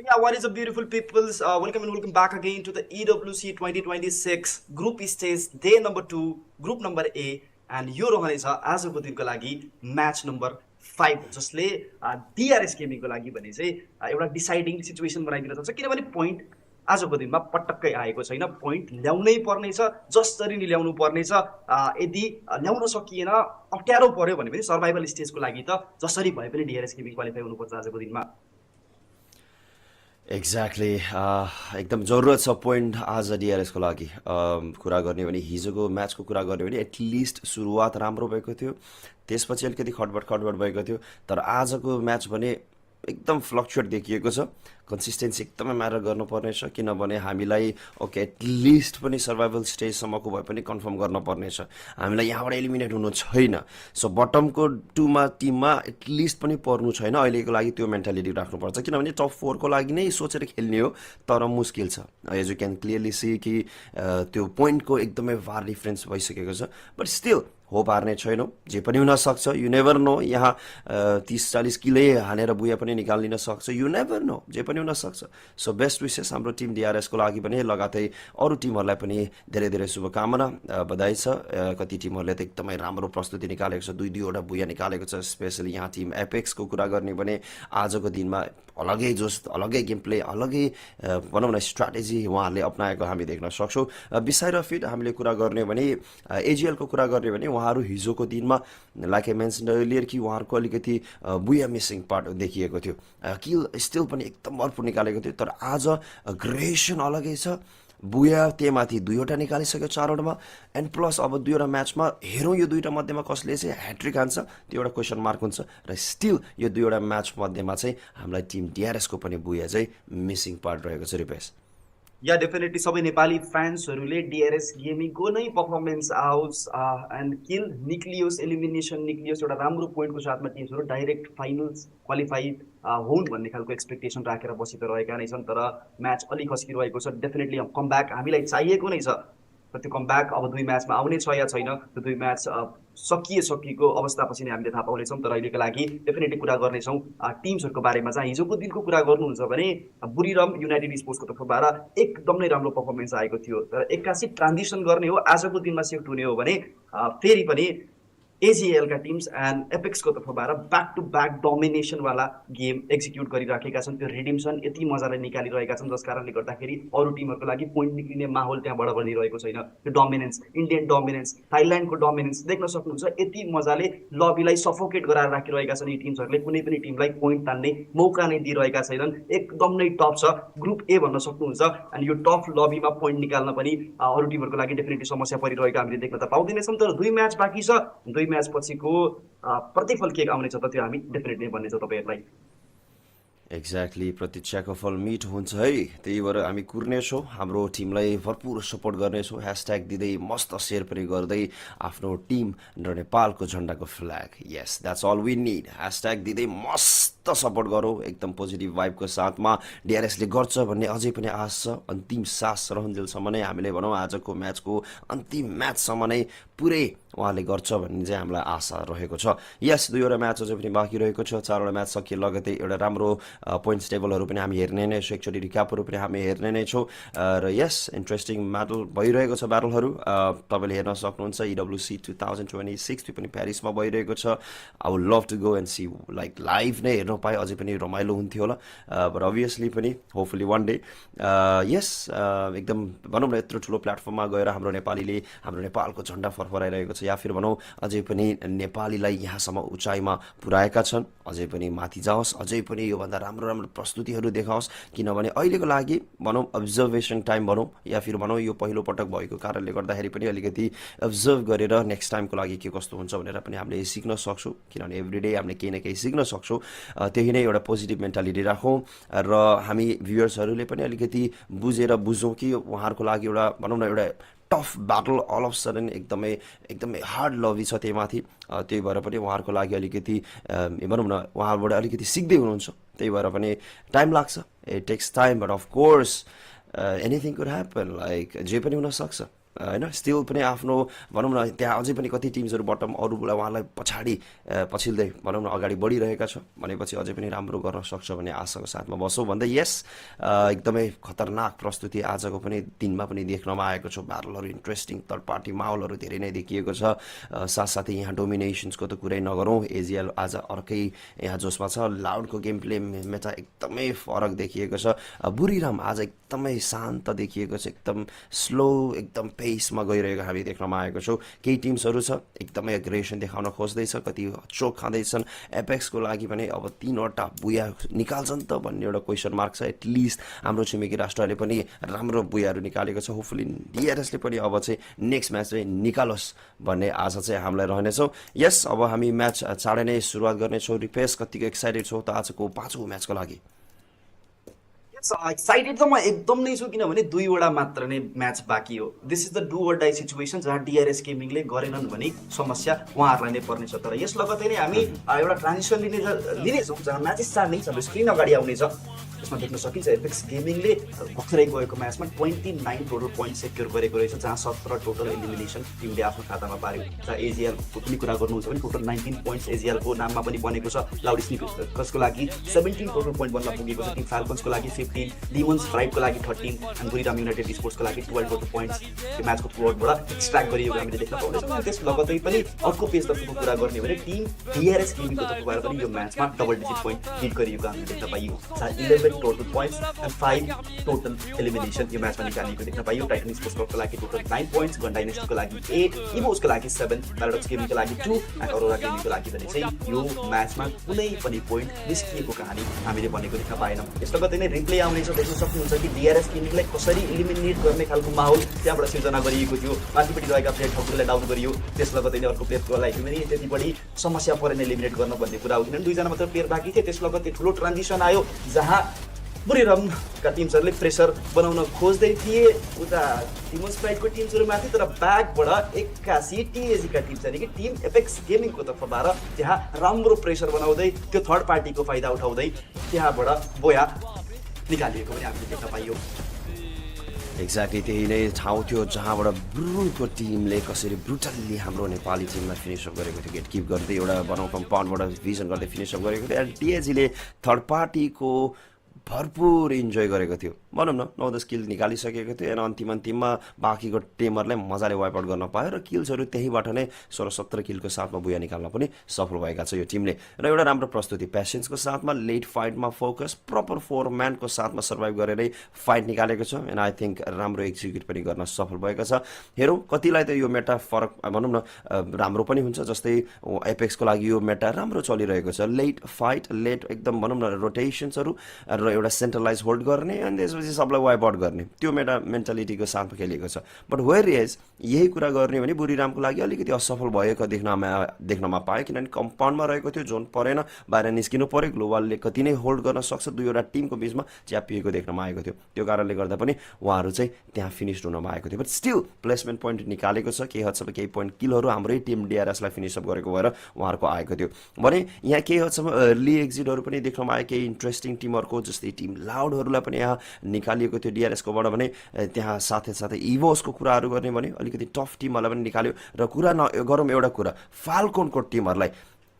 Speaker 20: Yeah, what is up, beautiful peoples? Welcome and welcome back again to the EWC 2026 Group Stage Day number 2, Group number A, and यो रहनेछ आजको दिनको लागि match number 5, जसले DRS gaming को लागि भने चाहिँ एउटा डिसाइडिङ सिचुएसन बनाइदिन सक्छ, किनभने पोइन्ट आजको दिनमा पटक्कै आएको छैन। पोइन्ट ल्याउनै पर्नेछ, जसरी नि ल्याउनु पर्नेछ। यदि ल्याउन सकिएन, अप्ठ्यारो पर्यो भने पनि सर्भाइभल स्टेजको लागि त जसरी भए पनि DRS गेमिङ क्वालिफाई हुनुपर्छ आजको दिनमा।
Speaker 19: एक्ज्याक्टली एकदम जरुरत छ पोइन्ट आज डिआरएसको लागि। कुरा गर्ने भने हिजोको म्याचको कुरा गर्ने भने एटलिस्ट सुरुवात राम्रो भएको थियो, त्यसपछि अलिकति खटबट भएको थियो, तर आजको म्याच भने एकदम फ्लक्चुएट देखिएको छ। कन्सिस्टेन्सी एकदमै म्याटर गर्नुपर्नेछ, किनभने हामीलाई ओके एटलिस्ट पनि सर्भाइभल स्टेजसम्मको भए पनि कन्फर्म गर्नुपर्नेछ। हामीलाई यहाँबाट एलिमिनेट हुनु छैन। सो बटमको 2मा टिममा एटलिस्ट पनि पर्नु छैन। अहिलेको लागि त्यो मेन्टालिटी राख्नुपर्छ, किनभने टप 4 को लागि नै सोचेर खेल्ने हो, तर मुस्किल छ। As you can clearly see कि त्यो पोइन्टको एकदमै फार डिफरेन्स भइसकेको छ। बट स्टिल होप हार्ने छैनौँ, जे पनि हुनसक्छ। यु नेभर नो, यहाँ 30-40 किलै हानेर बुया पनि निकालिन सक्छ। यु नेभर नो, जे पनि हुनसक्छ। सो बेस्ट विसेस हाम्रो टिम डिआरएसको लागि पनि, लगातै अरू टिमहरूलाई पनि धेरै धेरै शुभकामना, बधाई छ। कति टिमहरूले त एकदमै राम्रो प्रस्तुति निकालेको छ, 2-2वटा बुया निकालेको छ। स्पेसली यहाँ टिम एपेक्सको कुरा गर्ने भने आजको दिनमा अलगै जोस, अलगै गेम प्ले, अलगै भनौँ न स्ट्राटेजी उहाँहरूले अप्नाएको हामी देख्न सक्छौँ। बिसाइड अफ इट हामीले कुरा गर्ने भने एजिएलको कुरा गर्ने भने उहाँहरू हिजोको दिनमा लाइक आई मेन्सन अर्लियर कि उहाँहरूको अलिकति बुया मिसिङ पार्ट देखिएको थियो। किल स्टिल पनि एकदम भरपुर निकालेको थियो, तर आज अग्रेसन अलगै छ। बुया त्यहीमाथि 2वटा निकालिसक्यो 4वटामा, एन्ड प्लस अब 2वटा म्याचमा हेरौँ यो 2वटा मध्येमा कसले चाहिँ ह्याट्रिक हान्छ, त्यो एउटा क्वेसन मार्क हुन्छ। र स्टिल यो 2वटा म्याच मध्येमा चाहिँ हामीलाई टिम डिआरएसको पनि बुया चाहिँ मिसिङ पार्ट रहेको छ। रिपेस
Speaker 20: या डेफिनेटली सबै नेपाली फ्यान्सहरूले डिआरएस गेमिङको नै पर्फर्मेन्स आओस् एन्ड किल निक्लियोस्, एलिमिनेसन निक्लियोस्, एउटा राम्रो पोइन्टको साथमा टिम्सहरू डाइरेक्ट फाइनल्स क्वालिफाइड हुन् भन्ने खालको एक्सपेक्टेसन राखेर बसेर रहेका नै छन्। तर म्याच अलिक खस्किरहेको छ। डेफिनेटली कमब्याक हामीलाई चाहिएको नै छ, र त्यो कमब्याक अब 2 म्याचमा आउने छ या छैन, त्यो 2 म्याच सकिएको अवस्थापछि नै हामीले थाहा पाउनेछौँ। तर अहिलेको लागि डेफिनेटली कुरा गर्नेछौँ टिम्सहरूको बारेमा। जहाँ हिजोको दिनको कुरा गर्नुहुन्छ भने बुरिरम युनाइटेड स्पोर्ट्सको तर्फबाट एकदम नै राम्रो पर्फर्मेन्स आएको थियो। तर एक्कासी ट्रान्जिसन गर्ने हो, आजको दिनमा सिफ्ट हुने हो भने फेरि पनि एजिएलका टिम्स एन्ड एपेक्सको तर्फबाट ब्याक टु ब्याक डोमिनेसनवाला गेम एक्जिक्युट गरिराखेका छन्। त्यो रिडिम्सन यति मजाले निकालिरहेका छन् जस कारणले गर्दाखेरि अरू टिमहरूको लागि पोइन्ट निक्लिने माहौल त्यहाँबाट बनिरहेको छैन। त्यो डोमिनेन्स, इन्डियन डोमिनेन्स, थाइल्यान्डको डोमिनेन्स देख्न सक्नुहुन्छ। यति मजाले लबीलाई सफोकेट गराएर राखिरहेका छन् यी टिम्सहरूले। कुनै पनि टिमलाई पोइन्ट तान्ने मौका नै दिइरहेका छैनन्। एकदम नै टफ छ ग्रुप ए भन्न सक्नुहुन्छ। अनि यो टफ लबीमा पोइन्ट निकाल्न पनि अरू टिमहरूको लागि डेफिनेटली समस्या परिरहेको हामीले देख्न त पाउँदैनछौँ। तर 2 म्याच बाँकी छ, 2 म्याच पछिको प्रतिफल के आउनेछ त त्यो हामी डेफिनेटली भन्नेछौँ तपाईँहरूलाई।
Speaker 19: एक्ज्याक्टली, प्रतीक्षाको फल मिठो हुन्छ है। त्यही भएर हामी कुर्नेछौँ, हाम्रो टिमलाई भरपुर सपोर्ट गर्नेछौँ। ह्यासट्याग दिँदै मस्त सेयर पनि गर्दै आफ्नो टिम र नेपालको झन्डाको flag, yes that's all we need. Hashtag दिँदै मस्त सपोर्ट गरौँ एकदम पोजिटिभ भाइबको साथमा। डिआरएसले गर्छ भन्ने अझै पनि आश छ। अन्तिम सास रहन्जेलसम्म नै हामीले भनौँ आजको म्याचको अन्तिम म्याचसम्म नै पुरै उहाँले गर्छ भन्ने चाहिँ हामीलाई आशा रहेको छ। यस 2वटा म्याच अझै पनि बाँकी रहेको छ। 4वटा म्याच सकिए लगतै एउटा राम्रो पोइन्ट्स टेबलहरू पनि हामी हेर्ने नै छौँ, एकचोटि रिक्यापहरू पनि हामी हेर्ने नै छौँ। र यस इन्ट्रेस्टिङ ब्याटल भइरहेको छ। ब्याटलहरू तपाईँले हेर्न सक्नुहुन्छ। EWC 2026 त्यो पनि प्यारिसमा भइरहेको छ। I would love to go and see like live नै हेर्न पाए अझै पनि रमाइलो हुन्थ्यो होला। बट अभियसली पनि होपफुली वान डे यस एकदम भनौँ न यत्रो ठुलो प्लेटफर्ममा गएर हाम्रो नेपालीले हाम्रो नेपालको झन्डा फरफराइरहेको छ, या फिर भनौँ अझै पनि नेपालीलाई यहाँसम्म उचाइमा पुर्याएका छन्। अझै पनि माथि जाओस्, अझै पनि योभन्दा राम्रो राम्रो प्रस्तुतिहरू देखाओस्। किनभने अहिलेको लागि भनौँ अब्जर्भेसन टाइम भनौँ, या फिर भनौँ यो पहिलो पटक भएको कारणले गर्दाखेरि पनि अलिकति अब्जर्भ गरेर नेक्स्ट टाइमको लागि के कस्तो हुन्छ भनेर पनि हामीले सिक्न सक्छौँ। किनभने एभ्रिडे हामीले केही न केही सिक्न सक्छौँ। त्यही नै एउटा पोजिटिभ मेन्टालिटी राखौँ र हामी भ्युवर्सहरूले पनि अलिकति बुझौँ कि उहाँहरूको लागि एउटा भनौँ न एउटा tough battle all of sudden एकदमै हार्ड लभी छ त्यही माथि। त्यही भएर पनि उहाँहरूको लागि अलिकति भनौँ न उहाँबाट अलिकति सिक्दै हुनुहुन्छ। त्यही भएर पनि टाइम लाग्छ, it takes time, but of course anything could happen, like जे पनि हुनसक्छ होइन। स्टिल पनि आफ्नो भनौँ न त्यहाँ अझै पनि कति टिम्सहरू बटम अरूलाई उहाँलाई पछिल्दै भनौँ न अगाडि बढिरहेका छ भनेपछि अझै पनि राम्रो गर्न सक्छ भन्ने आशाको साथमा बसौँ भन्दै यस एकदमै खतरनाक प्रस्तुति आजको पनि दिनमा पनि देख्नमा आएको छ। ब्याटलहरू इन्ट्रेस्टिङ, थर्ड पार्टी माहौलहरू धेरै नै देखिएको छ। साथसाथै यहाँ डोमिनेसन्सको त कुरै नगरौँ। एजिएल आज अर्कै यहाँ जोसमा छ। लाउडको गेम प्ले मेटा एकदमै फरक देखिएको छ। बुरिराम आज एकदमै शान्त देखिएको छ, एकदम स्लो एकदम पेसमा गइरहेको हामी देख्नमा आएको छौँ। केही टिम्सहरू छ एकदमै एग्रेसन देखाउन खोज्दैछ, कति चोक खाँदैछन्। एपेक्सको लागि पनि अब 3वटा बुया निकाल्छन् त भन्ने एउटा क्वेसन मार्क छ। एटलिस्ट हाम्रो छिमेकी राष्ट्रले पनि राम्रो बुयाहरू निकालेको छ। होपफुली डिआरएसले पनि अब चाहिँ नेक्स्ट म्याच चाहिँ निकालोस् भन्ने आशा चाहिँ हामीलाई रहनेछौँ। यस अब हामी म्याच चाँडै नै सुरुवात गर्नेछौँ। रिपेस कतिको एक्साइटेड छौँ त आजको 5औं म्याचको लागि?
Speaker 20: एक्साइटेड त म एकदम नै छु, किनभने 2वटा मात्र नै म्याच बाँकी हो। This is the do or die situation जहाँ डिआरएस गेमिङले गरेनन् भने समस्या उहाँहरूलाई नै पर्नेछ। तर यस लगतै नै हामी एउटा ट्रान्जिसन लिनेछौँ जहाँ म्याचेस 4 नै छ, स्क्रिन अगाडि आउनेछ। यसमा देख्न सकिन्छ एपेक्स गेमिङले भर्खरै गएको म्याचमा 29 टोटल पोइन्ट सेक्योर गरेको रहेछ, जहाँ 17 टोटल एलिमिनेसन टिमले आफ्नो खातामा पार्यो। जहाँ एजिएलको पनि कुरा गर्नुहुन्छ भने टोटल 19 पोइन्ट्स एजिएलको नाममा पनि बनेको छ। लाउड स्निकर्सको लागि 17 टोटल पोइन्ट बन्न पुगेको छ। टिम फाल्कन्सको लागि 15, डिमन्स प्राइडको लागि 13 अनि बुरिराम युनाइटेड स्पोर्ट्सको लागि 12 टोटल पोइन्ट्स त्यो म्याचको थ्रुआउटबाट एक्सट्र्याक्ट गरिएको हामीले देख्न पाउँदैछौँ। त्यस लगतै पनि अर्को पेजतर्फको कुरा गर्ने भने टिम डिआरएस गेमिङको तर्फबाट पनि यो म्याचमा डबल डिजिट पोइन्ट हिट गरिएको हामीले देख्न पाइयो। 11 total points and 5 total elimination यो म्याचमा निकालेको देख्न पाइयो। टाइटन स्पोर्ट्सको लागि टोटल 9 पोइन्ट्स, गन डाइनेस्टीको लागि 8, इभोसको लागि 7, प्याराडक्स गेमिङको लागि 2 एन्ड अरोरा गेमिङको लागि भने चाहिँ यो म्याचमा कुनै पनि पोइन्ट निस्किएको कहानी हामीले बनेको देख्न पाएनौँ। यस लगतै नै रिप्ले आउनेछ। देख्न सक्नुहुन्छ कि डिआरएस गेमिङलाई कसरी एलिमिनेट गर्ने खालको माहौल त्यहाँबाट सिर्जना गरिएको थियो। माथिपट्टि रहेका प्लेयर ठकुरलाई डाउन गरियो, त्यस लगतै नै अर्को प्लेयरको लागि पनि त्यति बढी समस्या परेन एलिमिनेट गर्न भन्ने कुरा हो। किनभने 2जना मात्र प्लेयर बाँकी थिए। त्यस लगतै ठुलो ट्रान्जिसन आयो जहाँ बुढीरामका टिम्सहरूले प्रेसर बनाउन खोज्दै थिए उता टिमोन स्प्राइटको टिम्सहरूमाथि, तर ब्याकबाट एक्कासी टिएजीका टिम्स यानि कि टिम एपेक्स गेमिङको तर्फबाट त्यहाँ राम्रो प्रेसर बनाउँदै त्यो थर्ड पार्टीको फाइदा उठाउँदै त्यहाँबाट बोया निकालिएको पनि हामीले देख्न पाइयो।
Speaker 19: एक्ज्याक्टली त्यही नै ठाउँ थियो जहाँबाट ब्रुको टिमले कसरी ब्रुटल्ली हाम्रो नेपाली टिमलाई फिनिसअप गरेको थियो, गेट किप गर्दै एउटा बनाउ कम्पाउन्डबाट भिजन गर्दै फिनिसअप गरेको थियो। एन्ड टिएजीले थर्ड पार्टीको भरपुर इन्जोय गरेको थियो, भनौँ न 9-10 किल निकालिसकेको थियो। अनि अन्तिममा बाँकीको टिमहरूलाई मजाले वाइप आउट गर्न पायो र किल्सहरू त्यहीँबाट नै 16-17 किलको साथमा बुया निकाल्न पनि सफल भएका छ यो टिमले। र एउटा राम्रो प्रस्तुति पेसेन्सको साथमा लेट फाइटमा फोकस प्रपर 4 म्यानको साथमा सर्भाइभ गरेरै फाइट निकालेको छ। एन्ड आई थिङ्क राम्रो एक्जिक्युट पनि गर्न सफल भएको छ। हेरौँ कतिलाई त यो मेटा फरक भनौँ न राम्रो पनि हुन्छ, जस्तै एपेक्सको लागि यो मेटा राम्रो चलिरहेको छ। लेट फाइट, लेट एकदम भनौँ न रोटेसन्सहरू र एउटा सेन्ट्रलाइज होल्ड गर्ने अनि त्यसपछि सबलाई वाइप आउट गर्ने, त्यो मेन्टालिटीको साथमा खेलेको छ। बट वेयर इज यही कुरा गर्ने भने बुढीरामको लागि अलिकति असफल भएको देख्नमा पायो, किनभने कम्पाउन्डमा रहेको थियो, जोन परेन, बाहिर निस्किनु पऱ्यो। ग्लोबलले कति नै होल्ड गर्न सक्छ, दुईवटा टिमको बिचमा च्यापिएको देख्नमा आएको थियो। त्यो कारणले गर्दा पनि उहाँहरू चाहिँ त्यहाँ फिनिस हुनमा आएको थियो। बट स्टिल प्लेसमेन्ट पोइन्ट निकालेको छ, केही हदसम्म केही पोइन्ट किलहरू हाम्रै टिम डिआरएसलाई फिनिसअप गरेको भएर उहाँहरूको आएको थियो भने यहाँ केही हदसम्म अर्ली एक्जिटहरू पनि देख्नमा आयो केही इन्ट्रेस्टिङ टिमहरूको, जस्तै टिम लाउडहरूलाई पनि यहाँ निकालिएको थियो डिआरएसकोबाट भने त्यहाँ साथै इभोसको कुराहरू गर्ने भने अलिकति टफ टिमहरूलाई पनि निकाल्यो। र कुरा गरौँ एउटा कुरा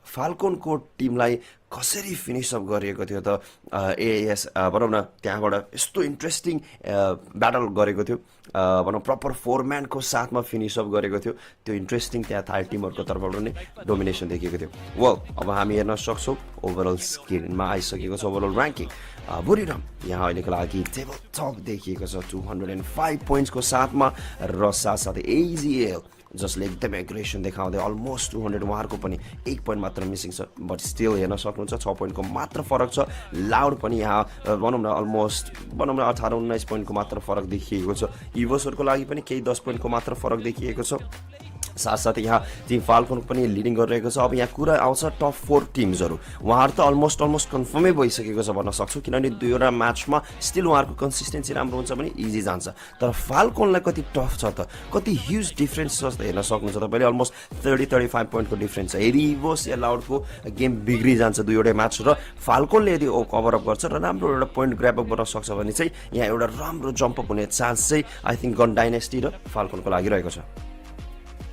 Speaker 19: फाल्कोनको टिमलाई कसरी फिनिसअप गरिएको थियो त एएस भनौँ न त्यहाँबाट यस्तो इन्ट्रेस्टिङ ब्याटल गरेको थियो, भनौँ प्रपर 4 म्यानको साथमा फिनिसअप गरेको थियो। त्यो इन्ट्रेस्टिङ त्यहाँ थाई टिमहरूको तर्फबाट नै डोमिनेसन देखिएको थियो। वेल अब हामी हेर्न सक्छौँ ओभरअल स्क्रिनमा आइसकेको छ ओभरअल ऱ्याङ्किङ। बुढीराम यहाँ अहिलेको लागि टेबल टप देखिएको छ 205 पोइन्ट्सको साथमा र साथसाथै एजिएल जसले एकदमै एग्रेसन देखाउँदै अलमोस्ट 200 उहाँहरूको पनि 1 पोइन्ट मात्र मिसिङ छ। बट स्टिल हेर्न सक्नुहुन्छ 6 पोइन्टको मात्र फरक छ। लाउड पनि यहाँ भनौँ न अलमोस्ट 18-19 पोइन्टको मात्र फरक देखिएको छ। इभोसहरूको लागि पनि केही 10 पोइन्टको मात्र फरक देखिएको छ। साथसाथै यहाँ टिम फाल्कोनको पनि लिडिङ गरिरहेको छ। अब यहाँ कुरा आउँछ टप 4 टिम्सहरू, उहाँहरू त अलमोस्ट कन्फर्मै भइसकेको छ भन्न सक्छु, किनभने दुईवटा म्याचमा स्टिल उहाँहरूको कन्सिस्टेन्सी राम्रो हुन्छ भने इजी जान्छ। तर फाल्कोनलाई कति टफ छ त, कति ह्युज डिफ्रेन्स छ हेर्न सक्नुहुन्छ तपाईँले, अलमोस्ट 30-35 पोइन्टको डिफ्रेन्स छ। यदि इभोस या लाउडको गेम बिग्रिजान्छ दुईवटै म्याच र फाल्कोनले यदि कभरअप गर्छ र राम्रो एउटा पोइन्ट ग्र्यापअप गर्न सक्छ भने चाहिँ यहाँ एउटा राम्रो जम्पअप हुने चान्स चाहिँ आई थिङ्क गन डाइनेस्टी र फाल्कोनको लागि रहेको छ।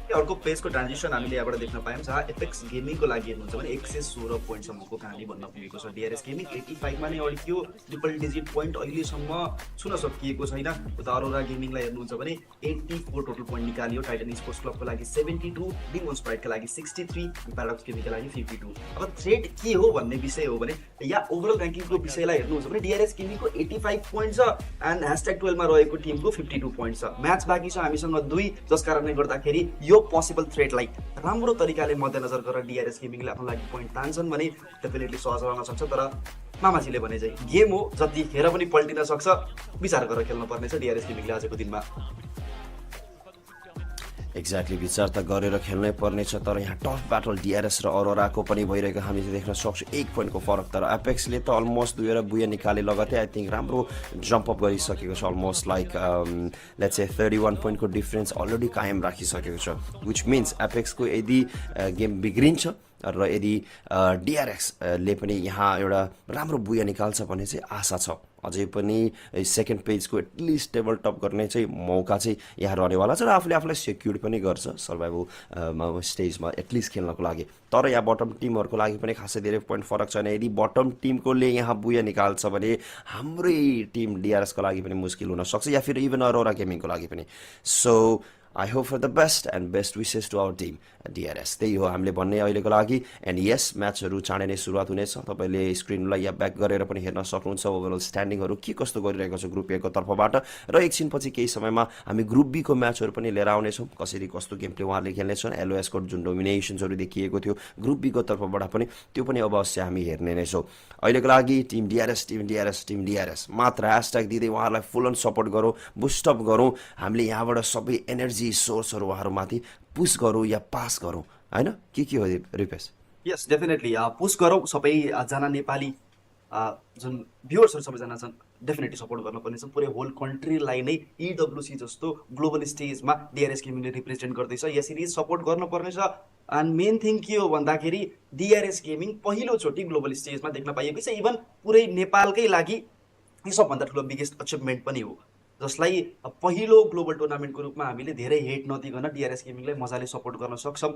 Speaker 20: अर्को पेजको ट्रान्जिसन हामीले यहाँबाट देख्न पायौँ, जहाँ एपेक्स गेमिङको लागि हेर्नुहुन्छ भने 116 पोइन्टसम्मको कहानी भन्न पुगेको छ। डिआरएस गेमिङ 85 मा नै अड्कियो, ट्रिपल डिजिट पोइन्ट अहिलेसम्म छुन सकिएको छैन। उता अरोरा गेमिङलाई हेर्नुहुन्छ भने 84 टोटल पोइन्ट निकालियो। टाइटन स्पोर्ट्स क्लबको लागि 72, डिमोन स्प्राइटको लागि 63, प्याराडक्स गेमिङको लागि 52। अब थ्रेट के हो भन्ने विषय हो भने या ओभरअल र्याङ्किङको विषयलाई हेर्नुहुन्छ भने डिआरएस गेमिङको 85 पोइन्ट छ एन्ड #12 मा रहेको टिमको 52 पोइन्ट छ। म्याच बाँकी छ हामीसँग 2, जस कारणले गर्दाखेरि यो पोसिबल थ्रेटलाई राम्रो तरिकाले मध्यनजर गरेर डिआरएस गेमिङले आफ्नो लागि पोइन्ट तान्छन् भने डेफिनेटली सहज रहन सक्छ। तर मामाजीले भने चाहिँ गेम हो, जतिखेर पनि पल्टिन सक्छ, विचार गरेर खेल्नु पर्नेछ डिआरएस गेमिङले आजको दिनमा।
Speaker 19: एक्ज्याक्टली विचार त गरेर खेल्नै पर्नेछ। तर यहाँ टफ ब्याटल डिआरएस र अरोराको पनि भइरहेको हामीले देख्न सक्छौँ। 1 पोइन्टको फरक, तर एपेक्सले त अलमोस्ट दुईवटा बुया निकाले लगतै आई थिङ्क राम्रो जम्पअप गरिसकेको छ। Almost like let's say 31 पोइन्टको difference already कायम राखिसकेको छ। विच मिन्स एपेक्सको यदि गेम बिग्रिन्छ र यदि डिआरएक्सले पनि यहाँ एउटा राम्रो बुया निकाल्छ भन्ने चाहिँ आशा छ। अझै पनि सेकेन्ड पेजको एटलिस्ट टेबल टप गर्ने चाहिँ मौका चाहिँ यहाँ रहनेवाला छ र आफूलाई सेक्युर पनि गर्छ सर्भाइभल स्टेजमा एटलिस्ट खेल्नको लागि। तर यहाँ बटम टिमहरूको लागि पनि खासै धेरै पोइन्ट फरक छैन। यदि बटम टिमकोले यहाँ बुया निकाल्छ भने हाम्रै टिम डिआरएसको लागि पनि मुस्किल हुनसक्छ या फिर इभन अरोरा गेमिङको लागि पनि। So I hope for the best and best wishes to our team DRS. त्यही हो हामीले भन्ने अहिलेको लागि। एन्ड यस म्याचहरू चाँडै नै सुरुवात हुनेछ। तपाईँले स्क्रिनलाई या ब्याक गरेर पनि हेर्न सक्नुहुन्छ ओभरअल स्ट्यान्डिङहरू के कस्तो गरिरहेको छ ग्रुप ए को तर्फबाट। र एकछिनपछि केही समयमा हामी ग्रुप बी को म्याचहरू पनि लिएर आउनेछौँ, कसरी कस्तो गेम प्ले उहाँहरूले खेल्नेछन्। एलओएसको जुन डोमिनेसन्सहरू देखिएको थियो ग्रुप बी को तर्फबाट पनि त्यो पनि अवश्य हामी हेर्ने नै छौँ। अहिलेको लागि टिम डिआरएस मात्र # दिँदै उहाँहरूलाई फुल अन सपोर्ट गरौँ, बुस्टअप गरौँ। हामीले यहाँबाट सबै एनर्जी सोर्सहरू उहाँहरूमाथि पुस गरौँ या पास गरौँ, होइन के हो रिपेस?
Speaker 20: यस डेफिनेटली पुस गरौँ सबैजना नेपाली जुन भ्युअर्सहरू सबैजना छन् डेफिनेटली सपोर्ट गर्नुपर्ने छ पुरै होल कन्ट्रीलाई नै EWC जस्तो ग्लोबल स्टेजमा DRS गेमिङले रिप्रेजेन्ट गर्दैछ यसरी सपोर्ट गर्नुपर्ने छ एन्ड मेन थिङ के हो भन्दाखेरि DRS गेमिङ पहिलोचोटि ग्लोबल स्टेजमा देख्न पाइएको छ इभन पुरै नेपालकै लागि यो सबभन्दा ठुलो बिगेस्ट अचिभमेन्ट पनि हो जसलाई पहिलो ग्लोबल टुर्नामेन्टको रूपमा हामीले धेरै हेट नदिकन DRS गेमिङलाई मजाले सपोर्ट गर्न सक्छौँ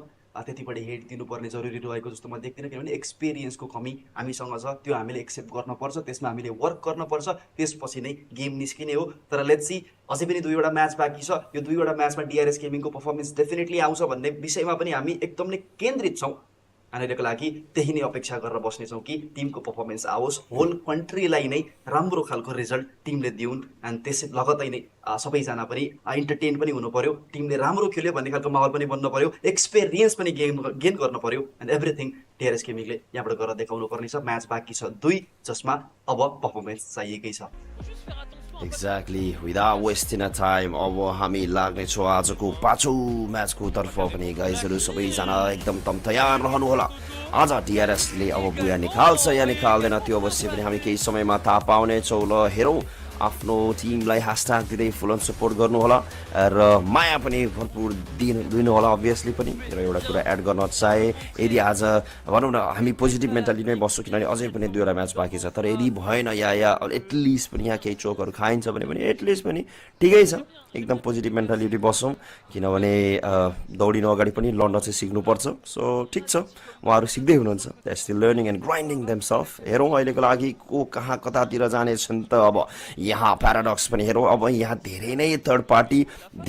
Speaker 20: त्यति बढी हेट दिनुपर्ने जरुरी रहेको जस्तो म देख्दिनँ किनभने एक्सपिरियन्सको कमी हामीसँग छ त्यो हामीले एक्सेप्ट गर्नुपर्छ त्यसमा हामीले वर्क गर्नुपर्छ त्यसपछि नै गेम निस्किने हो तर लेट्स सी अझै पनि 2 वटा म्याच बाँकी छ यो 2 वटा म्याचमा DRS गेमिङको पर्फर्मेन्स डेफिनेटली आउँछ भन्ने विषयमा पनि हामी एकदम नै केन्द्रित छौँ अहिलेको लागि त्यही नै अपेक्षा गरेर बस्नेछौँ कि टिमको पर्फर्मेन्स आओस् होल कन्ट्रीलाई नै राम्रो खालको रिजल्ट टिमले दिउन् एन्ड त्यसै लगतै नै सबैजना पनि इन्टरटेन पनि हुनु पर्यो टिमले राम्रो खेल्यो भन्ने खालको माहौल पनि बन्न पर्यो एक्सपिरियन्स पनि गेन गर्न पर्यो एन्ड एभ्रिथिङ DRS गेमिङले यहाँबाट गरेर देखाउनु पर्ने छ म्याच बाँकी छ 2 जसमा अब पर्फर्मेन्स चाहिएकै छ
Speaker 19: exactly without wasting a time अब हामी लाग्नेछौँ आजको 5औं म्याचको तर्फ पनि गाइजहरू सबैजना एकदम तयार रहनुहोला आज DRSले अब बुया निकाल्छ या निकाल्दैन त्यो अवश्य पनि हामी केही समयमा थाहा पाउनेछौँ ल हेरौँ आफ्नो टिमलाई ह्यासट्याग दिँदै फुल अन सपोर्ट गर्नुहोला र माया पनि भरपुर दिनुहोला अभियसली पनि र एउटा कुरा एड गर्न चाहे यदि आज भनौँ न हामी पोजिटिभ मेन्टालिटीमै बस्छौँ किनभने अझै पनि 2 वटा म्याच बाँकी छ तर यदि भएन या एटलिस्ट पनि यहाँ केही चोकहरू खाइन्छ भने पनि एटलिस्ट पनि ठिकै छ एकदम पोजिटिभ मेन्टालिटी बस्छौँ किनभने दौडिनु अगाडि पनि लड्न चाहिँ सिक्नुपर्छ सो ठिक छ उहाँहरू सिक्दै हुनुहुन्छ they still learning and grinding themselves हेरौँ अहिलेको लागि को कहाँ कतातिर जानेछन् त अब यहाँ प्याराडक्स पनि हेरौँ अब यहाँ धेरै नै थर्ड पार्टी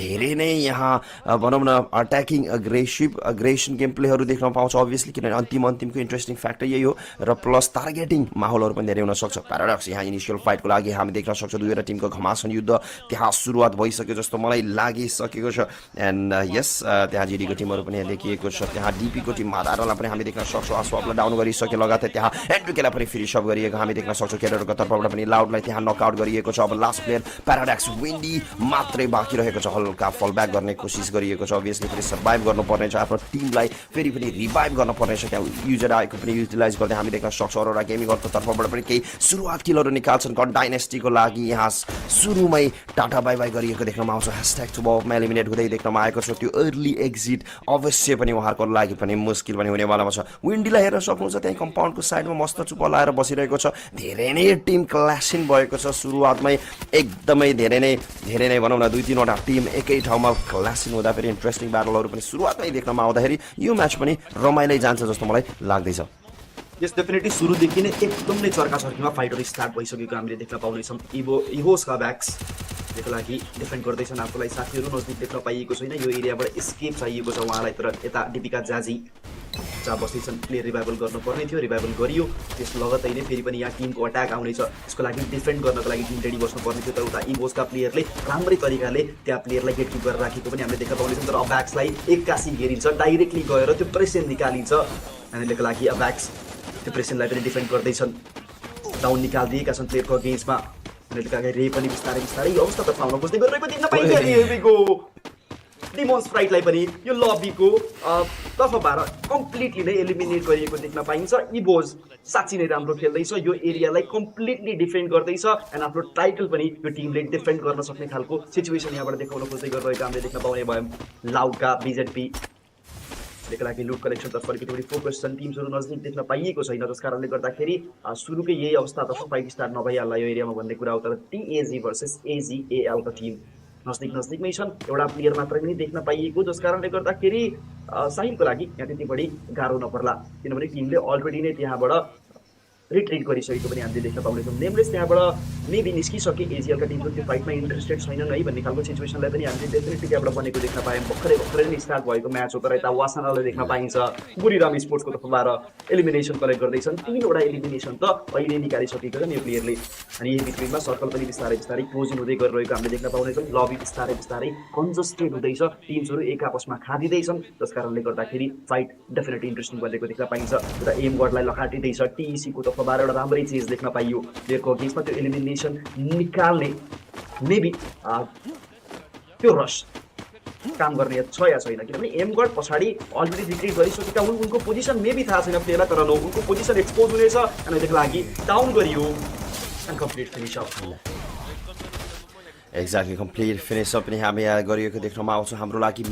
Speaker 19: धेरै नै यहाँ भनौँ न अट्याकिङ अग्रेसन गेम प्लेहरू देख्न पाउँछ अभियसली किनभने अन्तिमको इन्ट्रेस्टिङ फ्याक्टर यही हो र प्लस टार्गेटिङ माहौलहरू पनि धेरै हुनसक्छ प्याराडक्स यहाँ इनिसियल फाइटको लागि हामी देख्न सक्छौँ 2 वटा टिमको घमासान युद्ध त्यहाँ सुरुवात भइसक्यो जस्तो मलाई लागिसकेको छ एन्ड यस त्यहाँ जिडीको टिमहरू पनि देखिएको छ त्यहाँ डिपीको टिम मादारलाई पनि हामी देख्न सक्छौँ आसवापलाई डाउन गरिसक्यो लगातार त्यहाँ एन्ड्रुकेलाई पनि फिनिस अप गरिएको हामी देख्न सक्छौँ केडरको तर्फबाट पनि लाउडलाई त्यहाँ नकआउट गरिएको छ अब लास्ट प्लेयर प्याराडक्स विन्डी मात्रै बाँकी रहेको छ हल्का फल ब्याक गर्ने कोसिस गरिएको छ अभियसली फेरि सर्भाइभ गर्नुपर्ने छ आफ्नो टिमलाई फेरि पनि रिभाइभ गर्नुपर्ने छ त्यहाँ युजर आएको पनि युटिलाइज गर्दै हामी देख्न सक्छौँ अरोरा गेमिङको तर्फबाट पनि केही सुरुवात किलहरू निकाल्छन् गड डाइनेस्टीको लागि यहाँ सुरुमै टाटा बाई बाई गरिएको देख्नमा आउँछ ह्यासट्याग टु बलमा एलिमिनेट हुँदै देख्नमा आएको छ त्यो अर्ली एक्जिट अवश्य पनि उहाँहरूको लागि पनि मुस्किल पनि हुनेवालामा छ विन्डीलाई हेर्न सक्नुहुन्छ त्यही कम्पाउन्डको साइडमा मस्त चुप लाएर बसिरहेको छ धेरै नै टिम क्ल्यासिङ भएको छ सुरुवातमै एकदमै धेरै नै भनौँ न 2-3 वटा टिम एकै ठाउँमा क्ल्यासिङ हुँदा फेरि इन्ट्रेस्टिङ ब्याटलहरू पनि सुरुवातमै देख्नमा आउँदाखेरि यो म्याच पनि रमाइलो जान्छ जस्तो मलाई लाग्दैछ
Speaker 20: यस डेफिनेटली सुरुदेखि नै एकदम नै चर्काचर्कीमा फाइटहरू स्टार्ट भइसकेको हामीले देख्न पाउनेछौँ इभोसका ब्याक्स यसको लागि डिफेन्ड गर्दैछन् आफूलाई साथीहरू नजिक देख्न पाइएको छैन यो एरियाबाट एस्केप चाहिएको छ उहाँलाई तर यता दिपिका जाजी जहाँ बस्दैछन् प्लेयर रिभाइभल गर्नुपर्ने थियो रिभाइभल गरियो त्यस लगतै नै फेरि पनि यहाँ टिमको अट्याक आउनेछ यसको लागि डिफेन्ड गर्नको लागि टिम रेडी बस्नुपर्ने थियो तर उता इभोसका प्लेयरले राम्रै तरिकाले त्यहाँ प्लेयरलाई गेटकिप गरेर राखेको पनि हामीले देख्न पाउनेछौँ तर अब्याक्सलाई एक्कासी घेरिन्छ डाइरेक्टली गएर त्यो प्रेसन निकालिन्छ अनि यसको लागि अब्याक्स त्यो प्रेसनलाई पनि डिफेन्ड गर्दैछन् डाउन निकालिदिएका छन् प्लेयरको अगेन्स्टमा रे पनि बिस्तारै अवस्था त पाउन खोज्दै गरिरहेको देख्न पाइरहेको डिमोन्स फ्राइटलाई पनि यो लबीको तर्फबाट कम्प्लिटली नै एलिमिनेट गरिएको देख्न पाइन्छ इभोज साँच्ची नै राम्रो खेल्दैछ यो एरियालाई कम्प्लिटली डिफेन्ड गर्दैछ एन्ड आफ्नो टाइटल पनि यो टिमले डिफेन्ड गर्न सक्ने खालको सिचुएसन यहाँबाट देखाउन खोज्दै गरिरहेको हामीले देख्न पाउने भयौँ लाउडका बिजेपी यसको लागि लुट कलेक्सनतर्फ अलिकति फोकस छन् टिम्सहरू नजिक देख्न पाइएको छैन जस कारणले गर्दाखेरि सुरुकै यही अवस्थातर्फ फाइट स्टार्ट नभइहाल्ला यो एरियामा भन्ने कुरा हो तर टिएजी भर्सेस एजीएलको टिम नजिकमै छन् एउटा प्लेयर मात्रै पनि देख्न पाइएको जस कारणले गर्दाखेरि साहिलको लागि यहाँ त्यति बढी गाह्रो नपर्ला किनभने टिमले अलरेडी नै त्यहाँबाट रिट्रिट गरिसकेको पनि हामीले देख्न पाउनेछौँ नेमलेस त्यहाँबाट मेबी निस्किसके एजिएलका टिमको त्यो फाइटमा इन्ट्रेस्टेड छैनन् है भन्ने खालको सिचुएसनलाई पनि हामीले डेफिनेटली त्यहाँबाट बनेको देख्न पायौँ भर्खरै नै स्टार्ट भएको म्याच हो तर यता वासनालाई देख्न पाइन्छ बुढीराम स्पोर्ट्सको तर्फबाट एलिमिनेसन कलेक्ट गर्दैछन् 3 वटा एलिमिनेसन त अहिले निकालिसकेको छ यो प्लेयरले अनि यही बिचमा सर्कल पनि बिस्तारै क्लोजिङ हुँदै गरिरहेको हामीले देख्न पाउनेछौँ लबी बिस्तारै कन्जस्टेड हुँदैछ टिम्सहरू एक आपसमा खादिँदैछन् जस कारणले गर्दाखेरि फाइट डेफिनेटली इन्ट्रेस्टिङ बनेको देख्न पाइन्छ र एम गडलाई लखाटिँदैछ टिइसीको तर्फबाट एउटा राम्रै चेज देख्न पाइयो प्लेयरको अगेन्स्टमा त्यो एलिमिनेसन निकाल्ने मेबी त्यो रस काम गर्ने छ या छैन किनभने एमगढ पछाडि अलरेडी रिट्रिट गरिसकेका हुन् उनको पोजिसन मेबी थाहा छैन प्लेयरलाई तर नो उनको पोजिसन एक्सपोज हुनेछ अनि त्यसको लागि डाउन गरियो and complete finish off
Speaker 19: exactly complete finish up पनि हामी यहाँ गरिएको देख्नमा आउँछ हाम्रो लागि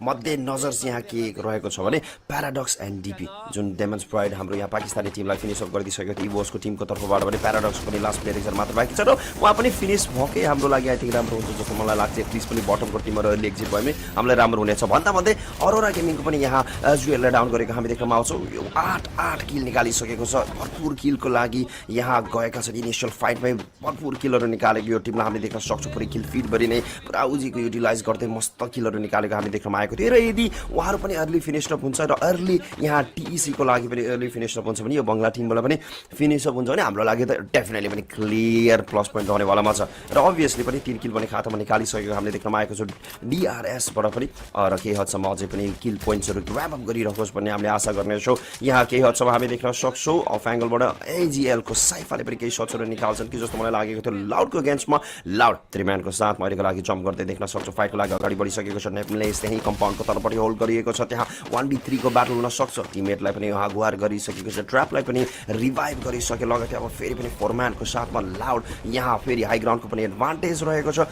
Speaker 19: मध्यनजर चाहिँ यहाँ के रहेको छ भने प्याराडक्स एन्ड डिपी जुन डेमन्स प्राइड हाम्रो यहाँ पाकिस्तानी टिमलाई फिनिसअप गरिदिइसकेको थियो इभोसको टिमको तर्फबाट पनि प्याराडक्स पनि लास्ट प्लेयर एकजना मात्र बाँकी छ र उहाँ पनि फिनिस भएकै हाम्रो लागि आई थिङ्क राम्रो हुन्छ जस्तो मलाई लाग्छ एटलिस्ट पनि बटमको टिमहरू अहिले एक्जिट भयो भने हामीलाई राम्रो हुनेछ भन्दा भन्दै अरोरा गेमिङको पनि यहाँ एजुएललाई डाउन गरेको हामी देख्नमा आउँछौँ यो 8 किल निकालिसकेको छ भरपुर किलको लागि यहाँ गएका छन् इनिसियल फाइटमै भरपुर किलहरू निकालेको यो टिमलाई हामीले देख्न सक्छौँ किल फिडभरि नै पुरा उजीको युटिलाइज गर्दै मस्त किलहरू निकालेको हामी देख्नमा आएको थियो र यदि उहाँहरू पनि अर्ली फिनिसअप हुन्छ र अर्ली यहाँ टिइसीको लागि पनि अर्ली फिनिसअप हुन्छ भने यो बङ्गला टिमबाट पनि फिनिसअप हुन्छ भने हाम्रो लागि त डेफिनेटली पनि क्लियर प्लस पोइन्ट रहनेवालामा छ र अभियसली पनि 3 किल पनि खातामा निकालिसकेको हामीले देख्नमा आएको छ डिआरएसबाट पनि र केही हदसम्म अझै पनि किल पोइन्ट्सहरू ऱ्याप अप गरिरहोस् भन्ने हामीले आशा गर्नेछौँ यहाँ केही हदसम्म हामी देख्न सक्छौँ अफ एङ्गलबाट एजिएलको साइफाले पनि केही सट्सहरू निकाल्छन् कि जस्तो मलाई लागेको थियो लाउडको अगेन्स्टमा लाउड त्रिम्यानको साथमा अहिलेको लागि जम्प गर्दै देख्न सक्छौँ फाइटको लागि अगाडि बढिसकेको छ नेप्लेस त्यही कम्पाउन्डको तर्फपट्टि होल्ड गरिएको छ त्यहाँ 1v3 को ब्याटल हुन सक्छ टिममेटलाई पनि यहाँ गुहार गरिसकेको छ ट्र्यापलाई पनि रिभाइभ गरिसके लगतै अब फेरि पनि फोरम्यानको साथमा लाउड यहाँ फेरि हाई ग्राउन्डको पनि एडभान्टेज रहेको छ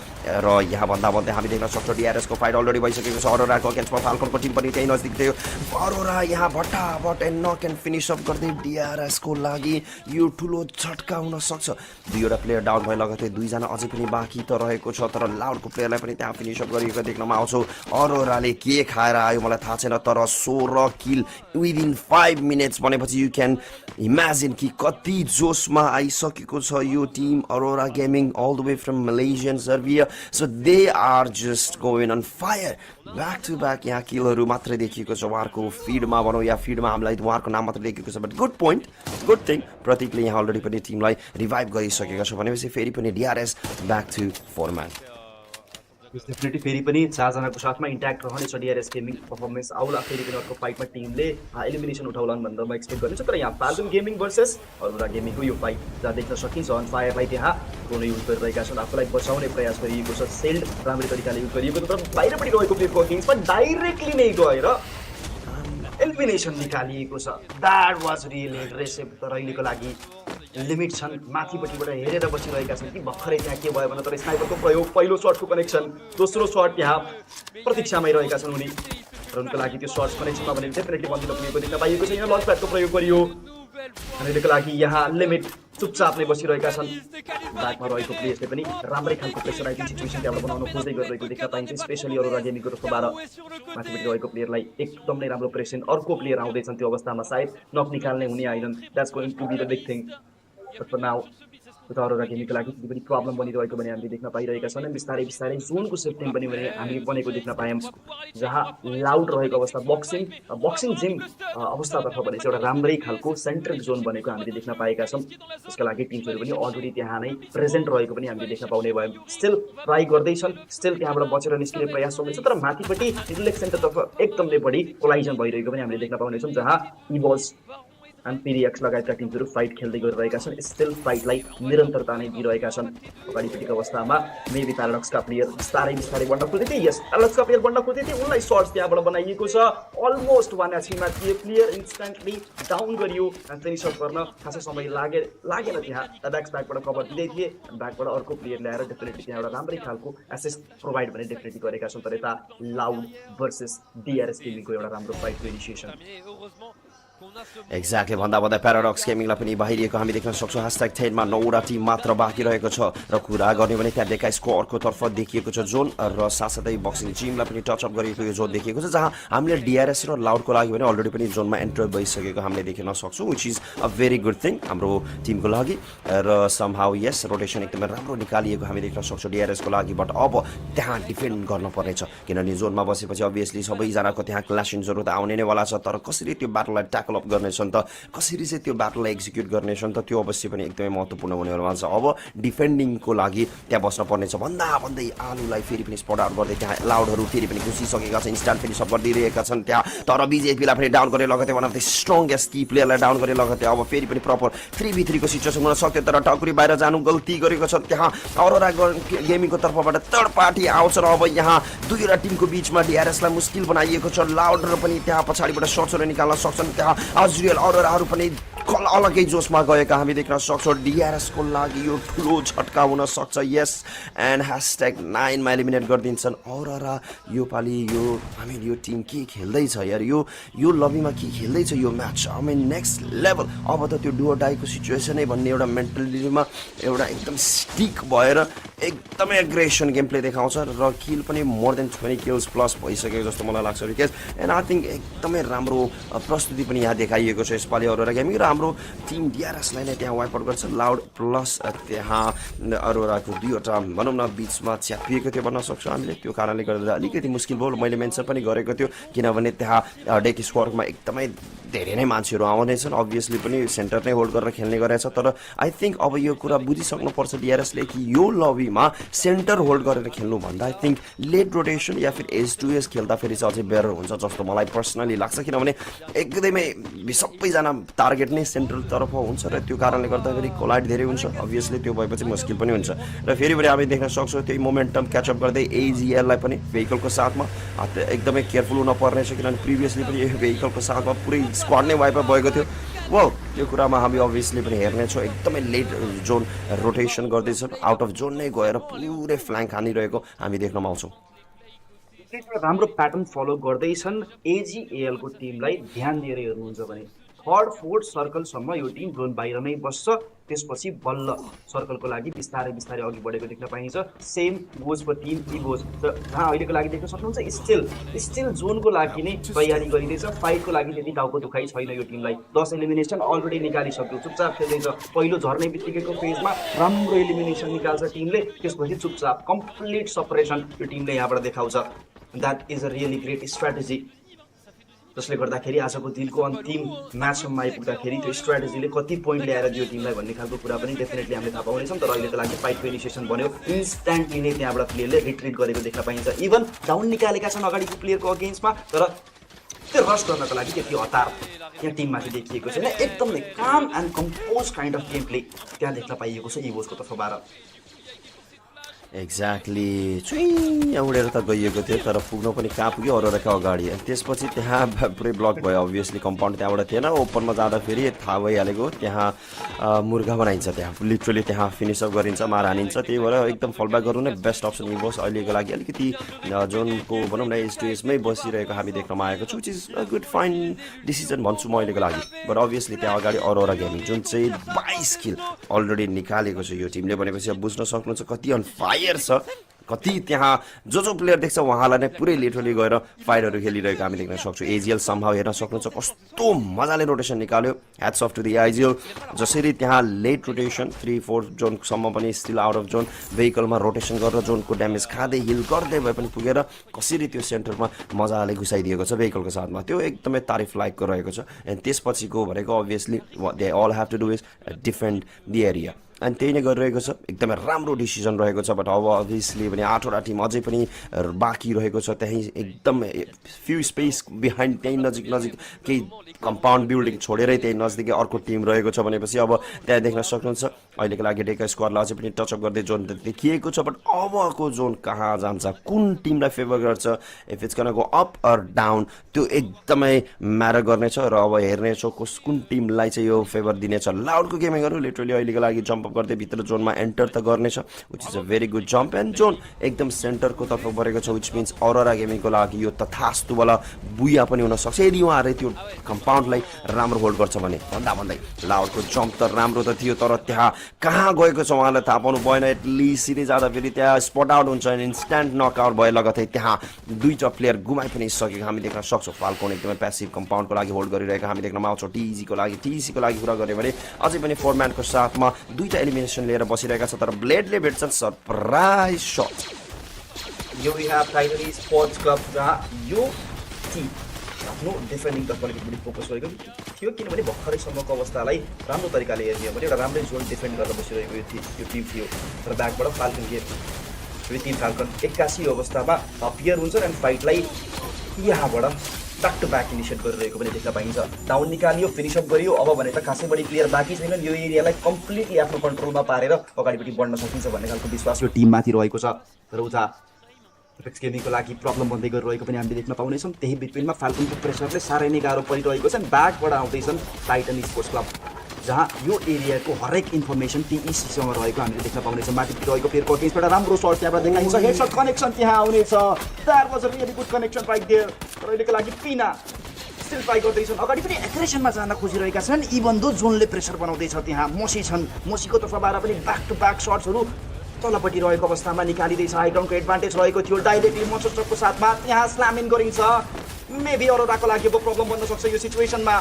Speaker 19: र यहाँ भन्दा भन्दै हामी देख्न सक्छौँ डिआरएसको फाइट अलरेडी भइसकेको छ अरोराको अगेन्स्टमा फाल्कनको टिम पनि त्यही नजिक थियो अरोरा यहाँ भट्टाभट एन्ड नक एन्ड फिनिसअप गर्दै डिआरएसको लागि यो ठुलो झट्का हुन सक्छ दुईवटा प्लेयर डाउन भए लगतै दुईजना अझै पनि बाँकी त रहेको छ तर लाउडको प्लेयरलाई पनि त्यहाँ फिनिसअप गरिएको देख्नमा आउँछौँ अरोराले के खाएर आयो मलाई थाहा छैन तर 16 किल विदिन 5 मिनट्स भनेपछि यु क्यान इमेजिन कि कति जोसमा आइसकेको छ यो team Aurora Gaming all the way from Malaysian Serbia so they are just going on fire back to back यहाँ किलहरू मात्रै देखिएको छ उहाँहरूको फिडमा भनौँ या फिडमा हामीलाई उहाँहरूको नाम मात्रै देखिएको छ but good point good thing प्रतीकले यहाँ अलरेडी पनि टिमलाई रिभाइभ गरिसकेको छ भनेपछि फेरि पनि डिआरएस ब्याक टु फोरम्यान
Speaker 20: डेफिनेटली फेरि पनि 4 जनाको साथमा इन्ट्याक्ट रहनेछ डिआरएस गेमिङ पर्फर्मेन्स आउला फेरि पनि अर्को फाइटमा टिमले एलिमिनेसन उठाउलान् भनेर म एक्सपेक्ट गर्छु तर यहाँ फाल्कन गेमिङ भर्सेस अरोरा गेमिङको यो फाइट जहाँ देख्न सकिन्छ अन फायरलाई त्यहाँ ड्रोन युज गरिरहेका छन् आफूलाई बचाउने प्रयास गरिएको छ सेल्ड राम्रै तरिकाले युज गरिएको तर बाहिरपट्टि गएको प्लेयरको अगेन्स्टमा डाइरेक्टली नै गएर एलिमिनेसन निकालिएको छ द्याट वाज रियली एग्रेसिभ तर अहिलेको लागि लिमिट छन् माथिपट्टिबाट हेरेर बसिरहेका छन् कि भर्खरै त्यहाँ के भयो भने तर स्नाइपरको प्रयोग पहिलो सर्टको कनेक्सन दोस्रो सर्ट यहाँ प्रतीक्षामै रहेका छन् उनी र उनको लागि त्यो सर्ट कनेक्सनमा भने डेफिनेटली बन्दिन पुगेको देख्न पाइएको छ यहाँ लन्च प्याडको प्रयोग गरियो अहिलेको लागि यहाँ लिमिट चुपचाप नै बसिरहेका छन् ब्याकमा रहेको प्लेयर्सले पनि राम्रै खालको प्रेसराइजिङ सिचुएसन त्यहाँबाट बनाउन खोज्दै गरिरहेको देख्न पाइन्छ स्पेसली अरोरा गेमिङको तर्फबाट माथिपट्टि रहेको प्लेयरलाई एकदम नै राम्रो प्रेसन अर्को प्लेयर आउँदैछन् त्यो अवस्थामा सायद नक निकाल्ने हुने iron that's going to be the big thing but for now उता अरोरा गेमिङको लागि त्यो पनि प्रब्लम बनिरहेको भने हामीले देख्न पाइरहेका छन् बिस्तारै बिस्तारै जोनको सेफ्टिङ पनि हामी बनेको देख्न पायौँ जहाँ लाउड रहेको अवस्था बक्सिङ जिम अवस्थातर्फ भने चाहिँ एउटा राम्रै खालको सेन्ट्रल जोन बनेको हामीले देख्न पाएका छौँ त्यसका लागि टिम्सहरू पनि अलरेडी त्यहाँ नै प्रेजेन्ट रहेको पनि हामीले देख्न पाउने भयौँ स्टिल ट्राई गर्दैछन् स्टिल त्यहाँबाट बचेर निस्किने प्रयास चल्दैछ तर माथिपट्टि रिलेक्स सेन्टरतर्फ एकदमै बढी कोलाइजन भइरहेको पनि हामीले देख्न पाउनेछौँ जहाँ इभल्स एन्ड पिरियक्स लगायतका टिमहरू फाइट खेल्दै गरिरहेका छन् स्टिल फाइटलाई निरन्तरता नै दिइरहेका छन् अगाडिपट्टिको अवस्थामा मेबी प्याराडक्सका प्लेयर बिस्तारै बिस्तारै बढ्न खोज्दै थिए यस प्याराडक्सका प्लेयर बढ्न खोज्दै थिए उनलाई सर्ट्स त्यहाँबाट बनाइएको छ अलमोस्ट 1 एचपीमा थिए प्लेयर इन्स्ट्यान्टली डाउन गरियो एन्ड फिनिसअप गर्न खासै समय लागेन त्यहाँ ब्याक ब्याकबाट कभर दिँदै थिए ब्याकबाट अर्को प्लेयर ल्याएर डेफिनेटली त्यहाँ एउटा राम्रै खालको एसिस्ट प्रोभाइड भने डेफिनेटली गरेका छन् तर यता लाउड भर्सेस डिआरएस गेमिङको एउटा राम्रो फाइटको इनिसिएसन
Speaker 19: एक्ज्याक्टली भन्दा भन्दा प्याराडक्स गेमिङलाई पनि बाहिरिएको हामी देख्न सक्छौँ # 10 मा 9वटा टिम मात्र बाँकी रहेको छ र कुरा गर्ने भने त्यहाँ देखा स्कोरको तर्फ देखिएको छ जोन र साथसाथै बक्सिङ टिमलाई पनि टचअप गरिएको यो जोन देखिएको छ जहाँ हामीले डिआरएस र लाउडको लागि पनि अलरेडी पनि जोनमा एन्टर भइसकेको हामीले देख्न सक्छौँ which is a very good thing हाम्रो टिमको लागि र समहाउ यस रोटेसन एकदमै राम्रो निकालिएको हामी देख्न सक्छौँ डिआरएसको लागि बट अब त्यहाँ डिफेन्ड गर्नुपर्नेछ किनभने जोनमा बसेपछि अभियसली सबैजनाको त्यहाँ क्ल्यासिङ जरुरत आउने नै वाला छ तर कसरी त्यो ब्याटललाई ट्याकल ट्याकल अप गर्नेछन् त कसरी चाहिँ त्यो ब्याटललाई एक्जिक्युट गर्नेछन् त त्यो अवश्य पनि एकदमै महत्त्वपूर्ण हुनेवाला छ अब डिफेन्डिङको लागि त्यहाँ बस्न पर्नेछ भन्दा भन्दै आलुलाई फेरि पनि स्पट आउट गर्दै त्यहाँ लाउडहरू फेरि पनि घुसिसकेका छन् इन्स्टान्ट फेरि सब गरिदिइरहेका छन् त्यहाँ तर बिजेपीलाई पनि डाउन गरेर लगतै one of the strongest key प्लेयरलाई डाउन गरेर लगतै अब फेरि पनि प्रपर 3v3 को सिचुएसन हुन सक्थ्यो तर टकुरी बाहिर जानु गल्ती गरेको छ त्यहाँ अरोरा गेमिङको तर्फबाट थर्ड पार्टी आउँछ र अब यहाँ दुईवटा टिमको बीचमा डिआरएसलाई मुस्किल बनाइएको छ लाउडर पनि त्यहाँ पछाडिबाट सर्चहरू निकाल्न सक्छन् त्यहाँ अजरियल अरोराहरू पनि अलगै जोसमा गएका हामी देख्न सक्छौँ डिआरएसको लागि यो ठुलो झट्का हुन सक्छ यस एन्ड #9 मा एलिमिनेट गरिदिन्छन् अरोरा यो पालि यो टिम के खेल्दैछ यार यो लबीमा के खेल्दैछ यो match I mean next level अब त त्यो डुओ डाईको सिचुएसनै भन्ने एउटा मेन्टालिटीमा एउटा एकदम स्टिक भएर एकदमै एग्रेसन गेम प्ले देखाउँछ र किल पनि मोर देन 20 किल्स प्लस भइसकेको जस्तो मलाई लाग्छ बिकज एन्ड आई थिङ्क एकदमै राम्रो प्रस्तुति पनि यहाँ देखाइएको छ यसपालि अरोरा गेमिङ र हाम्रो टिम डिआरएसलाई नै त्यहाँ वाइप आउट गर्छ लाउड प्लस त्यहाँ अरोराको दुईवटा भनौँ न बिचमा च्यापिएको थियो भन्न सक्छौँ हामीले त्यो कारणले गर्दा अलिकति मुस्किल भयो मैले मेन्सन पनि गरेको थियो किनभने त्यहाँ डेक स्क्वाडमा एकदमै धेरै नै मान्छेहरू आउनेछन् अभियसली पनि सेन्टर नै होल्ड गरेर खेल्ने गरेछ तर आई थिङ्क अब यो कुरा बुझिसक्नुपर्छ डिआरएसले कि यो लबीमा सेन्टर होल्ड गरेर खेल्नुभन्दा आई थिङ्क लेट रोटेसन या फिर एज खेल्दाखेरि चाहिँ अझै बेटर हुन्छ जस्तो मलाई पर्सनली लाग्छ किनभने एकदमै सबैजना टार्गेट नै सेन्ट्रल तर्फ हुन्छ र त्यो कारणले गर्दाखेरि कोलाइड धेरै हुन्छ अभियसली त्यो भएपछि मुस्किल पनि हुन्छ र फेरि पनि हामी देख्न सक्छौँ त्यही मोमेन्टम क्याचअप गर्दै एजिएललाई पनि भेहिकलको साथमा एकदमै केयरफुल हुन पर्नेछ किनभने प्रिभियसली पनि यो भेहिकलको साथमा पुरै स्क्वाड नै वाइप भएको थियो त्यो कुरामा हामी अभियसली पनि हेर्नेछौँ एकदमै लेट जोन रोटेसन गर्दैछन् आउट अफ जोन नै गएर पुरै फ्ल्याङ्क हानिरहेको हामी देख्न पाउँछौँ
Speaker 20: राम्रो प्याटर्न फलो गर्दैछन् एजिएलको टिमलाई ध्यान दिएर हेर्नुहुन्छ भने थर्ड फोर्थ सर्कलसम्म यो टिम जोन बाहिर नै बस्छ त्यसपछि बल्ल सर्कलको लागि बिस्तारै बिस्तारै अघि बढेको देख्न पाइन्छ सेम गोज फर टिम इभोज जहाँ अहिलेको लागि देख्न सक्नुहुन्छ स्टिल जोनको लागि नै तयारी गरिँदैछ फाइटको लागि त्यति टाउको दुखाइ छैन यो टिमलाई 10 एलिमिनेसन अलरेडी निकालिसक्यो चुपचाप खेल्दैछ पहिलो झर्ने बित्तिकैको फेजमा राम्रो एलिमिनेसन निकाल्छ टिमले त्यसपछि चुपचाप कम्प्लिट सेपरेसन यो टिमले यहाँबाट देखाउँछ that is a really great strategy जसले गर्दाखेरि आजको दिनको अन्तिम म्याचसम्म आइपुग्दाखेरि त्यो स्ट्राटेजीले कति पोइन्ट ल्याएर दियो टिमलाई भन्ने खालको कुरा पनि डेफिनेटली हामीले थाहा पाउनेछौँ तर अहिलेको लागि फाइटको इनिसिएसन बन्यो इन्स्ट्यान्टली नै त्यहाँबाट प्लेयरले रिट्रिट गरेको देख्न पाइन्छ इभन डाउन निकालेका छन् अगाडिको प्लेयरको अगेन्स्टमा तर त्यो रस गर्नको लागि त्यति हतार यहाँ टिममाथि देखिएको छैन एकदमै काम and compose kind of game play त्यहाँ देख्न पाइएको छ इभोसको तर्फबाट
Speaker 19: एक्ज्याक्टली चुइँ उडेर त गइएको थियो तर पुग्नु पनि कहाँ पुग्यो अरोराका अगाडि अनि त्यसपछि त्यहाँ पुरै ब्लक भयो अभियसली कम्पाउन्ड त्यहाँबाट थिएन ओपनमा जाँदाखेरि थाहा भइहालेको त्यहाँ मुर्गा बनाइन्छ त्यहाँ लिटरली त्यहाँ फिनिसअप गरिन्छ मार हानिन्छ त्यही भएर एकदम फलब्याक गर्नु नै बेस्ट अप्सन इभोस अहिलेको लागि अलिकति जोनको भनौँ न एजमै बसिरहेको हामी देख्नमा आएको छु which is a good fine decision भन्छु म अहिलेको लागि बट अभियसली त्यहाँ अगाडि अरोरा गेमिङ जुन चाहिँ 22 किल अलरेडी निकालेको छ यो टिमले भनेपछि अब बुझ्न सक्नुहुन्छ कति अन फायर छ कति त्यहाँ जो प्लेयर देख्छ उहाँलाई नै पुरै लिटरली गएर फाइटहरू खेलिरहेको हामी देख्न सक्छौँ एजिएल सम्भाव हेर्न सक्नुहुन्छ कस्तो मजाले रोटेसन निकाल्यो hats off to the AGL जसरी त्यहाँ लेट रोटेसन 3-4 जोनसम्म पनि स्टिल आउट अफ जोन भेहिकलमा रोटेसन गरेर जोनको ड्यामेज खाँदै हिल गर्दै भए पनि पुगेर कसरी त्यो सेन्टरमा मजाले घुसाइदिएको छ भेहिकलको साथमा त्यो एकदमै तारिफ लायकको रहेको छ एन्ड त्यसपछिको भनेको obviously they all have to do is defend the area अनि त्यही नै गरिरहेको छ एकदमै राम्रो डिसिजन रहेको छ बट अब अभियसली भने 8वटा टिम अझै पनि बाँकी रहेको छ त्यहीँ एकदम फ्यु स्पेस बिहाइन्ड त्यहीँ नजिक केही कम्पाउन्ड बिल्डिङ छोडेरै त्यही नजिकै अर्को टिम रहेको छ भनेपछि अब त्यहाँ देख्न सक्नुहुन्छ अहिलेको लागि डेका स्क्वाडलाई अझै पनि टचअप गर्दै जोन देखिएको छ बट अबको जोन कहाँ जान्छ कुन टिमलाई फेभर गर्छ if it's gonna go up or down त्यो एकदमै म्याटर गर्नेछ र अब हेर्नेछौँ कुन टिमलाई चाहिँ यो फेभर दिनेछ लाउडको गेमिङहरू लिटरली अहिलेको लागि जम्प गर्दै भित्र जोनमा एन्टर त गर्नेछ which is a very good jump and John एकदम सेन्टरको तर्फ बढेको छ विच मिन्स अरोरा गेमिङको लागि यो तथास्तुवाला बुया पनि हुनसक्छ यदि उहाँहरूले त्यो कम्पाउन्डलाई राम्रो होल्ड गर्छ भने भन्दै लाउडको जम्प त राम्रो त थियो तर त्यहाँ कहाँ गएको छ उहाँलाई थाहा पाउनु भएन एटलिस्ट सिधै जाँदा फेरि त्यहाँ स्पट आउट हुन्छ इन्स्ट्यान्ट नकआउट भए लगतै त्यहाँ दुईवटा प्लेयर गुमाइ पनि सकेको हामी देख्न सक्छौँ फाल्कोन एकदमै प्यासिभ कम्पाउन्डको लागि होल्ड गरिरहेको हामी देख्न पाउँछौँ टिसीको लागि कुरा गऱ्यो भने अझै पनि फोरम्यानको साथमा दुईवटा एलिमिनेसन लिएर बसिरहेका छ तर ब्लेडले भेट्छन् सरप्राइज सट
Speaker 20: यो वी ह्याभ टाइगरी स्पोर्ट्स क्लब जहाँ यो टिम आफ्नो डिफेन्डिङतर्फ अलिकति बढी फोकस गरेको थियो किनभने भर्खरैसम्मको अवस्थालाई राम्रो तरिकाले हेर्ने हो भने एउटा राम्रै जोन डिफेन्ड गर्न बसिरहेको यो टिम थियो तर ब्याकबाट फाल्कन गेम फेरि टिम फाल्कन 81 अवस्थामा अपियर हुन्छ एन्ड फाइटलाई यहाँबाट ब्याक टु ब्याक इनिसिएट गरिरहेको पनि देख्न पाइन्छ डाउन निकालियो फिनिसअप गरियो अब भने त खासै बढी प्लेयर बाँकी छैनन् यो एरियालाई कम्प्लिटली आफ्नो कन्ट्रोलमा पारेर अगाडिपट्टि बढ्न सकिन्छ भन्ने खालको विश्वास यो टिममाथि रहेको छ र उता एपेक्स गेमिङको लागि प्रब्लम बन्दै गरिरहेको पनि हामीले देख्न पाउनेछौँ त्यही बिटविनमा फाल्कनको प्रेसरले साह्रै नै गाह्रो परिरहेको छ ब्याकबाट आउँदैछन् टाइटन स्पोर्ट्स क्लब जहाँ यो एरियाको हरेक इन्फर्मेसन टिइसीसँग रहेको हामीले देख्न पाउनेछौँ माथिपट्टि रहेको प्लेयरको अगेन्स्टबाट राम्रो सर्ट त्यहाँबाट देखाइन्छ हेडसट कनेक्सन त्यहाँ आउनेछ that was a really good connection right there र अहिलेको लागि पिना स्टिल ट्राई गर्दैछन् अगाडि पनि एग्रेसनमा जान खोजिरहेका छन् इभन दो जोनले प्रेसर बनाउँदैछ त्यहाँ मोसी छन् मोसीको तर्फबाट पनि ब्याक टु ब्याक सर्ट्सहरू तलपट्टि रहेको अवस्थामा निकालिँदैछ हाई ग्राउन्डको एडभान्टेज रहेको थियो डाइरेक्टली मोन्स्टरको साथमा त्यहाँ स्ल्याम इन गरिन्छ मेबी अरोराको लागि अब प्रब्लम बन्न सक्छ यो सिचुएसनमा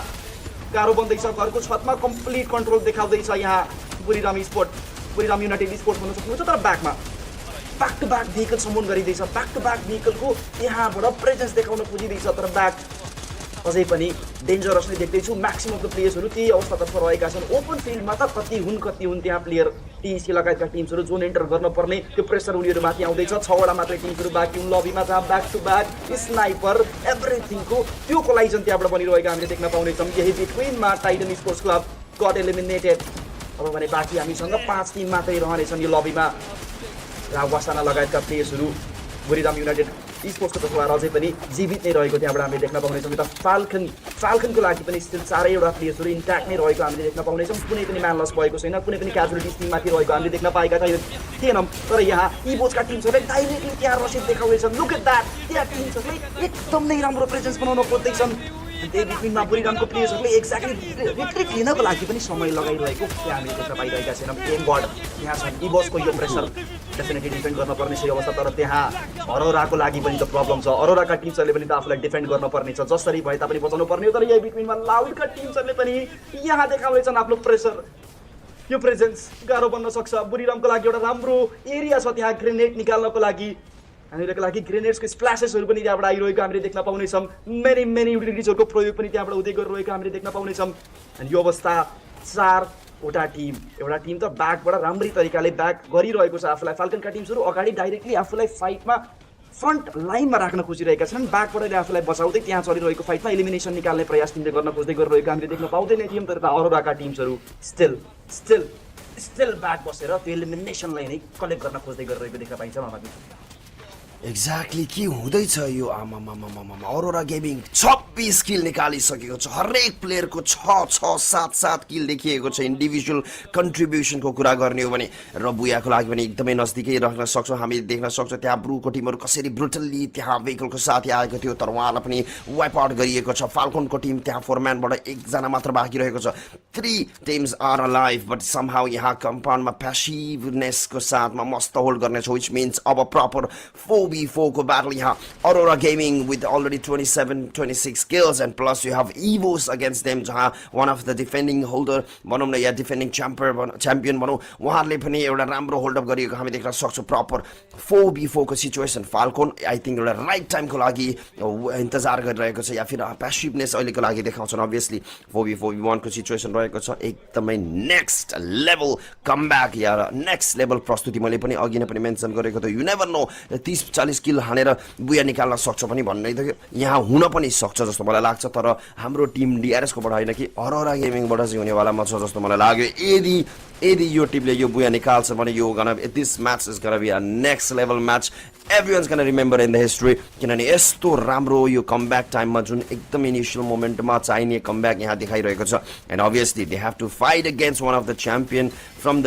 Speaker 20: गाह्रो बन्दैछ घरको छतमा कम्प्लिट कन्ट्रोल देखाउँदैछ यहाँ बुढीराम युनाइटेड स्पोर्ट्स भन्न सक्नुहुन्छ तर ब्याकमा ब्याक टु ब्याक भेहिकल सम्बोधन गरिँदैछ ब्याक टु ब्याक भेहिकलको यहाँबाट प्रेजेन्स देखाउन खोजिँदैछ तर ब्याक अझै पनि डेन्जरस नै देख्दैछु म्याक्सिममको प्लेयर्सहरू त्यही अवस्थातर्फ रहेका छन् ओपन फिल्डमा त कति हुन् त्यहाँ प्लेयर टिसी लगायतका टिम्सहरू जोन एन्टर गर्न पर्ने त्यो प्रेसर उनीहरूमाथि आउँदैछ 6वटा मात्रै टिम्सहरू बाँकी हुन् लबीमा जहाँ ब्याक टु ब्याक स्नाइपर एभ्रिथिङको त्यो कोलाइजन त्यहाँबाट बनिरहेको हामीले देख्न पाउनेछौँ यही बिट्विनमा Titan sports club got eliminated अब भने बाँकी हामीसँग 5 टिम मात्रै रहनेछन् यो लबीमा वासाना लगायतका प्लेयर्सहरू बुढीराम युनाइटेड स्पोर्ट्सको तर्फबाट अझै पनि जीवित नै रहेको त्यहाँबाट हामीले देख्न पाउनेछौँ यता फाल्कनको लागि पनि स्टिल 4वटा प्लेयर्सहरू इन्ट्याक्ट नै रहेको हामीले देख्न पाउनेछौँ कुनै पनि म्यान लस भएको छैन कुनै पनि क्याजुअलिटिज टिममाथि रहेको हामीले देख्न पाएका थिएनौँ तर यहाँ इबोसका टिम्सहरूले डाइरेक्टली त्यहाँ रसिद देखाउँदैछन् लुक एट द्याट त्यहाँ टिम्सहरूले एकदम नै राम्रो प्रेजेन्स बनाउन खोज्दैछन् त्यही बिट्विनमा बुढीरामको प्लेयर्सहरूले एक्ज्याक्टली रिट्रिट लिनको लागि पनि समय लगाइरहेको त्यहाँ हामीले देख्न पाइरहेका छैनौँ एमबर्ड यहाँ छन् इबोसको यो प्रेसर डेफिनेटली डिफेन्ड गर्न पर्ने छ अवस्था तर त्यहाँ अरोराको लागि पनि त प्रब्लम छ अरोराका टिम्सहरूले पनि त आफूलाई डिफेन्ड गर्न पर्ने छ जसरी भए तापनि बचाउनु पर्ने हो तर यही बिट्विनमा लाउडका टिम्सहरूले पनि यहाँ देखाउँदैछन् आफ्नो प्रेसर यो प्रेजेन्स गाह्रो बन्न सक्छ बुढीरामको लागि एउटा राम्रो एरिया छ त्यहाँ ग्रेनेड निकाल्नको लागि हामीहरूको लागि ग्रेनेड्सको स्प्ल्यासेसहरू पनि त्यहाँबाट आइरहेको हामीले देख्न पाउनेछौँ मेनी युटिलिटिजहरूको प्रयोग पनि त्यहाँबाट हुँदै गरिरहेको हामीले देख्न पाउनेछौँ अनि यो अवस्था 4वटा टिम एउटा टिम त ब्याकबाट राम्रै तरिकाले ब्याक गरिरहेको छ आफूलाई फाल्कनका टिम्सहरू अगाडि डाइरेक्टली आफूलाई फाइटमा फ्रन्ट लाइनमा राख्न खोजिरहेका छन् ब्याकबाट आफूलाई बचाउँदै त्यहाँ चलिरहेको फाइटमा एलिमिनेसन निकाल्ने प्रयास टिमले गर्न खोज्दै गरिरहेको हामीले देख्न पाउँदैन थियौँ तर अरोराका टिम्सहरू स्टिल ब्याक बसेर त्यो एलिमिनेसनलाई नै कलेक्ट गर्न खोज्दै गरिरहेको देख्न पाइन्छ मामाजी
Speaker 19: एक्ज्याक्टली के हुँदैछ यो आमामामामामा अरोरा गेमिङ 26 किल निकालिसकेको छ हरेक प्लेयरको 6-7 किल देखिएको छ इन्डिभिजुअल कन्ट्रिब्युसनको कुरा गर्ने हो भने र बुयाको लागि पनि एकदमै नजदिकै राख्न सक्छौँ हामी देख्न सक्छौँ त्यहाँ ब्रुको टिमहरू कसरी ब्रुटल्ली त्यहाँ भेहिकलको साथै आएको थियो तर उहाँलाई पनि वाइप आउट गरिएको छ फाल्कनको टिम त्यहाँ फोरम्यानबाट 1जना मात्र बाँकी रहेको छ 3 teams are alive but somehow यहाँ कम्पाउन्डमा प्यासिभनेसको साथमा मस्त होल्ड गर्नेछ विच मिन्स अब प्रपर 4v4 को battle यहाँ Aurora Gaming with already 26 kills and plus you have Evos against them जहाँ one of the defending holder भनौँ न या defending champion भनौँ उहाँहरूले पनि एउटा राम्रो होल्ड अप गरिएको हामी देख्न सक्छौँ प्रपर 4v4 को सिचुएसन फाल्कोन आई थिङ्क एउटा राइट टाइमको लागि इन्तजार गरिरहेको छ या फिर प्यासिभनेस अहिलेको लागि देखाउँछन् अभियसली 4v4v1 को सिचुएसन रहेको छ एकदमै नेक्स्ट लेभल कमब्याक या नेक्स्ट लेभल प्रस्तुति मैले पनि अघि नै पनि मेन्सन गरेको त यु नेभर नो 30-40 किल हानेर बुया निकाल्न सक्छ पनि भन्ने त यहाँ हुन पनि सक्छ जस्तो मलाई लाग्छ तर हाम्रो टिम डिआरएस कोबाट होइन कि अरोरा गेमिङबाट चाहिँ हुनेवालामा छ जस्तो मलाई लाग्यो यदि यो टिमले यो बुया निकाल्छ भने यो this match is gonna be a next level match everyone's gonna remember in the history किनभने यस्तो राम्रो यो कमब्याक टाइममा जुन एकदम इनिशियल मोमेन्टमा चाहिने कमब्याक यहाँ देखाइरहेको छ and obviously they have to fight against one of the champion from the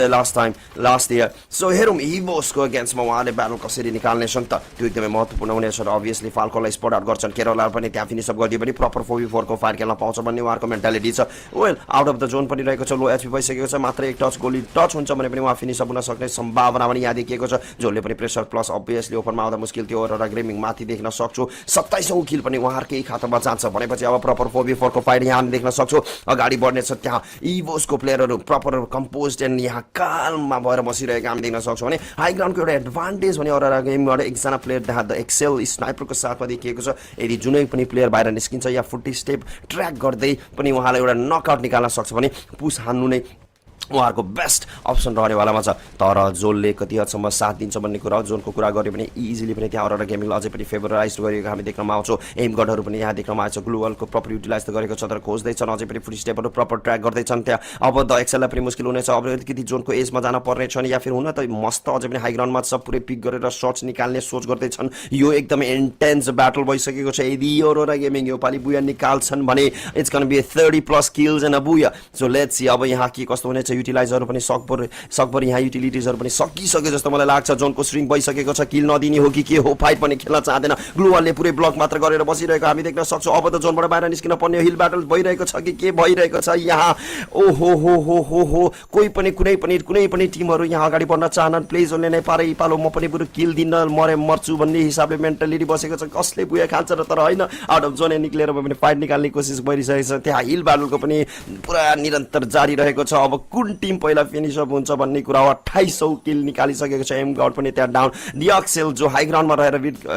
Speaker 19: last year so हेरौँ इभोसको अगेन्स्टमा उहाँले ब्याटल कसरी निकाल्नेछन् त त्यो एकदमै महत्त्वपूर्ण हुनेछ र अभियसली फाल्कोलाई स्पट आउट गर्छन् केरलालाई पनि त्यहाँ फिनिसअप गरिदियो भने प्रपर 4v4 को फायर खेल्न पाउँछ भन्ने उहाँहरूको मेन्टालिटी छ well out of the John पनि रहेको छ लो एचपी भइसकेको छ मात्र एक टच गोली टच हुन्छ भने पनि उहाँ फिनिसअप हुन सक्ने सम्भावना पनि यहाँ देखिएको छ जसले पनि प्रेसर प्लस अभियसली ओपनमा आउँदा मुस्किल थियो र गेमिङ माथि देख्न सक्छु 27औं किल पनि उहाँहरूकै खातामा जान्छ भनेपछि अब प्रपर 4v4 को फाइट यहाँ देख्न सक्छु अगाडि बढ्नेछ त्यहाँ इभोसको प्लेयरहरू प्रपर कम्पोज्ड एन्ड यहाँ कालमा भएर बसिरहेको हामी देख्न सक्छौँ भने हाई ग्राउन्डको एउटा एडभान्टेज भने अरोरा गेमबाट एकजना प्लेयर त्यहाँ द एक्सेल स्नाइपरको साथमा देखिएको छ। यदि जुनै पनि प्लेयर बाहिर निस्किन्छ या 40 स्टेप ट्र्याक गर्दै पनि उहाँलाई एउटा नकआउट निकाल्न सक्छ भने पुस हान्नु नै उहाँहरूको बेस्ट अप्सन रहनेवालामा छ। तर जोनले कति हदसम्म साथ दिन्छ भन्ने कुरा जोनको कुरा गऱ्यो भने इजिली पनि त्यहाँ अरोरा गेमिङलाई अझै पनि फेभराइज गरेको हामी देख्नमा आउँछौँ। एम गडहरू पनि यहाँ देख्नमा आएको छ। ग्लुवलको प्रपर युटिलाइज त गरेको छ तर खोज्दैछन् अझै पनि 40 स्टेपहरू प्रपर ट्र्याक गर्दैछन्। त्यहाँ अब द एक्सेललाई पनि मुस्किल हुनेछ। अब अलिकति जोनको एजमा जान पर्नेछन् या फिर हुन त मस्त अझै पनि हाई ग्राउन्डमा छ पुरै पिक गरेर सर्च निकाल्ने सोच गर्दैछन्। यो एकदमै इन्टेन्स ब्याटल भइसकेको छ। यदि अरोरा गेमिङ यो पालि बुया निकाल्छन् भने it's gonna be 30+ kills and a booyah. So let's see अब यहाँ के कस्तो हुनेछ। युटिलाइजहरू पनि सकभर यहाँ युटिलिटिजहरू पनि सकिसक्यो जस्तो मलाई लाग्छ। जोनको स्ट्रिङ भइसकेको छ। किल नदिने हो कि के हो फाइट पनि खेल्न चाहँदैन। ग्लुवालले पुरै ब्लक मात्र गरेर बसिरहेको हामी देख्न सक्छौँ। अब त जोनबाट बाहिर निस्किन पर्ने हिल ब्याटल भइरहेको छ कि के भइरहेको छ यहाँ। ओहो हो हो हो हो कोही पनि कुनै पनि टिमहरू यहाँ अगाडि बढ्न चाहनन्। प्लेजरले नै पारै पालो म पनि बरु किल दिन मर्छु भन्ने हिसाबले मेन्टालिटी बसेको छ। कसले बुया खान्छ र तर होइन आउट अफ जोन निक्लेर पनि फाइट निकाल्ने कोसिस गरिसकेको छ। त्यहाँ हिल ब्याटलको पनि पुरा निरन्तर जारी रहेको छ। अब कुन टिम पहिला फिनिस अप हुन्छ भन्ने कुरा हो। 2800 किल निकालिसकेको छ। एम गड पनि त्यहाँ डाउन। डिअक्सेल जो हाई ग्राउन्डमा रहेर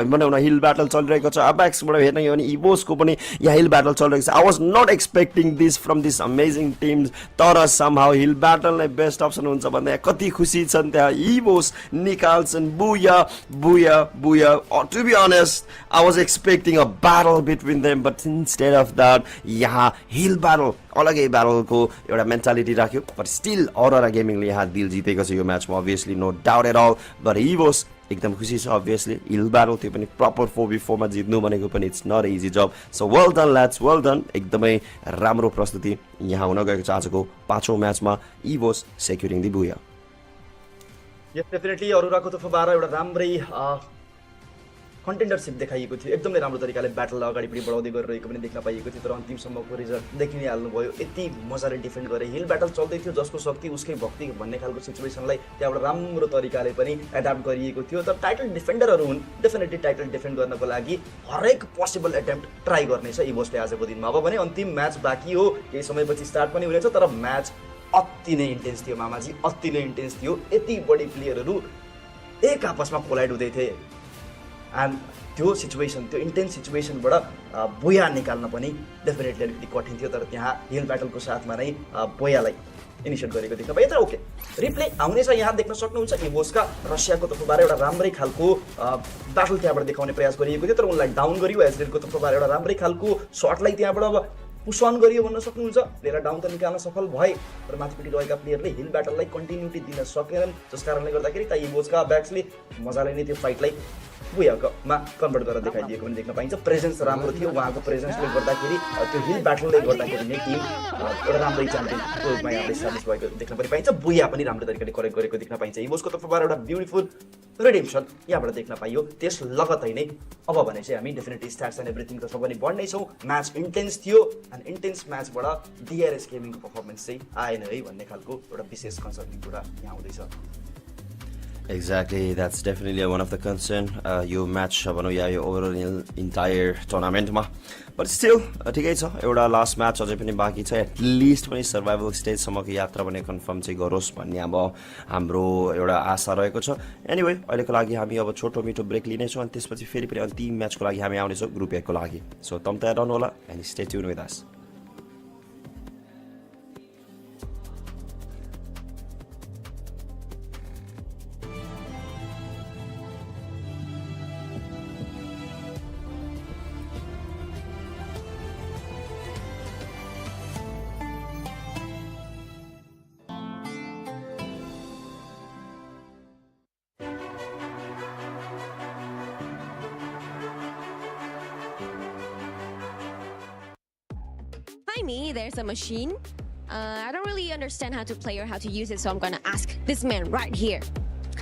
Speaker 19: बनाउन हिल ब्याटल चलिरहेको छ। अब्याक्सबाट हेर्ने हो भने इभोसको पनि यहाँ हिल ब्याटल चलिरहेको छ। I was not expecting this from this amazing teams तर समहाउ हिल ब्याटल नै बेस्ट अप्सन हुन्छ भन्दा कति खुसी छन् त्यहाँ इभोस निकाल्छन्। Booyah booyah booyah to be honest I was expecting a battle between them but instead of that यहाँ हिल ब्याटल अलगै ब्याटलको एउटा मेन्टालिटी राख्यो। बट स्टिल अरोरा गेमिङले यहाँ दिल जितेको छ यो म्याचमा obviously no doubt at all. But Evos एकदम खुसी छ अभियसली। हिल ब्याटल त्यो पनि प्रपर 4v4 मा जित्नु भनेको पनि it's not easy job. So well done lads well done. एकदमै राम्रो प्रस्तुति यहाँ हुन गएको छ आजको 5औं म्याचमा इभोस सेक्युरिङ दी बुया।
Speaker 20: यस डेफिनेटली अरोराको तर्फबाट एउटा राम्रै कन्टेन्डरसिप देखाइएको थियो। एकदमै राम्रो तरिकाले ब्याटललाई अगाडि पनि बढाउँदै गरिरहेको पनि देख्न पाइएको थियो। तर अन्तिमसम्मको रिजल्ट देखि नै हाल्नुभयो। यति मजाले डिफेन्ड गरे। हिल ब्याटल चल्दै थियो जसको शक्ति उसकै भक्ति भन्ने खालको सिचुएसनलाई त्यहाँबाट राम्रो तरिकाले पनि एडाप्ट गरिएको थियो। तर टाइटल डिफेन्डरहरू हुन् डेफिनेटली टाइटल डिफेन्ड गर्नको लागि हरेक पोसिबल एटेम्प्ट ट्राई गर्नेछ इभोसले आजको दिनमा। अब भने अन्तिम म्याच बाँकी हो। केही समयपछि स्टार्ट पनि हुनेछ तर म्याच अति नै इन्टेन्स थियो मामाजी अति नै इन्टेन्स थियो। यति बढी प्लेयरहरू एक आपसमा कोलाइड हुँदै थिए एन्ड त्यो सिचुएसन त्यो इन्टेन्स सिचुएसनबाट बोया निकाल्न पनि डेफिनेटली अलिकति कठिन थियो। तर त्यहाँ हिल ब्याटलको साथमा नै बोयालाई इनिसिएट गरेको देख्न पाइयो। तर ओके रिप्ले आउनेछ यहाँ देख्न सक्नुहुन्छ। इभोसका रसियाको तर्फबाट एउटा राम्रै खालको ब्याटल त्यहाँबाट देखाउने प्रयास गरिएको थियो तर उनलाई डाउन गरियो। एजरेलको तर्फबाट एउटा राम्रै खालको सर्टलाई त्यहाँबाट अब पुस अन गरियो भन्न सक्नुहुन्छ। प्लेयरलाई डाउन त निकाल्न सफल भए तर माथिपट्टि रहेका प्लेयरले हिल ब्याटललाई कन्टिन्युटी दिन सकेनन् जस कारणले गर्दाखेरि त इभोसका ब्याक्सले मजाले नै त्यो फाइटलाई बुयामा कन्भर्ट गरेर देखाइदिएको पनि देख्न पाइन्छ। प्रेजेन्स राम्रो थियो उहाँको प्रेजेन्सले गर्दाखेरि त्यो हिल ब्याटलले गर्दाखेरि नै टिम एउटा राम्रै च्याम्पियनको रूपमा यहाँले एस्टाब्लिस भएको देख्न पनि पाइन्छ। बुया पनि राम्रो तरिकाले करेक्ट गरेको देख्न पाइन्छ। इभोसको तर्फबाट एउटा ब्युटिफुल रिडिम्सन यहाँबाट देख्न पाइयो। त्यस लगतै नै अब भने चाहिँ हामी डेफिनेटली स्ट्याट्स एन्ड एभ्रिथिङ तर्फ पनि बढ्नेछौँ। म्याच इन्टेन्स थियो एन्ड इन्टेन्स म्याचबाट डिआरएस गेमिङको पर्फर्मेन्स चाहिँ आएन है भन्ने खालको एउटा विशेष कन्सर्निङ कुरा यहाँ हुँदैछ।
Speaker 19: Exactly, that's definitely one of the concern. यो म्याच भनौँ या यो ओभरअल इन्टायर टुर्नामेन्टमा बट स्टिल ठिकै छ। एउटा लास्ट म्याच अझै पनि बाँकी छ। एटलिस्ट पनि सर्भाइभल स्टेजसम्मको यात्रा भने कन्फर्म चाहिँ गरोस् भन्ने अब हाम्रो एउटा आशा रहेको छ। एनिवे अहिलेको लागि हामी अब छोटो मिठो ब्रेक लिनेछौँ अनि त्यसपछि फेरि पनि अन्तिम म्याचको लागि हामी आउनेछौँ ग्रुप ए को लागि। सो तम तयार रहनु होला and stay tune with us.
Speaker 7: Hi, me. There's a machine. I don't really understand how to play or how to use it, so I'm gonna ask this man right here.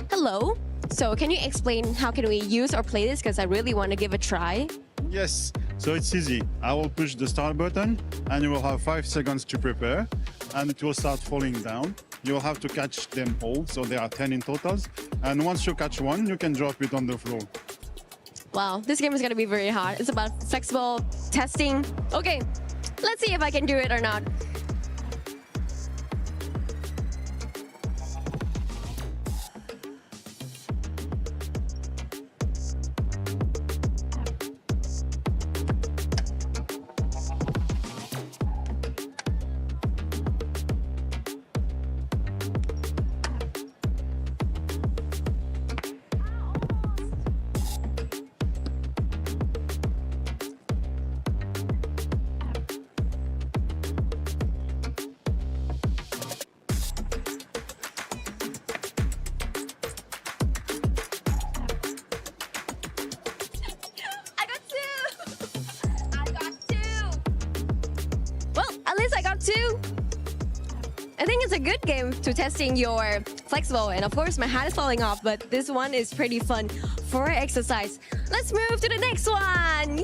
Speaker 7: Hello. So can you explain how can we use or play this? Because I really want to give a try.
Speaker 12: Yes. So it's easy. I will push the start button, and you will have 5 seconds to prepare, and it will start falling down. You will have to catch them all, so there are 10 in totals. And once you catch one, you can drop it on the floor.
Speaker 7: Wow, this game is gonna be very hard. It's about flexible testing. Okay. Let's see if I can do it or not. I think it's a good game to testing your flexible, and of course my hat is falling off, but this one is pretty fun for exercise. Let's move to the next one.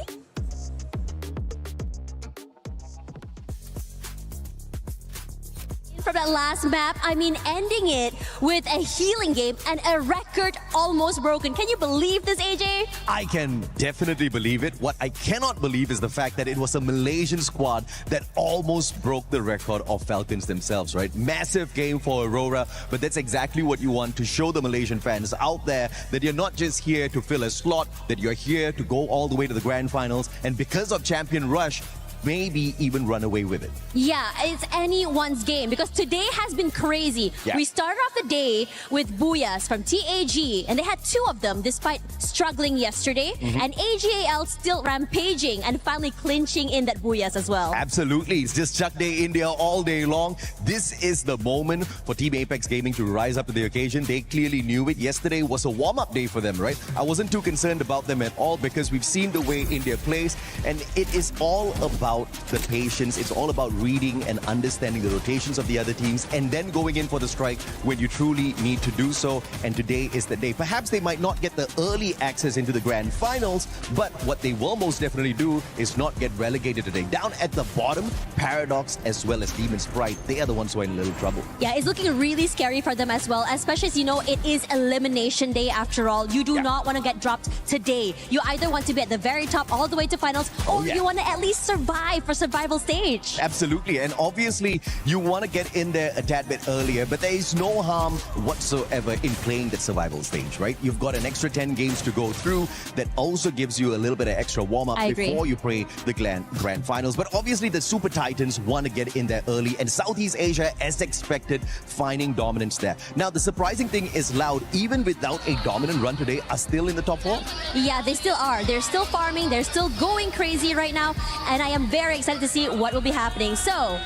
Speaker 7: From that last map, I mean ending it with a healing game and a record almost broken. Can you believe this, AJ?
Speaker 15: I can definitely believe it. What I cannot believe is the fact that it was a Malaysian squad that almost broke the record of Falcons themselves, right? Massive game for Aurora, but that's exactly what you want to show the Malaysian fans out there, that you're not just here to fill a slot, that you're here to go all the way to the grand finals, and because of Champion Rush, maybe even run away with it.
Speaker 7: Yeah, it's anyone's game because today has been crazy.
Speaker 15: Yeah.
Speaker 7: We started off the day with Booyahs from TAG, and they had 2 of them despite struggling yesterday. And AGAL still rampaging and finally clinching in that Booyahs as well.
Speaker 15: Absolutely. It's just Chuck Day India all day long. This is the moment for Team Apex Gaming to rise up to the occasion. They clearly knew it. Yesterday was a warm-up day for them, right? I wasn't too concerned about them at all because we've seen the way India plays, and it is all about the patience. It's all about reading and understanding the rotations of the other teams and then going in for the strike when you truly need to do so. And today is the day. Perhaps they might not get the early access into the grand finals, but what they will most definitely do is not get relegated today. Down at the bottom, Paradox as well as Demon Sprite, they are the ones who are in a little trouble.
Speaker 7: Yeah, it's looking really scary for them as well, especially as you know it is elimination day after all. You do not want to get dropped today. You either want to be at the very top all the way to finals, or you want to at least survive for survival stage.
Speaker 15: Absolutely, and obviously you want to get in there a tad bit earlier, but there is no harm whatsoever in playing that survival stage, right? You've got an extra 10 games to go through that also gives you a little bit of extra warm-up before you play the grand finals. But obviously the Super Titans want to get in there early, and Southeast Asia, as expected, finding dominance there. Now the surprising thing is Loud, even without a dominant run today, are still in the top 4.
Speaker 7: Yeah, they still are. They're still farming. They're still going crazy right now, and I am very excited to see what will be happening. So,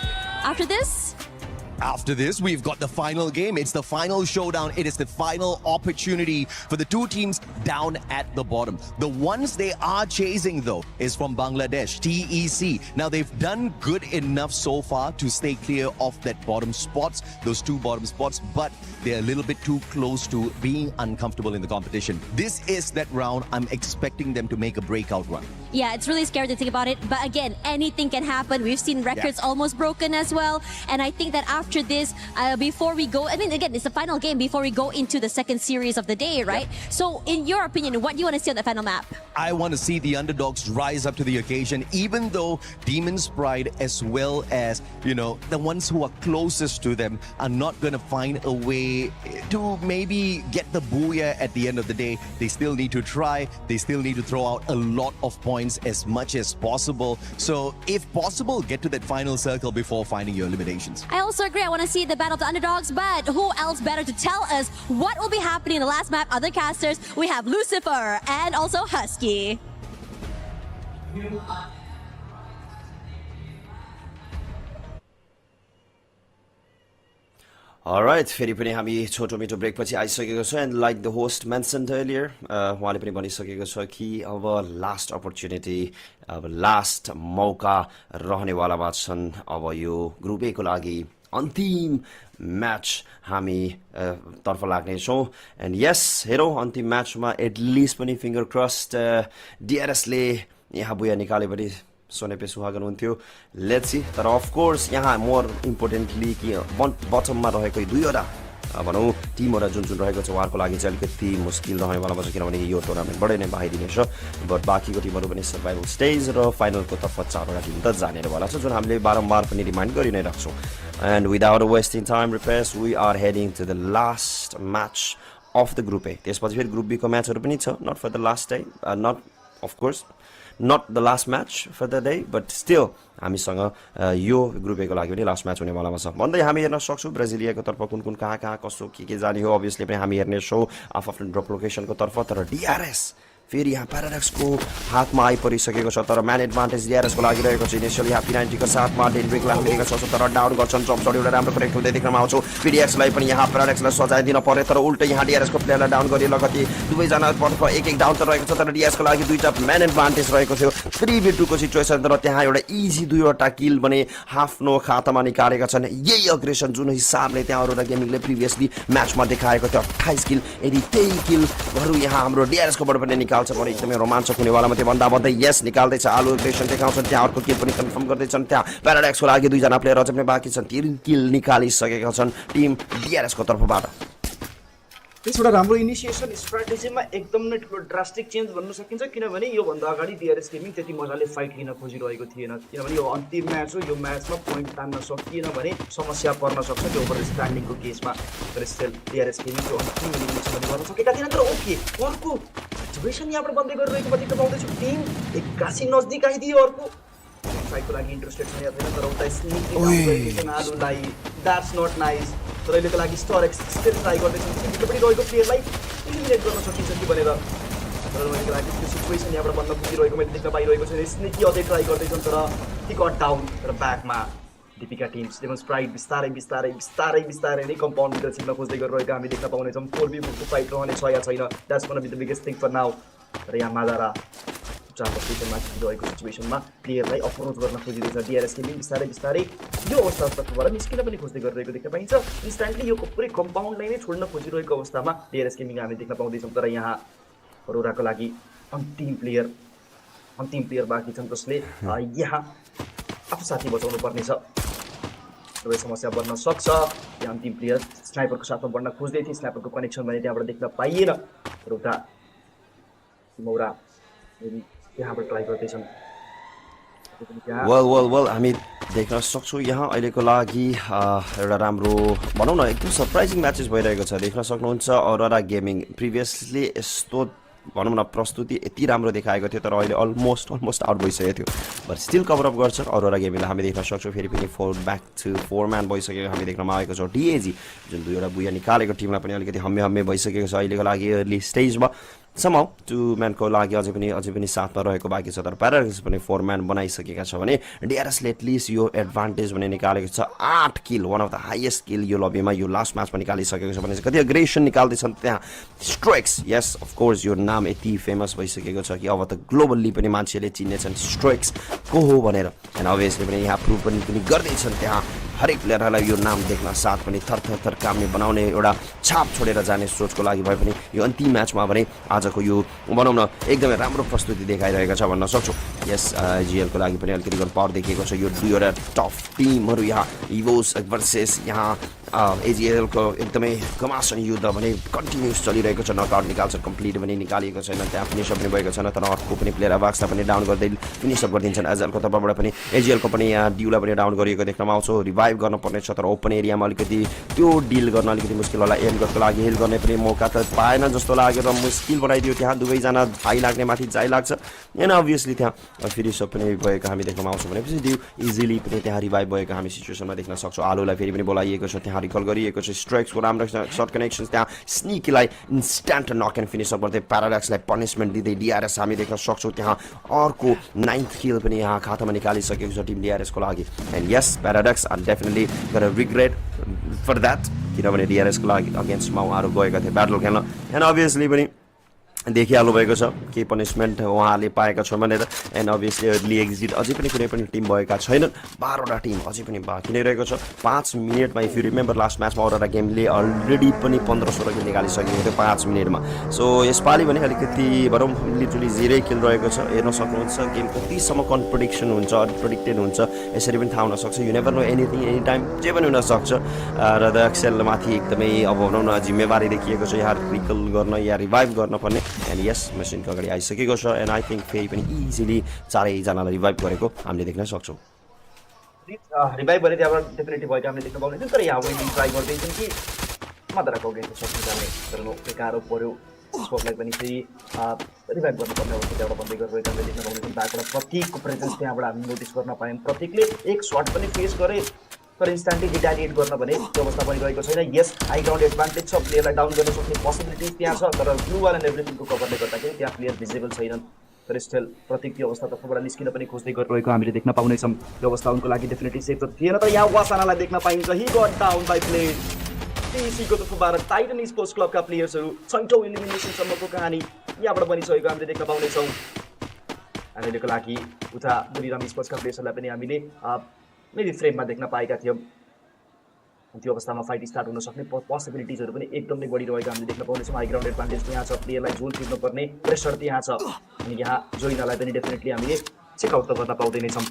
Speaker 7: after this,
Speaker 15: we've got the final game. It's the final showdown. It is the final opportunity for the 2 teams down at the bottom. The ones they are chasing, though, is from Bangladesh, TEC. Now, they've done good enough so far to stay clear of that bottom spots, those 2 bottom spots, but they're a little bit too close to being uncomfortable in the competition. This is that round. I'm expecting them to make a breakout run.
Speaker 7: yeah, it's really scary to think about it. But again, anything can happen. We've seen records almost broken as well. And I think that after this, before we go, I mean, again, it's the final game before we go into the second series of the day, right? So in your opinion, what do you want to see on the final map?
Speaker 15: I want to see the underdogs rise up to the occasion, even though Demon's Pride, as well as, you know, the ones who are closest to them, are not going to find a way to maybe get the booyah at the end of the day. They still need to try. They still need to throw out a lot of points as much as possible. So if possible, get to that final circle before finding your eliminations.
Speaker 7: I also agree. I want to see the battle of the underdogs, but who else better to tell us what will be happening in the last map? Other casters, we have Lucifer and also Husky.
Speaker 19: Alright, फेरि पनि हामी छोटो मिठो brake पछि आइसकेको छ and like the host mentioned earlier उहाँले पनि भनिसकेको छ कि अब लास्ट अपर्च्युनिटी अब लास्ट मौका रहनेवालामा छन् अब यो ग्रुप ए को लागि अन्तिम म्याच हामी तर्फ लाग्नेछौँ एन्ड यस हेरौँ अन्तिम म्याचमा एटलिस्ट पनि फिङ्गर क्रस्ड डिआरएसले यहाँ बुया निकाले पनि सोने पे सुहागन हुन्थ्यो लेट्स सी तर अफ कोर्स यहाँ मोर इम्पोर्टेन्टली कि बटममा रहेको दुईवटा भनौँ टिमहरू जुन जुन रहेको छ उहाँहरूको लागि चाहिँ अलिकति मुस्किल रहनेवालामा छ किनभने यो टुर्नामेन्टबाटै नै बाहिरिनेछ बट बाँकीको टिमहरू पनि सर्भाइभल स्टेज र फाइनलको तर्फ 4वटा टिम त जानेवाला छ जुन हामीले बारम्बार पनि रिमाइन्ड गरि नै राख्छौँ and without wasting time Ripesh we are heading to the last match of the group A त्यसपछि फेरि ग्रुप बीको म्याचहरू पनि छ not for the last time not of course not the last match for the day, but still हामीसँग यो group A को लागि पनि लास्ट म्याच हुनेवालामा छ भन्दै हामी हेर्न सक्छौँ ब्राजिलियाको तर्फ कुन कुन कहाँ कसो के जाने हो अभियसली पनि हामी हेर्नेछौँ आफ्नो ड्रप लोकेसनको तर्फ तर डिआरएस फेरि यहाँ प्याराडक्सको हातमा आइपरिसकेको छ तर म्यान एडभान्टेज डिआरएसको लागि रहेको छ इनिसियली यहाँ P90 को साथमा डेनब्रेकलाई हामी देख्न सक्छौँ तर डाउन गर्छन् जम्प सट एउटा राम्रो कनेक्ट हुँदै देख्नमा आउँछौँ PDXलाई पनि यहाँ प्याराडक्सलाई सजाय दिन पर्यो तर उल्टै यहाँ डिआरएसको प्लेयरलाई डाउन गरियो लगती दुवैजना तर्फ एक डाउन त रहेको छ तर डिआरएसको लागि दुईटा म्यान एडभान्टेज रहेको थियो 3v2 को सिचुएसन तर त्यहाँ एउटा इजी दुईवटा किल भने आफ्नो खातामा निकालेका छन् यही अग्रेसन जुन हिसाबले त्यहाँ अरोरा गेमिङले प्रिभियसली म्याचमा देखाएको थियो 28 किल यदि त्यही किलहरू यहाँ हाम्रो डिआरएसकोबाट पनि निकाल्छ भने एकदमै रोमाञ्चक हुनेवालामा त्योभन्दा भन्दै यस निकाल्दैछ आलु अग्रेसन देखाउँछन् त्यहाँ अर्को किल पनि कन्फर्म गर्दैछन् त्यहाँ प्याराडक्सको लागि दुईजना प्लेयर अझै पनि बाँकी छन् 3 किल निकालिसकेका छन् टिम डिआरएसको तर्फबाट
Speaker 20: त्यसबाट राम्रो इनिसिएसन स्ट्राटेजीमा एकदम नै ठुलो ड्रास्टिक चेन्ज भन्न सकिन्छ किनभने योभन्दा अगाडि डिआरएस गेमिङ त्यति मजाले फाइट लिन खोजिरहेको थिएन किनभने यो अन्तिम म्याच हो यो म्याचमा पोइन्ट तान्न सकिएन भने समस्या पर्न सक्छ त्यो ओभर स्ट्यान्डिङको केसमा तर स्टिल डिआरएस गेमिङको अन्तिम इलिमिनेसन पनि गर्न सकेका थिएन तर ओके अर्को सिचुएसन यहाँबाट बन्दै गरिरहेको देख्न पाउँदैछु टिम एक्कासी नजदिक आइदियो अर्को फाइटको लागि इन्ट्रेस्टेड छैन या छैन तर उता स्निकिङ आलुलाई द्याट्स नट नाइस तर अहिलेको लागि स्टोरेक्स स्टिल ट्राई गर्दैछन् भित्र पनि रहेको प्लेयरलाई इलिमिनेट गर्न सकिन्छ कि भनेर तर अहिलेको लागि त्यो सिचुएसन यहाँबाट बन्न पुगिरहेको मैले देख्न पाइरहेको छु स्निकी अझै ट्राई गर्दैछन् तर हि गट डाउन तर ब्याकमा डिपिका टिम्स डेमन स्प्राइट बिस्तारै नै कम्पाउन्डभित्र छिर्न खोज्दै गरिरहेको हामी देख्न पाउनेछौँ 4v4को फाइट रहनेछ या छैन that's gonna be the biggest thing for now तर यहाँ माजारा पोजिसनमा रहेको सिचुएसनमा प्लेयरलाई अप्रोच गर्न खोजिरहेछ डिआरएस गेमिङ बिस्तारै यो अवस्थाबाट निस्किन पनि खोज्दै गरिरहेको देख्न पाइन्छ इन्स्ट्यान्टली यो पुरै कम्पाउन्डलाई नै छोड्न खोजिरहेको अवस्थामा डिआरएस गेमिङ हामी देख्न पाउँदैछौँ तर यहाँ अरोराको लागि अन्तिम प्लेयर बाँकी छन् जसले यहाँ आफ्नो साथी बचाउनु पर्नेछ र समस्या बन्न सक्छ यहाँ अन्तिम प्लेयर स्नाइपरको साथमा बढ्न खोज्दै थिए स्नाइपरको कनेक्सन भने त्यहाँबाट देख्न पाइएन र उता मौरा त्यहाँबाट ट्राई गर्दैछन्
Speaker 19: वेल हामी देख्न सक्छौँ यहाँ अहिलेको लागि एउटा राम्रो भनौँ न एकदम सरप्राइजिङ म्याचेस भइरहेको छ देख्न सक्नुहुन्छ अरोरा गेमिङ प्रिभियसली यस्तो भनौँ न प्रस्तुति यति राम्रो देखाएको थियो तर अहिले अलमोस्ट आउट भइसकेको थियो बट स्टिल कभरअप गर्छ अरोरा गेमिङलाई हामी देख्न सक्छौँ फेरि पनि 4 म्यान भइसकेको हामी देख्नमा आएको छ डिएजी जुन दुईवटा बुया निकालेको टिमलाई पनि अलिकति हम्मे भइसकेको छ अहिलेको लागि अर्ली स्टेजमा समाउ 2 म्यानको लागि अझै पनि साथमा रहेको बाँकी छ तर प्याराडक्स पनि 4 म्यान बनाइसकेका छ भने डिआरएसले एटलिस्ट यो एडभान्टेज भने निकालेको छ 8 किल वान अफ द हाइएस्ट किल यो लबीमा यो लास्ट म्याचमा निकालिसकेको छ भने कति अग्रेसन निकाल्दैछन् त्यहाँ स्ट्रेक्स यस अफकोर्स यो नाम यति फेमस भइसकेको छ कि अब त ग्लोबल्ली पनि मान्छेले चिन्नेछन् स्ट्रेक्स को हो भनेर एन्ड अभियसली पनि यहाँ प्रुभ पनि गर्दैछन् त्यहाँ हरेक प्लेयरहरूलाई यो नाम देख्न साथ पनि थर कामले बनाउने एउटा छाप छोडेर जाने सोचको लागि भए पनि यो अन्तिम म्याचमा भने आजको यो भनौँ न एकदमै राम्रो प्रस्तुति देखाइरहेको छ भन्न सक्छु यस जिएलको लागि पनि अलिकति गन पावर देखिएको छ यो दुईवटा टफ टिमहरू यहाँ इभोस भर्सेस यहाँ एजिएलको एकदमै घमासान युद्ध भने कन्टिन्युस चलिरहेको छ नकआउट निकाल्छ कम्प्लिट पनि निकालिएको छैन त्यहाँ फिनिसअप पनि भएको छैन तर अर्को पनि प्लेयर अभाक्सलाई पनि डाउन गर्दै फिनिसअप गरिदिन्छन् एजिएलको तर्फबाट पनि एजिएलको पनि यहाँ ड्युलाई पनि डाउन गरिएको देख्नमा आउँछ रिभाइभ गर्नुपर्ने छ तर ओपन एरियामा अलिकति त्यो डिल गर्न अलिकति मुस्किल होला एमगतको लागि हिल गर्ने पनि मौका त पाएन जस्तो लागेर मुस्किल बनाइदियो त्यहाँ दुवैजना हाई लाग्ने माथि जाइ लाग्छ एन्ड अभियसली त्यहाँ फिनिसअप पनि भएको हामी देख्नमा आउँछौँ भनेपछि त्यो इजिली पनि त्यहाँ रिभाइभ भएको हामी सिचुएसनमा देख्न सक्छौँ आलुलाई फेरि पनि बोलाइएको छ त्यहाँ रिकल गरिएको छ स्ट्राइक्सको राम्रो सर्ट कनेक्सन त्यहाँ स्निकीलाई इन्स्ट्यान्ट नक एन्ड फिनिसअप गर्दै प्याराडक्सलाई पनिसमेन्ट दिँदै डिआरएस हामी देख्न सक्छौँ त्यहाँ अर्को 9th किल पनि यहाँ खातामा निकालिसकेको छ टिम डिआरएसको लागि and yes Paradox are definitely gonna regret for that किनभने डिआरएसको लागि अगेन्स्ट उहाँहरू गएका थिए ब्याटल खेल्न एन्ड अभियसली पनि देखिहाल्नु भएको छ के पनिसमेन्ट उहाँहरूले पाएका छन् भनेर एन्ड अभियसली अर्ली एक्जिट अझै पनि कुनै पनि टिम भएका छैनन् 12वटा टिम अझै पनि बाँकी नै रहेको छ 5 मिनटमा इफ यु रिमेम्बर लास्ट म्याचमा अरोरा गेमले अलरेडी पनि 15-16 किल निकालिसकेको थियो 5 मिनटमा सो यसपालि भने अलिकति भनौँ लिटरली 0 किल रहेको छ हेर्न सक्नुहुन्छ गेम कतिसम्म कन्प्रेडिक्सन हुन्छ अनप्रेडिक्टेड हुन्छ यसरी पनि थाहा हुनसक्छ you never know anything any time जे पनि हुनसक्छ र द एक्सेलमाथि एकदमै अब भनौँ न जिम्मेवारी देखिएको छ यहाँ रिकल गर्न या रिभाइभ गर्न पर्ने एन्ड यस मेसिनको अगाडि आइसकेको छ एन्ड आई थिङ्क फेरि पनि इजिली चारैजनालाई रिभाइभ गरेको हामीले देख्न सक्छौँ
Speaker 20: रिभाइभ भने त्यहाँबाट डेफिनेटली भएको हामीले देख्न पाउने तर यहाँ वेटिङ ट्राई गर्दैछन् कि मात्राको अगेन्स्ट सक्नु जाने तर नोक्ने गाह्रो पऱ्यो स्कोपलाई पनि फेरि रिभाइभ गर्नुपर्ने अवस्था त्यहाँबाट बन्दै गरिरहेको हामीले देख्न पाउने ब्याकबाट प्रत्येकको प्रेजेन्स त्यहाँबाट हामी नोटिस गर्न पायौँ प्रत्येकले एक सर्ट पनि फेस गरे तर इन्स्ट्यान्टली रिटालिएट गर्न भने त्यो अवस्था बनिरहेको छैन यस हाई ग्राउन्ड एडभान्टेज छ प्लेयरलाई डाउन गर्न सक्ने पोसिबिलिटिज त्यहाँ छ तर ब्लू वाल एन्ड एभ्रिथिङको कभरले गर्दाखेरि त्यहाँ प्लेयर भिजिबल छैनन् तर स्टिल प्रतीक त्यो अवस्थातर्फबाट निस्किन पनि खोज्दै गरिरहेको हामीले देख्न पाउनेछौँ त्यो अवस्था उनको लागि डेफिनेटली सेफ त थिएन तर यहाँ वासानालाई देख्न पाइन्छ he got down by Play टिसीको तर्फबाट टाइटन स्पोर्ट्स क्लबका प्लेयर्सहरू 6औं एलिमिनेसनसम्मको कहानी यहाँबाट बनिसकेको हामीले देख्न पाउनेछौँ अहिलेको लागि उता बुढीराम स्पोर्ट्सका प्लेयर्सहरूलाई पनि हामीले मेबी फ्रेममा देख्न पाएका थियौँ त्यो अवस्थामा फाइट स्टार्ट हुन सक्ने पोसिबिलिटिजहरू पनि एकदमै बढिरहेको हामीले देख्न पाउनेछौँ हाई ग्राउन्ड एडभान्टेज यहाँ छ प्लेयरलाई जोन फिर्नुपर्ने प्रेसर त्यहाँ छ अनि यहाँ जोइनालाई पनि डेफिनेटली हामीले चेकआउट त गर्न पाउँदैनछौँ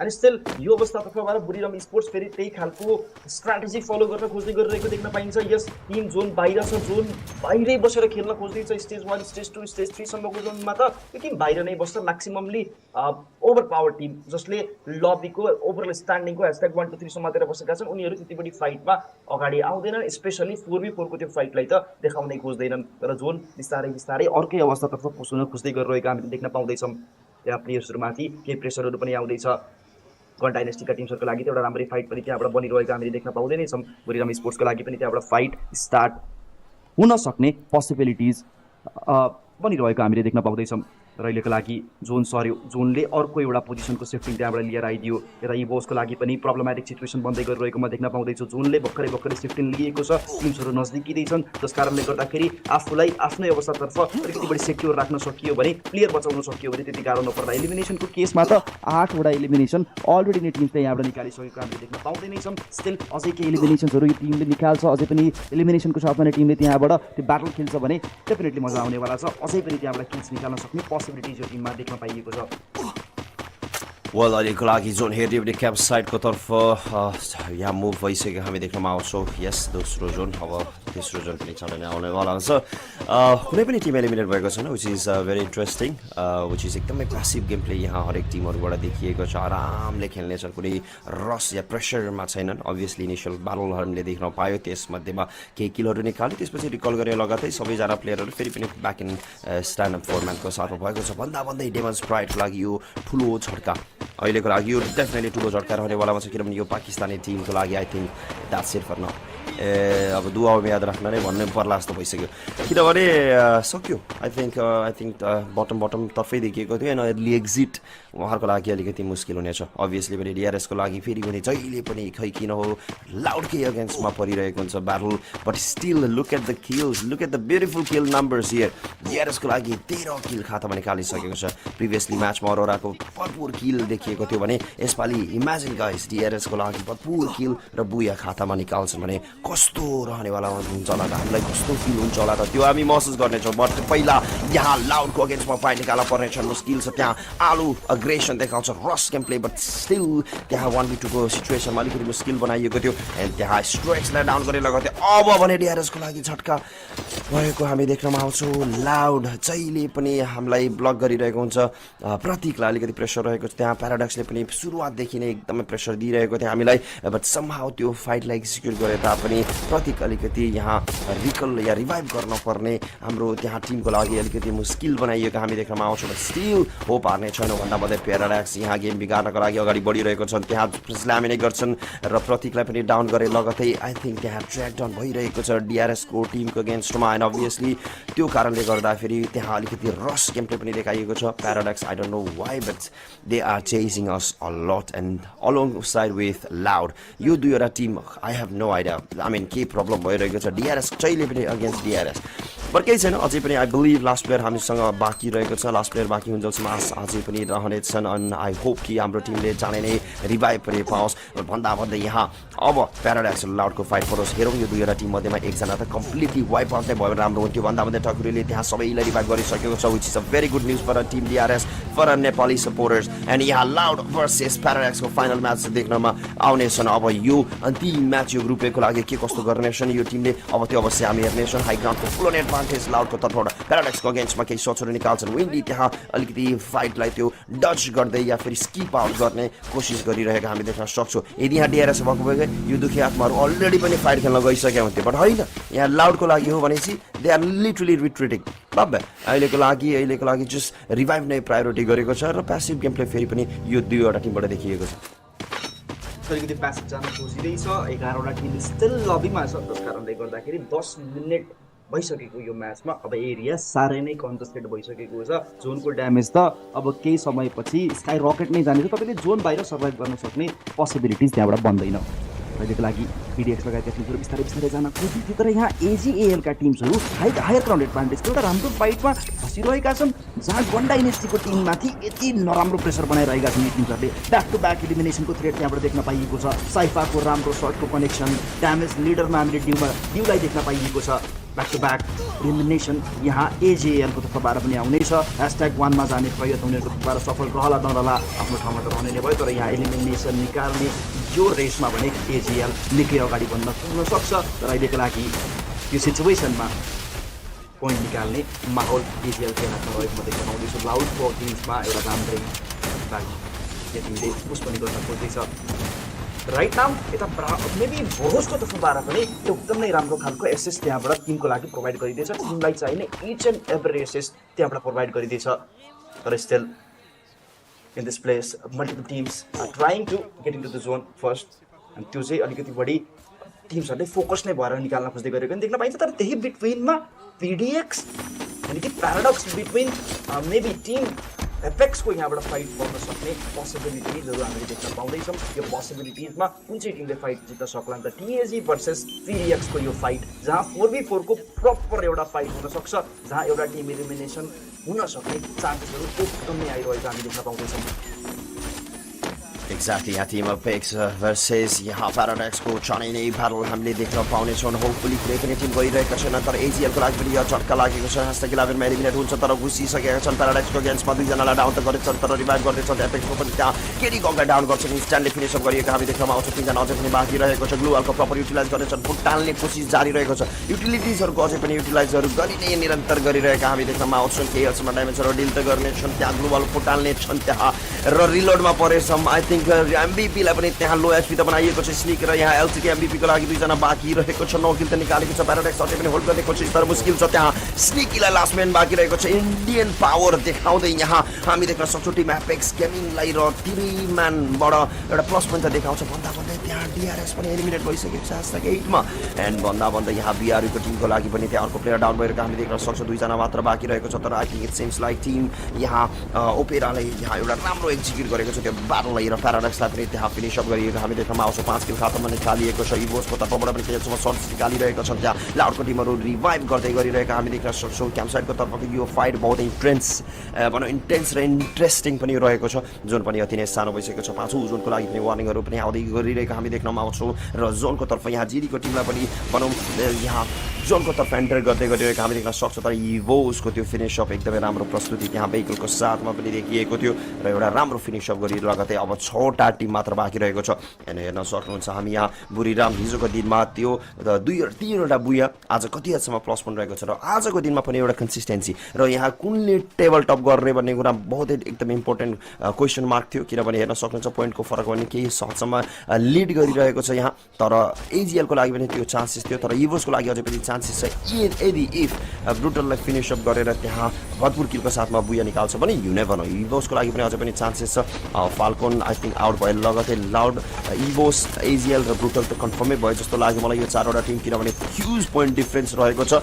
Speaker 20: अनि स्टिल यो अवस्थातर्फबाट बुढीराम स्पोर्ट्स फेरि त्यही खालको स्ट्राटेजी फलो गर्न खोज्दै गरिरहेको देख्न पाइन्छ यस टिम जोन बाहिर छ जोन बाहिरै बसेर खेल्न खोज्दैछ स्टेज 1 स्टेज 2 स्टेज 3 सम्मको जोनमा त यो टिम बाहिर नै बस्छ म्याक्सिममली ओभर पावर टिम जसले लबीको ओभरअल स्ट्यान्डिङको #1 2 3 समातेर बसेका छन् उनीहरू त्यति बढी फाइटमा अगाडि आउँदैनन् स्पेशली 4v4 को त्यो फाइटलाई त देखाउनै खोज्दैनन् तर जोन बिस्तारै बिस्तारै अर्कै अवस्थातर्फ पस्न खोज्दै गरिरहेको हामीले देख्न पाउँदैछौँ त्यहाँ प्लेयर्सहरूमाथि केही प्रेसरहरू पनि आउँदैछ गन डाइनेस्टीका टिम्सहरूको लागि त एउटा राम्रै फाइट पनि त्यहाँबाट बनिरहेको हामीले देख्न पाउँदै नै छौँ बुढीराम स्पोर्ट्सको लागि पनि त्यहाँबाट फाइट स्टार्ट हुन सक्ने पोसिबिलिटिज बनिरहेको हामीले देख्न पाउँदैछौँ र अहिलेको लागि जोन सर्यो जोनले अर्को एउटा पोजिसनको सेफ्टिङ त्यहाँबाट लिएर आइदियो यता इभोसको लागि पनि प्रब्लमेटिक सिचुएसन बन्दै गरिरहेको म देख्न पाउँदैछु जोनले भर्खरै सेफ्टिङ लिएको छ टिम्सहरू नजदिकिँदैछन् जस कारणले गर्दाखेरि आफूलाई आफ्नै अवस्थातर्फ अलिकति बढी सेक्योर राख्न सकियो भने प्लेयर बचाउन सकियो भने त्यति गाह्रो नपर्दा एलिमिनेसनको केसमा त 8वटा एलिमिनेसन अलरेडी नै टिम्सले यहाँबाट निकालिसकेको हामीले देख्न पाउँदै नै छौँ स्टिल अझै केही एलिमिनेसनहरू यो टिमले निकाल्छ अझै पनि एलिमिनेसनको साथमा नै टिमले त्यहाँबाट त्यो ब्याटल खेल्छ भने डेफिनेटली मजा आउनेवाला छ अझै पनि त्यहाँबाट किल्स निकाल्न सक्ने पोसिबिलिटिज यो टिममा देख्न पाइएको छ
Speaker 19: वेल अहिलेको लागि जोन हेर्ने भने क्याम्प साइडको तर्फ यहाँ मुभ भइसक्यो हामी देख्न पाउँछौँ यस दोस्रो जोन अब तेस्रो जोन पनि चाँडै नै आउनेवाला छ कुनै पनि टिम एलिमिनेट भएको छैन which is very interesting which is एकदमै प्यासिभ गेम प्ले यहाँ हरेक टिमहरूबाट देखिएको छ आरामले खेल्नेछन् कुनै रस या प्रेसरमा छैनन् अभियसली इनिसियल ब्याटल हामीले देख्न पायो त्यसमध्येमा केही किलहरू निकाल्यो त्यसपछि रिकल गरेर लगातार सबैजना प्लेयरहरू फेरि पनि ब्याक इन स्ट्यान्डअप फर्मेटको साथमा भएको छ भन्दै डेमन्स प्राइडको लागि यो ठुलो झड्का अहिलेको लागि यो डेफिनेटली ठुलो झड्का रहनेवालामा छ किनभने यो पाकिस्तानी टिमको लागि I think that's it for now अब दुवामा याद राख्न नै भन्नै पर्ला जस्तो भइसक्यो किनभने सक्यो आई थिङ्क बटम तर्फै देखिएको थियो एन्ड अर्ली एक्जिट उहाँहरूको लागि अलिकति मुस्किल हुनेछ अभियसली पनि डिआरएसको लागि फेरि पनि जहिले पनि खै किन हो लाउडकै अगेन्स्टमा परिरहेको हुन्छ battle but still look at the kills look at the beautiful kill numbers here डिआरएसको लागि 13 किल खातामा निकालिसकेको छ प्रिभियसली म्याचमा अरोराको भरपुर किल देखिएको थियो भने यसपालि इमेजिन गाइस डिआरएसको लागि भरपुर किल र बुया खातामा निकाल्छन् भने कस्तो रहनेवाला हुन्छ होला त हामीलाई कस्तो फिल हुन्छ होला त त्यो हामी महसुस गर्नेछौँ बट पहिला यहाँ लाउडको अगेन्स्टमा फाइट निकाल्न पर्नेछ मुस्किल छ त्यहाँ आलु अग्रेसन देखाउँछ रस गेम प्ले बट स्टिल त्यहाँ 1v2 को सिचुएसनमा अलिकति मुस्किल बनाइएको थियो एन्ड त्यहाँ स्ट्रेक्सलाई डाउन गरेर लगाएको थियो अब भने डिआरएसको लागि झट्का भएको हामी देख्नमा आउँछौँ लाउड जहिले पनि हामीलाई ब्लक गरिरहेको हुन्छ प्रतीकलाई अलिकति प्रेसर रहेको छ त्यहाँ प्याराडक्सले पनि सुरुवातदेखि नै एकदमै प्रेसर दिइरहेको थियो हामीलाई बट समहाउ त्यो फाइटलाई एक्जिक्युट गरे तापनि प्रतीक अलिकति यहाँ रिकल या रिभाइभ गर्न पर्ने हाम्रो त्यहाँ टिमको लागि अलिकति मुस्किल बनाइएको हामी देख्नमा आउँछौँ स्टिल होप हार्ने छैन भन्दा बढी प्याराडक्स यहाँ गेम बिगार्नको लागि अगाडि बढिरहेको छन् त्यहाँ स्ल्याम नै गर्छन् र प्रतीकलाई पनि डाउन गरे लगतै आई थिङ्क त्यहाँ ट्र्याक डाउन भइरहेको छ डिआरएसको टिमको अगेन्स्टमा एन्ड अभियसली त्यो कारणले गर्दाखेरि त्यहाँ अलिकति रस गेम प्ले पनि देखाइएको छ Paradox I don't know why but they are chasing us a lot and alongside with Loud यो दुईवटा team I have no idea I mean के प्रब्लम भइरहेको छ डिआरएस जहिले पनि अगेन्स्ट डिआरएस पर केही छैन अझै पनि आई बिलिभ लास्ट प्लेयर हामीसँग बाँकी रहेको छ लास्ट प्लेयर बाँकी हुन्जेलसम्म अझै पनि रहनेछन् एन्ड आई होप कि हाम्रो टिमले जाने नै रिभाइभ पनि पाओस् भन्दै यहाँ अब प्याराडाक्स लाउडको फाइट परोस् हेरौँ यो दुईवटा टिम मध्येमा एकजना त कम्प्लिटली वाइप आउट नै भयो भने राम्रो हुन्थ्यो भन्दै ठकुरीले त्यहाँ सबैलाई रिभाइभ गरिसकेको छ which is a very good news for team DRS for Nepali supporters and यहाँ लाउड भर्सेस प्याराडाक्सको फाइनल म्याच देख्नमा आउनेछन् अब यो अन्तिम म्याच यो ग्रुप एको लागि के कस्तो गर्नेछन् यो टिमले अब त्यो अवश्य हामी हेर्नेछौँ हाई ग्राउन्डको फुल एन एडभान्टेज लाउडको तर्फबाट प्याराडाक्सको अगेन्स्टमा केही सोचहरू निकाल्छन् विन्डी त्यहाँ अलिकति फाइटलाई त्यो डच गर्दै या फेरि स्किप आउट गर्ने कोसिस गरिरहेको हामी देख्न सक्छौँ यदि यहाँ डिआरएस भएको भए यो दुखी आत्माहरू अलरेडी पनि फाइट खेल्न गइसकेका हुन्थ्यो बट होइन यहाँ लाउडको लागि हो भनेपछि दे आर लिटरली रिट्रिटिङ बाबा अहिलेको लागि जस्ट रिभाइभ नै प्रायोरिटी गरेको छ र प्यासिभ गेम प्ले फेरि पनि यो दुईवटा टिमबाट देखिएको छ
Speaker 20: अलिकति प्यासेज जान खोजिँदैछ 11वटा टिम स्टिल लबीमा छ जस कारणले गर्दाखेरि 10 मिनेट भइसकेको यो म्याचमा अब एरिया साह्रै नै कन्टेस्टेड भइसकेको छ जोनको ड्यामेज त अब केही समयपछि स्काई रकेट नै जानेछ तपाईँले जोन बाहिर सर्भाइभ गर्न सक्ने पोसिबिलिटिज त्यहाँबाट बन्दैन अहिलेको लागि PDX लगायतका टिमहरू बिस्तारै बिस्तारै जान खोजिन्थ्यो तर यहाँ AGALका टिम्सहरू हायर ग्राउन्ड एडभान्टेजको एउटा राम्रो फाइटमा फसिरहेका छन् जहाँ गन डाइनेस्टीको टिममाथि यति नराम्रो प्रेसर बनाइरहेका छन् यी टिमहरूले ब्याक टु ब्याक इलिमिनेसनको थ्रेट त्यहाँबाट देख्न पाइएको छ साइफाको राम्रो सर्टको कनेक्सन ड्यामेज लिडरमा हामीले ड्यूलाई देख्न पाइएको छ ब्याक टु ब्याक इलिमिनेसन यहाँ AGALको तर्फबाट पनि आउनेछ #1 मा जाने प्रयत्न उनीहरूको तर्फबाट सफल रहला नरहला आफ्नो ठाउँमा त रहने नै भयो तर यहाँ इलिमिनेसन निकाल्ने यो रेसमा भने AGL निकै अगाडि बढ्न सक्छ तर अहिलेको लागि यो सिचुएसनमा पोइन्ट निकाल्ने माहौल AGLको हातमा रहेको म देख्न पाउँदैछु लाउड फर टिम्समा एउटा राम्रै यो टिमले पुस पनि गर्न खोज्दैछ राइट नाउ यता मेबी भोजको तर्फबाट पनि एकदमै राम्रो खालको एसेस त्यहाँबाट टिमको लागि प्रोभाइड गरिदिएछ टिमलाई चाहिने इच एन्ड एभ्री एसेस त्यहाँबाट प्रोभाइड गरिदिएछ तर still in this place multiple teams are trying to get into the zone first and त्यो चाहिँ अलिकति बढी टिम्सहरूले फोकस नै भएर निकाल्न खोज्दै गरेको पनि देख्न पाइन्छ तर त्यही बिट्विनमा PDX यानी कि प्याराडक्स बिट्विन मेबी टिम एपेक्सको यहाँबाट फाइट गर्न सक्ने पोसिबिलिटिजहरू हामीले देख्न पाउँदैछौँ यो पोसिबिलिटिजमा कुन चाहिँ टिमले फाइट जित्न सक्ला त TAG भर्सेस PDX को यो फाइट जहाँ 4v4 को प्रपर एउटा फाइट हुन सक्छ जहाँ एउटा टिम इलिमिनेसन हुन सक्ने चान्सेसहरू एकदमै आइरहेको हामी देख्न पाउँदैछौँ
Speaker 19: Exactly, यहाँ Team Apex versus यहाँ Paradox को चाँडै battle हामीले देख्न पाउनेछौँ होपफुली कुनै पनि टिम गइरहेका छैन तर AGL को लागि पनि यो झट्का लागेको छ #11 मा एलिमिनेट हुन्छ तर घुसिसकेका छन् Paradox को अगेन्स्टमा दुईजनालाई डाउन त गरेछन् तर रिभाइभ गर्दैछन् Apex को पनि त्यहाँ केडी गङलाई डाउन गर्छन् इन्स्ट्यान्टली फिनिश अप गरिएको हामी देख्न पाउँछौँ तीनजना अझै पनि बाँकी रहेको छ ग्लुअलको प्रपर युटिलाइज गर्नेछन् फुटाल्ने कोसिस जारी रहेको छ युटिलिटिजहरूको अझै पनि युटिलाइजहरू गरि नै निरन्तर गरिरहेका हामी देख्न पाउँछौँ केएलसम्म ड्यामेजहरू डिल त गर्नेछन् त्यहाँ ग्लुअल फुटाल्ने छन् त्यहाँ र रिलोडमा परेछौँ आई थिङ्क MVP लाई पनि त्यहाँ लो HP त बनाइएको छ स्निक र यहाँ LCK MVP को लागि दुईजना बाँकी रहेको छ नो किल त निकालेको छ प्याराडक्स अझै पनि होल्ड गर्ने कोसिस तर मुस्किल छ त्यहाँ स्निकीलाई लास्ट म्यान बाँकी रहेको छ इन्डियन पावर देखाउँदै यहाँ हामी देख्न सक्छौँ टिम एपेक्स गेमिङलाई र 3 म्यानबाट एउटा प्लस पोइन्ट त देखाउँछ भन्दा भन्दै त्यहाँ DRS पनि एलिमिनेट भइसकेको छ #8 मा एन्ड भन्दा भन्दै यहाँ BRU को टिमको लागि पनि त्यहाँ अर्को प्लेयर डाउन भइरहेको हामी देख्न सक्छौँ दुईजना मात्र बाँकी रहेको छ तर I think it seems like team यहाँ ओपेराले यहाँ एउटा राम्रो एक्जिक्युट गरेको छ त्यो बाटललाई र प्याराडक्सलाई पनि त्यहाँ फिनिस अप गरिएको हामी देख्न पाउँछौँ 5 किल खातामा निकालिएको छ इभोसको तर्फबाट पनि केएलसम्म सर्ट्स निकालिरहेका छन् त्यहाँ लाउडको टिमहरू रिभाइभ गर्दै गरिरहेका हामी देख्न सक्छौँ क्याम्पसाइडको तर्फको यो फाइट बहुत भनौँ इन्टेन्स र इन्ट्रेस्टिङ पनि रहेको छ जोन पनि अति नै सानो भइसकेको छ 5औं जोनको लागि पनि वार्निङहरू पनि आउँदै गरिरहेको हामी देख्न पाउँछौँ र जोनको तर्फ यहाँ जिडीको टिमलाई पनि भनौँ यहाँ जोनको तर्फ एन्टर गर्दै गरिरहेको हामी देख्न सक्छौँ तर इभोसको त्यो फिनिस अप एकदमै राम्रो प्रस्तुति त्यहाँ भेहिकलको साथमा पनि देखिएको थियो र एउटा राम्रो फिनिस अप गरी लगतै अब 6वटा टिम मात्र बाँकी रहेको छ हेर्न सक्नुहुन्छ हामी यहाँ बुढीराम हिजोको दिनमा त्यो 3वटा बुया आज कति हदसम्म प्लस पनि रहेको छ र आजको दिनमा पनि एउटा कन्सिस्टेन्सी र यहाँ कुनले टेबल टप गर्ने भन्ने कुरा बहुत एकदम इम्पोर्टेन्ट क्वेसन मार्क थियो किनभने हेर्न सक्नुहुन्छ पोइन्टको फरक पनि केही हदसम्म लिड गरिरहेको छ यहाँ तर AGL को लागि पनि त्यो चान्सेस थियो तर इभोसको लागि अझै पनि चान्सेस छ यदि इफ ब्रुटललाई फिनिस अप गरेर त्यहाँ भरपुर किलको साथमा बुया निकाल्छ भने यु नेभर नो इभोसको लागि पनि अझै पनि चान्सेस छ फाल्कोन आई थिङ्क आउट भयो लगतै लाउड इभोस AGL र ब्रुटल त कन्फर्मै भयो जस्तो लाग्यो मलाई यो 4वटा टिम किनभने ह्युज पोइन्ट डिफरेन्स रहेको छ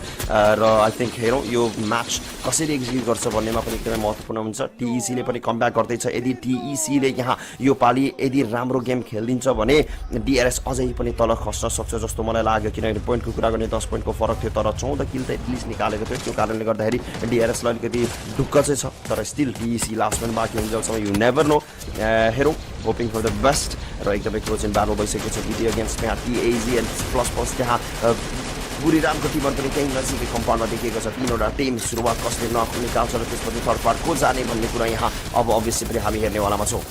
Speaker 19: र आई थिङ्क हेरौँ यो म्याच कसरी एक्जिक्युट गर्छ भन्नेमा पनि एकदमै महत्त्वपूर्ण हुन्छ TEC ले पनि कमब्याक गर्दैछ यदि TEC ले यहाँ यो पालि यदि राम्रो गेम खेलिदिन्छ भने DRS अझै पनि तल खस्न सक्छ जस्तो मलाई लाग्यो किनभने पोइन्टको कुरा गर्ने 10 पोइन्टको फरक थियो तर 14 किल त एटलिस्ट निकालेको थियो त्यो कारणले गर्दाखेरि DRS लाई अलिकति ढुक्क चाहिँ छ तर स्टिल TEC लास्टमा बाँकी हुन्जेलसम्म यु नेभर नो हेरौँ होपिङ फर द बेस्ट र एकदमै क्लोज इन ब्याटल भइसकेको छ भिडियो गेम्स त्यहाँ TAG एन्ड प्लस त्यहाँ बुढीरामको टिमहरू पनि केही नजिकै कम्पाउन्डमा देखिएको छ 3वटा टिम सुरुवात कसले निकाल्छ र त्यसपछि थर्ड पार्ट को जाने भन्ने कुरा यहाँ अब अभियसली पनि हामी हेर्नेवालामा छौँ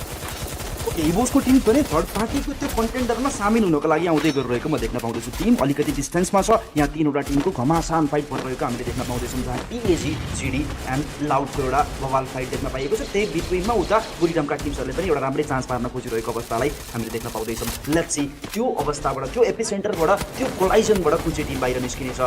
Speaker 20: इभोसको टिम पनि थर्ड पार्टीको त्यो कन्टेन्डरमा सामेल हुनको लागि आउँदै गरिरहेको म देख्न पाउँदैछु टिम अलिकति डिस्टेन्समा छ यहाँ 3वटा टिमको घमासान फाइट भइरहेको हामीले देख्न पाउँदैछौँ जहाँ TAG GD एन्ड लाउडको एउटा बवाल फाइट देख्न पाइएको छ त्यही बिट्विनमा उता बुढीरामका टिम्सहरूले पनि एउटा राम्रै चान्स पार्न खोजिरहेको अवस्थालाई हामीले देख्न पाउँदैछौँ लेट्स सी त्यो अवस्थाबाट त्यो एपिसेन्टरबाट त्यो कोलाइजनबाट कुन चाहिँ टिम बाहिर निस्किनेछ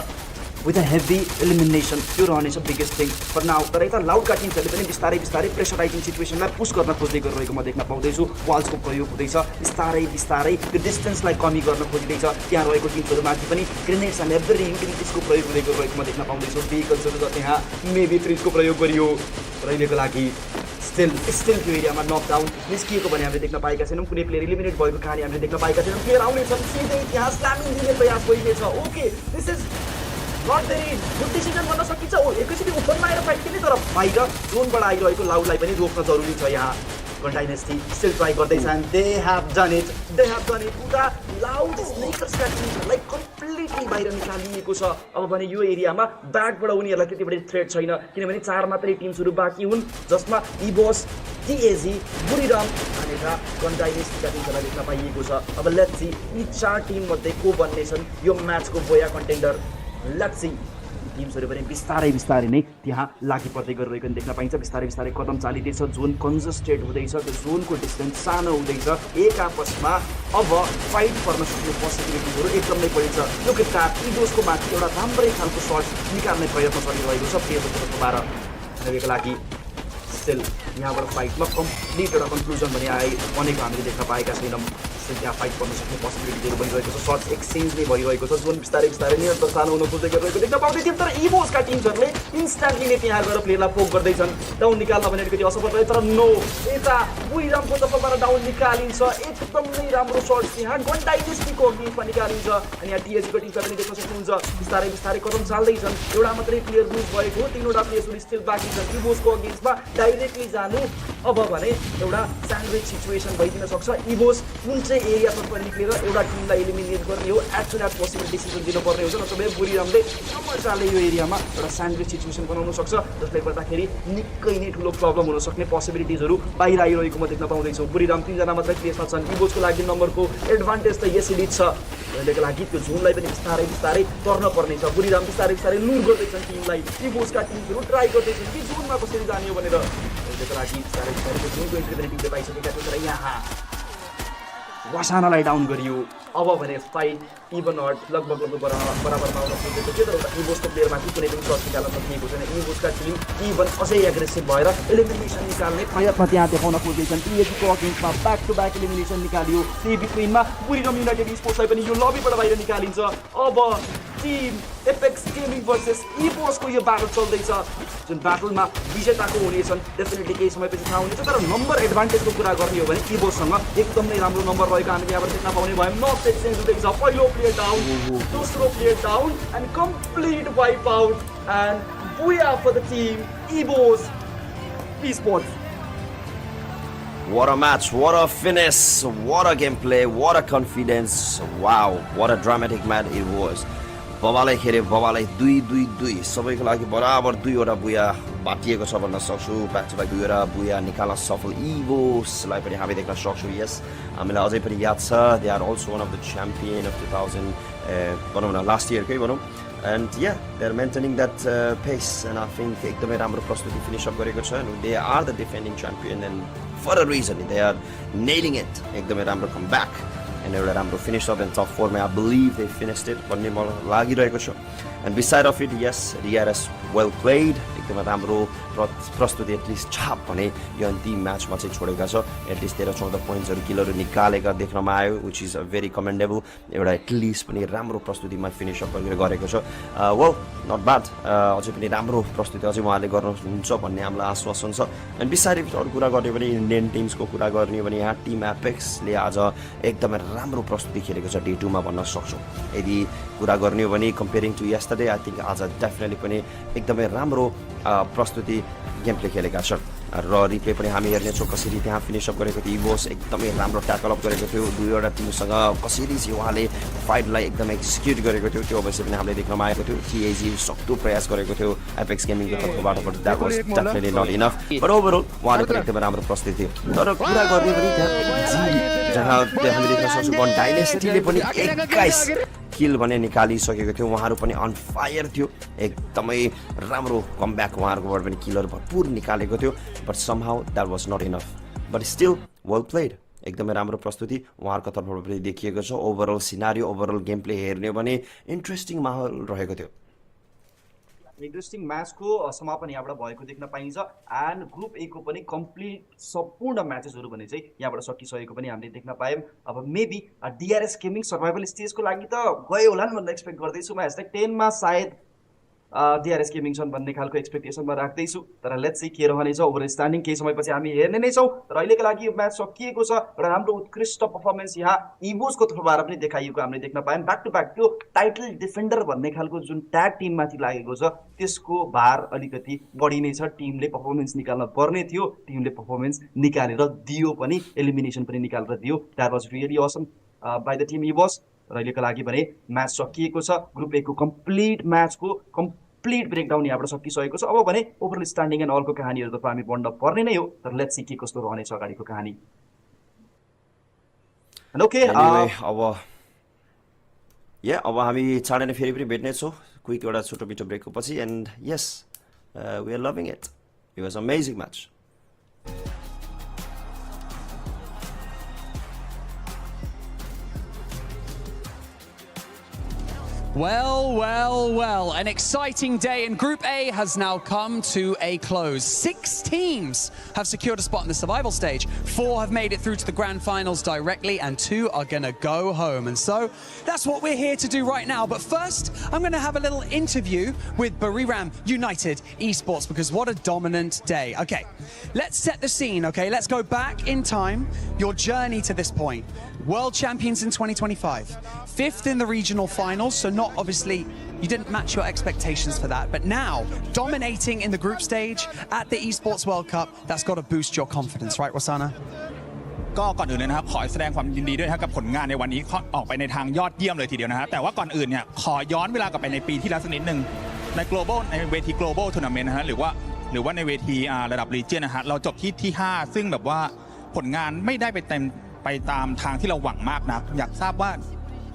Speaker 20: विथ अ हेभी एलिमिनेसन त्यो रहनेछ बिगेस्ट थिङ फर नाउ। तर यता लाउडका टिम्सहरूले पनि बिस्तारै बिस्तारै प्रेसराइजिङ सिचुएसनलाई पुस गर्न खोज्दै गरिरहेको म देख्न पाउँदैछु। वाल्सको प्रयोग हुँदैछ, बिस्तारै बिस्तारै त्यो डिस्टेन्सलाई कमी गर्न खोजिँदैछ। त्यहाँ रहेको टिम्सहरूमाथि पनि ग्रेनेड्स एन्ड एभ्री युटिलिटिजको प्रयोग हुँदै गइरहेको म देख्न पाउँदैछु। भेहिकल्सहरू छ त्यहाँ, मेबी फ्रिजको प्रयोग गरियो र अहिलेको लागि स्टिल त्यो एरियामा नकडाउन निस्किएको भने हामीले देख्न पाएका छैनौँ। कुनै प्लेयर इलिमिनेट भएको कहानी हामीले देख्न पाएका छैनौँ। प्लेयर आउनेछन्, सिधै त्यहाँ स्ल्यामिङ दिने प्रयास भइरहेछ। Okay, this is not very good decision भन्न सकिन्छ। एकैचोटि ओपनमा आएर फाइट खेल्ने, तर बाहिर जोनबाट आइरहेको लाउडलाई पनि रोक्न जरुरी छ। यहाँ डाइनेस्टी स्टिल ट्राई गर्दैछ and they have done it पुरा लाउड स्नेकर्सका टिमहरूलाई कम्प्लिटली बाहिर निकालिएको छ। अब भने यो एरियामा ब्याकबाट उनीहरूलाई त्यति बढी थ्रेट छैन, किनभने 4 मात्रै टिम्सहरू बाँकी हुन्, जसमा इबोस, टिएजी, बुरिराम अनि गन डाइनेस्टीका टिमहरूलाई देख्न पाइएको छ। अब लेट्स सी यी 4 टिममध्ये को बन्नेछन् यो म्याचको बोया कन्टेन्डर। लेट्स सी टिम्सहरू पनि बिस्तारै बिस्तारै नै त्यहाँ लागि पर्दै गरिरहेको देख्न पाइन्छ। बिस्तारै बिस्तारै कदम चालिँदैछ, जोन कन्जस्टेड हुँदैछ, त्यो जोनको डिस्टेन्स सानो हुँदैछ। एक आपसमा अब फाइट पर्न सक्ने पोसिबिलिटीहरू एकदमै बढी छ। यो केटा इगोसको माथि एउटा राम्रै खालको सर्ट निकाल्ने प्रयत्न गरिरहेको छ प्लेयरको तर्फबाट। यसको लागि स्टिल यहाँबाट फाइटमा कम्प्लिट एउटा कन्क्लुजन भने भनेको हामीले देख्न पाएका छैनौँ। त्यहाँ फाइट गर्न सक्ने पोसिबिलिटीहरू बनिरहेको छ, सर्ट्स एक्सचेन्ज नै भइरहेको छ। जोन बिस्तारै बिस्तारै निरन्तर सानो हुन खोज्दै गरिरहेको देख्न पाउँदैथ्यौँ। तर इभोसका टिम्सहरूले इन्स्ट्यान्टली नै त्यहाँ गएर प्लेयरलाई पोक गर्दैछन्। डाउन निकाल्न भने अलिकति असफल रहे, तर नो, यता बुइरामको तर्फबाट डाउन निकालिन्छ। एकदमै राम्रो सर्ट त्यहाँ गन डाइनेस्टीको अगेन्स्टमा निकालिन्छ। अनि यहाँ टिएसीको टिमलाई पनि देख्न सक्नुहुन्छ बिस्तारै बिस्तारै कदम चाल्दैछन्। एउटा मात्रै प्लेयर लुज भएको, 3वटा प्लेयर्सहरू स्टिल बाँकी छन् इभोसको अगेन्स्टमा डाइरेक्टली जानु। अब भने एउटा स्यान्डविच सिचुएसन भइदिन सक्छ। इभोस कुन चाहिँ एरियातर्फ निक्लेर एउटा टिमलाई एलिमिनेट गर्ने हो, as soon as possible decision दिनुपर्ने हुन्छ, नत्र भने बुरिरामले मजाले यो एरियामा एउटा स्यान्डविच सिचुएसन बनाउन सक्छ, जसले गर्दाखेरि निकै नै ठुलो प्रब्लम हुन सक्ने पोसिबिलिटिजहरू बाहिर आइरहेको म देख्न पाउँदैछु। बुरिराम 3जना मात्रै प्लेयर्समा छन्। इभोसको लागि नम्बरको एडभान्टेज त यसरी छ, यसको लागि त्यो जोनलाई पनि बिस्तारै बिस्तारै तर्न पर्नेछ। बुरिराम बिस्तारै बिस्तारै लुर गर्दैछन् टिमलाई। इभोसका टिमहरू ट्राई गर्दैछन् कि जोनमा कसरी जाने हो भनेर। यसको लागि बिस्तारै बिस्तारै त्यो जोनको एन्ट्री पनि टिमले पाइसकेका थिए। तर यहाँ वासानालाई डाउन गरियो। अब भने फाइट इभन हट लगभग बराबरमा आउन खोजेको थियो, तर इभोसको प्लेयरमाथि कुनै पनि सर्ट निकाल्न सकिएको छैन। इभोसका टिम इभन अझै एग्रेसिभ भएर एलिमिनेसन निकाल्ने प्रयत्न त्यहाँ देखाउन खोज्दैछन्। टिएजीको अगेन्स्टमा ब्याक टु ब्याक एलिमिनेसन निकालियो। त्यही बिट्विनमा बुरिराम युनाइटेड स्पोर्ट्सलाई पनि यो लबीबाट बाहिर निकालिन्छ। अब टिम एपेक्स गेमिङ भर्सेस इभोसको यो ब्याटल चल्दैछ, जुन ब्याटलमा विजेताको हुनेछन् डेफिनेटली केही समयपछि थाहा हुनेछ। तर नम्बर एडभान्टेजको कुरा गर्ने हो भने इभोससँग एकदमै राम्रो नम्बर रहेको हामीले यहाँबाट देख्न पाउने भयौँ। नर्थ एक्सचेन्ज हुँदैछ, पहिलो प्लेयर डाउन, दोस्रो player down and complete wipe out and booyah for the team Evos esports.
Speaker 19: What a match, what a finesse, what a gameplay, what a confidence. Wow, what a dramatic match it was. बबालाई खेरे बबालाई 2-2-2 सबैको लागि बराबर 2वटा बुया बाटिएको छ भन्न सक्छु। Back to back 2वटा बुया निकाल्न सफल इभोसलाई पनि हामी देख्न सक्छौँ। यस हामीलाई अझै पनि याद छ, they are also one of the champion of 2000 भनौँ न लास्ट इयरकै भनौँ। And yeah they are maintaining that pace and I think एकदमै राम्रो प्रस्तुति फिनिस अप गरेको छ। They are the defending champion and for a reason they are nailing it. एकदमै राम्रो कम ब्याक एन्ड एउटा राम्रो फिनिस अप एन्ड टप 4मा I believe they finished it भन्ने मलाई लागिरहेको छ। And beside of it yes रिआरएस वेल प्लेड, एकदमै राम्रो प्रस्तुति एटलिस्ट छाप भने यो अन्तिम म्याचमा चाहिँ छोडेका छ। एटलिस्ट 13-14 पोइन्ट्सहरू किलहरू निकालेका देख्नमा आयो, विच इज भेरी कमेन्डेबल। एउटा एटलिस्ट पनि राम्रो प्रस्तुतिमा फिनिस अप गरेको छ। वेल नट ब्याड, अझै पनि राम्रो प्रस्तुति अझै उहाँले गर्नुहुन्छ भन्ने हामीलाई आश्वासन छ। एन्ड बिसाइड इफ अरू कुरा गर्ने भने इन्डियन टिम्सको कुरा गर्ने भने यहाँ टिम एपेक्सले आज एकदमै राम्रो प्रस्तुति खेलेको छ डे 2मा भन्न सक्छौँ। यदि कुरा गर्ने हो भने comparing to yesterday I think आज डेफिनेटली पनि एकदमै राम्रो प्रस्तुति गेम प्ले खेलेका छन्। र रिप्ले पनि हामी हेर्नेछौँ कसरी त्यहाँ फिनिस अप गरेको थियो। इभोस एकदमै राम्रो ट्याकल अप गरेको थियो, 2वटा टिमसँग कसरी चाहिँ उहाँले फाइटलाई एकदमै एक्जिक्युट गरेको थियो त्यो अवश्य पनि हामीले देख्नमा आएको थियो। टिएजी सक्दो प्रयास गरेको थियो एपेक्स गेमिङको तर्फबाट, but that was definitely not enough. But overall उहाँले पनि एकदमै राम्रो प्रस्तुति थियो। तर कुरा गर्ने भने जहाँ हामीले देख्न सक्छौँ गन डाइनेस्टीले पनि 21 किल भने निकालिसकेको थियो। उहाँहरू पनि अन फायर थियो, एकदमै राम्रो कमब्याक उहाँहरूकोबाट पनि किलहरू भरपुर निकालेको थियो। But somehow that was not enough, but still well played. एकदमै राम्रो प्रस्तुति उहाँहरूको तर्फबाट पनि देखिएको छ। Overall scenario, overall game play हेर्ने हो भने इन्ट्रेस्टिङ माहौल रहेको थियो।
Speaker 20: इन्ट्रेस्टिङ म्याचको समापन यहाँबाट भएको देख्न पाइन्छ एन्ड ग्रुप ए को पनि कम्प्लिट सम्पूर्ण म्याचेसहरू भने चाहिँ यहाँबाट सकिसकेको पनि हामीले देख्न पायौँ अब मेबी डिआरएस गेमिङ सर्भाइभल स्टेजको लागि त गयो होला नि भनेर एक्सपेक्ट गर्दैछु म #10 सायद डिआरएस गेमिङ छन् भन्ने खालको एक्सपेक्टेसनमा राख्दैछु तर लेट्स सी के रहनेछ ओभर स्ट्यान्डिङ केही समयपछि हामी हेर्ने नै छौँ र अहिलेको लागि यो म्याच सकिएको छ एउटा राम्रो उत्कृष्ट पर्फर्मेन्स यहाँ इभोसको तर्फबाट पनि देखाइएको हामीले देख्न पायौँ ब्याक टु ब्याक त्यो टाइटल डिफेन्डर भन्ने खालको जुन ट्याग टिममाथि लागेको छ त्यसको भार अलिकति बढी नै छ टिमले पर्फर्मेन्स निकाल्न पर्ने थियो टिमले पर्फर्मेन्स निकालेर दियो पनि एलिमिनेसन पनि निकालेर दियो that was really awesome by the team Evos र अहिलेको लागि भने म्याच सकिएको छ ग्रुप ए को कम्प्लिट म्याचको कम्प्लिट ब्रेकडाउन यहाँबाट सकिसकेको छ अब भने ओभरअल स्ट्यान्डिङ एन्ड अलको कहानीहरूतर्फ हामी बढ्न पर्ने नै हो तर लेट्स सी के कस्तो रहनेछ अगाडिको कहानी ओके अब हामी चाँडै नै फेरि पनि भेट्नेछौँ क्विक एउटा छोटो मिठो ब्रेकको पछि and yes we are loving it was amazing match
Speaker 9: Well, an exciting day and Group A has now come to a close. 6 teams have secured a spot in the survival stage. 4 have made it through to the grand finals directly and 2 are gonna go home. And so that's what we're here to do right now. But first, I'm gonna have a little interview with Buriram United Esports because what a dominant day. Okay, let's set the scene, okay? Let's go back in time, your journey to this point. World champions in 2025, 5th in the regional finals, so not obviously, you didn't match your expectations for that, but now dominating in the group stage at the Esports World Cup, that's got to boost your confidence, right, Wasana?
Speaker 17: ก็ก่อนอื่นเลยนะครับขอแสดงความยินดีด้วยนะครับกับผลงานในวันนี้ออกไปในทางยอดเยี่ยมเลยทีเดียวนะครับแต่ว่าก่อนอื่นเนี่ยขอย้อนเวลากลับไปในปีที่แล้วสักนิดนึงใน global ในเวที global tournament นะฮะหรือว่าในเวทีระดับ region นะฮะเราจบที่ 5ซึ่งแบบว่าผลงานไม่ได้ไปตามทางที่เราหวังมากนะอยากทราบว่า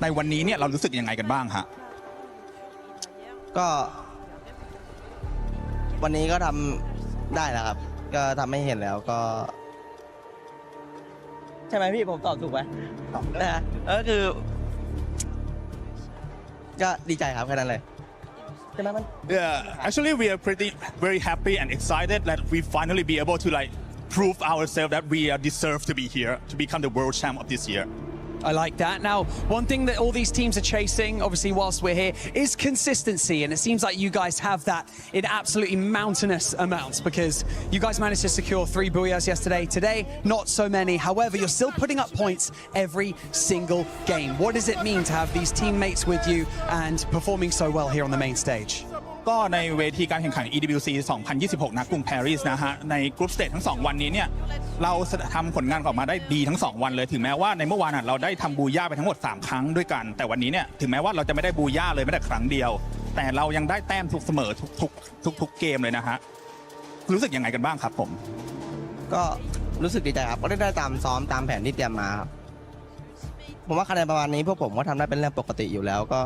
Speaker 17: ในวันนี้เนี่ยเรารู้สึกยังไงกันบ้างฮะ
Speaker 13: ก็วันนี้ก็ทำได้แล้วครับก็ทำให้เห็นแล้วก็ใช่ไหมพี่ผมตอบถูกไหมนะฮะก็คือก็ดีใจครับแค่นั้นเลยใช่ไหมมัน
Speaker 17: Yeah, actually we are very happy and excited that we finally be able to prove ourselves that we deserve to be here to become the world champ of this year.
Speaker 9: I like that. Now, one thing that all these teams are chasing, obviously, whilst we're here, is consistency. And it seems like you guys have that in absolutely mountainous amounts because you guys managed to secure 3 booyahs yesterday. Today, not so many. However, you're still putting up points every single game. What does it mean to have these teammates with you and performing so well here on the main stage?
Speaker 17: ก็ในเวทีการแข่งขัน EWC 2026 นะกรุงปารีสนะฮะในกรุ๊ปสเตจทั้ง2วันนี้เนี่ยเราทำผลงานออกมาได้ดีทั้ง2วันเลยถึงแม้ว่าในเมื่อวานเราได้ทำบูย่าไปทั้งหมด3ครั้งด้วยกันแต่วันนี้เนี่ยถึงแม้ว่าเราจะไม่ได้บูย่าเลยแม้แต่ครั้งเดียวแต่เรายังได้แต้มทุกเสมอทุกเกมเลยนะฮะรู้สึกยังไงกันบ้างครับผม
Speaker 13: ก็รู้สึกดีใจครับก็ได้ตามซ้อมตามแผนที่เตรียมมาครับผมว่าคะแนนประมาณนี้พวกผมก็ทำได้เป็นเรื่องปกติอยู่แล้วก็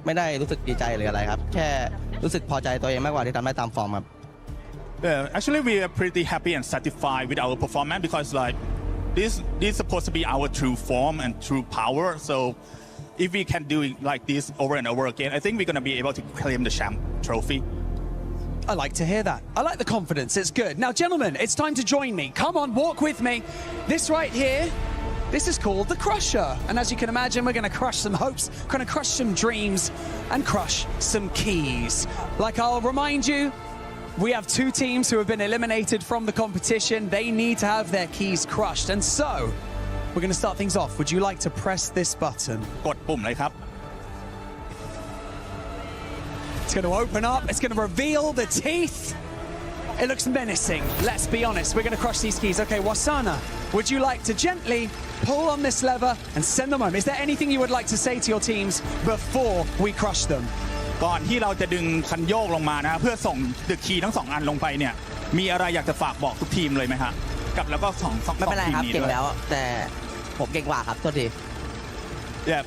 Speaker 13: ไม่ได้รู้สึกดีใจหรืออะไรครับแค่รู้สึกพอใจตัวเองมากกว่าที่ทำได้ตามฟอร์มครับ
Speaker 17: Actually we are pretty happy and satisfied with our performance because this is supposed to be our true form and true power so if we can do it like this over and over again I think we're going to be able to claim the champ trophy.
Speaker 9: I like to hear that. I like the confidence. It's good. Now, gentlemen, it's time to join me. Come on, walk with me. This right here, this is called the Crusher. And as you can imagine, we're going to crush some hopes, going to crush some dreams, and crush some keys. Like I'll remind you, we have 2 teams who have been eliminated from the competition. They need to have their keys crushed. And so, we're going to start things off. Would you like to press this button?
Speaker 17: กดปุ่มเลยครับ
Speaker 9: It's going to open up. It's going to reveal the teeth. It looks menacing. Let's be honest. We're going to crush these keys. Okay, Wasana, would you like to gently pull on this lever and send them home? Is there anything you would like to say to your teams before we crush them?
Speaker 17: ก่อนที่เราจะดึงคันโยกลงมานะเพื่อส่งดึกคีย์ทั้ง2อันลงไปเนี่ยมีอะไรอยากจะฝากบอกทุกทีมเลยไหมฮะกับแล้วก็2
Speaker 13: ไม่เป็นไรครับเก่งแล้วแต่ผมเก่งกว่าครับโทษที
Speaker 17: Yeah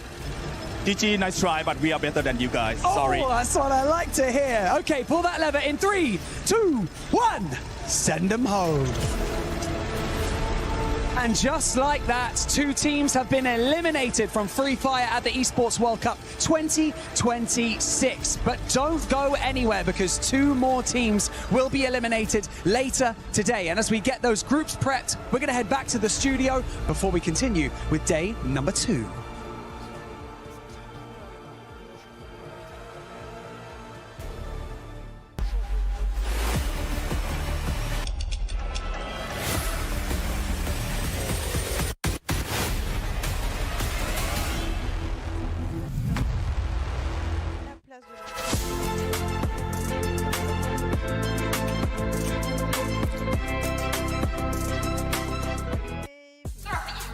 Speaker 17: GG nice try but we are better than you guys sorry
Speaker 9: Oh that's what I like to hear Okay pull that lever in 3 2 1 send them home And just like that, 2 teams have been eliminated from Free Fire at the Esports World Cup 2026. But don't go anywhere because 2 more teams will be eliminated later today. And as we get those groups prepped, we're going to head back to the studio before we continue with day number 2.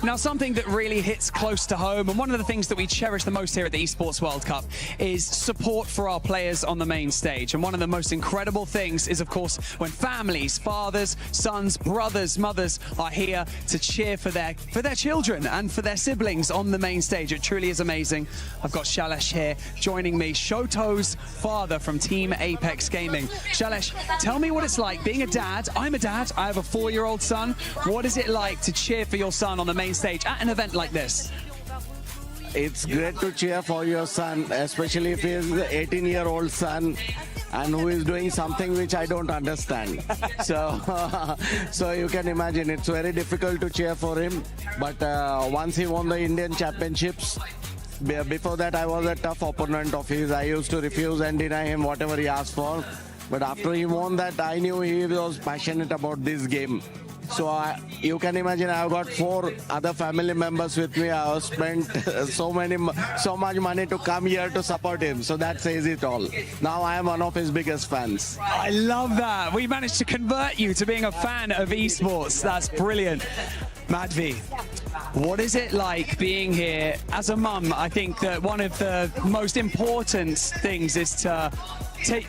Speaker 9: Now, something that really hits close to home, and one of the things that we cherish the most here at the Esports World Cup, is support for our players on the main stage. And one of the most incredible things is, of course, when families, fathers, sons, brothers, mothers are here to cheer for their children and for their siblings on the main stage. It truly is amazing. I've got Shailesh here joining me, Shoto's father from Team Apex Gaming. Shailesh, tell me what it's like being a dad. I'm a dad. I have a 4-year-old son. What is it like to cheer for your son on the main stage at an event like this?
Speaker 10: It's great to cheer for your son, especially if he is the 18-year-old son and who is doing something which I don't understand. So you can imagine it's very difficult to cheer for him. But once he won the Indian Championships, before that I was a tough opponent of his. I used to refuse and deny him whatever he asked for. But after he won that, I knew he was passionate about this game. So you can imagine I've got 4 other family members with me. I have spent so much money to come here to support him. So that says it all. Now I am one of his biggest fans.
Speaker 9: I love that. We managed to convert you to being a fan of esports. That's brilliant. Madhvi, what is it like being here as a mum? I think that one of the most important things is to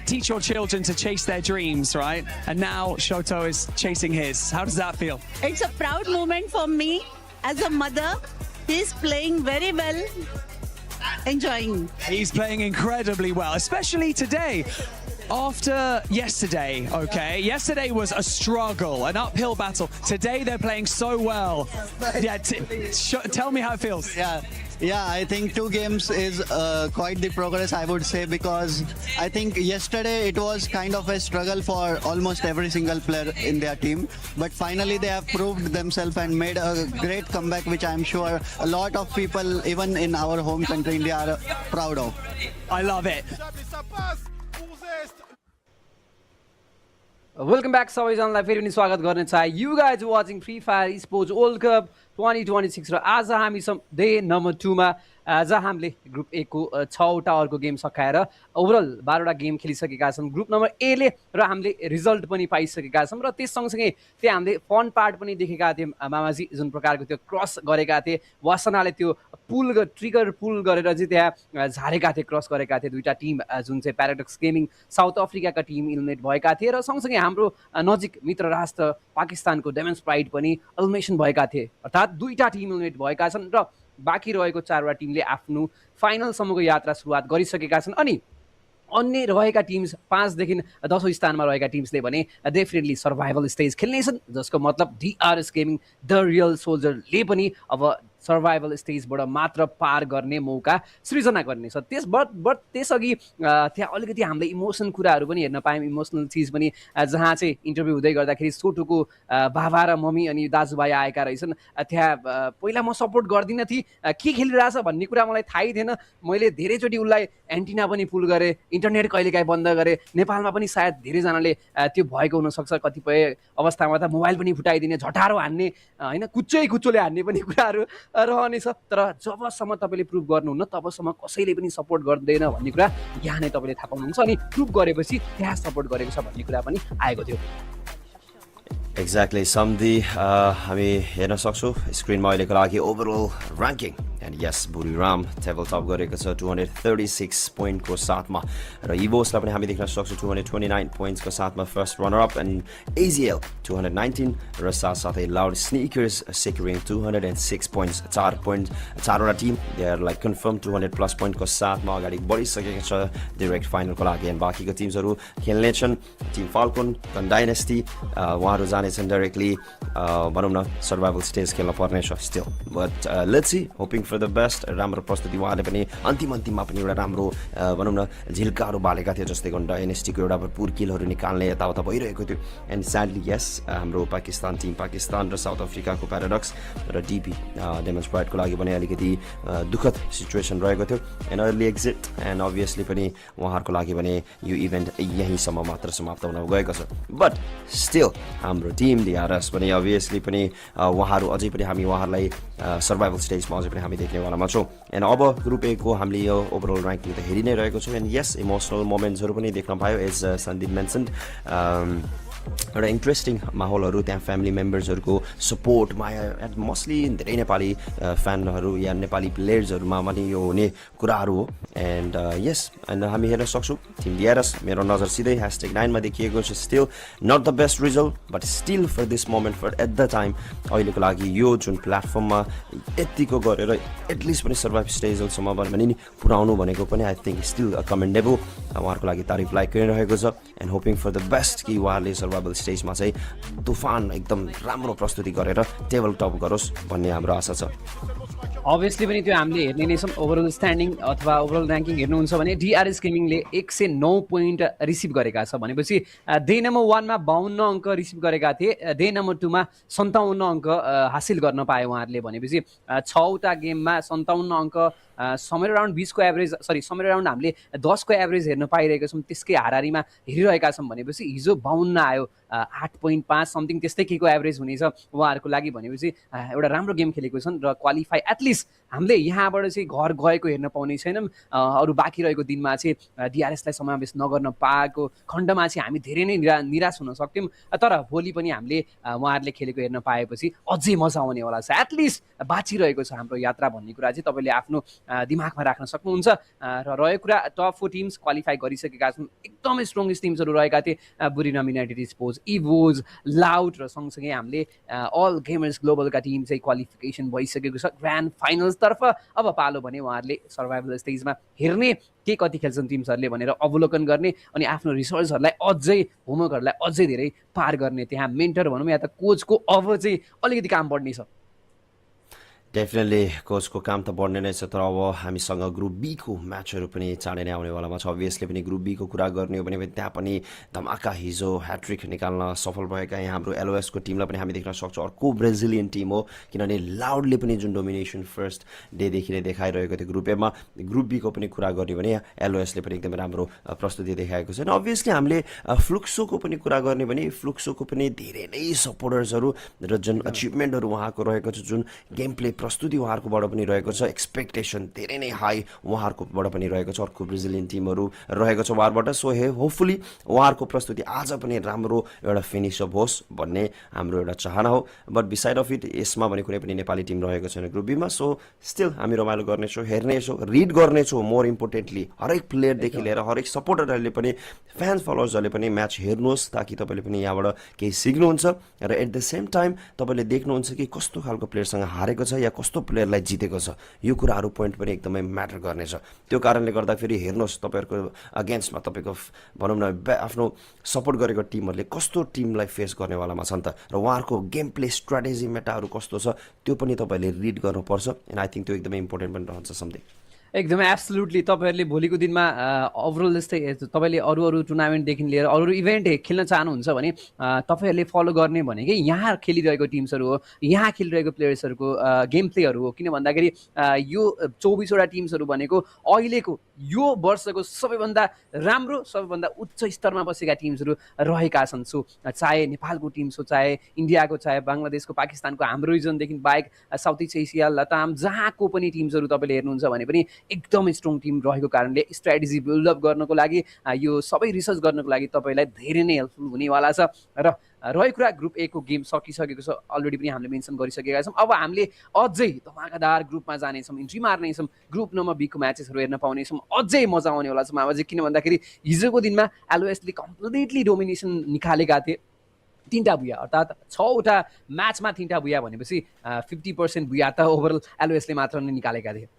Speaker 9: teach your children to chase their dreams, right? And now Shoto is chasing his. How does that feel?
Speaker 16: It's a proud moment for me as a mother. He's playing very well, enjoying.
Speaker 9: He's playing incredibly well, especially today. After yesterday, okay? Yesterday was a struggle, an uphill battle. Today they're playing so well. Yeah, tell me how it feels.
Speaker 23: Yeah, I think 2 games is quite the progress, I would say, because I think yesterday it was kind of a struggle for almost every single player in their team. But finally they have proved themselves and made a great comeback, which I'm sure a lot of people, even in our home country, India, are proud of.
Speaker 9: I love it.
Speaker 24: Welcome back, सबैजनालाई फेरि पनि स्वागत गर्न चाहे. You guys are watching Free Fire Esports World Cup 2026 र आज हामी day number 2 मा जहाँ हामीले ग्रुप ए को 6वटा अर्को गेम सकाएर ओभरअल 12वटा गेम खेलिसकेका छौँ. ग्रुप नम्बर ए ले र हामीले रिजल्ट पनि पाइसकेका छौँ र त्यस सँगसँगै त्यहाँ हामीले फन पार्ट पनि देखेका थियौँ. मामाजी जुन प्रकारको त्यो क्रस गरेका थिए, वासनाले त्यो ट्रिगर पुल गरेर चाहिँ त्यहाँ झारेका थिए, क्रस गरेका थिए 2टा टिम, जुन चाहिँ प्याराडक्स गेमिङ साउथ अफ्रिकाका टिम इलिमिनेट भएका थिए र सँगसँगै हाम्रो नजिक मित्र राष्ट्र पाकिस्तानको डेमन्स प्राइड पनि एलिमिनेसन भएका थिए. अर्थात् 2टा टिम इलिमिनेट भएका छन् र बाँकी रहेको 4वटा टिमले आफ्नो फाइनलसम्मको यात्रा सुरुवात गरिसकेका छन्. अनि अन्य रहेका टिम्स 5 देखि 10औं स्थानमा रहेका टिम्सले भने डेफिनेटली सर्भाइभल स्टेज खेल्नेछन्, जसको मतलब DRS गेमिङ द रियल सोल्जरले पनि अब सर्भाइभल स्टेजबाट मात्र पार गर्ने मौका सृजना गर्नेछ. त्यसअघि त्यहाँ अलिकति हामीले इमोसन कुराहरू पनि हेर्न पायौँ, इमोसनल चिज पनि, जहाँ चाहिँ इन्टरभ्यू हुँदै गर्दाखेरि छोटोको बाबा र मम्मी अनि दाजुभाइ आएका रहेछन्. त्यहाँ पहिला म सपोर्ट गर्दिनँ थिएँ, के खेलिरहेछ भन्ने कुरा मलाई थाहै थिएन. मैले धेरैचोटि उसलाई एन्टिना पनि पुल गरेँ, इन्टरनेट कहिलेकाहीँ बन्द गरेँ. नेपालमा पनि सायद धेरैजनाले त्यो भएको हुनसक्छ. कतिपय अवस्थामा त मोबाइल पनि फुटाइदिने, झटारो हान्ने, होइन कुच्चोले हान्ने पनि कुराहरू रहनेछ. तर जबसम्म तपाईँले प्रुभ गर्नुहुन्न तबसम्म कसैले पनि सपोर्ट गर्दैन भन्ने कुरा यहाँ नै तपाईँले थाहा पाउनुहुन्छ. अनि प्रुभ गरेपछि त्यहाँ सपोर्ट गरेको छ भन्ने कुरा पनि आएको थियो.
Speaker 19: एक्ज्याक्टली समधी हामी हेर्न सक्छौँ स्क्रिनमा अहिलेको लागि overall ranking and yes Buriram table top गरेको छ 236 पोइन्टको साथमा र इभोसलाई पनि हामी देख्न सक्छौँ 229 पोइन्ट्सको साथमा first runner up and AGL 219 र साथसाथै लाउड स्निकर्स सेक्युरिङ 206 पोइन्ट्स 4वटा team they are like confirm 200 plus पोइन्टको साथमा अगाडि बढिसकेको छ डिरेक्ट फाइनलको लागि एन्ड बाँकीको टिम्सहरू खेल्नेछन् टिम फाल्कोन कन डाइनेस्टी उहाँहरू जानेछन् डाइरेक्टली भनौँ न सर्भाइभल स्टेज खेल्न पर्नेछ still but let's see hoping for the best राम्रो प्रस्तुति उहाँले पनि अन्तिममा पनि एउटा राम्रो भनौँ न झिल्काहरू बालेका थिए जस्तै गन डाइनेस्टीको एउटा भरपुर किलहरू निकाल्ने यताउता भइरहेको थियो एन्ड स्याडली यस हाम्रो पाकिस्तान टिम पाकिस्तान र साउथ अफ्रिकाको प्याराडक्स र डिपी डेमेज प्राइडको लागि पनि अलिकति दुःखद सिचुएसन रहेको थियो and early exit and obviously पनि उहाँहरूको लागि भने यो इभेन्ट यहीँसम्म मात्र समाप्त हुन गएको छ बट स्टिल हाम्रो टिम डिआरएस पनि अभियसली पनि उहाँहरू अझै पनि हामी उहाँहरूलाई सर्भाइभल स्टेजमा अझै पनि हामी देख्नेवालामा छौँ एन्ड अब ग्रुप ए को हामीले यो ओभरअल ऱ्याङ्किङ त हेरि नै रहेको छौँ एन्ड यस इमोसनल मोमेन्ट्सहरू पनि देख्न पायो एज सन्दीप मेन्सन एउटा इन्ट्रेस्टिङ माहौलहरू त्यहाँ फ्यामिली मेम्बर्सहरूको सपोर्ट माया एन्ड मोस्टली धेरै नेपाली फ्यानहरू या नेपाली प्लेयर्सहरूमा पनि यो हुने कुराहरू हो एन्ड यस एन्ड हामी हेर्न सक्छौँ टिम डिआरएस मेरो नजर सिधै #9मा देखिएको छ still not the best result but still for this moment for at the time अहिलेको लागि यो जुन प्लेटफर्ममा यतिको गरेर एटलिस्ट पनि सर्भाइभ स्टेजसम्म भने नि पुऱ्याउनु भनेको पनि आई थिङ्क स्टिल कमेन्डेबल उहाँहरूको लागि तारिफ लाइक गरिरहेको छ and hoping for the best कि उहाँहरूले सर्भाइभल स्टेजमा चाहिँ तुफान एकदम राम्रो प्रस्तुति गरेर टेबल टप गरोस् भन्ने हाम्रो आशा छ
Speaker 24: अभियसली पनि त्यो हामीले हेर्ने नै छौँ ओभरअल स्ट्यान्डिङ अथवा ओभरअल ऱ्याङ्किङ हेर्नुहुन्छ भने डिआरएस गेमिङले 109 पोइन्ट रिसिभ गरेका छ भनेपछि डे नम्बर 1मा 52 अङ्क रिसिभ गरेका थिए डे नम्बर 2मा 57 अङ्क हासिल गर्न पाए उहाँहरूले भनेपछि 6वटा गेममा 57 अङ्क समर अराउन्ड 20को एभरेज समर अराउन्ड हामीले 10को एभरेज हेर्न पाइरहेका छौँ त्यसकै हाराहारीमा हेरिरहेका छौँ भनेपछि हिजो 52 आयो 8.5 समथिङ त्यस्तै केको एभरेज हुनेछ उहाँहरूको लागि भनेपछि एउटा राम्रो गेम खेलेको छन् र क्वालिफाई एटलिस्ट हामीले यहाँबाट चाहिँ घर गएको हेर्न पाउने छैनौँ अरू बाँकी रहेको दिनमा चाहिँ डिआरएसलाई समावेश नगर्न पाएको खण्डमा चाहिँ हामी धेरै नै निराश हुन सक्थ्यौँ तर भोलि पनि हामीले उहाँहरूले खेलेको हेर्न पाएपछि अझै मजा आउनेवाला छ एटलिस्ट बाँचिरहेको छ हाम्रो यात्रा भन्ने कुरा चाहिँ तपाईँले आफ्नो दिमागमा राख्न सक्नुहुन्छ र रहेको कुरा टप 4 टिम्स क्वालिफाई गरिसकेका छन् एकदमै स्ट्रङ्गेस्ट टिम्सहरू रहेका थिए बुरिनम युनाइटेड स्पोर्ट्स इभोज लाउड र सँगसँगै हामीले अल गेमर्स ग्लोबलका टिम चाहिँ क्वालिफिकेसन भइसकेको छ ग्रान्ड फाइनल्सतर्फ अब पालो भने उहाँहरूले सर्भाइभल स्टेजमा हेर्ने के कति खेल्छन् टिम्सहरूले भनेर अवलोकन गर्ने अनि आफ्नो रिसर्चहरूलाई अझै होमवर्कहरूलाई अझै धेरै पार गर्ने त्यहाँ मेन्टर भनौँ या त कोचको अब चाहिँ अलिकति काम बढ्ने छ
Speaker 19: डेफिनेटली कोचको काम त बढ्ने नै छ तर अब हामीसँग ग्रुप बीको म्याचहरू पनि चाँडै नै आउनेवालामा छ अभियसली पनि ग्रुप बीको कुरा गर्ने हो भने त्यहाँ पनि धमाका हिजो ह्याट्रिक निकाल्न सफल भएका यहाँ हाम्रो एलओएसको टिमलाई पनि हामी देख्न सक्छौँ अर्को ब्राजिलियन टिम हो किनभने लाउडले पनि जुन डोमिनेसन फर्स्ट डेदेखि नै देखाइरहेको थियो ग्रुप एमा ग्रुप बीको पनि कुरा गर्ने भने एलओएसले पनि एकदमै राम्रो प्रस्तुति देखाएको छ अनि अभियसली हामीले फ्लुक्सोको पनि कुरा गर्ने भने फ्लुक्सोको पनि धेरै नै सपोर्टर्सहरू र जुन अचिभमेन्टहरू उहाँको रहेको छ जुन गेम प्ले प्रस्तुति उहाँहरूकोबाट पनि रहेको छ एक्सपेक्टेसन धेरै नै हाई उहाँहरूकोबाट पनि रहेको छ अर्को ब्राजिलियन टिमहरू रहेको छ उहाँहरूबाट सो होपफुली उहाँहरूको प्रस्तुति आज पनि राम्रो एउटा फिनिसअप होस् भन्ने हाम्रो एउटा चाहना हो बट बिसाइड अफ इट यसमा भने कुनै पनि नेपाली टिम रहेको छैन ग्रुप बीमा सो स्टिल हामी रमाइलो गर्नेछौँ हेर्नेछौँ रिड गर्नेछौँ मोर इम्पोर्टेन्टली हरेक प्लेयरदेखि लिएर हरेक सपोर्टरहरूले पनि फ्यान्स फलोवर्सहरूले पनि म्याच हेर्नुहोस् ताकि तपाईँले पनि यहाँबाट केही सिक्नुहुन्छ र एट द सेम टाइम तपाईँले देख्नुहुन्छ कि कस्तो खालको प्लेयरसँग हारेको छ या कस्तो प्लेयरलाई जितेको छ यो कुराहरू पोइन्ट पनि एकदमै म्याटर गर्नेछ त्यो कारणले गर्दाखेरि हेर्नुहोस् तपाईँहरूको अगेन्स्टमा तपाईँको भनौँ न आफ्नो सपोर्ट गरेको टिमहरूले कस्तो टिमलाई फेस गर्नेवालामा छन् त र उहाँहरूको गेम प्ले स्ट्राटेजी मेटाहरू कस्तो छ त्यो पनि तपाईँहरूले रिड गर्नुपर्छ एन्ड आई थिङ्क त्यो एकदमै इम्पोर्टेन्ट पनि रहन्छ समथिङ
Speaker 24: एकदमै एब्सोल्युटली तपाईँहरूले भोलिको दिनमा ओभरअल जस्तै तपाईँले अरू टुर्नामेन्टदेखि लिएर अरू इभेन्ट खेल्न चाहनुहुन्छ भने तपाईँहरूले फलो गर्ने भनेकै यहाँ खेलिरहेको टिम्सहरू हो यहाँ खेलिरहेको प्लेयर्सहरूको गेम प्लेहरू हो किन भन्दाखेरि यो 24वटा टिम्सहरू भनेको अहिलेको यो वर्षको सबैभन्दा राम्रो सबैभन्दा उच्च स्तरमा बसेका टिम्सहरू रहेका छन् सो चाहे नेपालको टिम्स हो चाहे इन्डियाको चाहे बङ्गलादेशको पाकिस्तानको हाम्रो रिजनदेखि बाहेक साउथ इस्ट एसिया लताम जहाँको पनि टिम्सहरू तपाईँले हेर्नुहुन्छ भने पनि एकदमै स्ट्रङ टिम रहेको कारणले स्ट्राटेजी बिल्डअप गर्नको लागि यो सबै रिसर्च गर्नको लागि तपाईँलाई धेरै नै हेल्पफुल हुनेवाला छ। र रहेको कुरा ग्रुप ए को गेम सकिसकेको छ, अलरेडी पनि हामीले मेन्सन गरिसकेका छौँ। अब हामीले अझै धमाकादार ग्रुपमा जानेछौँ, इन्ट्री मार्नेछौँ, ग्रुप नम्बर बीको म्याचेसहरू हेर्न पाउनेछौँ। अझै मजा आउनेवाला छ मामाजी, किन भन्दाखेरि हिजोको दिनमा एलओएसले कम्प्लिटली डोमिनेसन निकालेका थिए। 3टा भुया अर्थात् 6वटा म्याचमा 3टा भुया भनेपछि 50% भुया त ओभरअल एलओएसले मात्र नै निकालेका थिए।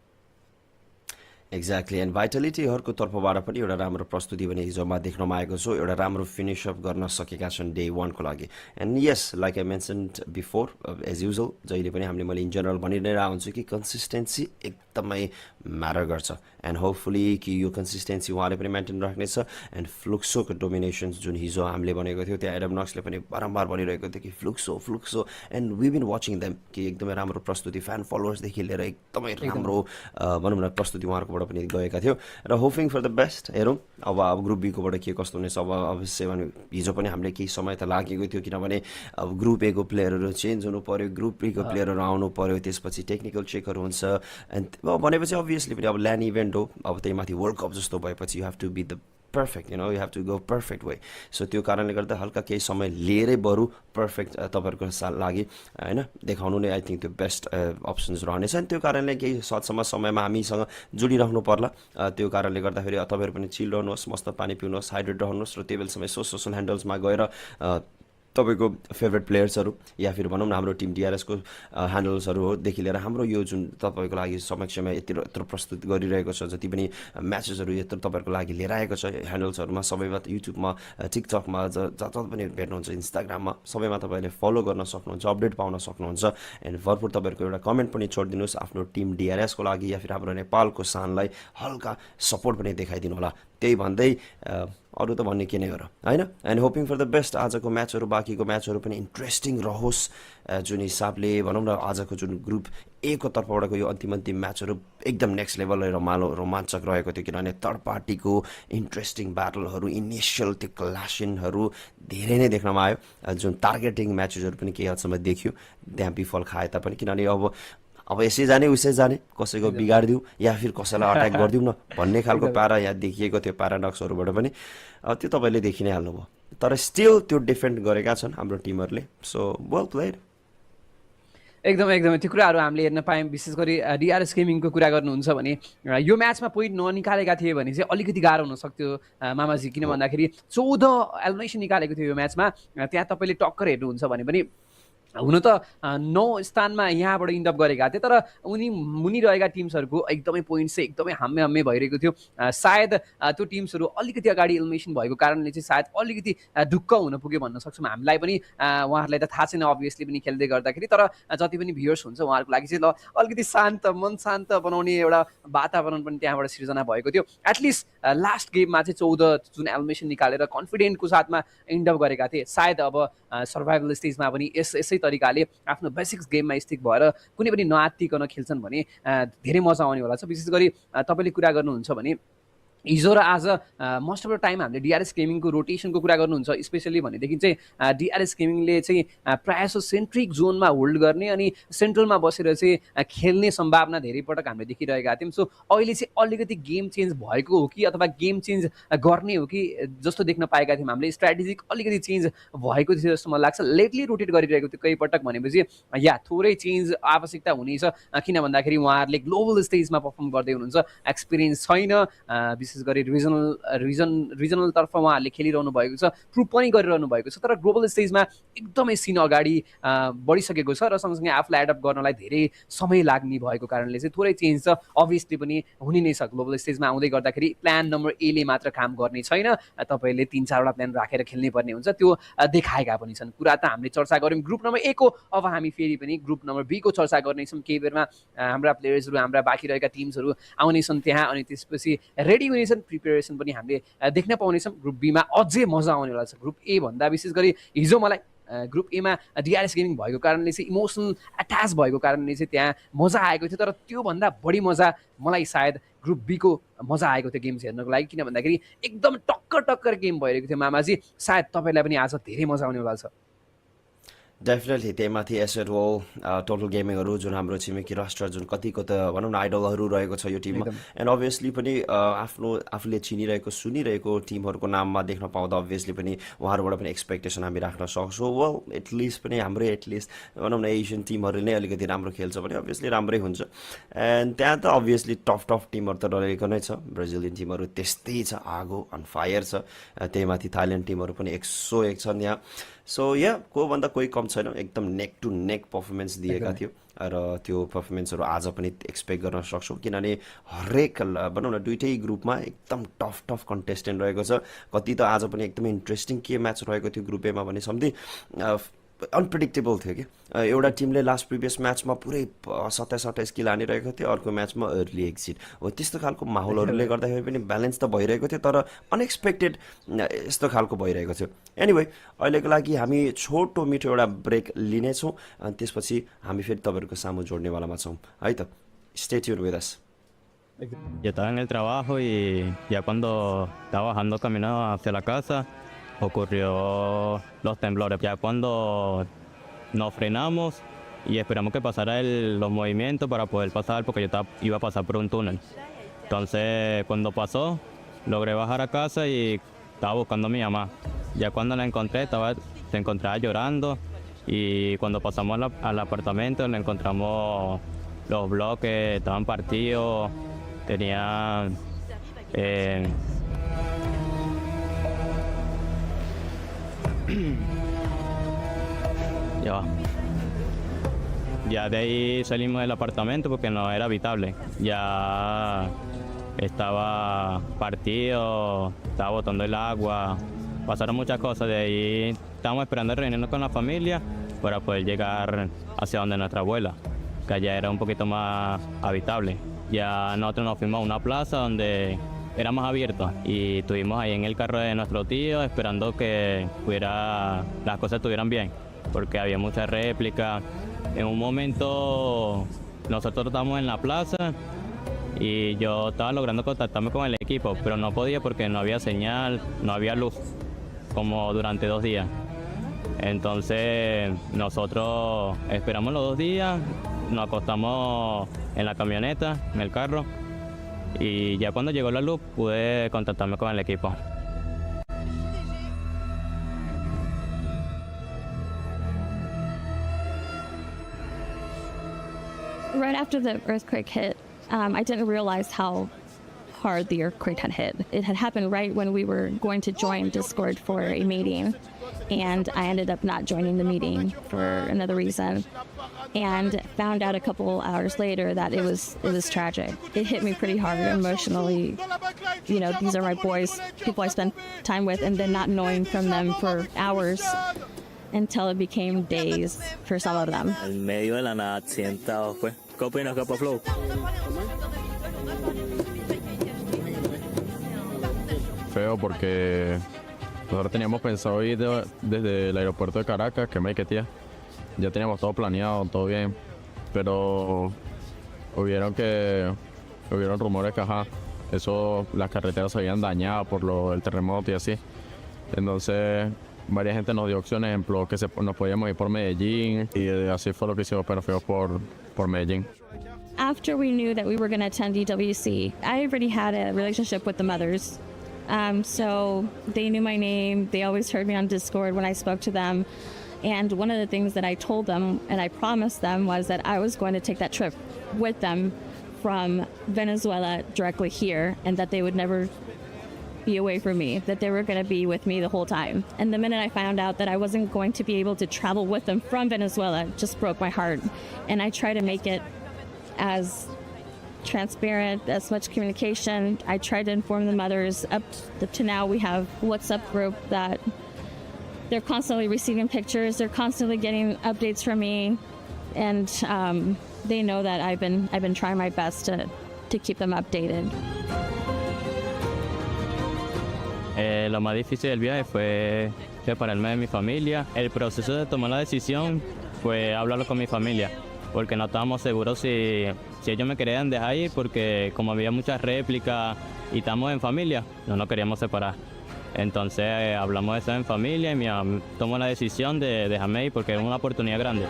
Speaker 19: एक्ज्याक्टली एन्ड भाइटालिटीहरूको तर्फबाट पनि एउटा राम्रो प्रस्तुति भने हिजोमा देख्नमा आएको छ, एउटा राम्रो फिनिसअप गर्न सकेका छन् डे 1 को लागि। And yes like I mentioned before as usual जहिले पनि हामीले मैले इन जेनरल भनि नै रह हुन्छु कि कन्सिस्टेन्सी एकदमै म्याटर गर्छ एन्ड होपफुली कि यो कन्सिस्टेन्सी उहाँले पनि मेन्टेन राख्नेछ। एन्ड फ्लुक्सोको डोमिनेसन्स जुन हिजो हामीले भनेको थियो त्यहाँ एडम नक्सले पनि बारम्बार भनिरहेको थियो कि Fluxo and we been watching them कि एकदमै राम्रो प्रस्तुति फ्यान फलोवर्सदेखि लिएर एकदमै राम्रो भनौँ न प्रस्तुति उहाँहरूकोबाट पनि गएका थियो र होपिङ फर द बेस्ट। हेरौँ अब ग्रुप बीकोबाट के कस्तो हुनेछ। अब अवश्य भने हिजो पनि हामीले केही समय त लागेको थियो किनभने अब ग्रुप ए को प्लेयरहरू चेन्ज हुनु पऱ्यो, ग्रुप बी को प्लेयरहरू आउनु पऱ्यो, त्यसपछि टेक्निकल चेकहरू हुन्छ। एन्ड भनेपछि अभियसली पनि अब ल्यान्ड इभेन्ट हो, अब त्यही माथि वर्ल्ड कप जस्तो भएपछि you have to be the perfect you have to go perfect way. So त्यो कारणले गर्दा हल्का केही समय लिएरै बरु पर्फेक्ट तपाईँहरूको लागि होइन देखाउनु नै आई थिङ्क त्यो बेस्ट अप्सन्स रहनेछ। अनि त्यो कारणले केही सदसम्म समयमा हामीसँग जोडिराख्नु पर्ला। त्यो कारणले गर्दाखेरि तपाईँहरू पनि चिल रहनुहोस्, मस्त पानी पिउनुहोस्, हाइड्रेट रहनुहोस् र त्यो बेलसम्म यसो सोसल ह्यान्डल्समा गएर तपाईँको फेभरेट प्लेयर्सहरू या फिर भनौँ न हाम्रो टिम डिआरएसको ह्यान्डल्सहरू होदेखि लिएर हाम्रो यो जुन तपाईँको लागि समक्षमा यत्रो प्रस्तुत गरिरहेको छ, जति पनि म्याचेसहरू यत्रो तपाईँहरूको लागि लिएर आएको छ ह्यान्डल्सहरूमा सबैमा युट्युबमा टिकटकमा जता पनि भेट्नुहुन्छ, इन्स्टाग्राममा सबैमा तपाईँले फलो गर्न सक्नुहुन्छ, अपडेट पाउन सक्नुहुन्छ। एन्ड भरपुर तपाईँहरूको एउटा कमेन्ट पनि छोडिदिनुहोस् आफ्नो टिम डिआरएसको लागि या फिर हाम्रो नेपालको शानलाई हल्का सपोर्ट पनि देखाइदिनु होला। त्यही भन्दै अरू त भन्ने के नै गर होइन। And hoping for the best. आजको म्याचहरू बाँकीको म्याचहरू पनि इन्ट्रेस्टिङ रहोस् जुन हिसाबले भनौँ न आजको जुन ग्रुप ए को तर्फबाटको यो अन्तिम म्याचहरू एकदम नेक्स्ट लेभल रोमाञ्चक रहेको थियो किनभने थर्ड पार्टीको इन्ट्रेस्टिङ ब्याटलहरू इनिसियल त्यो क्लासिनहरू धेरै नै देख्नमा आयो। जुन टार्गेटिङ म्याचेसहरू पनि केही हदसम्म देखियो त्यहाँ विफल खाए तापनि किनभने अब यसै जाने उसै जाने कसैको बिगाडिदिउँ या फिर कसैलाई अट्याक गरिदिउँ न भन्ने खालको प्यारा यहाँ देखिएको थियो प्याराडक्सहरूबाट पनि त्यो तपाईँले देखि नै हाल्नुभयो। तर स्टिल त्यो डिफेन्ड गरेका छन् हाम्रो टिमहरूले। So well played.
Speaker 24: एकदमै त्यो कुराहरू हामीले हेर्न पायौँ। विशेष गरी डिआरएस गेमिङको कुरा गर्नुहुन्छ भने यो म्याचमा पोइन्ट ननिकालेका थिए भने चाहिँ अलिकति गाह्रो हुनसक्थ्यो मामाजी, किन भन्दाखेरि 14 एलिमिनेसन निकालेको थियो यो म्याचमा। त्यहाँ तपाईँले टक्कर हेर्नुहुन्छ भने पनि हुन त 9 स्थानमा यहाँबाट इन्डअप गरेका थिए, तर उनी मुनि रहेका टिम्सहरूको एकदमै पोइन्ट चाहिँ एकदमै हाम्मे भइरहेको थियो। सायद त्यो टिम्सहरू अलिकति अगाडि एलिमिनेसन भएको कारणले चाहिँ सायद अलिकति ढुक्क हुन पुग्यो भन्न सक्छौँ। हामीलाई पनि उहाँहरूलाई त थाहा छैन अभियसली पनि खेल्दै गर्दाखेरि, तर जति पनि भ्युअर्स हुन्छ उहाँहरूको लागि चाहिँ ल अलिकति मन शान्त बनाउने एउटा वातावरण पनि त्यहाँबाट सिर्जना भएको थियो। एटलिस्ट लास्ट गेममा चाहिँ 14 जुन एलिमिनेसन निकालेर कन्फिडेन्टको साथमा इन्डअप गरेका थिए। सायद अब सर्भाइभल स्टेजमा पनि यसै तरिकाले आफ्नो बेसिक्स गेममा स्टिक भएर कुनै पनि नआत्तिकन खेल्छन् भने धेरै मजा आउने होला छ। विशेष गरी तपाईँले कुरा गर्नुहुन्छ भने हिजो र आज मोस्ट अफ द टाइम हामीले डिआरएस गेमिङको रोटेसनको कुरा गर्नुहुन्छ स्पेसली भनेदेखि चाहिँ डिआरएस गेमिङले चाहिँ प्रायः जसो सेन्ट्रिक जोनमा होल्ड गर्ने अनि सेन्ट्रलमा बसेर चाहिँ खेल्ने सम्भावना धेरै पटक हामीले देखिरहेका थियौँ। सो अहिले चाहिँ अलिकति गेम चेन्ज भएको हो कि अथवा गेम चेन्ज गर्ने हो कि जस्तो देख्न पाएका थियौँ। हामीले स्ट्राटेजिक अलिकति चेन्ज भएको थियो जस्तो मलाई लाग्छ। लेटली रोटेट गरिरहेको थियो कही पटक भनेपछि या थोरै चेन्ज आवश्यकता हुनेछ, किन भन्दाखेरि उहाँहरूले ग्लोबल स्टेजमा पर्फर्म गर्दै हुनुहुन्छ, एक्सपिरियन्स छैन। विशेष गरी रिजनल तर्फ उहाँहरूले खेलिरहनु भएको छ, प्रुभ पनि गरिरहनु भएको छ, तर ग्लोबल स्टेजमा एकदमै सिन अगाडि बढिसकेको छ र सँगसँगै आफूलाई एडप्ट गर्नलाई धेरै समय लाग्ने भएको कारणले चाहिँ थोरै चेन्ज छ। अभियसली पनि हुने नै छ। ग्लोबल स्टेजमा आउँदै गर्दाखेरि प्लान नम्बर ए ले मात्र काम गर्ने छैन, तपाईँले 3-4वटा प्लान राखेर खेल्ने पर्ने हुन्छ, त्यो देखाएका पनि छन्। कुरा त हामीले चर्चा गऱ्यौँ ग्रुप नम्बर ए को। अब हामी फेरि पनि ग्रुप नम्बर बी को चर्चा गर्नेछौँ। केही बेरमा हाम्रा प्लेयर्सहरू हाम्रा बाँकी रहेका टिम्सहरू आउनेछन् त्यहाँ, अनि त्यसपछि रेडी हुनेछन्, प्रिपेरेसन पनि हामीले देख्न पाउनेछौँ। ग्रुप बीमा अझै मजा आउनेवाला छ। ग्रुप ए भन्दा विशेष गरी हिजो मलाई ग्रुप एमा डिआरएस गेमिङ भएको कारणले चाहिँ इमोसनल एट्याच भएको कारणले चाहिँ त्यहाँ मजा आएको थियो, तर त्योभन्दा बढी मजा मलाई सायद ग्रुप बीको मजा आएको थियो गेम्स हेर्नको लागि, किन भन्दाखेरि एकदम टक्कर गेम भइरहेको थियो मामाजी। सायद तपाईँलाई पनि आज धेरै मजा आउनेवाला छ।
Speaker 19: डेफिनेटली त्यही माथि एसेट हो टोटल गेमिङहरू जुन हाम्रो छिमेकी राष्ट्र जुन कतिको त भनौँ न आइडलहरू रहेको छ यो टिममा एन्ड अभियसली पनि आफ्नो आफूले चिनिरहेको सुनिरहेको टिमहरूको नाममा देख्न पाउँदा अभियसली पनि उहाँहरूबाट पनि एक्सपेक्टेसन हामी राख्न सक्छौँ वेल एटलिस्ट पनि हाम्रै एटलिस्ट भनौँ न एसियन टिमहरूले नै अलिकति राम्रो खेल्छ भने अभियसली राम्रै हुन्छ एन्ड त्यहाँ त अभियसली टफ टिमहरू त रहेको नै छ ब्राजिलियन टिमहरू त्यस्तै छ आगो अन फायर छ त्यही माथि थाइल्यान्ड टिमहरू पनि 101 छन् यहाँ सो कोभन्दा कोही कम छैन एकदम नेक टु नेक पर्फर्मेन्स दिएका थियो र त्यो पर्फर्मेन्सहरू आज पनि एक्सपेक्ट गर्न सक्छौँ किनभने हरेक भनौँ न दुइटै ग्रुपमा एकदम टफ कन्टेस्टेन्ट रहेको छ कति त आज पनि एकदमै इन्ट्रेस्टिङ के म्याच रहेको थियो ग्रुप एमा भने समथिङ अनप्रेडिक्टेबल थियो कि एउटा टिमले लास्ट प्रिभियस म्याचमा पुरै 27 किल हानिरहेको थियो अर्को म्याचमा अर्ली एक्जिट हो त्यस्तो खालको माहौलहरूले गर्दाखेरि पनि ब्यालेन्स त भइरहेको थियो तर अनएक्सपेक्टेड यस्तो खालको भइरहेको थियो एनिवे अहिलेको लागि हामी छोटो मिठो एउटा ब्रेक लिनेछौँ अनि त्यसपछि हामी फेरि तपाईँहरूको सामु जोड्नेवालामा छौँ है त stay tune with us
Speaker 4: Yo estaba en el trabajo y ya cuando estaba bajando camino hacia la casa ocurrió los temblores. Ya cuando nos frenamos y esperamos que pasara los movimientos para poder pasar porque yo iba a pasar por un túnel. Entonces cuando pasó logré bajar a casa y estaba buscando a mi mamá. Ya cuando la encontré se encontraba llorando y cuando pasamos al apartamento le encontramos los bloques, estaban partidos, tenían ya de ahí salimos del apartamento porque no era habitable, ya estaba partido, estaba botando el agua, pasaron muchas cosas, de ahí estábamos esperando reunirnos con la familia para poder llegar hacia donde nuestra abuela, que allá era un poquito más habitable. Ya nosotros nos fuimos a una plaza donde era más abierto y estuvimos ahí en el carro de nuestro tío esperando que las cosas estuvieran bien, porque había muchas réplicas. En un momento nosotros estábamos en la plaza y yo estaba logrando contactarme con el equipo, pero no podía porque no había señal, no había luz, como durante 2 días. Entonces nosotros esperamos los 2 días, nos acostamos en la camioneta, en el carro, y ya cuando llegó la luz pude contactarme con el equipo.
Speaker 11: Right after the earthquake hit, I didn't realize how hard the earthquake had hit. It had happened right when we were going to join Discord for a meeting, and I ended up not joining the meeting for another reason, and found out a couple hours later that it was tragic. It hit me pretty hard emotionally. You know, these are my boys, people I spend time with, and then not knowing from them for hours until it became days for some of them.
Speaker 14: En medio de la nada, accidentado fue. ¿Qué opinas, Capa Flow?
Speaker 18: Feo porque nosotros teníamos pensado ir desde el aeropuerto de Caracas, que Maiquetía. Ya teníamos todo planeado, todo bien, pero hubieron rumores que las carreteras se habían dañado por el terremoto y así. Entonces varias gente nos dio opciones, ejemplo, que nos podíamos ir por Medellín y así fue lo que hicimos, pero fuimos por Medellín.
Speaker 11: After we knew that we were going to attend EWC, I already had a relationship with the mothers. So they knew my name. They always heard me on Discord when I spoke to them. And one of the things that I told them and I promised them was that I was going to take that trip with them from Venezuela directly here, and that they would never be away from me, that they were going to be with me the whole time. And the minute I found out that I wasn't going to be able to travel with them from Venezuela, it just broke my heart. And I try to make it as transparent, as much communication. I tried to inform the mothers. Up to now, we have a WhatsApp group that they're constantly receiving pictures. They're constantly getting updates from me, and they know that I've been trying my best to keep them updated.
Speaker 4: Lo más difícil del viaje fue separarme de mi familia. El proceso de tomar la decisión fue hablarlo con mi familia, porque no estábamos seguros si ellos me querían dejar ir, porque como había muchas réplicas y estamos en familia, no nos queríamos separar. Entonces hablamos de eso en familia y mi mamá tomó la decisión de dejarme ir porque era una oportunidad grande.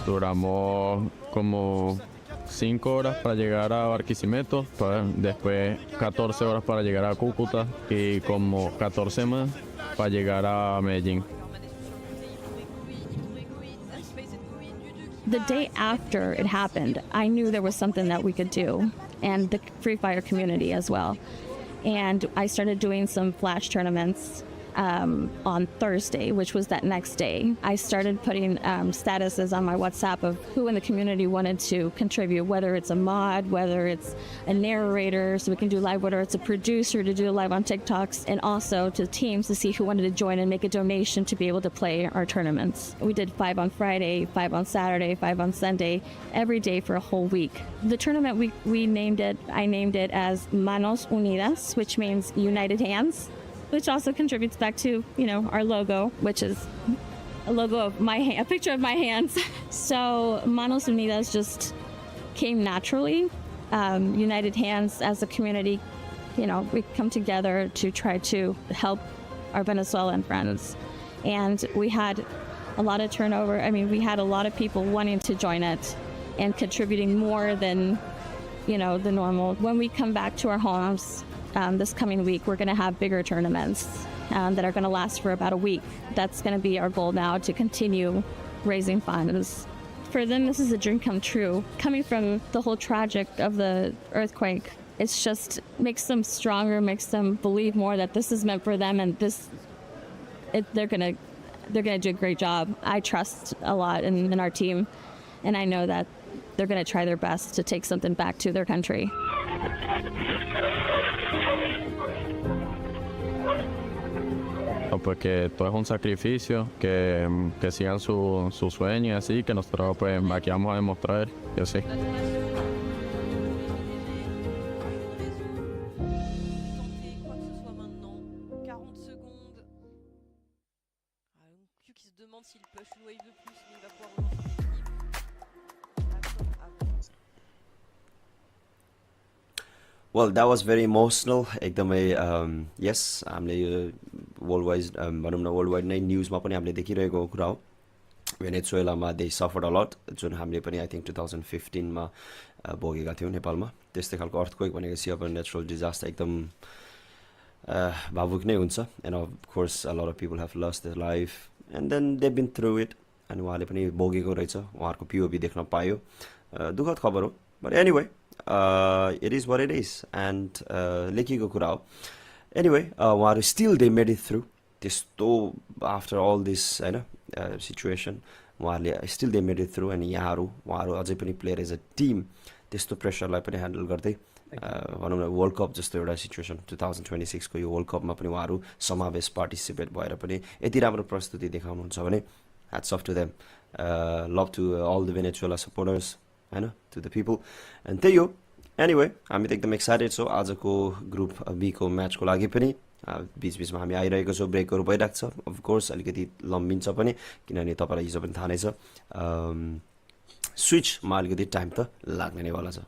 Speaker 18: Duramos como 5 horas para llegar a Barquisimeto, después 14 horas para llegar a Cúcuta y como 14 más para llegar a Medellín.
Speaker 11: The day after it happened, I knew there was something that we could do, and the Free Fire community as well. And I started doing some flash tournaments on Thursday, which was that next day. I started putting statuses on my WhatsApp of who in the community wanted to contribute, whether it's a mod, whether it's a narrator, so we can do live, whether it's a producer to do live on TikToks, and also to teams to see who wanted to join and make a donation to be able to play our tournaments. We did 5 on Friday, 5 on Saturday, 5 on Sunday, every day for a whole week. The tournament, I named it as Manos Unidas, which means United Hands, which also contributes back to, our logo, which is a logo of a picture of my hands. So Manos Unidas just came naturally. United Hands as a community, we come together to try to help our Venezuelan friends. And we had a lot of turnover. I mean, we had a lot of people wanting to join it and contributing more than, the normal. When we come back to our homes, this coming week, we're going to have bigger tournaments that are going to last for about a week. That's going to be our goal now, to continue raising funds. For them, this is a dream come true. Coming from the whole tragic of the earthquake, it's just makes them stronger, makes them believe more that this is meant for them, and they're going to do a great job. I trust a lot in our team, and I know that they're going to try their best to take something back to their country.
Speaker 18: Porque todo es un sacrificio, que sigan su sueño y así, que nosotros pues aquí vamos a demostrar y así.
Speaker 19: Well, that was very emotional. एकदमै yes, हामीले worldwide भनौँ न worldwide नै न्युजमा पनि हामीले देखिरहेको कुरा हो. भेनेजुएलामा दे सफर्ड अ लट, जुन हामीले पनि आई थिङ्क 2015मा भोगेका थियौँ नेपालमा. त्यस्तै खालको अर्थक्वेक भनेपछि अब नेचुरल डिजास्टर एकदम भावुक नै हुन्छ. And of course a lot of people have lost their life and then they been through it. अनि उहाँले पनि भोगेको रहेछ, उहाँहरूको पिओभी देख्न पायो. दुःखद खबर हो, but anyway it is what it is. And लेखिएको कुरा हो. Anyway, उहाँहरू still they made it through. त्यस्तो after all this होइन situation, उहाँहरूले still they made it through. अनि उहाँहरू अझै पनि प्लेयर एज अ टिम त्यस्तो प्रेसरलाई पनि ह्यान्डल गर्दै भनौँ न वर्ल्ड कप जस्तो एउटा सिचुएसन 2026 को यो वर्ल्ड कपमा पनि उहाँहरू समावेश पार्टिसिपेट भएर पनि यति राम्रो प्रस्तुति देखाउनुहुन्छ भने hats off to them. Love to all the Venezuela supporters, होइन, to the people. And त्यही हो. एनिवे हामी त एकदम एक्साइटेड छौँ आजको ग्रुप बीको म्याचको लागि पनि. बिचबिचमा हामी आइरहेको छौँ, ब्रेकहरू भइरहेको छ. अफकोर्स अलिकति लम्बिन्छ पनि, किनभने तपाईँलाई हिजो पनि थाहा नै छ स्विचमा अलिकति टाइम त लाग्ने नै वाला छ.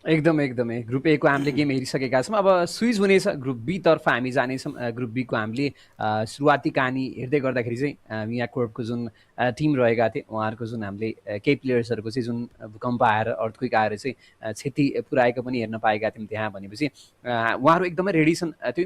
Speaker 24: एकदमै ग्रुप ए को हामीले गेम हेरिसकेका छौँ. अब स्विच हुनेछ ग्रुप बी तर्फ हामी जानेछौँ. ग्रुप बी को हामीले सुरुवाती कहानी हेर्दै गर्दाखेरि चाहिँ मिया कोर्पको जुन टिम रहेका थिए, उहाँहरूको जुन हामीले केही प्लेयर्सहरूको चाहिँ जुन भूकम्प आएर अर्थक्वेक आएर चाहिँ क्षति पुऱ्याएको पनि हेर्न पाएका थियौँ त्यहाँ. भनेपछि उहाँहरू एकदमै रेडी छन्. त्यो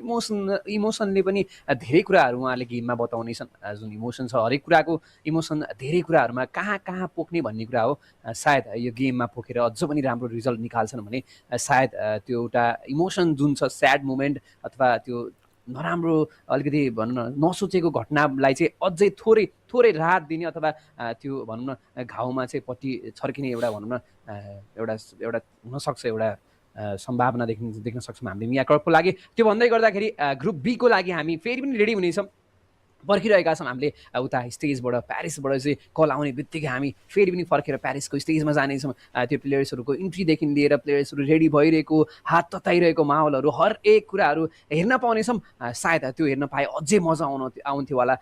Speaker 24: इमोसनले पनि धेरै कुराहरू उहाँले गेममा बताउनेछन्. जुन इमोसन छ, हरेक कुराको इमोसन धेरै कुराहरूमा कहाँ पोख्ने भन्ने कुरा हो. सायद यो गेममा पोखेर अझ पनि राम्रो रिजल्ट निकाल्छन् भने सायद त्यो एउटा इमोसन जुन छ, स्याड मोमेन्ट अथवा त्यो नराम्रो अलिकति भनौँ न नसोचेको घटनालाई चाहिँ अझै थोरै राहत दिने अथवा त्यो भनौँ न घाउमा चाहिँ पट्टी छर्किने एउटा भनौँ न एउटा हुनसक्छ एउटा सम्भावना देख्न सक्छौँ हामीले मिया कर्पको लागि. त्यो भन्दै गर्दाखेरि ग्रुप बी को लागि हामी फेरि पनि रेडी हुनेछौँ. पर्खिरहेका छौँ हामीले उता स्टेजबाट प्यारिसबाट चाहिँ कल आउने बित्तिकै हामी फेरि पनि फर्केर प्यारिसको स्टेजमा जानेछौँ त्यो प्लेयर्सहरूको इन्ट्रीदेखि लिएर प्लेयर्सहरू रेडी भइरहेको हात तताइरहेको माहौलहरू हरेक कुराहरू हेर्न पाउनेछौँ सायद त्यो हेर्न पाए अझै मजा आउँथ्यो होला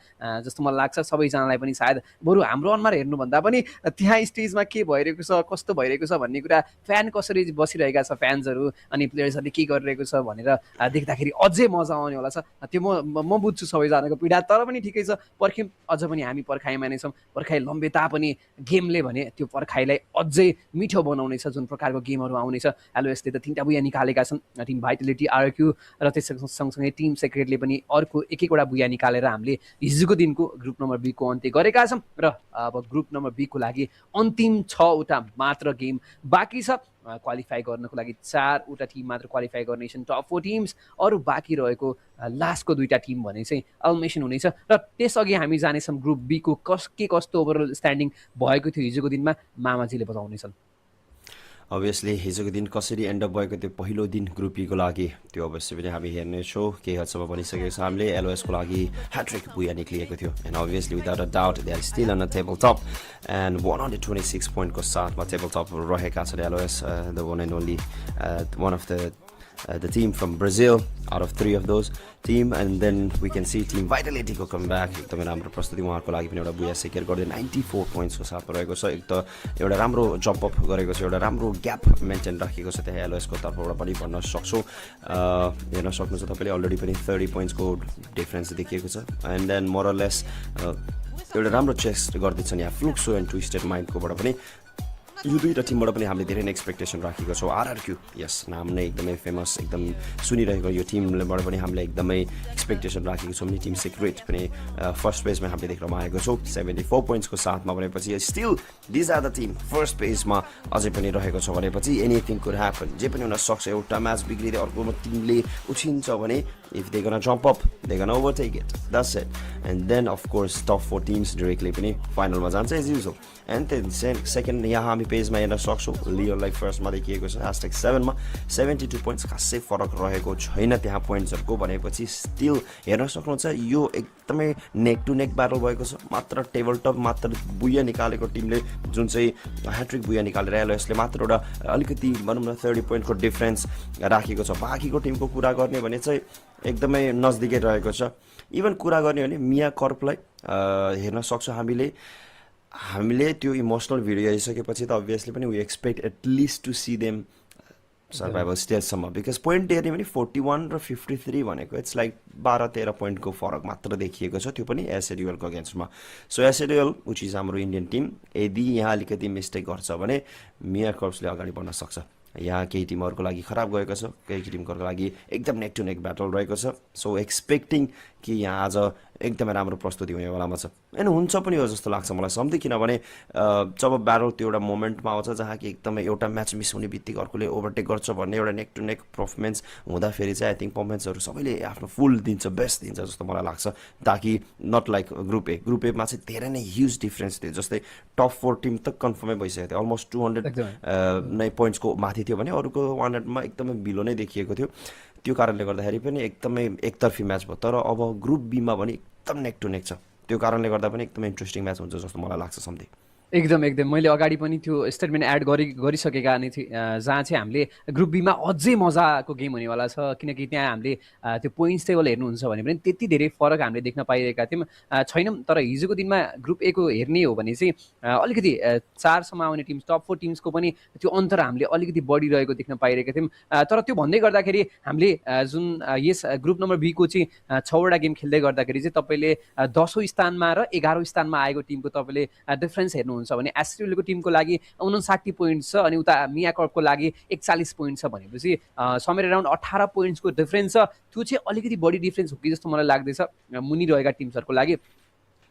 Speaker 24: जस्तो मलाई लाग्छ सबैजनालाई पनि सायद बरु हाम्रो अनुहार हेर्नुभन्दा पनि त्यहाँ स्टेजमा के भइरहेको छ कस्तो भइरहेको छ भन्ने कुरा फ्यान कसरी बसिरहेका छ फ्यान्सहरू अनि प्लेयर्सहरूले के गरिरहेको छ भनेर देख्दाखेरि अझै मजा आउने होला छ त्यो म बुझ्छु सबैजनाको पीडा तर पनि ठिकै छ पर्ख्यौँ अझ पनि हामी पर्खाइमा नै छौँ पर्खाइ लम्बे तापनि गेमले भने त्यो पर्खाइलाई अझै मिठो बनाउनेछ जुन प्रकारको गेमहरू आउनेछ एलओएसले त 3टा बुया निकालेका छन् टिम भाइटलिटी आरक्यू र त्यस सँगसँगै टिम सेक्रेटले पनि अर्को एक-एकवटा बुया निकालेर हामीले हिजोको दिनको ग्रुप नम्बर बी को अन्त्य गरेका छौँ र अब ग्रुप नम्बर बी को लागि अन्तिम 6वटा मात्र गेम बाँकी छ क्वालिफाई गर्नको लागि 4वटा टिम मात्र क्वालिफाई गर्नेछन् टप 4 टिम्स अरू बाँकी रहेको लास्टको 2टा टिम भने चाहिँ एलिमिनेसन हुनेछ र त्यसअघि हामी जानेछौँ ग्रुप बी को के कस्तो ओभरअल स्ट्यान्डिङ भएको थियो हिजोको दिनमा मामाजीले बताउनेछन्
Speaker 19: अभियसली हिजोको दिन कसरी एन्ड अप भएको त्यो पहिलो दिन ग्रुप बीको लागि त्यो अवश्य पनि हामी हेर्नेछौँ केही हदसम्म भनिसकेको छ हामीले एलओएसको लागि ह्याट्रिक बुया निक्लिएको थियो and obviously without a doubt they are still on the table top and 126 पोइन्टको साथमा टेबल टप रहेका छन् LOS the one and only one of the team from Brazil out of 3 of those team and then we can see team vitality को come back एकदमै राम्रो प्रस्तुति उहाँहरूको लागि पनि एउटा बुया सेक्युर गर्दै 94 पोइन्ट्सको साथमा रहेको छ एक त एउटा राम्रो जम्प अप गरेको छ एउटा राम्रो ग्याप मेन्टेन राखेको छ त्यहाँ एलओएसको तर्फबाट पनि भन्न सक्छौँ हेर्न सक्नुहुन्छ तपाईँले अलरेडी पनि 30 पोइन्ट्सको डिफरेन्स देखिएको छ एन्ड देन मोरलेस एउटा राम्रो चेस्ट गर्दैछन् यहाँ फ्लुक्सो एन्ड ट्विस्टेड माइन्डकोबाट पनि यो 2टा टिमबाट पनि हामीले धेरै नै एक्सपेक्टेसन राखेको छौँ आरआरक्यू यस नाम नै एकदमै फेमस एकदम सुनिरहेको यो टिमबाट पनि हामीले एकदमै एक्सपेक्टेसन राखेको छौँ नि टिम सिक्रेट पनि फर्स्ट पेजमा हामीले देख्न पाएको छौँ 74 पोइन्ट्सको साथमा भनेपछि still these are the team first पेजमा अझै पनि रहेको छ भनेपछि एनिथिङ कुड ह्यापन जे पनि हुन सक्छ एउटा म्याच बिग्रिँदै अर्को टिमले उछिन्छ भने if they're gonna jump up they're gonna overtake it that's it and then of course top 4 teams directly पनि फाइनलमा जान्छ as usual and then second यहाँ हामी पेजमा हेर्न सक्छौँ लियोलाई फर्स्टमा देखिएको छ #7 मा 72 पोइन्ट्स खासै फरक रहेको छैन त्यहाँ पोइन्ट्सहरूको भनेपछि स्टिल हेर्न सक्नुहुन्छ यो एकदमै नेक टु नेक ब्याटल भएको छ मात्र टेबल टप मात्र बुया निकालेको टिमले जुन चाहिँ ह्याट्रिक बुया निकालेर एलओएसले मात्र एउटा अलिकति भनौँ न 30 पोइन्टको डिफरेन्स राखेको छ बाँकीको टिमको कुरा गर्ने भने चाहिँ एकदमै नजदिकै रहेको छ इभन कुरा गर्ने भने मिया कर्पलाई हेर्न सक्छौँ हामीले त्यो इमोसनल भिडियो हेरिसकेपछि त अभियसली पनि we expect at least to see them survival स्टेजसम्म बिकज पोइन्ट हेर्ने भने 41 र 53 भनेको इट्स लाइक 12-13 पोइन्टको फरक मात्र देखिएको छ त्यो पनि एसएडयुएलको अगेन्स्टमा सो एसएडयुएल विच इज हाम्रो इन्डियन टिम यदि यहाँ अलिकति मिस्टेक गर्छ भने मिया कर्प्सले अगाडि बढ्न सक्छ यहाँ केही टिमहरूको लागि खराब गएको छ केही टिमहरूको लागि एकदम नेक टु नेक ब्याटल रहेको छ सो एक्सपेक्टिङ कि यहाँ आज एकदमै राम्रो प्रस्तुति हुनेवालामा छ एन्ड हुन्छ पनि हो जस्तो लाग्छ मलाई सम्झि किनभने जब ब्याटल त्यो एउटा मोमेन्टमा आउँछ जहाँ कि एकदमै एउटा म्याच मिस हुने बित्तिकै अर्कोले ओभरटेक गर्छ भन्ने एउटा नेक टु नेक पर्फर्मेन्स हुँदाखेरि चाहिँ आई थिङ्क पर्फर्मेन्सहरू सबैले आफ्नो फुल दिन्छ बेस्ट दिन्छ जस्तो मलाई लाग्छ ताकि नट लाइक ग्रुप एमा चाहिँ धेरै नै ह्युज डिफरेन्स थियो जस्तै टप 4 टिम त कन्फर्मै भइसकेको थियो अलमोस्ट 200 नै पोइन्ट्सको माथि थियो भने अरूको 100मा एकदमै बिलो नै देखिएको थियो त्यो कारणले गर्दाखेरि पनि एकदमै एकतर्फी म्याच भयो तर अब ग्रुप बीमा भने एकदम नेक टु नेक छ त्यो कारणले गर्दा पनि एकदमै इन्ट्रेस्टिङ म्याच हुन्छ जस्तो मलाई लाग्छ सम्झे
Speaker 24: एकदम मैले अगाडि पनि त्यो स्टेटमेन्ट एड गरिसकेका नै थिएँ जहाँ चाहिँ हामीले ग्रुप बीमा अझै मजाको गेम हुनेवाला छ किनकि त्यहाँ हामीले त्यो पोइन्ट्स टेबल हेर्नुहुन्छ भने पनि त्यति धेरै फरक हामीले देख्न पाइरहेका थियौँ छैनौँ तर हिजोको दिनमा ग्रुप ए को हेर्ने हो भने चाहिँ अलिकति 4सम्म आउने टिम्स टप 4 टिम्सको पनि त्यो अन्तर हामीले अलिकति बढिरहेको देख्न पाइरहेका थियौँ तर त्यो भन्दै गर्दाखेरि हामीले जुन यस ग्रुप नम्बर बी को चाहिँ 6वटा गेम खेल्दै गर्दाखेरि चाहिँ तपाईँले 10औं स्थानमा र 11औं स्थानमा आएको टिमको तपाईँले डिफरेन्स हेर्नु हुन्छ भने एसएडयुएलको टिमको लागि 59 पोइन्ट छ अनि उता मिया कर्पको लागि 41 पोइन्ट छ भनेपछि समवेयर अराउन्ड 18 पोइन्ट्सको डिफरेन्स छ त्यो चाहिँ अलिकति बढी डिफरेन्स हो कि जस्तो मलाई लाग्दैछ मुनि रहेका टिम्सहरूको लागि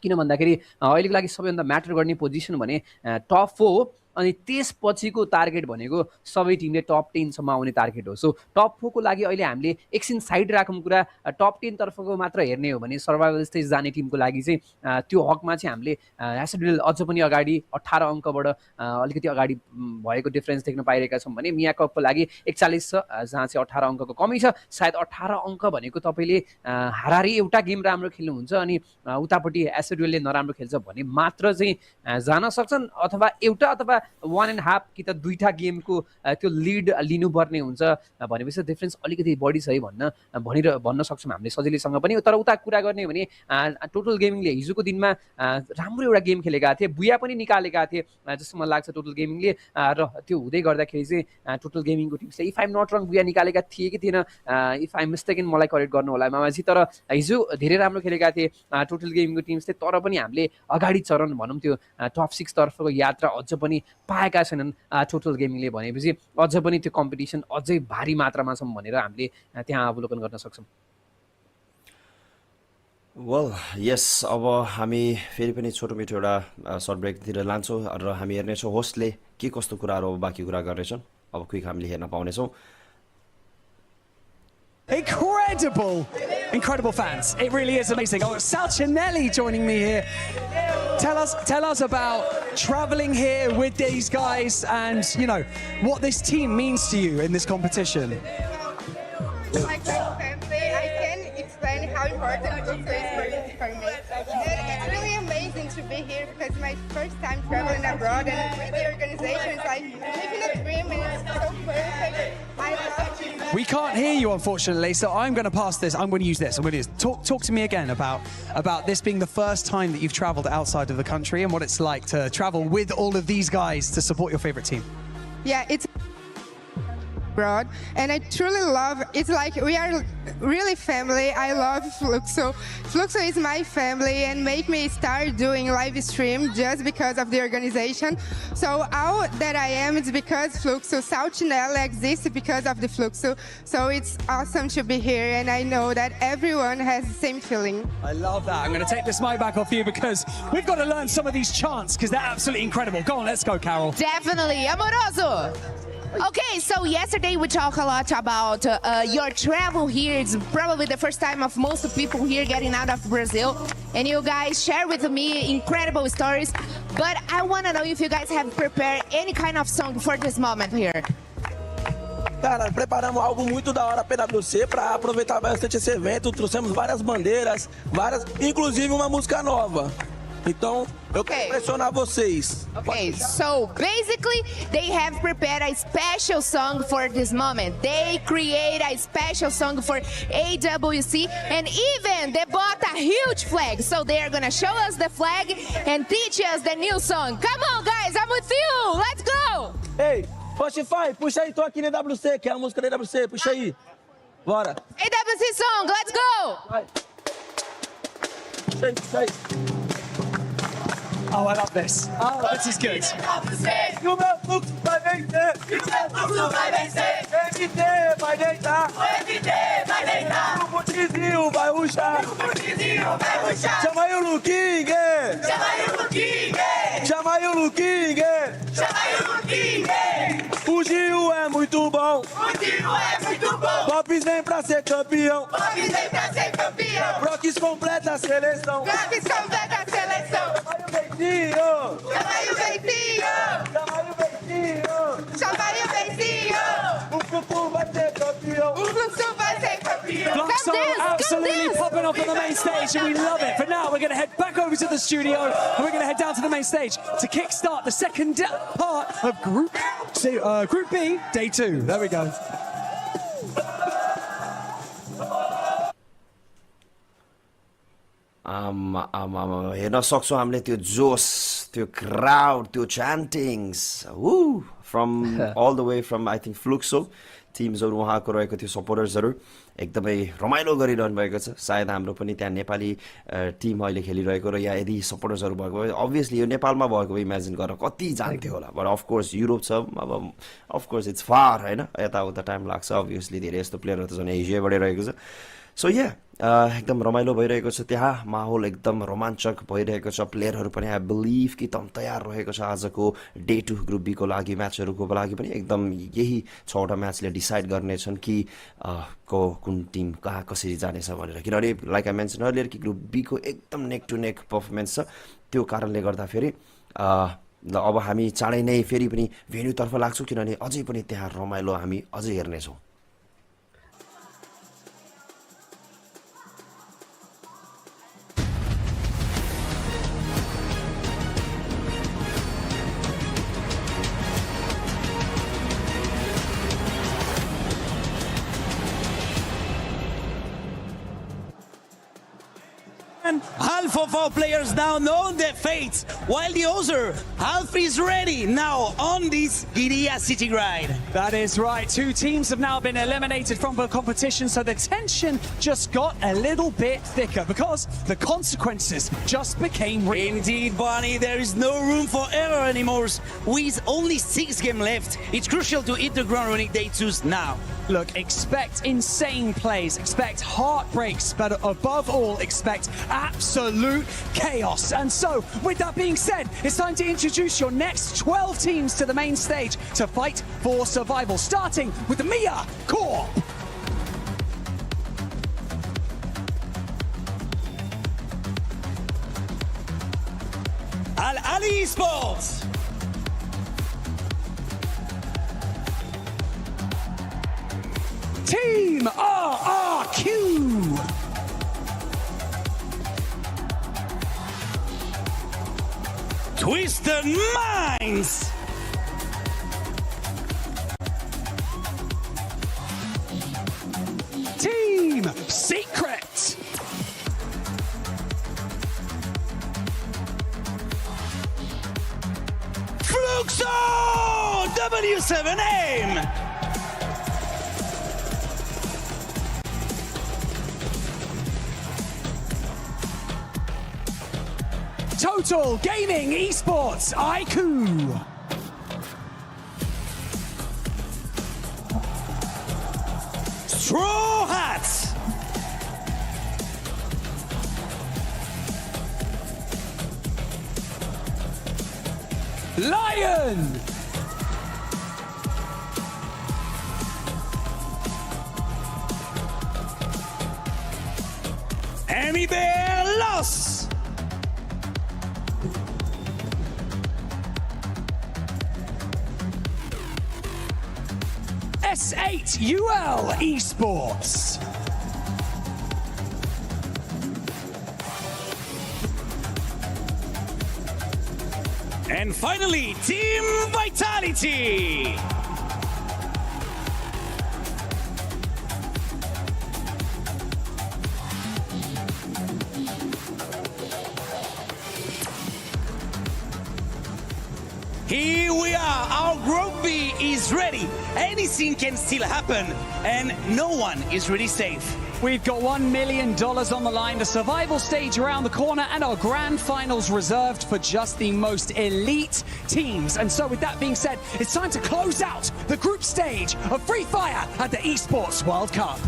Speaker 24: किन भन्दाखेरि अहिलेको लागि सबैभन्दा म्याटर गर्ने पोजिसन भने टप 4 अनि त्यसपछिको टार्गेट भनेको सबै टिमले टप 10 सम्म आउने टार्गेट हो। सो टप 4 को लागि अहिले हामीले एकछिन साइड राखौँ कुरा, टप 10 तर्फको मात्र हेर्ने हो भने सर्भाइभल स्टेज जाने टिमको लागि चाहिँ त्यो हकमा चाहिँ हामीले एसडब्ल्युएल अझ पनि अगाडि 18 अङ्कबाट अलिकति अगाडि भएको डिफरेन्स देख्न पाइरहेका छौँ भने मिया कपको लागि 41 छ, जहाँ चाहिँ 18 अङ्कको कमी छ। सायद 18 अङ्क भनेको तपाईँले हाराहारी एउटा गेम राम्रो खेल्नुहुन्छ अनि उतापट्टि एसडब्ल्युएलले नराम्रो खेल्छ भने मात्र चाहिँ जान सक्छन्, अथवा एउटा अथवा 1.5 कि त दुईटा गेमको त्यो लिड लिनुपर्ने हुन्छ भनेपछि डिफरेन्स अलिकति बढी छ है भन्न सक्छौँ हामीले सजिलैसँग पनि। तर उता कुरा गर्ने भने टोटल गेमिङले हिजोको दिनमा राम्रो एउटा गेम खेलेका थिए, बुया पनि निकालेका थिए जस्तो मलाई लाग्छ टोटल गेमिङले, र त्यो हुँदै गर्दाखेरि चाहिँ टोटल गेमिङको टिम्सले इफ आइम नट रङ बुया निकालेका थिए कि थिएन, इफ आइम मिस्टेकन मलाई करेक्ट गर्नु होला मामाजी, तर हिजो धेरै राम्रो खेलेका थिए टोटल गेमिङको टिम्सले। तर पनि हामीले अगाडि चरण भनौँ त्यो टप 6 तर्फको यात्रा अझ पनि पाएका छैनन् टोटल गेमिङले भनेपछि अझ पनि त्यो कम्पिटिसन अझै भारी मात्रामा छौँ भनेर हामीले त्यहाँ अवलोकन गर्न सक्छौँ।
Speaker 19: वेल यस, अब हामी फेरि पनि छोटो मिठो एउटा सर्ट ब्रेकतिर लान्छौँ र हामी हेर्नेछौँ होस्टले के कस्तो कुराहरू बाँकी कुरा गर्नेछन्। अब क्विक हामीले हेर्न पाउनेछौँ।
Speaker 9: Incredible fans. It really is amazing. Oh, Salcinelli joining me here. Tell us about traveling here with these guys and, you know, what this team means to you in this competition.
Speaker 1: Like my family, I can explain how important Fluxo is for me. And it's really amazing to be here because it's my first time traveling abroad, and with the organization, it's like living a dream, and it's so perfect. I love it.
Speaker 9: We can't hear you, unfortunately, so I'm going to pass this. I'm going to use this. Talk to me again about this being the first time that you've traveled outside of the country and what it's like to travel with all of these guys to support your favorite team.
Speaker 1: Yeah, it's abroad, and I truly love. It's like we are really family. I love Fluxo. Fluxo is my family, and make me start doing live stream just because of the organization. So all that I am is because Fluxo. Salcinella exists because of the Fluxo. So it's awesome to be here, and I know that everyone has the same feeling.
Speaker 9: I love that. I'm going to take this mic back off you because we've got to learn some of these chants because they're absolutely incredible. Go on, let's go, Carol.
Speaker 6: Definitely. Amoroso. Okay, so yesterday we talked a lot about your travel here. It's probably the first time of most people here getting out of Brazil. And you guys share with me incredible stories. But I want to know if you guys have prepared any kind of song for this moment here.
Speaker 5: Cara, preparamos algo muito da hora para PWC para aproveitar bastante esse evento. Trouxemos várias bandeiras, inclusive uma música nova. Então, eu quero impressionar vocês.
Speaker 6: Okay, so basically they have prepared a special song for this moment. They create a special song for EWC, and even they bought a huge flag. So they are gonna show us the flag and teach us the new song. Come on, guys, I'm with you. Let's go.
Speaker 5: Ei, Spotify, puxa aí, tô aqui na EWC, que é a música da EWC, puxa aí. Bora.
Speaker 6: EWC song, let's go.
Speaker 5: Vai. Puxa aí, puxa aí.
Speaker 9: Oh, I love this. Oh, this is good.
Speaker 5: E o meu fluxo vai vencer. E o meu fluxo vai vencer. MT vai deitar. MT vai deitar. O Putizinho vai ruxar. O Putizinho vai ruxar. Chama aí o Luquingue. Chama aí o Luquingue. Chama aí o Luquingue. Chama aí o Luquingue. O Gil é muito bom. O Gil é muito bom. Pops vem pra ser campeão. Pops vem pra ser campeão. Brox completa a seleção. Brox completa a seleção. Chama aí o Bentinho! Chama aí o Bentinho! Chama aí o Bentinho! O Fluxo vai ser campeão! O Fluxo vai ser campeão!
Speaker 9: Fluxo absolutely popping off on the main stage, and we love it. But now we're going to head back over to the studio, and we're going to head down to the main stage to kickstart the second part of Group B, Day 2. There we go.
Speaker 19: हेर्न सक्छौँ हामीले त्यो जोस, त्यो crowd, त्यो chantings from all the way from I think Fluxo टिम्सहरू उहाँको रहेको थियो सपोर्टर्सहरू एकदमै रमाइलो गरिरहनु भएको छ। सायद हाम्रो पनि त्यहाँ नेपाली टिम अहिले खेलिरहेको र यहाँ यदि सपोर्टर्सहरू भएको भए अभियसली यो नेपालमा भएको भए इमेजिन गरेर कति जान्थ्यो होला। बट अफकोर्स युरोप छ, अब अफकोर्स इट्स फार होइन, यताउता टाइम लाग्छ। अभियसली धेरै यस्तो प्लेयरहरू त झन् एसियाबाट रहेको छ। सो एकदम रमाइलो भइरहेको छ त्यहाँ माहौल एकदम रोमाञ्चक भइरहेको छ प्लेयरहरू पनि आई बिलिभ कि एकदम तयार रहेको छ आजको डे 2 ग्रुप बीको लागि म्याचहरूको लागि पनि एकदम यही 6वटा म्याचले डिसाइड गर्नेछन् कि कुन टिम कहाँ कसरी जानेछ भनेर किनभने लाइक आई मेन्सन अर्लियर कि ग्रुप बीको एकदम नेक टु नेक पर्फर्मेन्स छ त्यो कारणले गर्दाखेरि अब हामी चाँडै नै फेरि पनि भेन्यूतर्फ लाग्छौँ किनभने अझै पनि त्यहाँ रमाइलो हामी अझै हेर्नेछौँ
Speaker 2: Half of our players now know their fate, while the other half is ready now on this Giria City ride.
Speaker 9: That is right. 2 teams have now been eliminated from the competition, so the tension just got a little bit thicker because the consequences just became real.
Speaker 2: Indeed, Barney, there is no room for error anymore. With only 6 games left, it's crucial to hit the ground running day 2s now.
Speaker 9: Look, expect insane plays, expect heartbreaks, but above all, expect absolute chaos. And so, with that being said, it's time to introduce your next 12 teams to the main stage to fight for survival, starting with the Mia Corp.
Speaker 2: Al Ali Sports.
Speaker 9: Team RRQ.
Speaker 2: Twisted Minds.
Speaker 9: Team Secret.
Speaker 2: Fluxo W7 Aim.
Speaker 9: Total Gaming Esports IQ.
Speaker 2: Straw Hats.
Speaker 9: Lion.
Speaker 2: Emmy Bear Loss.
Speaker 9: S8UL Esports.
Speaker 2: And finally, Team Vitality. Here we are, our Group B is ready. Anything can still happen, and no one is really safe.
Speaker 9: We've got $1 million on the line, the survival stage around the corner, and our grand finals reserved for just the most elite teams. And so with that being said, it's time to close out the group stage of Free Fire at the Esports World Cup.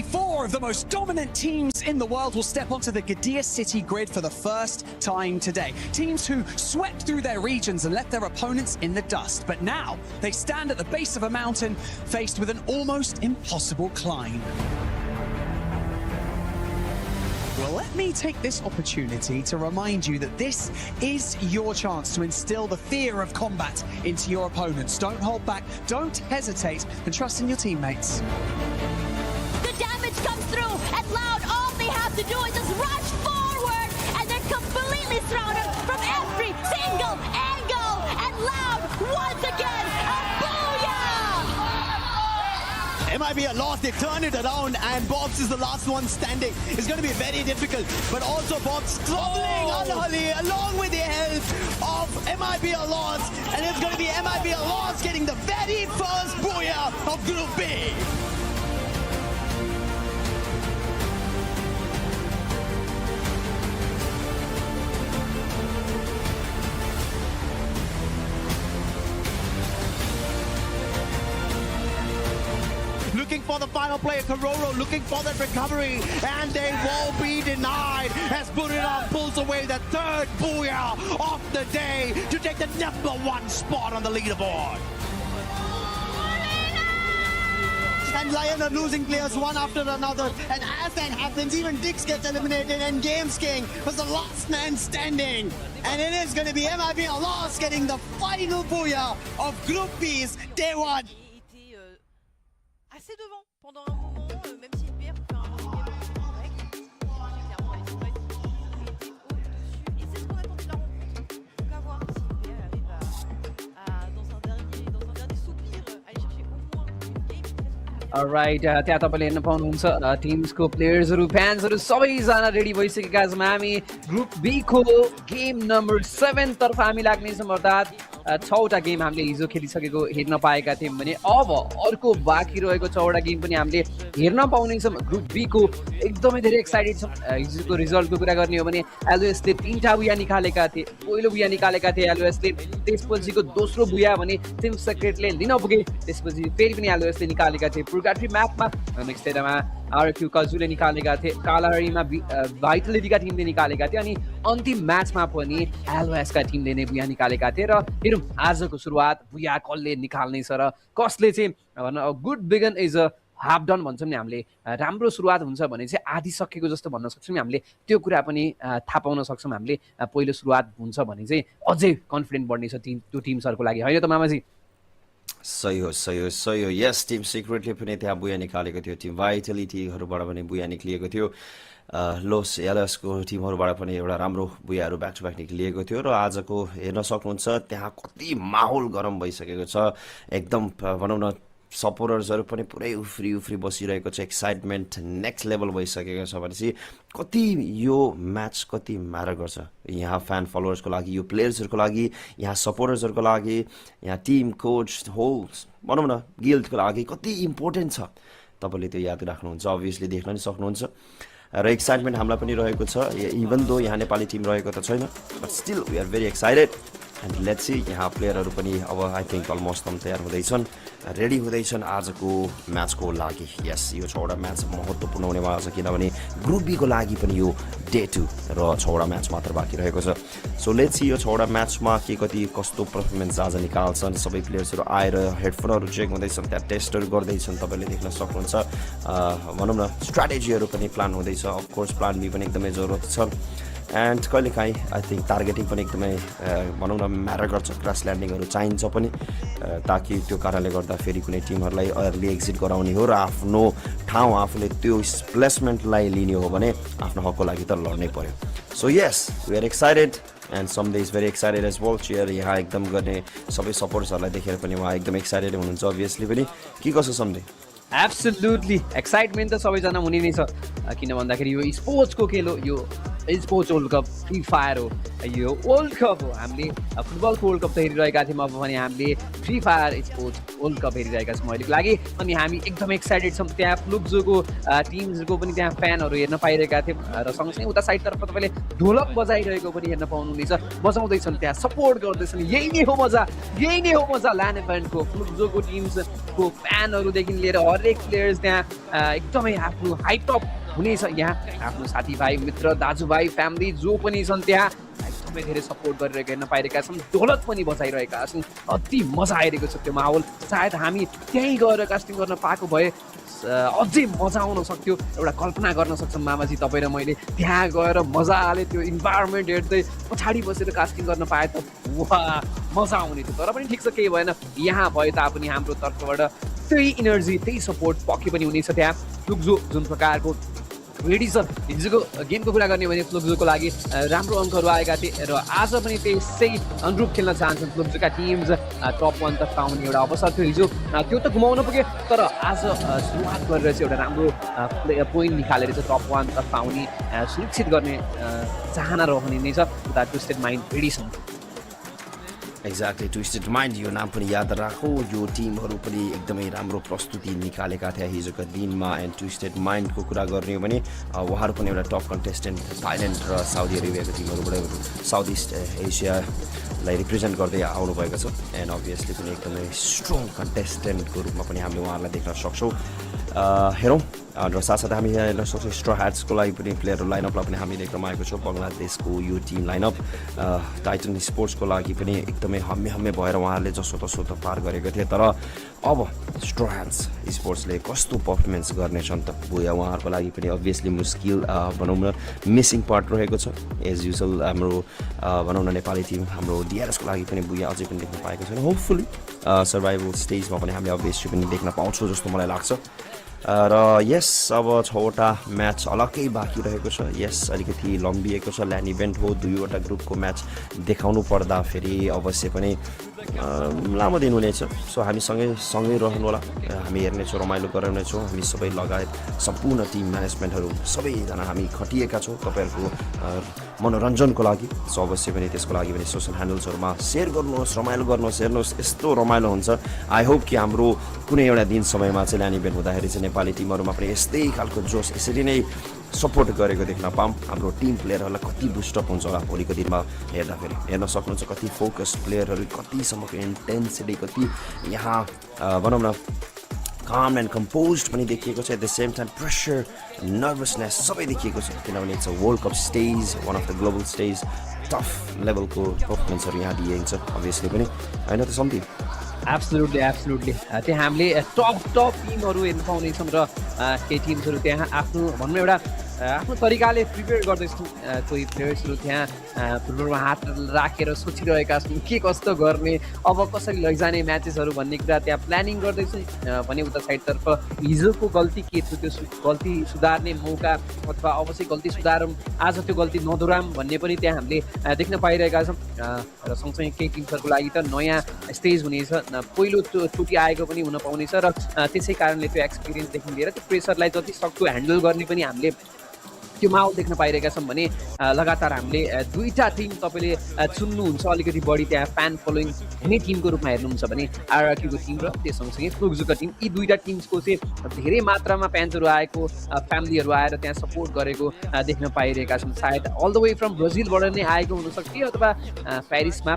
Speaker 9: Four of the most dominant teams in the world will step onto the Gadir City grid for the first time today. Teams who swept through their regions and left their opponents in the dust. But now they stand at the base of a mountain faced with an almost impossible climb. Well, let me take this opportunity to remind you that this is your chance to instill the fear of combat into your opponents. Don't hold back, don't hesitate, and trust in your teammates.
Speaker 3: Damage comes through, and Loud, all they have to do is just rush forward, and they're completely surrounded from every single angle. And Loud, once again, a booyah!
Speaker 23: MIB are lost, they turned it around, and Bobs is the last one standing. It's going to be very difficult, but also Bobs struggling unholy along with the help of MIB are lost, and it's going to be MIB are lost getting the very first booyah of Group B. for the final player. Kororo looking for that recovery, and they won't be denied as Buriram pulls away the third booyah of the day to take the #1 spot on the leaderboard. And Lion are losing players one after another, and as that happens, even Dix gets eliminated, and Games King was the last man standing. And it is going to be MIB Lost getting the final booyah of Group B's Day 1.
Speaker 8: Assez devant pendant un moment, même s'il perd, pour faire un bon game correct. Clairement, les Super étaient au-dessus, et c'est ce qu'on attend de la rencontre. Donc à voir si PR arrive à dans un dernier soupir, aller chercher au moins une game.
Speaker 24: Alright, त्यहाँ तपाईँले हेर्न पाउनुहुन्छ टिम्सको प्लेयर्सहरू फ्यान्सहरू सबैजना ready भइसकेका छौँ हामी group be को game number 7 तर्फ हामी लाग्नेछौँ अर्थात् 6वटा गेम हामीले हिजो खेलिसकेको हेर्न पाएका थियौँ भने अब अर्को बाँकी रहेको 6वटा गेम पनि हामीले हेर्न पाउनेछौँ ग्रुप बी को एकदमै धेरै एक्साइटेड छौँ हिजोको रिजल्टको कुरा गर्ने हो भने एलओएसले 3टा बुया निकालेका थिए पहिलो बुया निकालेका थिए एलओएसले त्यसपछिको दोस्रो बुया भने टिम सेक्रेटले लिन पुगे त्यसपछि फेरि पनि एलओएसले निकालेका थिए पुर्गाट्री म्यापमा नेक्स्ट डेमा आरक्यू कजुले निकालेका थिए कालाहरीमा भाइटलिटीका टिमले निकालेका थिए अनि अन्तिम म्याचमा पनि एलओएसका टिमले नै बुया निकालेका थिए र हेरौँ आजको सुरुवात बुया कसले निकाल्नेछ र कसले चाहिँ good begun is a half done भन्छौँ नि हामीले राम्रो सुरुवात हुन्छ भने चाहिँ आधी सकेको जस्तो भन्न सक्छौँ हामीले त्यो कुरा पनि थाहा पाउन सक्छौँ हामीले पहिलो सुरुवात हुन्छ भने चाहिँ अझै कन्फिडेन्ट बढ्नेछ त्यो टिम्सहरूको लागि होइन त मामाजी
Speaker 19: सही हो यस टिम सिक्रेटले पनि त्यहाँ बुया निकालेको थियो टिम भाइटलिटीहरूबाट पनि बुया निक्लिएको थियो लोस एलएसको टिमहरूबाट पनि एउटा राम्रो बुयाहरू ब्याक टु ब्याक निक्लिएको थियो र आजको हेर्न सक्नुहुन्छ त्यहाँ कति माहौल गरम भइसकेको छ एकदम भनौँ न सपोर्टर्सहरू पनि पुरै उफ्री बसिरहेको छ एक्साइटमेन्ट नेक्स्ट लेभल भइसकेको छ भनेपछि कति यो म्याच कति म्याटर गर्छ यहाँ फ्यान फलोवर्सको लागि यो प्लेयर्सहरूको लागि यहाँ सपोर्टर्सहरूको लागि यहाँ टिम कोच होल भनौँ न गिल्डको लागि कति इम्पोर्टेन्ट छ तपाईँले त्यो याद राख्नुहुन्छ अभियसली देख्न नि सक्नुहुन्छ र एक्साइटमेन्ट हामीलाई पनि रहेको छ इभन दो यहाँ नेपाली टिम रहेको त छैन but still we are very excited and let's see यहाँ प्लेयरहरू पनि अब आई थिङ्क अलमोस्ट तयार हुँदैछन् रेडी हुँदैछन् आजको म्याचको लागि यस यो 6वटा म्याच महत्त्वपूर्ण हुनेवाला छ किनभने ग्रुप बीको लागि पनि यो डे 2 र 6वटा म्याच मात्र बाँकी रहेको छ सो लेट्स सी यो 6वटा म्याचमा के कति कस्तो पर्फर्मेन्स आज निकाल्छन् सबै प्लेयर्सहरू आएर हेडफोनहरू चेक हुँदैछन् त्यहाँ टेस्टहरू गर्दैछन् तपाईँले देख्न सक्नुहुन्छ भनौँ न स्ट्राटेजीहरू पनि प्लान हुँदैछ अफकोर्स प्लान बी पनि एकदमै जरुरत छ एन्ड कहिलेकाहीँ आई थिङ्क टार्गेटिङ पनि एकदमै भनौँ न म्याटर गर्छ क्रास ल्यान्डिङहरू चाहिन्छ पनि ताकि त्यो कारणले गर्दा फेरि कुनै टिमहरूलाई अर्ली एक्जिट गराउने हो र आफ्नो ठाउँ आफूले त्यो प्लेसमेन्टलाई लिने हो भने आफ्नो हकको लागि त लड्नै पर्यो so yes we are excited and someday is very excited as well cheer यहाँ एकदम गर्ने सबै सपोर्टर्सहरूलाई देखेर पनि उहाँ एकदम एक्साइटेड हुनुहुन्छ अभियसली पनि के कसो समडे
Speaker 24: एब्सोल्युटली एक्साइटमेन्ट त सबैजना हुने नै छ किन भन्दाखेरि यो स्पोर्ट्सको खेल हो यो sports world cup free fire हो यो वर्ल्ड कप हो हामीले फुटबलको वर्ल्ड कप त हेरिरहेका थियौँ अब भने हामीले Free Fire sports world Cup हेरिरहेका छौँ अहिलेको लागि अनि हामी एकदम एक्साइटेड छौँ त्यहाँ फ्लुक्जोको टिम्सको पनि त्यहाँ फ्यानहरू हेर्न पाइरहेका थियौँ र सँगसँगै उता साइडतर्फ तपाईँले ढोलक बजाइरहेको पनि हेर्न पाउनुहुनेछ बजाउँदैछन् त्यहाँ सपोर्ट गर्दैछन् यही नै हो मजा ल्यान्ड इभेन्टको फ्लुक्जोको टिम्सको फ्यानहरूदेखि लिएर हरेक प्लेयर्स त्यहाँ एकदमै आफ्नो हाइटअप हुनेछ यहाँ आफ्नो साथीभाइ मित्र दाजुभाइ फ्यामिली जो पनि छन् त्यहाँ एकदमै धेरै सपोर्ट गरिरहेको हेर्न पाइरहेका छन् ढोलक पनि बजाइरहेका छन् अति मजा आइरहेको छ त्यो माहौल सायद हामी त्यहीँ गएर कास्टिङ गर्न पाएको भए अझै मजा आउन सक्थ्यो एउटा कल्पना गर्न सक्छौँ मामाजी तपाईँ र मैले त्यहाँ गएर मजाले त्यो इन्भाइरोमेन्ट हेर्दै पछाडि बसेर कास्टिङ गर्न पाए त वाह मजा आउने थियो तर पनि ठिक छ केही भएन यहाँ भए तापनि हाम्रो तर्फबाट त्यही इनर्जी त्यही सपोर्ट पक्कै पनि हुनेछ त्यहाँ फ्लुक्जो जुन प्रकारको रेडी छ हिजोको गेमको कुरा गर्ने भने फ्लुक्जोको लागि राम्रो अङ्कहरू आएका थिए र आज पनि त्यसै अनुरूप खेल्न चाहन्छन् फ्लुक्जोका टिम्स टप 1 तक पाउने एउटा अवसर थियो हिजो त्यो त गुमाउन पुगे तर आज सुरुवात गरेर चाहिँ एउटा राम्रो पोइन्ट निकालेर चाहिँ टप 1 तक पाउने सुरक्षित गर्ने चाहना रहने नै छ उता ट्विस्टेड माइन्ड रेडी छन्
Speaker 19: एक्ज्याक्टली ट्विस्टेड माइन्ड यो नाम पनि याद राखौ यो टिमहरू पनि एकदमै राम्रो प्रस्तुति निकालेका थिए हिजोको दिनमा एन्ड ट्विस्टेड माइन्डको कुरा गर्ने हो भने उहाँहरू पनि एउटा टप कन्टेस्टेन्ट थाइल्यान्ड र साउदी अरेबियाको टिमहरूबाट साउथ इस्ट एसियालाई रिप्रेजेन्ट गर्दै आउनुभएको छ एन्ड अभियसली पनि एकदमै स्ट्रङ कन्टेस्टेन्टको रूपमा पनि हामीले उहाँहरूलाई देख्न सक्छौँ हेरौँ र साथसाथै हामी यहाँ हेर्न सक्छौँ स्ट्र ह्याट्सको लागि पनि प्लेयरहरू लाइनअपलाई पनि हामी देख्न पाएको छौँ बङ्गलादेशको यो टिम लाइनअप टाइटन स्पोर्ट्सको लागि पनि एकदमै हम्मे भएर उहाँहरूले जसोतसो त पार गरेको थिए तर अब स्ट्र ह्याट्स स्पोर्ट्सले कस्तो पर्फर्मेन्स गर्नेछन् त बुया उहाँहरूको लागि पनि अभियसली मुस्किल भनौँ न मिसिङ पार्ट रहेको छ एज युजल हाम्रो भनौँ न नेपाली टिम हाम्रो डिआरएसको लागि पनि बुया अझै पनि देख्न पाएको छैन होपफुली सर्भाइभल स्टेजमा पनि हामीले अभियसली पनि देख्न पाउँछौँ जस्तो मलाई लाग्छ र यस अब 6वटा म्याच अलग्गै बाँकी रहेको छ यस अलिकति लम्बिएको छ ल्यान्ड इभेन्ट हो 2वटा ग्रुपको म्याच देखाउनु पर्दा फेरि अवश्य पनि लामो दिन हुनेछ सो हामी सँगै रहनु होला हामी हेर्नेछौँ रमाइलो गराउनेछौँ हामी सबै लगायत सम्पूर्ण टिम म्यानेजमेन्टहरू सबैजना हामी खटिएका छौँ तपाईँहरूको मनोरञ्जनको लागि सो अवश्य पनि त्यसको लागि पनि सोसल ह्यान्डल्सहरूमा सेयर गर्नुहोस् रमाइलो गर्नुहोस् हेर्नुहोस् यस्तो रमाइलो हुन्छ आई होप कि हाम्रो कुनै एउटा दिन समयमा चाहिँ ल्यान्ड इभेन्ट हुँदाखेरि चाहिँ नेपाली टिमहरूमा पनि यस्तै खालको जोस यसरी नै सपोर्ट गरेको देख्न पाऊँ हाम्रो टिम प्लेयरहरूलाई कति बुस्टअप हुन्छ होला भोलिको दिनमा हेर्दाखेरि हेर्न सक्नुहुन्छ कति फोकस प्लेयरहरू कतिसम्मको इन्टेन्सिटी कति यहाँ भनौँ न काम एन्ड कम्पोज पनि देखिएको छ at the same time pressure nervousness सबै देखिएको छ किनभने it's a world cup stage one of the global stage tough लेभलको पर्फर्मेन्सहरू यहाँ दिइन्छ अभियसली पनि होइन त सम्झि
Speaker 24: एब्सोल्युटली त्यहाँ हामीले टप टिमहरू हेर्न पाउनेछौँ र केही टिम्सहरू त्यहाँ आफ्नो भनौँ एउटा आफ्नो तरिकाले प्रिपेयर गर्दैछौँ कोही प्लेयर्सहरू त्यहाँ फुटबलमा हात राखेर सोचिरहेका छौँ के कस्तो गर्ने अब कसरी लैजाने म्याचेसहरू भन्ने कुरा त्यहाँ प्लानिङ गर्दैछौँ भने उता साइडतर्फ हिजोको गल्ती के थियो त्यो गल्ती सुधार्ने मौका अथवा अवश्य गल्ती सुधारौँ आज त्यो गल्ती नदोहोऱ्याऊँ भन्ने पनि त्यहाँ हामीले देख्न पाइरहेका छौँ र सँगसँगै केही टिम्सहरूको लागि त नयाँ स्टेज हुनेछ पहिलो चोटि आएको पनि हुन पाउनेछ र त्यसै कारणले त्यो एक्सपिरियन्सदेखि लिएर त्यो प्रेसरलाई जति सक्दो ह्यान्डल गर्ने पनि हामीले त्यो माहौल देख्न पाइरहेका छौँ भने लगातार हामीले 2टा टिम तपाईँले चुन्नुहुन्छ अलिकति बढी त्यहाँ फ्यान फलोइङ हुने टिमको रूपमा हेर्नुहुन्छ भने आरआरक्यूको टिम र त्यो सँगसँगै फ्लुक्सको टिम यी 2टा टिम्सको चाहिँ धेरै मात्रामा फ्यान्सहरू आएको फ्यामिलीहरू आएर त्यहाँ सपोर्ट गरेको देख्न पाइरहेका छौँ सायद अल द वे फ्रम ब्राजिलबाट नै आएको हुनसक्थ्यो अथवा प्यारिसमा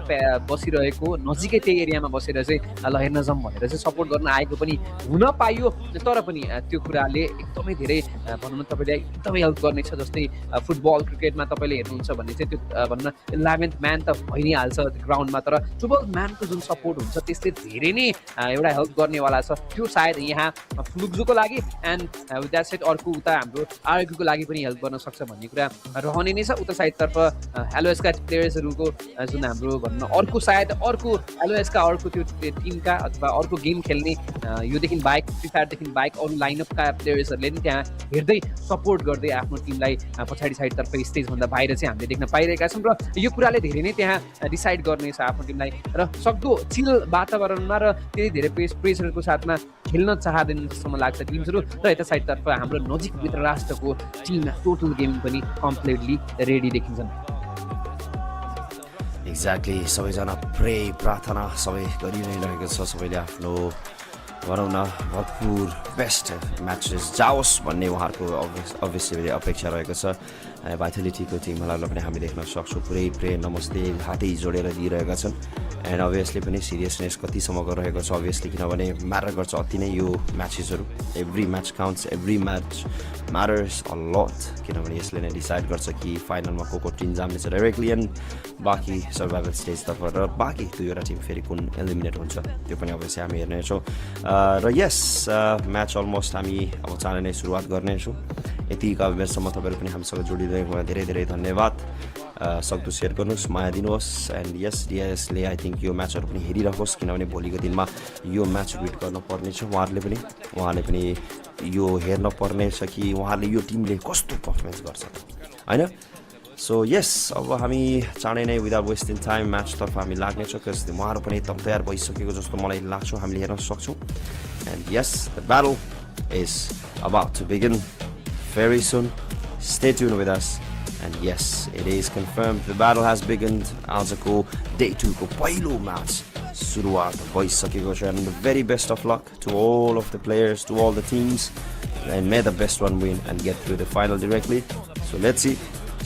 Speaker 24: बसिरहेको नजिकै त्यही एरियामा बसेर चाहिँ ल हेर्न जाउँ भनेर चाहिँ सपोर्ट गर्न आएको पनि हुन पाइयो तर पनि त्यो कुराले एकदमै धेरै भनौँ न तपाईँले एकदमै हेल्प गर्नेछ जस्तै फुटबल क्रिकेटमा तपाईँले हेर्नुहुन्छ भने चाहिँ त्यो भनौँ न 11th म्यान त भइ नै हाल्छ ग्राउन्डमा तर 12th म्यानको जुन सपोर्ट हुन्छ त्यसले धेरै नै एउटा हेल्प गर्नेवाला छ त्यो सायद यहाँ फ्लुक्सोको लागि एन्ड विथ द्याट साइड अर्को उता हाम्रो आरआरक्यूको लागि पनि हेल्प गर्न सक्छ भन्ने कुरा रहने नै छ उता साइडतर्फ एलओएसका प्लेयर्सहरूको जुन हाम्रो भनौँ न अर्को सायद अर्को एलओएसका अर्को त्यो टिमका अथवा अर्को गेम खेल्ने योदेखि बाहेक फ्री फायरदेखि बाहेक अरू लाइनअपका प्लेयर्सहरूले पनि त्यहाँ हेर्दै सपोर्ट गर्दै आफ्नो टिमलाई पछाडि साइडतर्फ स्टेजभन्दा बाहिर चाहिँ हामीले देख्न पाइरहेका छौँ र यो कुराले धेरै नै त्यहाँ डिसाइड गर्नेछ आफ्नो टिमलाई र सक्दो चिल वातावरणमा र त्यति धेरै प्रेसरको साथमा खेल्न चाहँदैन जस्तो मलाई लाग्छ टिम्सहरू र यता साइडतर्फ हाम्रो नजिक मित्र राष्ट्रको टिम टोटल गेम पनि कम्प्लिटली रेडी देखिन्छन्
Speaker 19: एक्ज्याक्टली सबैजना प्रे प्रार्थना सबै गरिरहेको छ सबैले आफ्नो भनौँ न भरपुर बेस्ट म्याचेस जाओस् भन्ने उहाँहरूको अभियसली अपेक्षा रहेको छ भाइटालिटीको टिमहरूलाई पनि हामी देख्न सक्छौँ पुरै प्रे नमस्ते हातै जोडेर दिइरहेका छन् एन्ड अभियसली पनि सिरियसनेस कतिसम्मको रहेको छ अभियसली किनभने म्याटर गर्छ अति नै यो म्याचेसहरू every match counts every match matters a lot किनभने यसले नै डिसाइड गर्छ कि फाइनलमा को टिम जानेछ डाइरेक्टली एन्ड बाँकी सर्भाइभल स्टेजतर्फ र बाँकी 2वटा टिम फेरि कुन एलिमिनेट हुन्छ त्यो पनि अवश्य हामी हेर्नेछौँ र यस म्याच अलमोस्ट हामी अब चाँडै नै सुरुवात गर्नेछौँ यतिका बेरसम्म तपाईँहरू पनि हामीसँग जोडिदिनुमा धेरै धेरै धन्यवाद सक्दो सेयर गर्नुहोस् माया दिनुहोस् एन्ड यस डिएसले आई थिङ्क यो म्याचहरू पनि हेरिरहोस् किनभने भोलिको दिनमा यो म्याच रिड गर्नुपर्नेछ उहाँहरूले पनि यो हेर्न पर्नेछ कि उहाँहरूले यो टिमले कस्तो पर्फर्मेन्स गर्छ होइन सो यस अब हामी चाँडै नै विदाउट वेस्टिङ टाइम म्याचतर्फ हामी लाग्नेछौँ बिकज उहाँहरू पनि एकदम तयार भइसकेको जस्तो मलाई लाग्छ हामीले हेर्न सक्छौँ and yes the battle is about to begin very soon. Stay tuned with us. And yes, it is confirmed the battle has begun. आजको day 2 को पहिलो match सुरुवात भइसकेको छ and the very best of luck to all of the players, to all the teams, and may the best one win and get through the final directly. So let's see.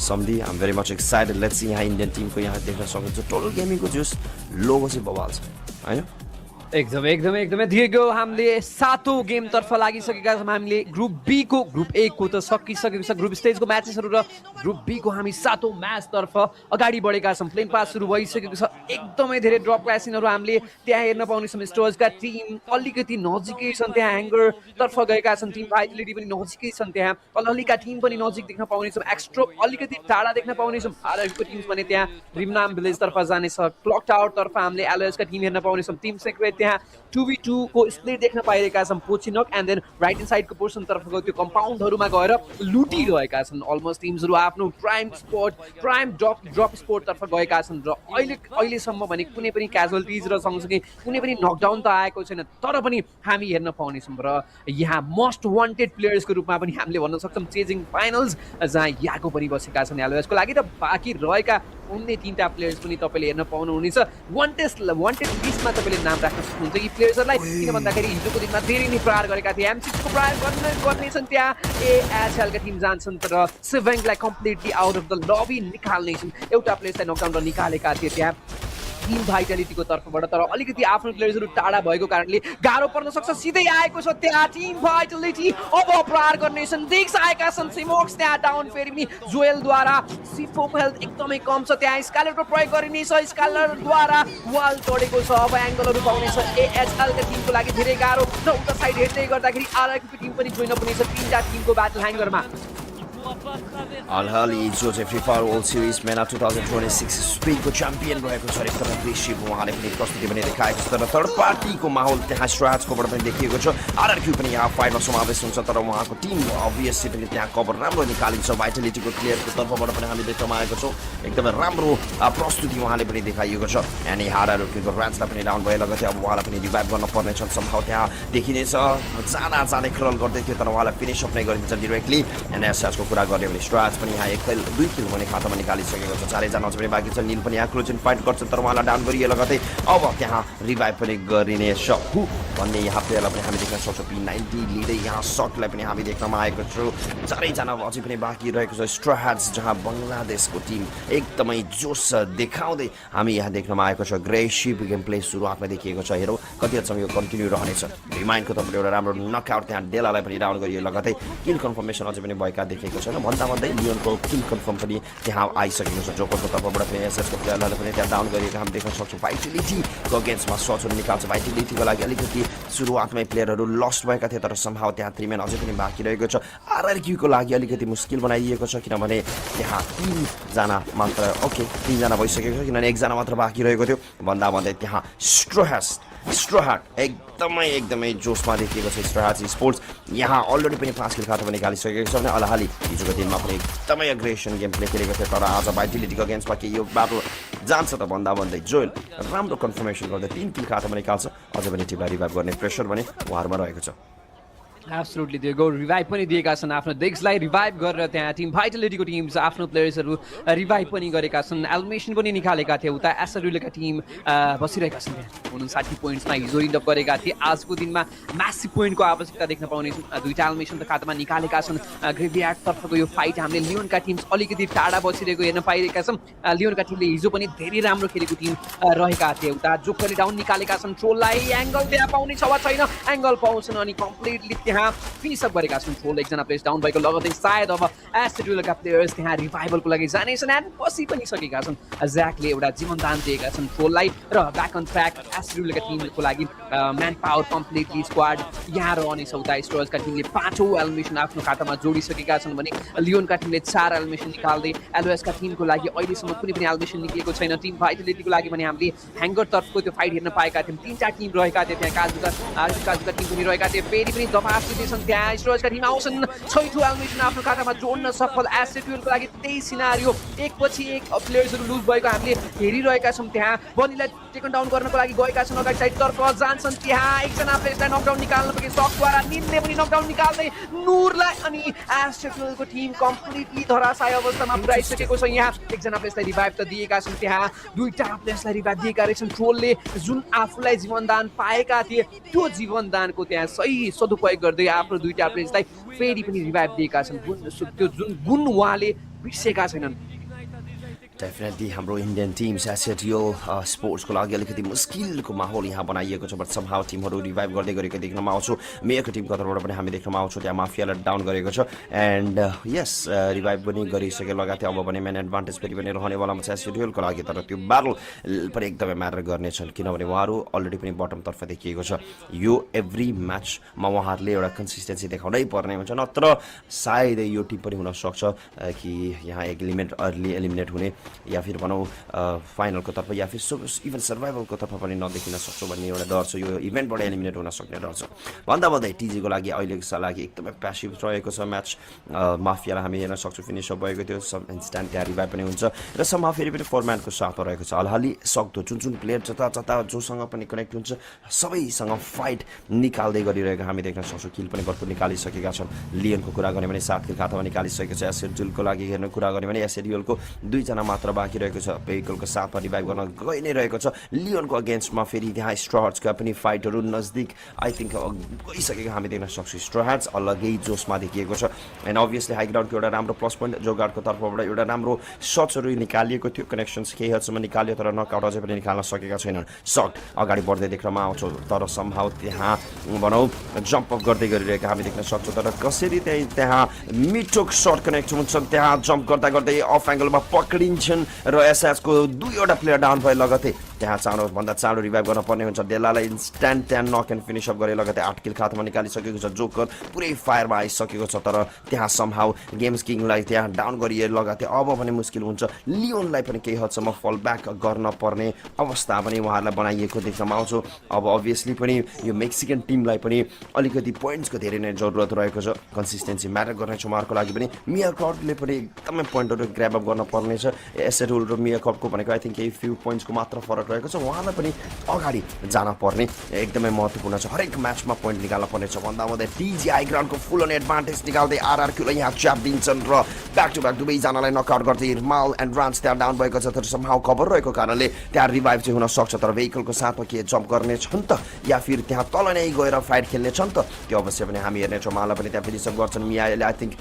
Speaker 19: Someday I'm very much excited. Let's see how Indian team को यहाँ देख्न सक्नुहुन्छ. Total gaming को just logo से बवाल छ हैन
Speaker 24: एकदमै दिएको हामीले 7औं गेमतर्फ लागिसकेका छौँ हामीले ग्रुप बी को ग्रुप ए को त सकिसकेको छ ग्रुप स्टेजको म्याचेसहरू र ग्रुप बी को हामी 7औं म्याचतर्फ अगाडि बढेका छौँ प्लेन पास सुरु भइसकेको छ एकदमै धेरै ड्रप क्लासिनहरू हामीले त्यहाँ हेर्न पाउनेछौँ स्टोर्सका टिम अलिकति नजिकै छन् त्यहाँ ह्याङ्गरतर्फ गएका छन् टिम भाइटिलिटी पनि नजिकै छन् त्यहाँ अलिका टिम पनि नजिक देख्न पाउनेछौँ एक्स्ट्रो अलिकति टाढा देख्न पाउनेछौँ आरआरको टिम भने त्यहाँ रिमनाम भिलेजतर्फ जानेछ क्लक टावरतर्फ हामीले एलओएसका टिम हेर्न पाउनेछौँ टिम सेक्रेट त्यहाँ 2v2 को स्प्लिट देख्न पाइरहेका छन् पोचिनक एन्ड देन राइट ह्यान्ड साइडको पोर्सनतर्फको त्यो कम्पाउन्डहरूमा गएर लुटिरहेका छन् अलमोस्ट टिम्सहरू आफ्नो प्राइम ड्रप स्पोर्टतर्फ गएका छन् र अहिलेसम्म भने कुनै पनि क्याजुअलिटिज र सँगसँगै कुनै पनि नकडाउन त आएको छैन तर पनि हामी हेर्न पाउनेछौँ र यहाँ मोस्ट वान्टेड प्लेयर्सको रूपमा पनि हामीले भन्न सक्छौँ चेजिङ फाइनल्स जहाँ यहाँको पनि बसेका छन् एलओएसको लागि र बाँकी रहेका अन्य 3टा प्लेयर्स पनि तपाईँले हेर्न पाउनुहुनेछ वान्टेड लिस्टमा तपाईँले नाम राख्न सक्नुहुन्छ यी प्लेयर्सहरूलाई किन भन्दाखेरि हिजोको दिनमा धेरै नै प्रहार गरेका थिए एम6को प्रहार गर्नेछन् त्यहाँ एएचएलका टिम जान्छन् तर सिभेङलाई कम्प्लिटली आउट अफ द लबी निकाल्नेछन् एउटा प्लेयर्सलाई नकडाउन र निकालेका थिए त्यहाँ टिम भाइटालिटीको तर्फबाट तर अलिकति आफ्नो प्लेयर्सहरू टाढा भएको कारणले गाह्रो पर्न सक्छ सिधै आएको छ त्यहाँ टिम भाइटालिटी अब प्रहार गर्नेछन् देख्स आएका छन् सिमोक्स त्यहाँ डाउन फेरि पनि जोएलद्वारा सिफोको हेल्थ एकदमै कम छ त्यहाँ स्कालरको प्रयोग गरिनेछ स्कालरद्वारा वाल तोडेको छ अब एङ्गलहरू पाउनेछ एएचएलका टिमको लागि धेरै गाह्रो र उता साइड हेर्दै गर्दाखेरि आरआरको टिम पनि जोइन हुनेछ 3टा टिमको ब्याटल ह्याङ्गरमा
Speaker 19: Al-Hali Joseph FIFA World Series MENA 2026 स्पेनको च्याम्पियन रहेको छ एकदमै बेसी उहाँले पनि प्रस्तुति पनि देखाएको छ तर थर्ड पार्टीको माहौल त्यहाँ स्ट्राट्सकोबाट पनि देखिएको छ आरआरक्यू पनि यहाँ फाइटमा समावेश हुन्छ तर उहाँको टिम अभियसली पनि त्यहाँ कभर राम्रो निकालिन्छ भाइटालिटीको प्लेयरको तर्फबाट पनि हामी देख्न आएको छौँ एकदमै राम्रो प्रस्तुति उहाँले पनि देखाइएको छ अनि आरआरक्यूको ऱ्यान्चलाई पनि डाउन भयो लगतै अब उहाँलाई पनि रिभाइभ गर्न पर्नेछ सम्भव त्यहाँ देखिनेछ जाँदै क्रल गर्दै थियो तर उहाँलाई फिनिस अप नै गरिन्छ डिरेक्टली एनएसएसको कुरा गर्ने भने स्ट्राट्स पनि यहाँ 1 किल 2 किल भने खातामा निकालिसकेको छ 4 जना पनि बाँकी छ निल पनि यहाँ क्लोज फाइट गर्छ तर उहाँलाई डाउन गरिए लगतै अब त्यहाँ रिभाइभ पनि गरिनेछ भन्ने यहाँ प्लेयरलाई पनि हामी देख्न सक्छौँ P90 लिँदै यहाँ सटलाई पनि हामी देख्नमा आएको छौँ 4 जना अझै पनि बाँकी रहेको छ स्ट्राट्स जहाँ बङ्गलादेशको टिम एकदमै जोस देखाउँदै हामी यहाँ देख्नमा आएको छ ग्रेसिभ गेम प्ले सुरुवातमा देखिएको छ हेरौँ कति हदसम्म यो कन्टिन्यू रहनेछ रिमाइन्डको तर्फबाट एउटा राम्रो नकआउट त्यहाँ डेलालाई पनि डाउन गरियो लगतै किल कन्फर्मेसन अझै पनि भएका देखेको छैन भन्दै लियोनको किल कन्फर्म पनि त्यहाँ आइसकेको छ जोकरको तर्फबाट पनि एसएसको प्लेयरलाई पनि त्यहाँ डाउन गरिएको हामी देख्न सक्छौँ भाइटिलिटीको अगेन्स्टमा सचहरू निकाल्छ भाइटिलिटीको लागि अलिकति सुरुवातमै प्लेयरहरू लस्ट भएका थिए तर सम्भव त्यहाँ 3 म्यान अझै पनि बाँकी रहेको छ आरआरक्यूको लागि अलिकति मुस्किल बनाइएको छ किनभने त्यहाँ 3 जना मात्र 3 जना भइसकेको छ किनभने 1 जना मात्र बाँकी रहेको थियो भन्दै त्यहाँ स्ट्रोहाट एकदमै जोसमा देखिएको छ स्ट्रोहाट स्पोर्ट्स यहाँ अलरेडी पनि 5 किल खातामा निकालिसकेको छ भने अलहाली हिजोको दिनमा पनि एकदमै एग्रेसन गेम प्ले खेलेको थियो तर आज भाइटिलिटीको अगेन्स्टमा के यो ब्याटल जान्छ त भन्दै जोएल राम्रो कन्फर्मेसन गर्दै 3 किल खातामा निकाल्छ अझै पनि टिमलाई रिभाइभ गर्ने प्रेसर भने उहाँहरूमा रहेको छ
Speaker 24: एब्सोल्युटली दिएको रिभाइभ पनि दिएका छन् आफ्नो डेक्सलाई रिभाइभ गरेर त्यहाँ टिम भाइटालिटीको टिम्स आफ्नो प्लेयर्सहरू रिभाइभ पनि गरेका छन् एलिमिनेसन पनि निकालेका थिए उता एसआरयुका टिम बसिरहेका छन् त्यहाँ 59 पोइन्ट्समा हिजो इन्डअप गरेका थिए आजको दिनमा म्यासिभ पोइन्टको आवश्यकता देख्न पाउने 2टा एलिमिनेसन त खातामा निकालेका छन् ग्रेभियार्डतर्फको यो फाइट हामीले लियोनका टिम्स अलिकति टाढा बसिरहेको हेर्न पाइरहेका छौँ लियोनका टिमले हिजो पनि धेरै राम्रो खेलेको टिम रहेका थिए उता जोकरले डाउन निकालेका छन् ट्रोललाई एङ्गल त्यहाँ पाउने छ वा छैन एङ्गल पाउँछन् अनि कम्प्लिटली त्यहाँ फिनिस अप गरेका छन् ट्रोल 1 जना प्लेयर्स डाउन भएको लगतै सायद अब एस्टेडुलका प्लेयर्स त्यहाँ रिभाइभलको लागि जानेछन् एन्ड बसी पनि सकेका छन् ज्याकले एउटा जीवनदान दिएका छन् ट्रोललाई र ब्याक अन ट्र्याक एस्टेडुलका टिमको लागि म्यान पावर कम्प्लिटली स्क्वाड यहाँ रहनेछ उता स्टोर्सका टिमले 5औं एलिमिनेसन आफ्नो खातामा जोडिसकेका छन् भने लियोनका टिमले 4 एलिमिनेसन निकाल्दै एलओएसका टिमको लागि अहिलेसम्म कुनै पनि एलिमिनेसन निक्लेको छैन टिम भाइटालिटीको लागि भने हामीले ह्याङ्गर तर्फको त्यो फाइट हेर्न पाएका थियौँ 3टा टिम रहेका थिए त्यहाँ काजुका टिम पनि रहेका थिए फेरि पनि दबाब दिँदैछन् त्यहाँ स्टोर्सका टिम आउँछन् 6औं एलिमिनेसन आफ्नो खातामा जोड्न सफल एसएटुएलको लागि त्यही सिनारियो एकपछि एक प्लेयर्सहरू लुज भएको हामीले हेरिरहेका छौँ त्यहाँ बनीलाई टेकन डाउन गर्नको लागि गएका छन् अगाडि साइडतर्फ जान्छन् त्यहाँ 1 जना प्लेयर्सलाई नकडाउन निकाल्न पुगे सकद्वारा निलले पनि नकडाउन निकाल्दै नुरलाई अनि एसएटुएलको टिम कम्प्लिटली धराशायी अवस्थामा पुर्याइसकेको छ यहाँ 1 जना प्लेयर्सलाई रिभाइभ त दिएका छन् त्यहाँ 2टा प्लेयर्सलाई रिभाइभ दिएका रहेछन् ट्रोलले जुन आफूलाई जीवनदान पाएका थिए त्यो जीवनदानको त्यहाँ सही सदुपयोग गर्दै आफ्नो 2टा प्लेयर्सलाई फेरि पनि रिभाइभ दिएका छन् त्यो जुन गुण उहाँले बिर्सेका छैनन्
Speaker 19: डेफिनेटली हाम्रो इन्डियन टिम्स एसएटिओ स्पोर्ट्सको लागि अलिकति मुस्किलको माहौल यहाँ बनाइएको छ बट समहाउ टिमहरू रिभाइभ गर्दै गरेको देख्नमा आउँछु मेयरको टिमको तर्फबाट पनि हामी देख्नमा आउँछौँ त्यहाँ माफियालाई डाउन गरेको छ एन्ड यस रिभाइभ पनि गरिसके लगाते अब भने मेन एडभान्टेज फेरि पनि रहनेवालामा छ एसएटिओको लागि तर त्यो ब्याटल पनि एकदमै म्याटर गर्नेछन् किनभने उहाँहरू अलरेडी पनि बटमतर्फ देखिएको छ यो एभ्री म्याचमा उहाँहरूले एउटा कन्सिस्टेन्सी देखाउनै पर्ने हुन्छ नत्र सायदै यो टिम पनि हुनसक्छ कि यहाँ अर्ली एलिमिनेट हुने या फिर भनौँ फाइनलको तर्फ या फिर इभन सर्भाइभलको तर्फ पनि नदेखिन सक्छौँ भन्ने एउटा डर छ यो इभेन्टबाट एलिमिनेट हुन सक्ने डर छ भन्दा भन्दै टिजीको लागि अहिलेको लागि एकदमै प्यासिभ रहेको छ म्याच माफियालाई हामी हेर्न सक्छौँ फिनिस अप भएको थियो सब इन्स्ट्यान्ट त्यहाँ रिभाइभ पनि हुन्छ र सम्म फेरि पनि फोरम्यानको साथमा रहेको छ अलहाली सक्दो जुन जुन प्लेयर जता जता जोसँग पनि कनेक्ट हुन्छ सबैसँग फाइट निकाल्दै गरिरहेको हामी देख्न सक्छौँ किल पनि भरपुर निकालिसकेका छन् लियनको कुरा गर्ने भने 7 किल खातामा निकालिसकेको छ एसएडिएलको लागि हेर्ने कुरा गर्ने भने एसएडिएलको 2 जना मात्र बाँकी रहेको छ भेहिकलको साथमा रिभाइभ गर्न गइ नै रहेको छ लियनको अगेन्स्टमा फेरि त्यहाँ स्ट्रहर्ट्सका पनि फाइटहरू नजदिक आई थिङ्क गइसकेको हामी देख्न सक्छौँ स्ट्रहर्ट्स अलग्गै जोसमा देखिएको छ एन्ड अभियसली हाई ग्राउन्डको एउटा राम्रो प्लस पोइन्ट जोगाडको तर्फबाट एउटा राम्रो सट्सहरू निकालिएको थियो कनेक्सन्स केही हदसम्म निकाल्यो तर नकआउट अझै पनि निकाल्न सकेका छैनन् सट अगाडि बढ्दै देख्नमा आउँछौँ तर सम्हाउ त्यहाँ भनौँ जम्प अप गर्दै गरिरहेको हामी देख्न सक्छौँ तर कसरी त्यहाँ मिठो सट कनेक्ट हुन्छन् त्यहाँ जम्प गर्दा गर्दै अफ एङ्गलमा पक्रिन्छन् र एसएसको 2वटा प्लेयर डाउन भए लगतै त्यहाँ चाँडोभन्दा चाँडो रिभाइभ गर्न पर्ने हुन्छ डेलालाई इन्स्ट्यान्ट त्यहाँ नक एन्ड फिनिस अप गरे लगतै 8 किल खातामा निकालिसकेको छ जोकर पुरै फायरमा आइसकेको छ तर त्यहाँ समहाउ गेम्स किङलाई त्यहाँ डाउन गरिए लगतै अब पनि मुस्किल हुन्छ लियोनलाई पनि केही हदसम्म फल ब्याक गर्न पर्ने अवस्था पनि उहाँहरूलाई बनाइएको देख्नमा आउँछु अब अभियसली पनि यो मेक्सिकन टिमलाई पनि अलिकति पोइन्ट्सको धेरै नै जरुरत रहेको छ कन्सिस्टेन्सी म्याटर गर्नेछ उहाँहरूको लागि पनि मिया क्लबले पनि एकदमै पोइन्टहरू ग्र्याब अप गर्न पर्नेछ एसएरुल र मिया क्लबको भनेको आई थिङ्क केही फ्यु पोइन्ट्सको मात्र फरक रहेको छ उहाँलाई पनि अगाडि जान पर्ने एकदमै महत्त्वपूर्ण छ हरेक म्याचमा पोइन्ट निकाल्न पर्नेछ भन्दा भन्दै टिजी हाई ग्राउन्डको फुल अन एडभान्टेज निकाल्दै आरआरक्यूलाई यहाँ च्याप दिन्छन् र ब्याक टु ब्याक दुवैजनालाई नकआउट गर्दै माल एन्ड रान्स त्यहाँ डाउन भएको छ तर सम्हाउ कभर रहेको कारणले त्यहाँ रिभाइभ चाहिँ हुन सक्छ तर भेहिकलको साथमा के जम्प गर्ने छन् त या फिर त्यहाँ तल नै गएर फाइट खेल्ने छन् त त्यो अवश्य पनि हामी हेर्नेछौँ माला पनि त्यहाँ फिनिसअप गर्छन् मियाले आई थिङ्क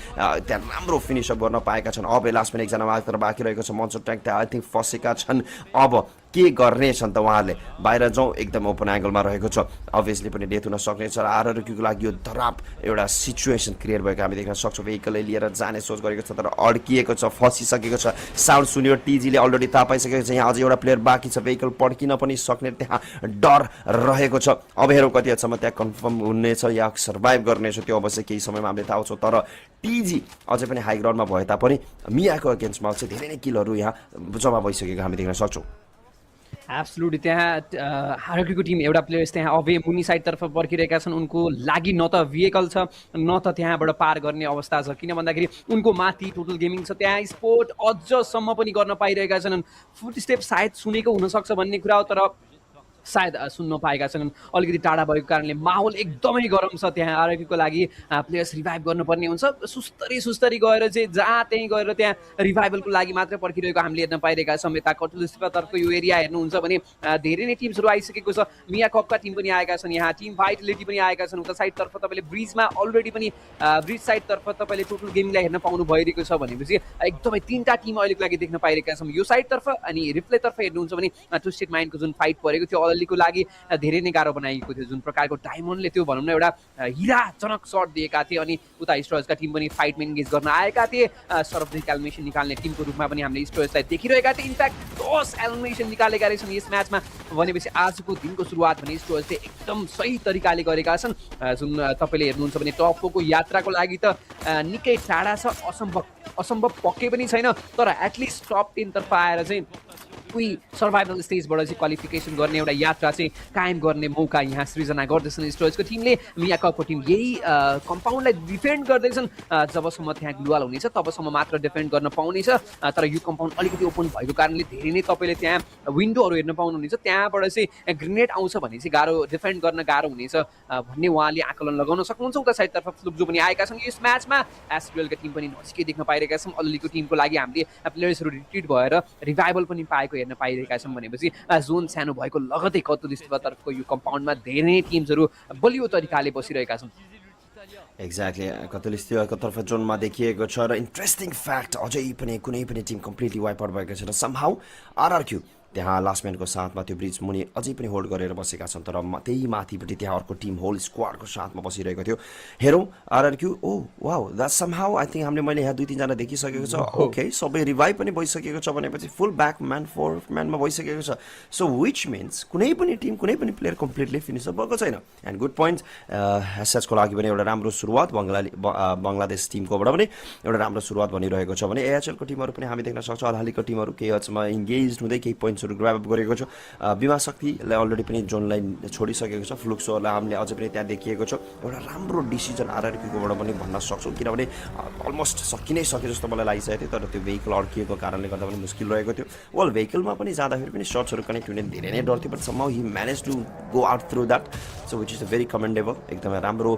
Speaker 19: त्यहाँ राम्रो फिनिसअप गर्न पाएका छन् अब लास्ट पनि एकजना मात्र बाँकी रहेको छ मन्चर ट्याङ्क त्यहाँ आई थिङ्क फसेका छन् अब के गर्ने छन् त उहाँहरूले बाहिर जाउँ एकदम ओपन एङ्गलमा रहेको छ अभियसली पनि डेथ हुन सक्ने छ र आरआरक्यूको लागि यो धराप एउटा सिचुएसन क्रिएट भएको हामी देख्न सक्छौँ भेहिकलले लिएर जाने सोच गरेको छ तर अड्किएको छ फसिसकेको छ साउन्ड सुन्यो टिजीले अलरेडी थाहा पाइसकेको छ यहाँ अझै एउटा प्लेयर बाँकी छ भेहिकल पड्किन पनि सक्ने त्यहाँ डर रहेको छ अब हेरौँ कति हदसम्म त्यहाँ कन्फर्म हुनेछ या सर्भाइभ गर्नेछ त्यो अवश्य केही समयमा हामीले थाहा छौँ तर टिजी अझै पनि हाई ग्राउन्डमा भए तापनि मियाको अगेन्स्टमा चाहिँ धेरै नै किलहरू यहाँ जम्मा भइसकेको हामी देख्न सक्छौँ
Speaker 24: एब्सोल्युटली त्यहाँ आरआरक्यूको टिम एउटा प्लेयर्स त्यहाँ अवे मुनि साइडतर्फ पर्खिरहेका छन् उनको लागि न त भेहिकल छ न त त्यहाँबाट पार गर्ने अवस्था छ किन भन्दाखेरि उनको माथि टोटल गेमिङ छ त्यहाँ स्पोर्ट अझसम्म पनि गर्न पाइरहेका छन् फुट स्टेप सायद सुनेको हुनसक्छ भन्ने कुरा हो तर सायद सुन्न पाएका छन् अलिकति टाढा भएको कारणले माहौल एकदमै गरम छ त्यहाँ आरआरक्यूको लागि प्लेयर्स रिभाइभ गर्नुपर्ने हुन्छ सुस्तरी गएर चाहिँ जहाँ त्यहीँ गएर त्यहाँ रिभाइभलको लागि मात्रै पर्खिरहेको हामीले हेर्न पाइरहेका छौँ यता कटुलस्तिरतर्फको यो एरिया हेर्नुहुन्छ भने धेरै नै टिम्सहरू आइसकेको छ मिया कपका टिम पनि आएका छन् यहाँ टिम भाइटलिटी पनि आएका छन् उता साइडतर्फ तपाईँले ब्रिजमा अलरेडी पनि ब्रिज साइडतर्फ तपाईँले टोटल गेमलाई हेर्न पाउनु भइरहेको छ भनेपछि एकदमै 3टा टिम अहिलेको लागि देख्न पाइरहेका छौँ यो साइडतर्फ अनि रिप्लेतर्फ हेर्नुहुन्छ भने ट्विस्टेड माइन्डको जुन फाइट परेको थियो अलिको लागि धेरै नै गाह्रो बनाइएको थियो जुन प्रकारको डायमन्डले त्यो भनौँ न एउटा हिराजनक सर्ट दिएका थिए अनि उता स्टोर्सका टिम पनि फाइटमा इन्गेज गर्न आएका थिए सर्वधिक एलिमिनेसन निकाल्ने टिमको रूपमा पनि हामीले स्टोर्सलाई देखिरहेका थिए इनफ्याक्ट 10 एलिमिनेसन निकालेका रहेछन् यस म्याचमा भनेपछि आजको दिनको सुरुवात भने स्टोर्सले एकदम सही तरिकाले गरेका छन् जुन तपाईँले हेर्नुहुन्छ भने टप 4 को यात्राको लागि त निकै टाढा छ असम्भव पक्कै पनि छैन तर एटलिस्ट टप 10 तर्फ आएर चाहिँ कोही सर्भाइभल स्टेजबाट चाहिँ क्वालिफिकेसन गर्ने एउटा यात्रा चाहिँ कायम गर्ने मौका यहाँ सृजना गर्दैछन् स्टोर्सको टिमले मिया कपको टिम यही कम्पाउन्डलाई डिफेन्ड गर्दैछन् जबसम्म त्यहाँ ग्लुवाल हुनेछ तबसम्म मात्र डिफेन्ड गर्न पाउनेछ तर यो कम्पाउन्ड अलिकति ओपन भएको कारणले धेरै नै तपाईँले त्यहाँ विन्डोहरू हेर्न पाउनुहुनेछ त्यहाँबाट चाहिँ ग्रेनेड आउँछ भने चाहिँ गाह्रो डिफेन्ड गर्न गाह्रो हुनेछ भन्ने उहाँले आकलन लगाउन सक्नुहुन्छ उता साइडतर्फ फ्लुक्जो पनि आएका छन् यस म्याचमा एसडुएलका टिम पनि नजिकै देख्न पाइरहेका छौँ अलिको टिमको लागि हामीले प्लेयर्सहरू रिट्रिट भएर रिभाइभल पनि पाएको हेर्न पाइरहेका छौँ भनेपछि जोन सानो भएको लगतै कतुलस्तिरतर्फको यो कम्पाउन्डमा धेरै टिम्सहरू बलियो तरिकाले बसिरहेका छन्
Speaker 19: एक्ज्याक्टली कतलिस्तियोको तर्फ जोनमा देखिएको छ र इन्ट्रेस्टिङ फ्याक्ट अझै पनि कुनै पनि टिम कम्प्लिटली वाइप आउट भएको छैन समहाउ आरआरक्यू त्यहाँ लास्ट म्यानको साथमा त्यो ब्रिज मुनि अझै पनि होल्ड गरेर बसेका छन् तर त्यही माथिपट्टि त्यहाँ अर्को टिम होल स्क्वाडको साथमा बसिरहेको थियो हेरौँ RRQ oh wow that somehow I think हामीले मैले यहाँ 2-3 जना देखिसकेको छ ओके सबै रिभाइभ पनि भइसकेको छ भनेपछि फुल ब्याक म्यान फोर्थ म्यानमा भइसकेको छ सो विच मिन्स कुनै पनि टिम कुनै पनि प्लेयर कम्प्लिटली फिनिसर भएको छैन एन्ड गुड पोइन्ट एसएचको लागि पनि एउटा राम्रो सुरुवात बङ्गलादेश टिमकोबाट पनि एउटा राम्रो सुरुवात भनिरहेको छ भने एएचएलको टिमहरू पनि हामी देख्न सक्छौँ अलिअलिको टिमहरू केही हदसम्म इङ्गेज हुँदै केही पोइन्ट ग्राब अप गरेको छ बिमा शक्तिले अलरेडी पनि जोनलाई छोडिसकेको छ फ्लुक्सोलाई हामीले अझै पनि त्यहाँ देखिएको छ एउटा राम्रो डिसिजन आरआरक्यूकोबाट पनि भन्न सक्छौँ किनभने अलमोस्ट सकि नै सक्यो जस्तो मलाई लागिसकेको थियो तर त्यो भेहिकल अड्किएको कारणले गर्दा पनि मुस्किल रहेको थियो वेल भेहिकलमा पनि जाँदाखेरि पनि सर्ट्सहरू कनेक्ट हुने धेरै नै डर थियो but somehow he manage to go out through that so which is a very commendable एकदमै राम्रो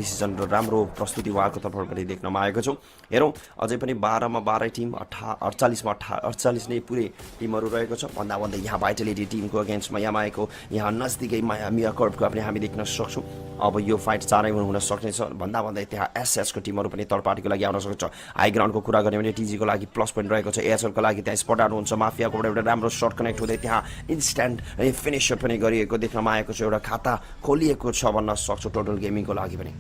Speaker 19: डिसिजन र राम्रो प्रस्तुति उहाँको तर्फबाट पनि देख्नमा आएको छौँ हेरौँ अझै पनि 12 मा 12 टिम 48 मा 48 नै पुरै टिमहरू रहेको छ भन्दा भन्दै यहाँ भाइटालिटी टिमको अगेन्स्टमा यामाएको यहाँ नजदिकै मिया कर्पको पनि हामी देख्न सक्छौँ अब यो फाइट चाँडै हुन सक्नेछ भन्दा भन्दै त्यहाँ एसएसको टिमहरू पनि थर्ड पार्टीको लागि आउन सक्छ हाई ग्राउन्डको कुरा गर्ने भने टिजीको लागि प्लस पोइन्ट रहेको छ एएचएलको लागि त्यहाँ स्पट आउट हुन्छ माफियाकोबाट एउटा राम्रो सर्ट कनेक्ट हुँदै त्यहाँ इन्स्ट्यान्ट फिनिसर पनि गरिएको देख्नमा आएको छ एउटा खाता खोलिएको छ भन्न सक्छु टोटल गेमिङको लागि पनि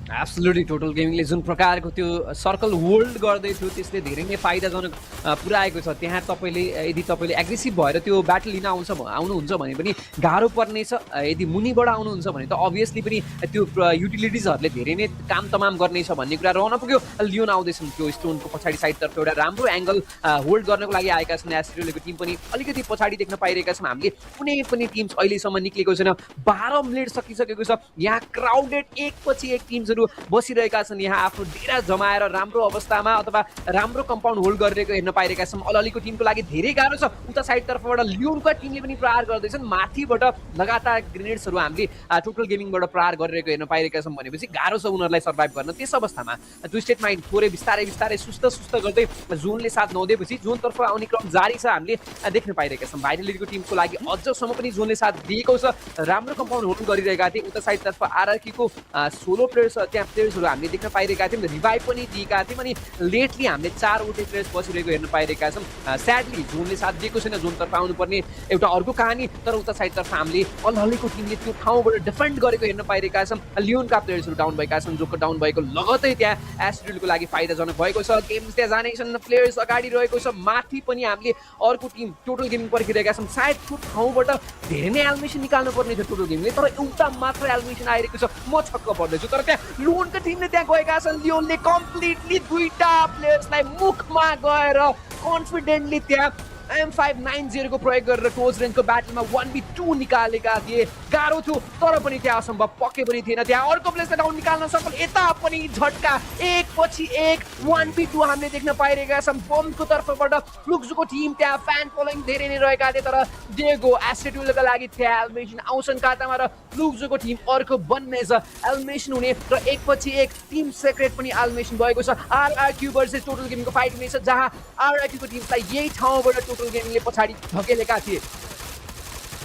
Speaker 24: एब्सोल्युटली टोटल गेमिङले जुन प्रकारको त्यो सर्कल होल्ड गर्दै थियो त्यसले धेरै नै फाइदाजनक पुऱ्याएको छ त्यहाँ तपाईँले यदि तपाईँले एग्रेसिभ भएर त्यो ब्याटल लिन आउनुहुन्छ भने पनि गाह्रो पर्नेछ यदि मुनिबाट आउनुहुन्छ भने त अभियसली पनि त्यो युटिलिटिजहरूले धेरै नै काम तमाम गर्नेछ भन्ने कुरा रहन पुग्यो लियोन आउँदैछन् त्यो स्टोनको पछाडि साइडतर्फ एउटा राम्रो एङ्गल होल्ड गर्नको लागि आएका छन् एस्ट्रेलियाको टिम पनि अलिकति पछाडि देख्न पाइरहेका छौँ हामीले कुनै पनि टिम्स अहिलेसम्म निक्लेको छैन 12 मिनट सकिसकेको छ यहाँ क्राउडेड एकपछि एक टिम्सहरू बसिरहेका छन् यहाँ आफ्नो डेरा जमाएर राम्रो अवस्थामा अथवा राम्रो कम्पाउन्ड होल्ड गरिरहेको हेर्न पाइरहेका छौँ अलिअलिको टिमको लागि धेरै गाह्रो छ उता साइडतर्फबाट लियोनको टिमले पनि प्रहार गर्दैछन् माथिबाट लगातार ग्रेनेड्सहरू हामीले टोटल गेमिङबाट प्रहार गरिरहेको हेर्न पाइरहेका छौँ भनेपछि गाह्रो छ उनीहरूलाई सर्भाइभ गर्न त्यस अवस्थामा ट्विस्टेड माइन्ड थोरै बिस्तारै सुस्त गर्दै जोनले साथ नहुँदैपछि जोनतर्फ आउने क्रम जारी छ हामीले देख्न पाइरहेका छौँ भाइटालिटीको टिमको लागि अझसम्म पनि जोनले साथ दिएको छ राम्रो कम्पाउन्ड होल्ड गरिरहेका थिए उता साइडतर्फ आरआरक्यूको सोलो प्लेयर्स त्यहाँ प्लेयर्सहरू हामीले देख्न पाइरहेका थियौँ रिभाइभ पनि दिएका थियौँ अनि लेटली हामीले 4 वटा प्लेयर्स बसिरहेको हेर्न पाइरहेका छौँ स्याडली जोनले साथ दिएको छैन जोनतर्फ आउनुपर्ने एउटा अर्को कहानी तर उता साइडतर्फ हामीले अलहल्लीको टिमले त्यो ठाउँबाट डिफेन्ड गरेको हेर्न पाइरहेका छौँ लियोनका प्लेयर्सहरू डाउन भएका छन् जोको डाउन भएको लगतै त्यहाँ एस्ट्रेलियाको लागि फाइदाजनक भएको छ गेम्स त्यहाँ जाने छन् प्लेयर्स अगाडि रहेको छ माथि पनि हामीले अर्को टिम टोटल गेमिङ पर्खिरहेका छौँ सायद त्यो ठाउँबाट धेरै नै एलिमिनेसन निकाल्नु पर्ने थियो टोटल गेमिङले तर एउटा मात्र एलिमिनेसन आइरहेको छ म छक्क पर्दैछु तर त्यहाँ लोनको टिमले त्यहाँ गएका छन् लियोनले कम्प्लिटली 2टा प्लेयर्सलाई मुखमा गएर कन्फिडेन्टली त्यहाँ M590 को प्रयोग गरेर क्लोज रेन्जको ब्याटलमा 1v2 निकालेका थिए गाह्रो थियो तर पनि त्यहाँ असम्भव पक्कै पनि थिएन त्यहाँ अर्को प्लेयर्सलाई डाउन निकाल्न सफल यता पनि झट्का एक पछि एक 1v2 हामीले देख्न पाइरहेका छौँ बमको तर्फबाट फ्लुक्सको टिम त्यहाँ फ्यान फलोइङ धेरै नै रहेका थिए तर डेगो एस्ट्रेलियाका लागि त्यहाँ एलिमिनेसन आउँछन् खातामा र फ्लुक्सको टिम अर्को बन्नेछ एलिमिनेसन हुने र एक पछि एक टिम सेक्रेट पनि एलिमिनेसन भएको छ आरआरक्यू भर्सेस टोटल गेमिङको फाइट हुनेछ जहाँ आरआरक्यूको टिमलाई यही ठाउँबाट टोटल गेमिङले पछाडि धकेलेका थिए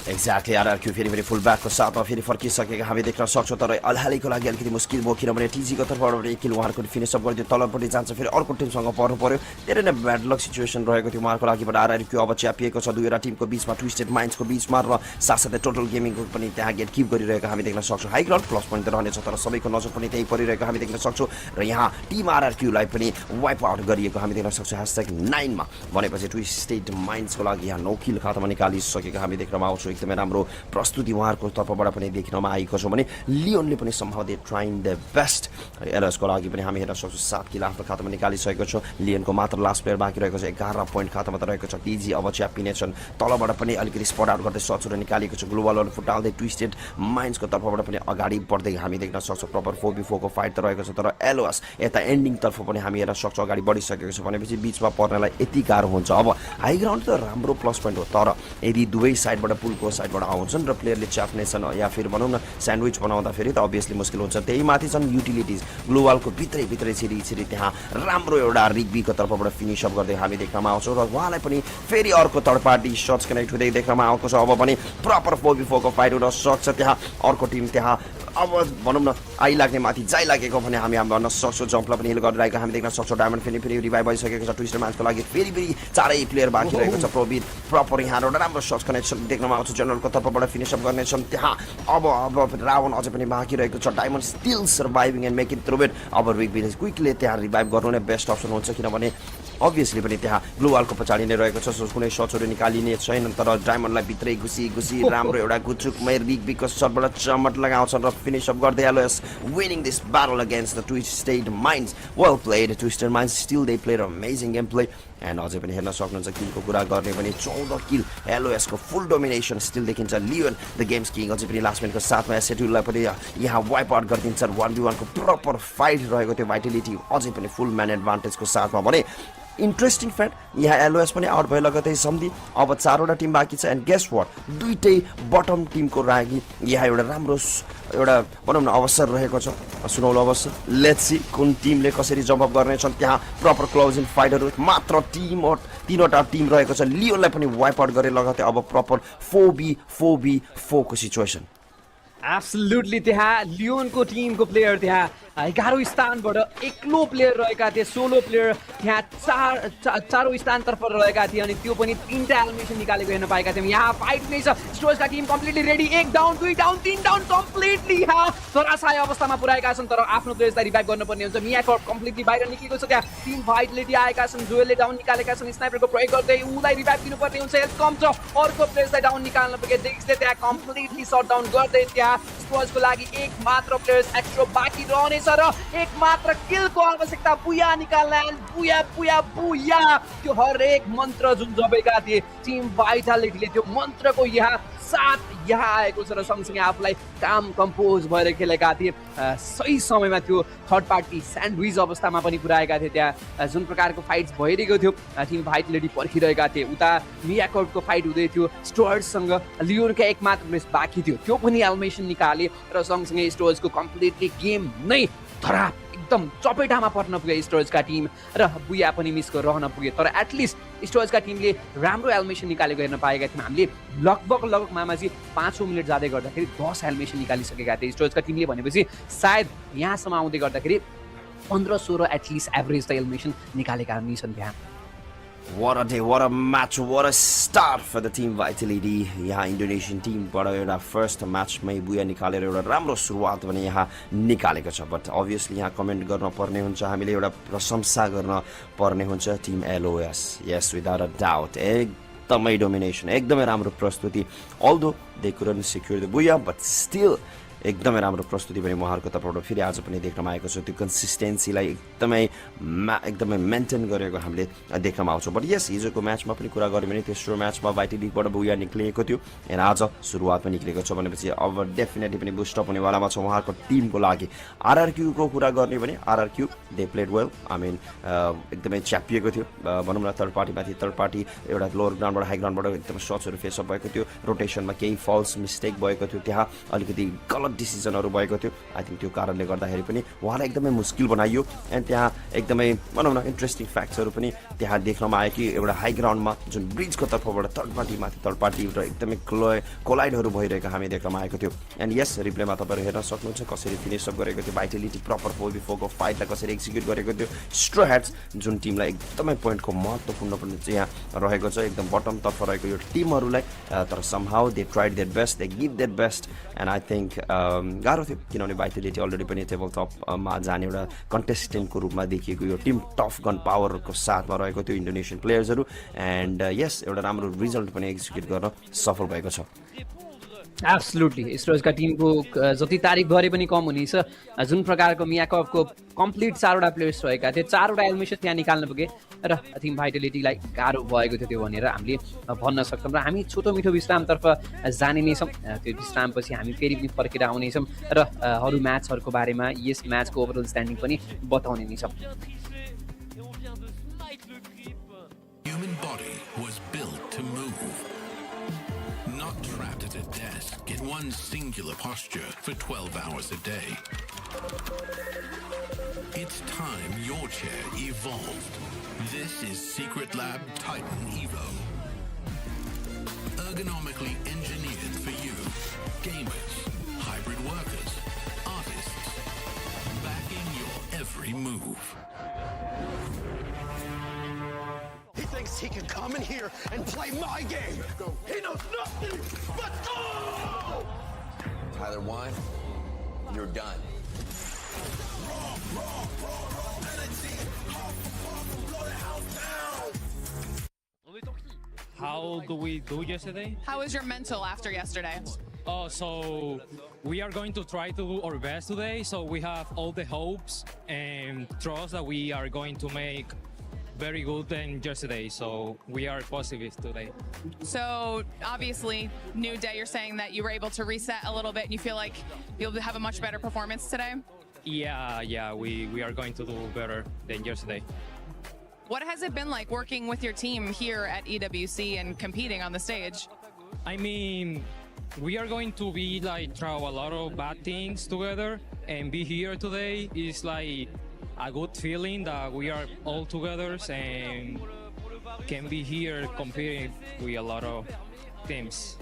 Speaker 19: एक्ज्याक्टली आरआरक्यू फेरि फुल ब्याकको साथमा फेरि फर्किसकेका हामी देख्न सक्छौँ तर अलहालीको लागि अलिकति मुस्किल भयो किनभने टिजीको तर्फबाट एक किल उहाँहरूको फिनिसअप गरिदियो तलपट्टि जान्छ फेरि अर्को टिमसँग पर्नु पर्यो धेरै नै ब्याड लक सिचुएसन रहेको थियो उहाँहरूको लागिबाट आरआरक्यू अब च्यापिएको छ दुईवटा टिमको बिचमा ट्विस्टेड माइन्ड्सको बिचमा र साथसाथै टोटल गेमिङको पनि त्यहाँ गेट किप गरिरहेको हामी देख्न सक्छौँ हाई ग्राउन्ड प्लस पोइन्ट रहनेछ तर सबैको नजर पनि त्यही परिरहेको हामी देख्न सक्छौँ र यहाँ टिम आरआरक्यूलाई पनि वाइप आउट गरिएको हामी देख्न सक्छौँ #9 मा भनेपछि ट्विस्टेड माइन्ड्सको लागि यहाँ 9 किल खातामा निकालिसकेको हामी देख्नमा आउँछौँ एकदमै राम्रो प्रस्तुति उहाँहरूको तर्फबाट पनि देख्नमा आएको छ भने लियोनले पनि somehow they trying their best एलएसको लागि पनि हामी हेर्न सक्छौँ 7 किल आफ्नो खातामा निकालिसकेको छ लियोनको मात्र लास्ट प्लेयर बाँकी रहेको छ 11 पोइन्ट खातामा त रहेको छ टिजी अब च्यापिनेछन् तलबाट पनि अलिकति स्पट आउट गर्दै सट्सहरू निकालेको छ ग्लोबल फुटाल्दै ट्विस्टेड माइन्ड्सको तर्फबाट पनि अगाडि बढ्दै हामी देख्न सक्छौँ प्रपर 4v4 को फाइट त रहेको छ तर एलओएस यता एन्डिङ तर्फ पनि हामी हेर्न सक्छौँ अगाडि बढिसकेको छ भनेपछि बिचमा पर्नलाई यति गाह्रो हुन्छ अब हाई ग्राउन्ड त राम्रो प्लस पोइन्ट हो तर यदि दुवै साइडबाट पुलको साइडबाट आउँछन् र प्लेयरले च्याप्नेछन् या फिर भनौँ न स्यान्डविच बनाउँदाखेरि त अभियसली मुस्किल हुन्छ त्यही माथि छन् युटिलिटिज ग्लोबलको भित्रै छिरी त्यहाँ राम्रो एउटा रिग्बीको तर्फबाट फिनिसअप गर्दै हामी देख्नमा आउँछौँ र उहाँलाई पनि फेरि अर्को थर्ड पार्टी सर्ट्स कनेक्ट हुँदै देख्नमा आएको छ अब पनि प्रपर 4v4 को फाइट हुन सक्छ त्यहाँ अर्को टिम त्यहाँ अब भनौँ न आइलाग्ने माथि जाइ लागेको भने हामी भन्न सक्छौँ जम्पलाई पनि हिल गरिरहेको हामी देख्न सक्छौँ डायमन्ड फेरि रिभाइभ भइसकेको छ ट्विस्टर म्याचको लागि फेरि चारै प्लेयर बाँकी रहेको छ प्रवीण प्रपर यहाँ एउटा राम्रो सर्च कनेक्सन देख्नमा आउँछ जनरलको तर्फबाट फिनिस अप गर्नेछन् त्यहाँ अब रावण अझै पनि बाँकी रहेको छ diamond still surviving and make it through it अब रिक क्विकली त्यहाँ रिभाइभ गर्नु नै बेस्ट अप्सन हुन्छ किनभने अभियसली पनि त्यहाँ ब्लू वालको पछाडि नै रहेको छ कुनै सट्सहरू निकालिने छैन तर डायमन्डलाई भित्रै घुसी राम्रो एउटा गुचुकमै रिकको सटबाट चमट लगाउँछन् र फिनिस अप गर्दै LOS winning this battle against the twisted minds well played twisted minds still they played amazing game play and अझै पनि हेर्न सक्नुहुन्छ किलको कुरा गर्ने भने 14 किल एलओएसको फुल डोमिनेसन स्टिल देखिन्छ लियोन द गेम्स किङ अझै पनि लास्ट मिनटको साथमा सेड्युललाई पनि यहाँ वाइप आउट गरिदिन्छ 1v1 को प्रपर फाइट रहेको थियो भाइटलिटी अझै पनि फुल म्यान एडभान्टेजको साथमा भने इन्ट्रेस्टिङ फ्याक्ट यहाँ एलओएस पनि आउट भयो लगतै सम्धि अब 4वटा टिम बाँकी छ एन्ड गेस वाट दुईटै बटम टिमको लागि यहाँ एउटा राम्रो एउटा भनौँ न अवसर रहेको छ सुनौलो अवसर लेट्स सी कुन टिमले कसरी जम्प अप गर्नेछन् त्यहाँ प्रपर क्लोजिङ फाइटहरू मात्र तीनवटा टिम रहेको छ लियोनलाई पनि वाइप आउट गरे लगतै अब प्रपर 4v4 को सिचुएसन
Speaker 24: एब्सोल्युटली त्यहाँ लियोनको टिमको प्लेयर त्यहाँ 11औं स्थानबाट एक्लो प्लेयर रहेका थिए 16 प्लेयर त्यहाँ चारौं स्थानतर्फ रहेका थिए अनि त्यो पनि 3टा एलिमिनेसन निकालेको हेर्न पाएका थियौँ यहाँ फाइट नै छ स्टोर्सका team completely ready 1 down 2 down 3 down completely यहाँ धराशायी अवस्थामा पुर्याएका छन् तर आफ्नो प्लेयर्सलाई रिभाइभ गर्नुपर्ने हुन्छ मियाकर्प कम्प्लिटली बाहिर निक्लेको छ त्यहाँ टिम भाइटलिटी आएका छन् जोएलले डाउन निकालेका छन् स्नाइपरको प्रयोग गर्दै उलाई रिभाइभ दिनुपर्ने हुन्छ हेल्थ कम छ अर्को प्लेयर्सलाई डाउन निकाल्न पुगे डेक्सले त्यहाँ कम्प्लिटली शट डाउन गर्दै त्यहाँ स्टोर्सको लागि एक मात्र प्लेयर्स एक्स्ट्रा बाँकी रहने र एक मात्र किलको आवश्यकता बुया निकाल्न बुया त्यो हरेक मन्त्र जुन जपेका थिए टिम भाइटालिटीले त्यो मन्त्रको यहाँ साथ यहाँ आएको छ र सँगसँगै आफूलाई काम कम्पोज भएर खेलेका थिए सही समयमा त्यो थर्ड पार्टी स्यान्डविच अवस्थामा पनि पुर्याएका थिए त्यहाँ जुन प्रकारको फाइट्स भइरहेको थियो टिम भाइटालिटी पर्खिरहेका थिए उता मियाकोटको फाइट हुँदै थियो स्टोर्ससँग लियोनका एक मात्र प्लेस बाँकी थियो त्यो पनि एलिमिनेसन निकाले र सँगसँगै स्टोर्सको कम्प्लिटली गेम नै धराप एकदम चपेटामा पर्न पुगे स्टोर्सका टिम र बुया पनि मिसको रहन पुगे तर एटलिस्ट स्टोर्सका टिमले राम्रो एलिमिनेसन निकालेको हेर्न पाएका थियौँ हामीले लगभग मामाजी 5 मिनट जाँदै गर्दाखेरि 10 एलिमिनेसन निकालिसकेका थिए स्टोर्सका टिमले भनेपछि सायद यहाँसम्म आउँदै गर्दाखेरि 15-16 एटलिस्ट एभरेज त एलिमिनेसन निकालेका नि छन् त्यहाँ
Speaker 19: What a day, what a match, what a start for the team Vitality. यहाँ इन्डोनेसियन टिमबाट एउटा फर्स्ट म्याचमै बुया निकालेर एउटा राम्रो सुरुवात पनि यहाँ निकालेको छ बट अभियसली यहाँ कमेन्ट गर्न पर्ने हुन्छ हामीले एउटा प्रशंसा गर्न पर्ने हुन्छ team LOS yes without a doubt एकदमै डोमिनेसन एकदमै राम्रो प्रस्तुति although they couldn't secure the booyah but still एकदमै राम्रो प्रस्तुति पनि उहाँहरूको तर्फबाट फेरि आज पनि देख्नमा आएको छ त्यो कन्सिस्टेन्सीलाई एकदमै मेन्टेन गरेको हामीले देख्नमा आउँछौँ बट यस हिजोको म्याचमा पनि कुरा गऱ्यौँ भने तेस्रो म्याचमा भाइटिलीबाट बुया निक्लिएको थियो एन्ड आज सुरुवात पनि निक्लेको छ भनेपछि अब डेफिनेटली पनि बुस्टअप हुनेवालामा छ उहाँहरूको टिमको लागि आरआरक्यूको कुरा गर्ने भने RRQ they played well I mean एकदमै च्यापिएको थियो भनौँ न थर्ड पार्टी एउटा लोवर ग्राउन्डबाट हाई ग्राउन्डबाट एकदमै सट्सहरू फेसअप भएको थियो रोटेसनमा केही फल्स मिस्टेक भएको थियो त्यहाँ अलिकति गलत डिसिजनहरू भएको थियो आई थिङ्क त्यो कारणले गर्दाखेरि पनि उहाँलाई एकदमै मुस्किल बनाइयो एन्ड त्यहाँ एकदमै भनौँ न इन्ट्रेस्टिङ फ्याक्ट्सहरू पनि त्यहाँ देख्नमा आयो कि एउटा हाई ग्राउन्डमा जुन ब्रिजको तर्फबाट थर्ड पार्टी र एकदमै कोलाइडहरू भइरहेको हामी देख्नमा आएको थियो एन्ड यस रिप्लेमा तपाईँहरू हेर्न सक्नुहुन्छ कसरी फिनिस अप गरेको थियो भाइटिलिटी प्रपर 4v4 को फाइटलाई कसरी एक्जिक्युट गरेको थियो स्ट्रो ह्याट्स जुन टिमलाई एकदमै पोइन्टको महत्त्वपूर्ण पनि चाहिँ यहाँ रहेको छ एकदम बटमतर्फ रहेको यो टिमहरूलाई तर somehow they tried their best they give their best and I think गाह्रो थियो किनभने भाइटिलिटी अलरेडी पनि टेबल टपमा जाने एउटा कन्टेस्टेन्टको रूपमा देखिएको यो टिम टफ गन पावरको साथमा रहेको थियो इन्डोनेसियन प्लेयर्सहरू एन्ड यस एउटा राम्रो रिजल्ट पनि एक्जिक्युट गर्न सफल भएको छ
Speaker 24: एब्सोल्युटली स्टोर्सका टिमको जति तारिफ गरे पनि कम हुनेछ जुन प्रकारको मियाकपको कम्प्लिट 4वटा प्लेयर्स रहेका थिए 4वटा एलिमिनेसन त्यहाँ निकाल्न पुगे र टिम भाइटलिटीलाई गाह्रो भएको थियो त्यो भनेर हामीले भन्न सक्छौँ र हामी छोटो मिठो विश्रामतर्फ जाने नै छौँ त्यो विश्रामपछि हामी फेरि पनि फर्केर आउनेछौँ र अरू म्याचहरूको बारेमा यस म्याचको ओभरअल स्ट्यान्डिङ पनि बताउने नै छौँ
Speaker 12: Human body was built to move, not trapped at a desk in one singular posture for 12 hours a day. It's time your chair evolved. This is Secret Lab Titan Evo. Ergonomically engineered for you, gamers, hybrid workers,
Speaker 7: He thinks he can come in here and play my game. He knows nothing but go!
Speaker 15: Tyler Wine, you're done.
Speaker 21: How do we do yesterday?
Speaker 22: How was your mental after yesterday?
Speaker 21: Oh, so we are going to try to do our best today. So we have all the hopes and trust that we are going to make very good than yesterday. So we are positive today.
Speaker 22: So obviously, new day, you're saying that you were able to reset a little bit and you feel like you'll have a much better performance today?
Speaker 21: Yeah, we are going to do better than yesterday.
Speaker 22: What has it been like working with your team here at EWC and competing on the stage?
Speaker 21: I mean, we are going to be like try a lot of bad things together, and be here today is like a good feeling that we are all together and can be here competing with a lot of teams.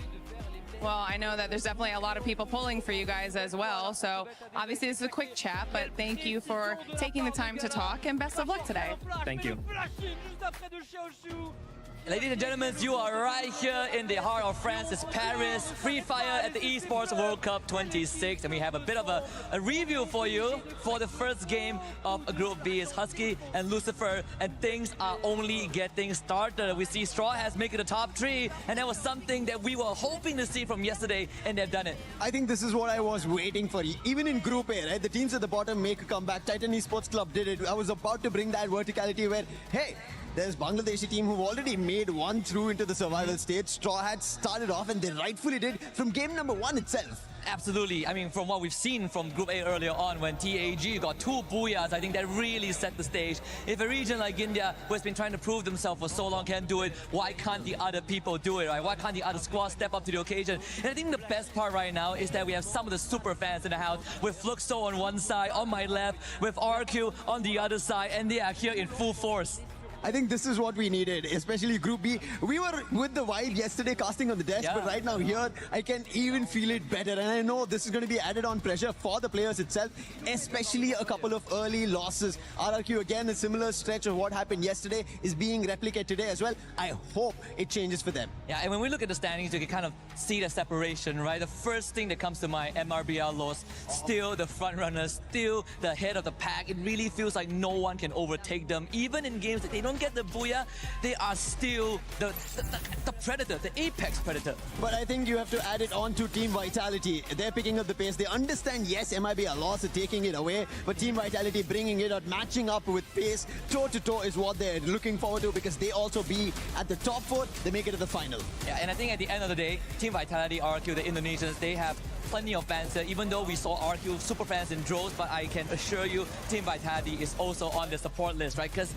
Speaker 22: Well, I know that there's definitely a lot of people pulling for you guys as well. So obviously this is a quick chat, but thank you for taking the time to talk and best of luck today.
Speaker 21: Thank you.
Speaker 25: Ladies and gentlemen, you are right here in the heart of France. It's Paris, Free Fire at the Esports World Cup 26. And we have a bit of a review for you for the first game of Group B. It's Husky and Lucifer, and things are only getting started. We see Straw Hats making the top 3, and that was something that we were hoping to see from yesterday, and they've done it.
Speaker 23: I think this is what I was waiting for. Even in Group A, right? The teams at the bottom make a comeback. Titan Esports Club did it. I was about to bring that verticality where, hey, there's Bangladeshi team who've already made one through into the survival stage. Straw Hats started off, and they rightfully did from game number 1 itself.
Speaker 25: Absolutely. I mean, from what we've seen from Group A earlier on, when TAG got 2 booyahs, I think that really set the stage. If a region like India, who has been trying to prove themselves for so long, can do it, why can't the other people do it, right? Why can't the other squads step up to the occasion? And I think the best part right now is that we have some of the super fans in the house, with Fluxo on one side, on my left, with RQ on the other side, and they are here in full force.
Speaker 23: I think this is what we needed, especially Group B. We were with the vibe yesterday casting on the desk, but right now here, I can even feel it better. And I know this is going to be added on pressure for the players itself, especially a couple of early losses. RRQ, again, a similar stretch of what happened yesterday is being replicated today as well. I hope it changes for them.
Speaker 25: Yeah, and when we look at the standings, you can kind of see the separation, right? The first thing that comes to mind, MRBL loss, still the front runners, still the head of the pack. It really feels like no one can overtake them. Even in games that they don't get the booyah, they are still the predator, the apex predator.
Speaker 23: But I think you have to add it on to Team Vitality. They're picking up the pace. They understand, yes, MIB a loss of taking it away, but Team Vitality bringing it out, matching up with pace, toe-to-toe is what they're looking forward to, because they also be at the top 4, they make it to the final.
Speaker 25: Yeah, and I think at the end of the day, Team Vitality, RQ, the Indonesians, they have plenty of fans here, even though we saw RQ super fans in droves, but I can assure you Team Vitality is also on the support list, right? Because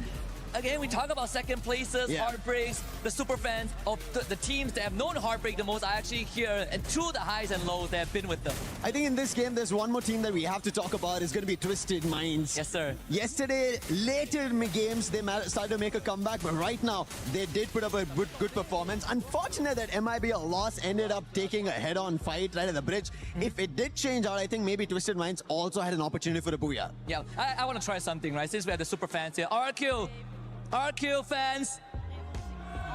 Speaker 25: again, we talk about second places, heartbreaks, the super fans of the teams that have known heartbreak the most are actually here, and through the highs and lows they have been with them.
Speaker 23: I think in this game, there's one more team that we have to talk about. It's going to be Twisted Minds.
Speaker 25: Yes, sir.
Speaker 23: Yesterday, later in the games, they started to make a comeback, but right now, they did put up a good performance. Unfortunate that MIB a loss ended up taking a head-on fight right at the bridge. If it did change out, I think maybe Twisted Minds also had an opportunity for a booyah.
Speaker 25: Yeah, I want to try something, right? Since we have the super fans here. RQ fans,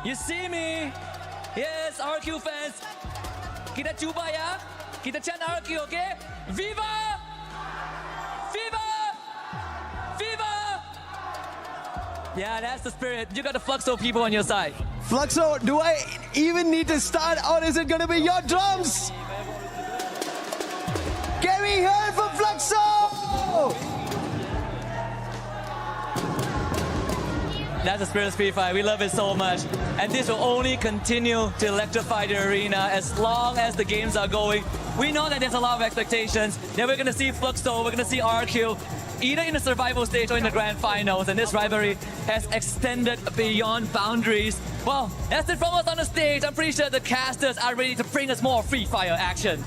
Speaker 25: you see me? Yes, RQ fans. Kita cuba ya. Kita chant RQ, okay? Viva! Viva! Viva! Yeah, that's the spirit. You got the Fluxo people on your side.
Speaker 23: Fluxo, do I even need to start, or is it going to be your drums? Can we hear it from Fluxo?
Speaker 25: That's the spirit of Free Fire. We love it so much. And this will only continue to electrify the arena as long as the games are going. We know that there's a lot of expectations. That we're going to see Fluxo, we're going to see RQ, either in the survival stage or in the grand finals. And this rivalry has extended beyond boundaries. Well, that's it from us on the stage. I'm pretty sure the casters are ready to bring us more Free Fire action.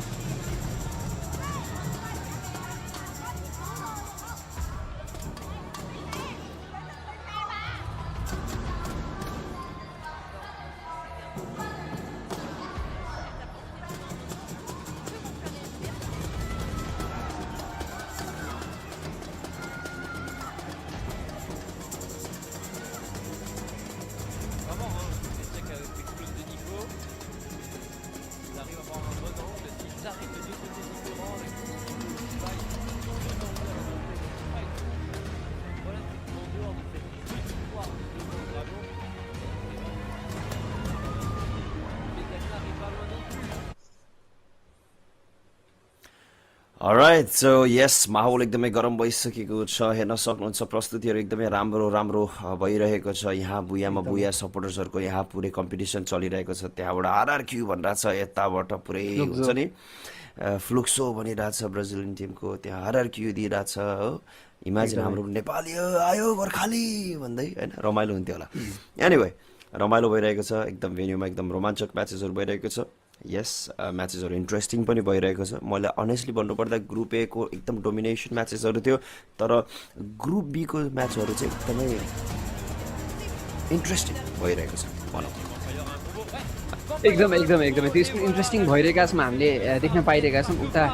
Speaker 19: Alright, so yes, माहौल एकदमै गरम भइसकेको छ हेर्न सक्नुहुन्छ प्रस्तुतिहरू एकदमै राम्रो राम्रो भइरहेको छ यहाँ बुयामा बुया सपोर्टर्सहरूको यहाँ पुरै कम्पिटिसन चलिरहेको छ त्यहाँबाट आरआरक्यू भनिरहेको छ यताबाट पुरै हुन्छ नि फ्लुक्सो भनिरहेछ ब्राजिलियन टिमको त्यहाँ आरआरक्यू दिइरहेछ हो इमेजिन हाम्रो नेपाली आयो गोर्खाली भन्दै होइन रमाइलो हुन्थ्यो होला एनिवे रमाइलो भइरहेको छ एकदम भेन्यूमा एकदम रोमाञ्चक म्याचेसहरू भइरहेको छ यस म्याचेसहरू इन्ट्रेस्टिङ पनि भइरहेको छ मैले अनेस्टली भन्नुपर्दा ग्रुप ए को एकदम डोमिनेसन म्याचेसहरू थियो तर ग्रुप बी को म्याचहरू चाहिँ एकदमै इन्ट्रेस्टिङ भइरहेको छ भनौँ
Speaker 24: एकदमै त्यस्तो इन्ट्रेस्टिङ भइरहेका छौँ हामीले देख्न पाइरहेका छौँ उता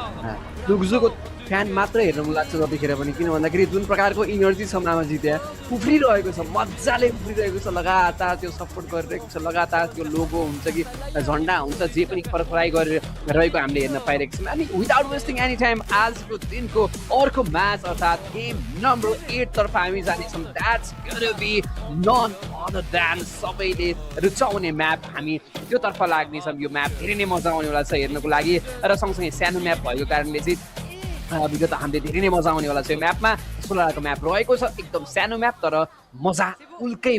Speaker 24: लुक्जुको फ्यान मात्र हेर्न मन लाग्छ जतिखेर पनि किन भन्दाखेरि जुन प्रकारको इनर्जी छ उनीमा जिते उफ्रिरहेको छ मजाले उफ्रिरहेको छ लगातार त्यो सपोर्ट गरिरहेको छ लगातार त्यो लोगो हुन्छ कि झन्डा हुन्छ जे पनि फरफराई गरिरहेको हामीले हेर्न पाइरहेको छौँ अनि विदाउट वेस्टिङ एनी टाइम आजको दिनको अर्को म्याच अर्थात् गेम नम्बर 8 तर्फ हामी जानेछौँ that's gonna be none other than सबैले रुचाउने म्याप हामी त्यो तर्फ लाग्नेछौँ यो म्याप धेरै नै मजा आउनेवाला छ हेर्नको लागि र सँगसँगै सानो म्याप भएको कारणले चाहिँ विगत हामीले धेरै नै मजा आउनेवाला छ यो म्यापमा 16 म्याप रहेको छ एकदम सानो म्याप तर मजा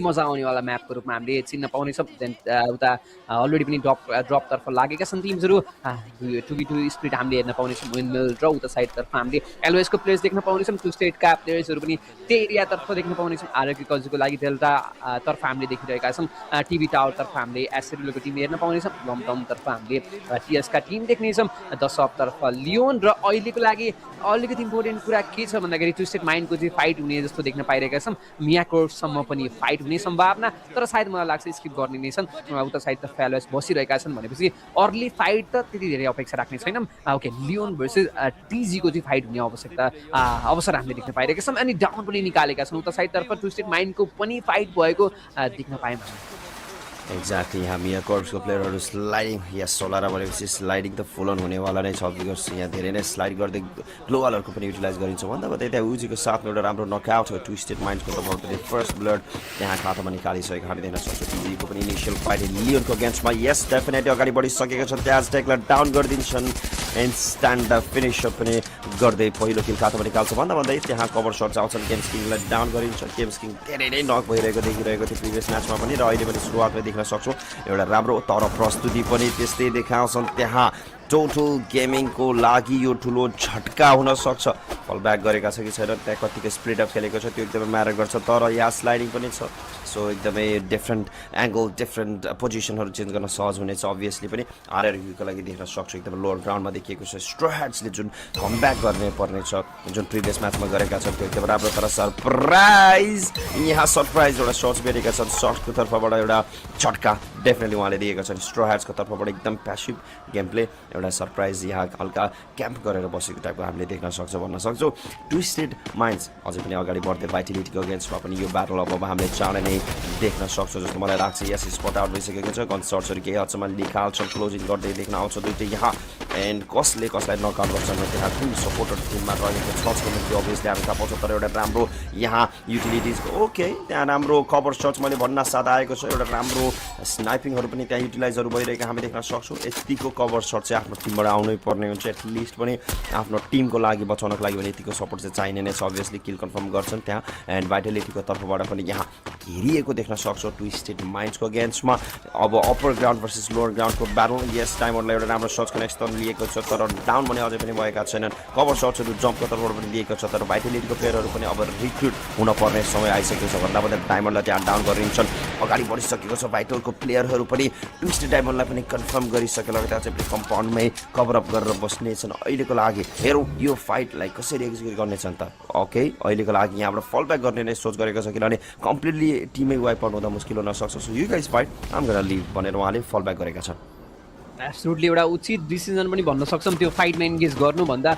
Speaker 24: मजा आउनेवाला म्यापको रूपमा हामीले चिन्न पाउनेछौँ देन उता अलरेडी पनि ड्रपतर्फ लागेका छन् टिम्सहरू 2v2 स्प्लिट हामीले हेर्न पाउनेछौँ विन्डमिल र उता साइडतर्फ हामीले एलओएसको प्लेयर्स देख्न पाउनेछौँ टु स्टेटका प्लेयर्सहरू पनि त्यही एरियातर्फ देख्न पाउनेछौँ आरआरक्यू कल्चरको लागि डेल्टा तर्फ हामीले देखिरहेका छौँ टिभी टावरतर्फ हामीले एसएडब्ल्यूको टिम हेर्न पाउनेछौँ लमटमतर्फ हामीले टिएसका टिम देख्नेछौँ दसअपतर्फ लियोन र अहिलेको लागि अलिकति इम्पोर्टेन्ट कुरा के छ भन्दाखेरि टु स्टेट माइन्डको चाहिँ फाइट हुने जस्तो देख्न पाइरहेका छौँ मियाकोर्ससम्म पनि फाइट हुने सम्भावना तर सायद मलाई लाग्छ स्किप गर्ने नै छन् उता साइडतर्फ एलओएस बसिरहेका छन् भनेपछि अर्ली फाइट त त्यति धेरै अपेक्षा राख्ने छैनौँ ओके लियोन भर्सेस टिजीको चाहिँ फाइट हुने अवसर हामीले देख्न पाइरहेका छौँ अनि डाउन पनि निकालेका छन् उता साइडतर्फ टु स्टेट माइन्डको पनि फाइट भएको देख्न पायौँ
Speaker 19: एक्ज्याक्टली यहाँ मिया कर्प्सको प्लेयरहरू स्लाइडिङ या सोलारा भनेपछि स्लाइडिङ त फुल अन हुनेवाला नै छ बिकज यहाँ धेरै नै स्लाइड गर्दै ग्लोवालहरूको पनि युटिलाइज गरिन्छ भन्दा भन्दै त्यहाँ उजीको साथमा एउटा राम्रो नकआउट हो टु स्टेट माइन्डको तर्फबाट पनि फर्स्ट ब्लड त्यहाँ खातामा निकालिसकेको हामी देख्न सक्छौँ टिजीको पनि इनिसियल फाइट लियोनको अगेन्स्टमा यस डेफिनेटली अगाडि बढिसकेको छ त्यहाँ टेकलाई डाउन गरिदिन्छन् एन्ड स्ट्यान्ड अप फिनिसअप पनि गर्दै पहिलो किल खातामा निकाल्छ भन्दा भन्दै त्यहाँ कभर सर्ट्स आउँछन् गेम्स किङलाई डाउन गरिन्छ गेम्स किङ धेरै नै नक भइरहेको देखिरहेको थियो प्रिभियस म्याचमा पनि र अहिले पनि सुरुवातमा देख्न सक्छौँ एउटा राम्रो तर प्रस्तुति पनि त्यस्तै देखाउँछन् त्यहाँ टोटल गेमिङको लागि यो ठुलो झट्का हुन सक्छ फल ब्याक गरेका छ कि छैन त्यहाँ कतिको स्प्लिट अप खेलेको छ त्यो एकदमै म्याटर गर्छ तर यहाँ स्लाइडिङ पनि छ सो एकदमै डिफ्रेन्ट एङ्गल डिफ्रेन्ट पोजिसनहरू चेन्ज गर्न सहज हुनेछ अभियसली पनि आरआरक्यूको लागि देख्न सक्छु एकदमै लोवर ग्राउन्डमा देखिएको छ स्ट्रो ह्याट्सले जुन कमब्याक गर्ने पर्नेछ जुन प्रिभियस म्याचमा गरेका छन् त्यो एकदम राम्रो तर सरप्राइज यहाँ सरप्राइज एउटा सर्ट्स भेटेका छन् सर्ट्सको तर्फबाट एउटा झट्का डेफिनेटली उहाँले दिएका छन् स्ट्रो ह्याट्सको तर्फबाट एकदम प्यासिभ गेम प्ले एउटा सरप्राइज यहाँ हल्का क्याम्प गरेर बसेको टाइपको हामीले देख्न सक्छौँ भन्न सक्छौँ ट्विस्टेड माइन्ड्स अझै पनि अगाडि बढ्दै भाइटिलिटीको अगेन्स्टमा पनि यो ब्याटल अब हामीले चाँडै नै देख्न सक्छौँ जस्तो मलाई लाग्छ यस स्पट आउट भइसकेको छ गन सर्ट्सहरू केही हदसम्म निकाल्छन् क्लोजिङ गर्दै देख्न आउँछ दुइटै यहाँ एन्ड कसले कसलाई नकआउट गर्छन् त्यहाँ कुन सपोर्टर टिममा रहेको छ निम्ति अभियसली हामी थाहा पाउँछौँ तर एउटा राम्रो यहाँ युटिलिटिजको ओके त्यहाँ राम्रो कभर सर्ट्स मैले भन्न साथ आएको छ एउटा राम्रो स्नाइपिङहरू पनि त्यहाँ युटिलाइजहरू भइरहेको हामी देख्न सक्छौँ यतिको कभर सर्ट चाहिँ आफ्नो टिमबाट आउनै पर्ने हुन्छ एटलिस्ट पनि आफ्नो टिमको लागि बचाउनको लागि भने यतिको सपोर्ट चाहिँ चाहिने नै छ अभियसली किल कन्फर्म गर्छन् त्यहाँ एन्ड भाइटालिटीको तर्फबाट पनि यहाँ घेरिएको देख्न सक्छौँ टु स्टेट माइन्ड्सको अगेन्स्टमा अब अप्पर ग्राउन्ड भर्सेस लोवर ग्राउन्डको ब्याटल यस टाइमहरूलाई एउटा राम्रो सर्च कनेक्सन लिएको छ तर डाउन भने अझै पनि भएका छैनन् कभर सर्ट्सहरू जम्पको तर्फबाट पनि दिएको छ तर भाइटालिटीको प्लेयरहरू पनि अब रिक्रुट हुनपर्ने समय आइसकेको छ भन्दा भन्दा डायमन्डलाई त्यहाँ डाउन गरिन्छन् अगाडि बढिसकेको छ भाइटलको प्लेयरहरू पनि ट्विस्टेड डायमन्डलाई पनि कन्फर्म गरिसके लगातार चाहिँ कम्पाउन्डमै कभरअप गरेर बस्नेछन् अहिलेको लागि हेरौँ यो फाइटलाई कसरी एक्जिक्युट गर्नेछन् त ओके अहिलेको लागि यहाँबाट फल ब्याक गर्ने नै सोच गरेको छ किनभने कम्प्लिटली टिमै वाइप आउट हुँदा मुस्किल हुन सक्छ सो यु गाइज फाइट आम गर्न लिभ भनेर उहाँले फल ब्याक गरेका छन्
Speaker 24: एब्सोल्युटली एउटा उचित डिसिजन पनि भन्न सक्छौँ त्यो फाइटमा इन्गेज गर्नुभन्दा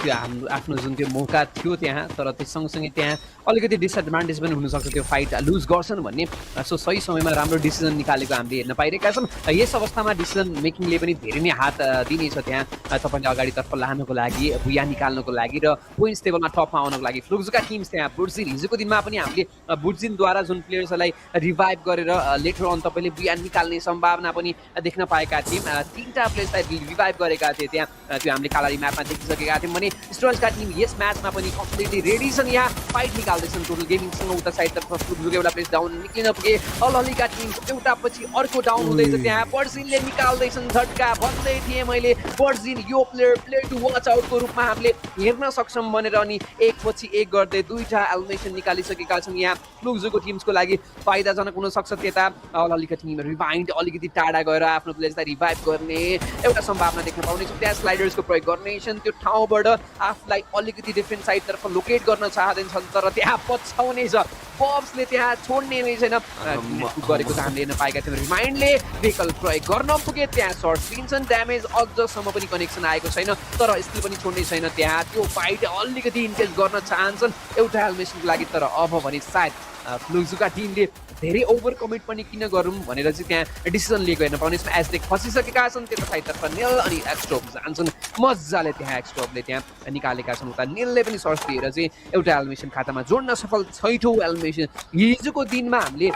Speaker 24: त्यो हाम्रो आफ्नो जुन त्यो मौका थियो त्यहाँ तर त्यस सँगसँगै त्यहाँ अलिकति डिसएडभान्टेज पनि हुनसक्छ त्यो फाइट लुज गर्छन् भन्ने सो सही समयमा राम्रो डिसिजन निकालेको हामीले हेर्न पाइरहेका छौँ यस अवस्थामा डिसिजन मेकिङले पनि धेरै नै हात दिनेछ त्यहाँ तपाईँले अगाडितर्फ लानको लागि भुइँ निकाल्नको लागि र पोइन्ट्स टेबलमा टपमा आउनको लागि फ्लुक्सका टिम्स त्यहाँ बुर्जिन हिजोको दिनमा पनि हामीले बुर्जिनद्वारा जुन प्लेयर्सहरूलाई रिभाइभ गरेर लेटर अन तपाईँले भुइँ निकाल्ने सम्भावना पनि देख्न पाएका थियौँ तीनटा प्लेयर्सलाई रिभाइभ गरेका थिए त्यहाँ त्यो हामीले कालारी म्यापमा देखिसकेका थियौँ भने स्टोरेजका टिम यस म्याचमा पनि कम्प्लिटली रेडी छन् यहाँ फाइट निकाल्दैछन् टोटल गेमिङसँग उता साइडतर्फ एउटा प्लेस डाउन निक्लिन पुगे अलहलीका टिम एउटा पछि अर्को डाउन हुँदैछ त्यहाँ पर्जिनले निकाल्दैछन् झट्का भन्दै थिएँ मैले पर्जिन यो प्लेयर टु वाच आउटको रूपमा हामीले हेर्न सक्छौँ भनेर अनि एक पछि एक गर्दै दुईटा एलिमिनेसन निकालिसकेका छन् यहाँ फ्लुक्सको टिम्सको लागि फाइदाजनक हुनसक्छ त्यता अलहलीका टिम रिभाइन्ड अलिकति टाढा गएर आफ्नो प्लेयर्सलाई रिभाइभ गर्ने एउटा सम्भावना देख्न पाउनेछौँ त्यहाँ स्लाइडर्सको प्रयोग गर्नेछन् त्यो ठाउँबाट आफूलाई अलिकति डिफ्रेन्ट साइडतर्फ लोकेट गर्न चाहँदैछन् तर त्यहाँ पछाउने छ बब्सले त्यहाँ छोड्ने नै छैन गरेको त हामीले हेर्न पाएका थियौँ रिमाइन्डले भेकल प्रयोग गर्न पुगे त्यहाँ सर्ट लिन्छन् ड्यामेज अझसम्म पनि कनेक्सन आएको छैन तर स्टिल पनि छोड्ने छैन त्यहाँ त्यो फाइट अलिकति इन्टेन्स गर्न चाहन्छन् एउटा एलिमिनेसनको लागि तर अब भने सायद फ्लुक्सका टिमले धेरै ओभर कमिट पनि किन गरौँ भनेर चाहिँ त्यहाँ डिसिजन लिएको हेर्न पाउने एजले खसिसकेका छन् त्यता साइडतर्फ निल अनि एक्स्ट्रोप जान्छन् मजाले त्यहाँ एक्स्ट्रोपले त्यहाँ निकालेका छन् उता निलले पनि सर्च दिएर चाहिँ एउटा एलिमिनेसन खातामा जोड्न सफल 6औं एलिमिनेसन हिजोको दिनमा हामीले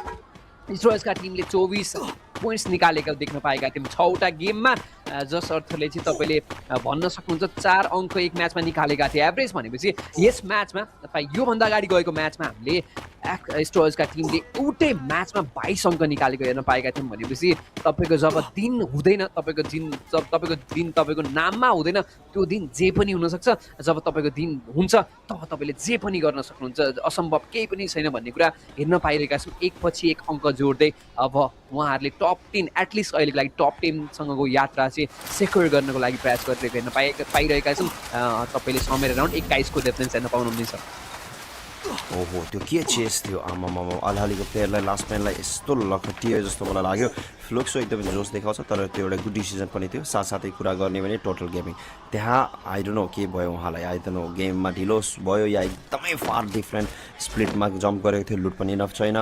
Speaker 24: स्ट्रोजका टिमले 24 पोइन्ट्स निकालेका देख्न पाएका थियौँ 6वटा गेममा जस अर्थले चाहिँ तपाईँले भन्न सक्नुहुन्छ 4 अङ्क एक म्याचमा निकालेका थिए एभरेज भनेपछि यस म्याचमा योभन्दा अगाडि गएको म्याचमा हामीले स्ट्रोजका टिमले एउटै म्याचमा 22 अङ्क निकालेको हेर्न पाएका थियौँ भनेपछि तपाईँको जब दिन हुँदैन तपाईँको नाममा हुँदैन त्यो दिन जे पनि हुनसक्छ जब तपाईँको दिन हुन्छ तब तपाईँले जे पनि गर्न सक्नुहुन्छ असम्भव केही पनि छैन भन्ने कुरा हेर्न पाइरहेका छौँ एक पछि एक अङ्क जोड्दै अब उहाँहरूले टप 10 एटलिस्ट अहिलेको लागि टप 10सँगको यात्रा चाहिँ सेक्योर गर्नको लागि प्रयास गरिरहेको हेर्न पाइरहेका छौँ तपाईँले समेर राउन्ड 21 को डिफरेन्स हेर्न पाउनुहुनेछ
Speaker 19: ओहो त्यो के चेस थियो आमामा अलहलीको प्लेयरलाई लास्ट म्यानलाई यस्तो लखटियो जस्तो मलाई लाग्यो फ्लुक्सो एकदमै जोस देखाउँछ तर त्यो एउटा गुड डिसिजन पनि थियो साथसाथै कुरा गर्ने भने टोटल गेमिङ त्यहाँ आई डोन्ट नो के भयो उहाँलाई आई डोन्ट नो गेममा ढिलो भयो या एकदमै फार डिफ्रेन्ट स्प्लिटमा जम्प गरेको थियो लुट पनि इनफ छैन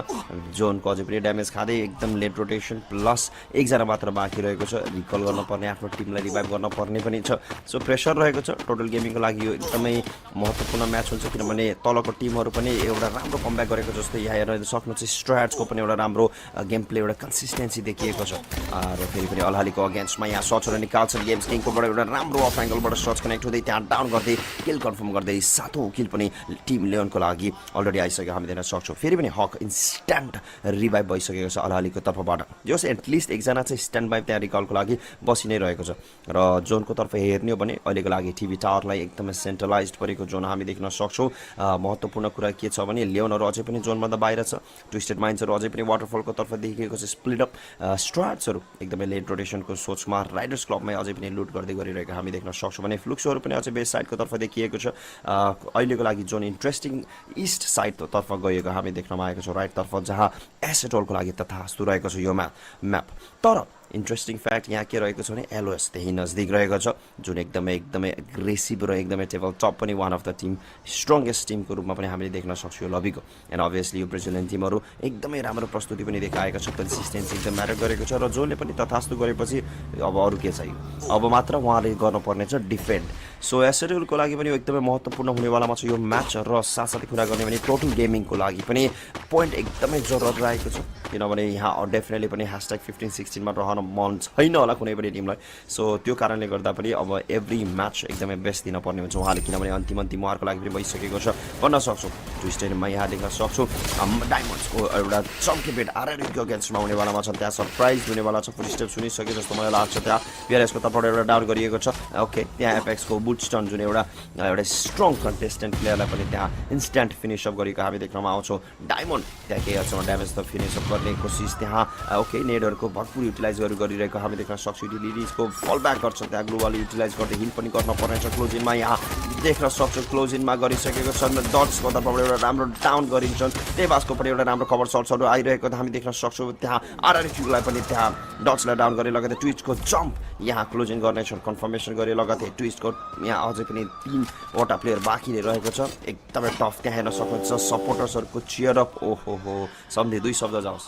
Speaker 19: जोनको अझै पनि ड्यामेज खाँदै एकदम लेट रोटेसन प्लस एकजना मात्र बाँकी रहेको छ रिकल गर्नुपर्ने आफ्नो टिमलाई रिभाइभ गर्नुपर्ने पनि छ सो प्रेसर रहेको छ टोटल गेमिङको लागि यो एकदमै महत्त्वपूर्ण म्याच हुन्छ किनभने तलको टिमहरू पनि एउटा राम्रो कमब्याक गरेको जस्तो यहाँ हेर्न सक्नुहुन्छ स्ट्र्याट्सको पनि एउटा राम्रो गेम प्ले एउटा कन्सिस्टेन्सी देखिएको छ र फेरि पनि अलहलीको अगेन्स्टमा यहाँ सर्चहरू निकाल्छन् गेम्स किङकोबाट एउटा राम्रो अफ एङ्गलबाट सर्च कनेक्ट हुँदै त्यहाँ डाउन गर्दै किल कन्फर्म गर्दै 7औं किल पनि टिम लियोनको लागि अलरेडी आइसक्यो हामी देख्न सक्छौँ फेरि पनि हक इन्स्ट्यान्ट रिभाइभ भइसकेको छ अलहलीको तर्फबाट जस एटलिस्ट एकजना चाहिँ स्ट्यान्ड बाई त्यहाँ रिकलको लागि बसि नै रहेको छ र जोनको तर्फ हेर्ने हो भने अहिलेको लागि टिभी टावरलाई एकदमै सेन्ट्रलाइज परेको जोन हामी देख्न सक्छौँ महत्त्वपूर्ण कुरा के छ भने लियोनहरू अझै पनि जोनभन्दा बाहिर छ ट्विस्टेड माइन्ड्सहरू अझै पनि वाटरफलको तर्फ देखिएको छ स्प्लिट अप स्ट्राट्सहरू एकदमै लेट रोटेसनको सोचमा राइडर्स क्लबमै अझै पनि लुट गर्दै गरिरहेको हामी देख्न सक्छौँ भने फ्लुक्सहरू पनि अझै बेस्ट साइडको तर्फ देखिएको छ अहिलेको लागि जोन इन्ट्रेस्टिङ इस्ट साइडतर्फ गएको हामी देख्नमा आएको छ राइटतर्फ जहाँ एसेटोलको लागि तथास्तु रहेको छ यो म्याप तर इन्ट्रेस्टिङ फ्याक्ट यहाँ के रहेको छ भने एलओएस त्यही नजिक रहेको छ जुन एकदमै एग्रेसिभ र एकदमै टेबल टप पनि one of the team strongest टिमको रूपमा पनि हामीले देख्न सक्छौँ यो लबीको एन्ड अभियसली यो ब्राजिलियन टिमहरू एकदमै राम्रो प्रस्तुति पनि देखाएको छ कन्सिस्टेन्सी एकदम म्याटर गरेको छ र जोले पनि तथास्तु गरेपछि अब अरू के चाहियो अब मात्र उहाँले गर्नुपर्ने छ डिफेन्ड सो एसएलको लागि पनि एकदमै महत्त्वपूर्ण हुनेवालामा छ यो म्याच र साथसाथै कुरा गर्ने भने टोटल गेमिङको लागि पनि पोइन्ट एकदमै जरुरत रहेको छ किनभने यहाँ डेफिनेटली पनि #15-16मा रहन मन छैन होला कुनै पनि टिमलाई सो त्यो कारणले गर्दा पनि अब एभ्री म्याच एकदमै बेस्ट दिनुपर्ने हुन्छ उहाँले किनभने अन्तिम उहाँहरूको लागि पनि भइसकेको छ भन्न सक्छौँ ट्विस्टेडमा यहाँ देख्न सक्छौँ डायमन्ड्सको एउटा चम्के बेट आरआरको अगेन्स्टमा हुनेवालामा छ त्यहाँ सरप्राइज हुनेवाला छ फुल स्टेप सुनिसक्यो जस्तो मलाई लाग्छ त्यहाँ बिआरएसको तर्फबाट एउटा डाउन गरिएको छ ओके त्यहाँ एपेक्सको बुटस्टन जुन एउटा स्ट्रङ कन्टेस्टेन्ट प्लेयरलाई पनि त्यहाँ इन्स्ट्यान्ट फिनिसअप गरेको हामी देख्नमा आउँछौँ डायमन्ड त्यहाँ केही हदसम्म ड्यामेज त फिनिसअप गर्ने कोसिस त्यहाँ ओके नेडहरूको भरपुर युटिलाइज गरिरहेको हामी देख्न सक्छौँ युटिलिटिजको फल ब्याक गर्छ त्यहाँ ग्लोबल युटिलाइज गर्दै हिल पनि गर्न पर्नेछ क्लोजिनमा यहाँ देख्न सक्छौँ क्लोजिनमा गरिसकेको छ डट्सको तर्फबाट एउटा राम्रो डाउन गरिन्छन् टेबासको पनि एउटा राम्रो कभर सर्ट्सहरू आइरहेको हामी देख्न सक्छौँ त्यहाँ आरआरक्यूलाई पनि त्यहाँ डट्सलाई डाउन गरे लगायत ट्विस्टको जम्प यहाँ क्लोजिङ गर्नेछन् कन्फर्मेसन गरे लगायत ट्विस्टको यहाँ अझै पनि 3वटा प्लेयर बाँकी नै रहेको छ एकदमै टफ त्यहाँ हेर्न सक्नुहुन्छ सपोर्टर्सहरूको चियर अप ओहो सम्झे 2 शब्द जाओस्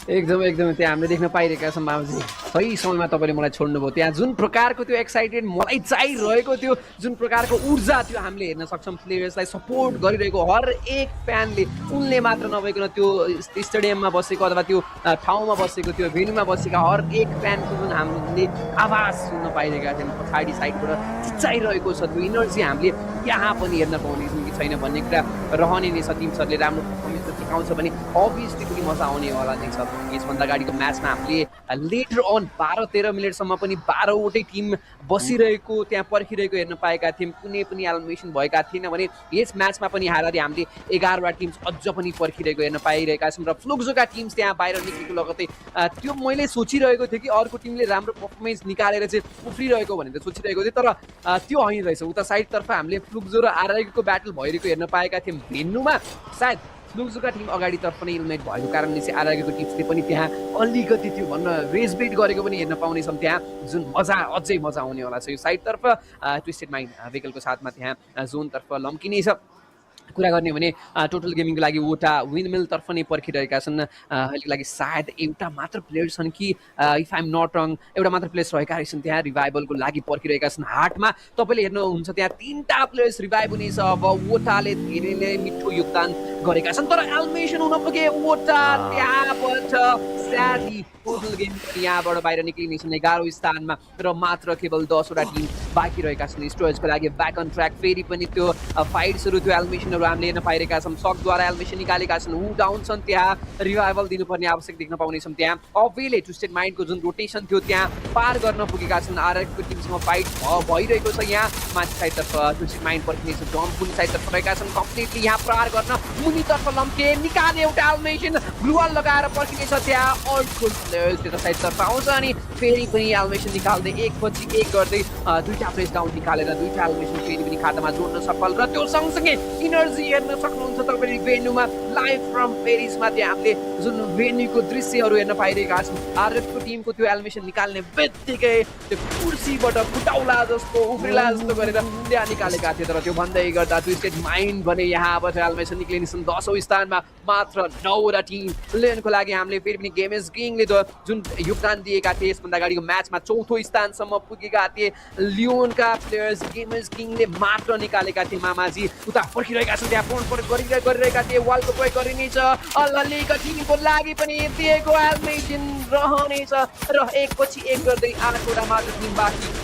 Speaker 24: एकदमै त्यहाँ हामीले देख्न पाइरहेका छौँ बाबुजी सही समयमा तपाईँले मलाई छोड्नुभयो त्यहाँ जुन प्रकारको त्यो एक्साइटेड मलाई चाहिरहेको त्यो जुन प्रकारको ऊर्जा त्यो हामीले हेर्न सक्छौँ प्लेयर्सलाई सपोर्ट गरिरहेको हर एक फ्यानले उनले मात्र नभइकन त्यो स्टेडियममा बसेको अथवा त्यो ठाउँमा बसेको त्यो भेन्यूमा बसेका हर एक फ्यानको जुन हामीले आवाज सुन्न पाइरहेका थियौँ पछाडि साइडबाट चिच्चाइरहेको छ त्यो इनर्जी हामीले यहाँ पनि हेर्न पाउनेछौँ कि छैन भन्ने कुरा रहने नै छ टिम्सहरूले राम्रो पर्फर्मेन्स देखाउँछ भने अभियसली पनि मजा आउनेवाला नै छ यसभन्दा अगाडिको म्याचमा हामीले लेटर अन 12-13 मिनटसम्म पनि 12वटै टिम बसिरहेको त्यहाँ पर्खिरहेको हेर्न पाएका थियौँ कुनै पनि एलिमिनेसन भएका थिएन भने यस म्याचमा पनि हाराले हामीले 11वटा टिम्स अझ पनि पर्खिरहेको हेर्न पाइरहेका छौँ र फ्लुक्सोका टिम्स त्यहाँ बाहिर निस्केको लगतै त्यो मैले सोचिरहेको थिएँ कि अर्को टिमले राम्रो पर्फर्मेन्स निकालेर चाहिँ उफ्रिरहेको भनेर सोचिरहेको थिएँ तर त्यो होइन रहेछ उता साइडतर्फ हामीले फ्लुक्सो र आरआईको ब्याटल भइरहेको हेर्न पाएका थियौँ भेन्यूमा सायद फ्लुक्सोका टिम अगाडितर्फ नै इलिमिनेट भएको कारणले चाहिँ आरआईको टिम्सले पनि त्यहाँ अलिकति त्यो भन्न रेसबेट गरेको पनि हेर्न पाउनेछौँ त्यहाँ जुन अझै मजा आउनेवाला छ यो साइडतर्फ ट्विस्टेड माइन्ड भेकलको साथमा त्यहाँ जोनतर्फ लम्किनेछ कुरा गर्ने भने टोटल गेमिङको लागि वटा विन्डमिलतर्फ नै पर्खिरहेका छन् अहिलेको लागि सायद एउटा मात्र प्लेयर छन् कि इफ आइम नट रङ एउटा मात्र प्लेयर्स रहेका रहेछन् त्यहाँ रिभाइभलको लागि पर्खिरहेका छन् हाटमा तपाईँले हेर्नुहुन्छ त्यहाँ 3टा प्लेयर्स रिभाइभ हुनेछ अब वटाले धेरै नै मिठो योगदान गरेका छन् तर एलिमिनेसन हुन पुगे वटा त्यहाँबाट स्याडली टोटल गेम यहाँबाट बाहिर निक्लिनेछन् 11औं स्थानमा र मात्र केवल 10वटा टिम बाँकी रहेका छन् स्टोरेजको लागि ब्याक अन ट्र्याक फेरि पनि त्यो फाइट्सहरू त्यो एलिमिनेसनहरू हामीले हेर्न पाइरहेका छौँ सकद्वारा एलिमिनेसन निकालेका छन् हु डाउन छन् त्यहाँ रिभाइभल दिनुपर्ने आवश्यक देख्न पाउनेछौँ त्यहाँ अवेले ट्विस्टेड माइन्डको जुन रोटेसन थियो त्यहाँ पार गर्न पुगेका छन् आरएफको टिमसँग फाइट भइरहेको छ यहाँ माथि साइडतर्फ ट्विस्टेड माइन्ड पर्खिनेछ डम कुन साइडतर्फ रहेका छन् कम्प्लिटली यहाँ प्रहार गर्न मुनितर्फ लम्के निकाले एउटा एलिमिनेसन ग्लुवाल लगाएर पर्खिनेछ त्यहाँ अर्को प्लेयर्स त्यता साइडतर्फ आउँछ अनि फेरि पनि एलिमिनेसन निकाल्दै एकपछि एक गर्दै 2टा प्लेयर्स डाउन निकालेर 2टा एलिमिनेसन फेरि पनि खातामा जोड्न सफल र त्यो सँगसँगै इनर्जी हेर्न सक्नुहुन्छ तपाईँले भेन्यूमा लाइभ फ्रम पेरिसमा त्यहाँ हामीले जुन भेन्यूको दृश्यहरू हेर्न पाइरहेका छौँ आरएफको टिमको त्यो एलिमिनेसन निकाल्ने बित्तिकै त्यो कुर्सीबाट फुटाउला जस्तो उफ्रिला जस्तो गरेर त्यहाँ निकालेका थिए तर त्यो भन्दै गर्दा ट्विस्टेड माइन्ड भने यहाँबाट एलिमिनेसन निक्लिनेछन् 10औं स्थानमा मात्र 9वटा टिम लियोनको लागि हामीले फेरि पनि गेमेज किङले जुन योगदान दिएका थिए यसभन्दा अगाडिको म्याचमा 4थो स्थानसम्म पुगेका थिए लियोनका प्लेयर्स गेमेज किङले मात्र निकालेका थिए मामाजी उता पर्खिरहेका छन् त्यहाँ फोन गरिरहेका थिए वालको प्रयोग गरिनेछ अल्लालीका टिमको लागि पनि दिएको एलिमिनेसन रहनेछ र एकपछि एक गर्दै 8वटा मात्र टिम बाँकी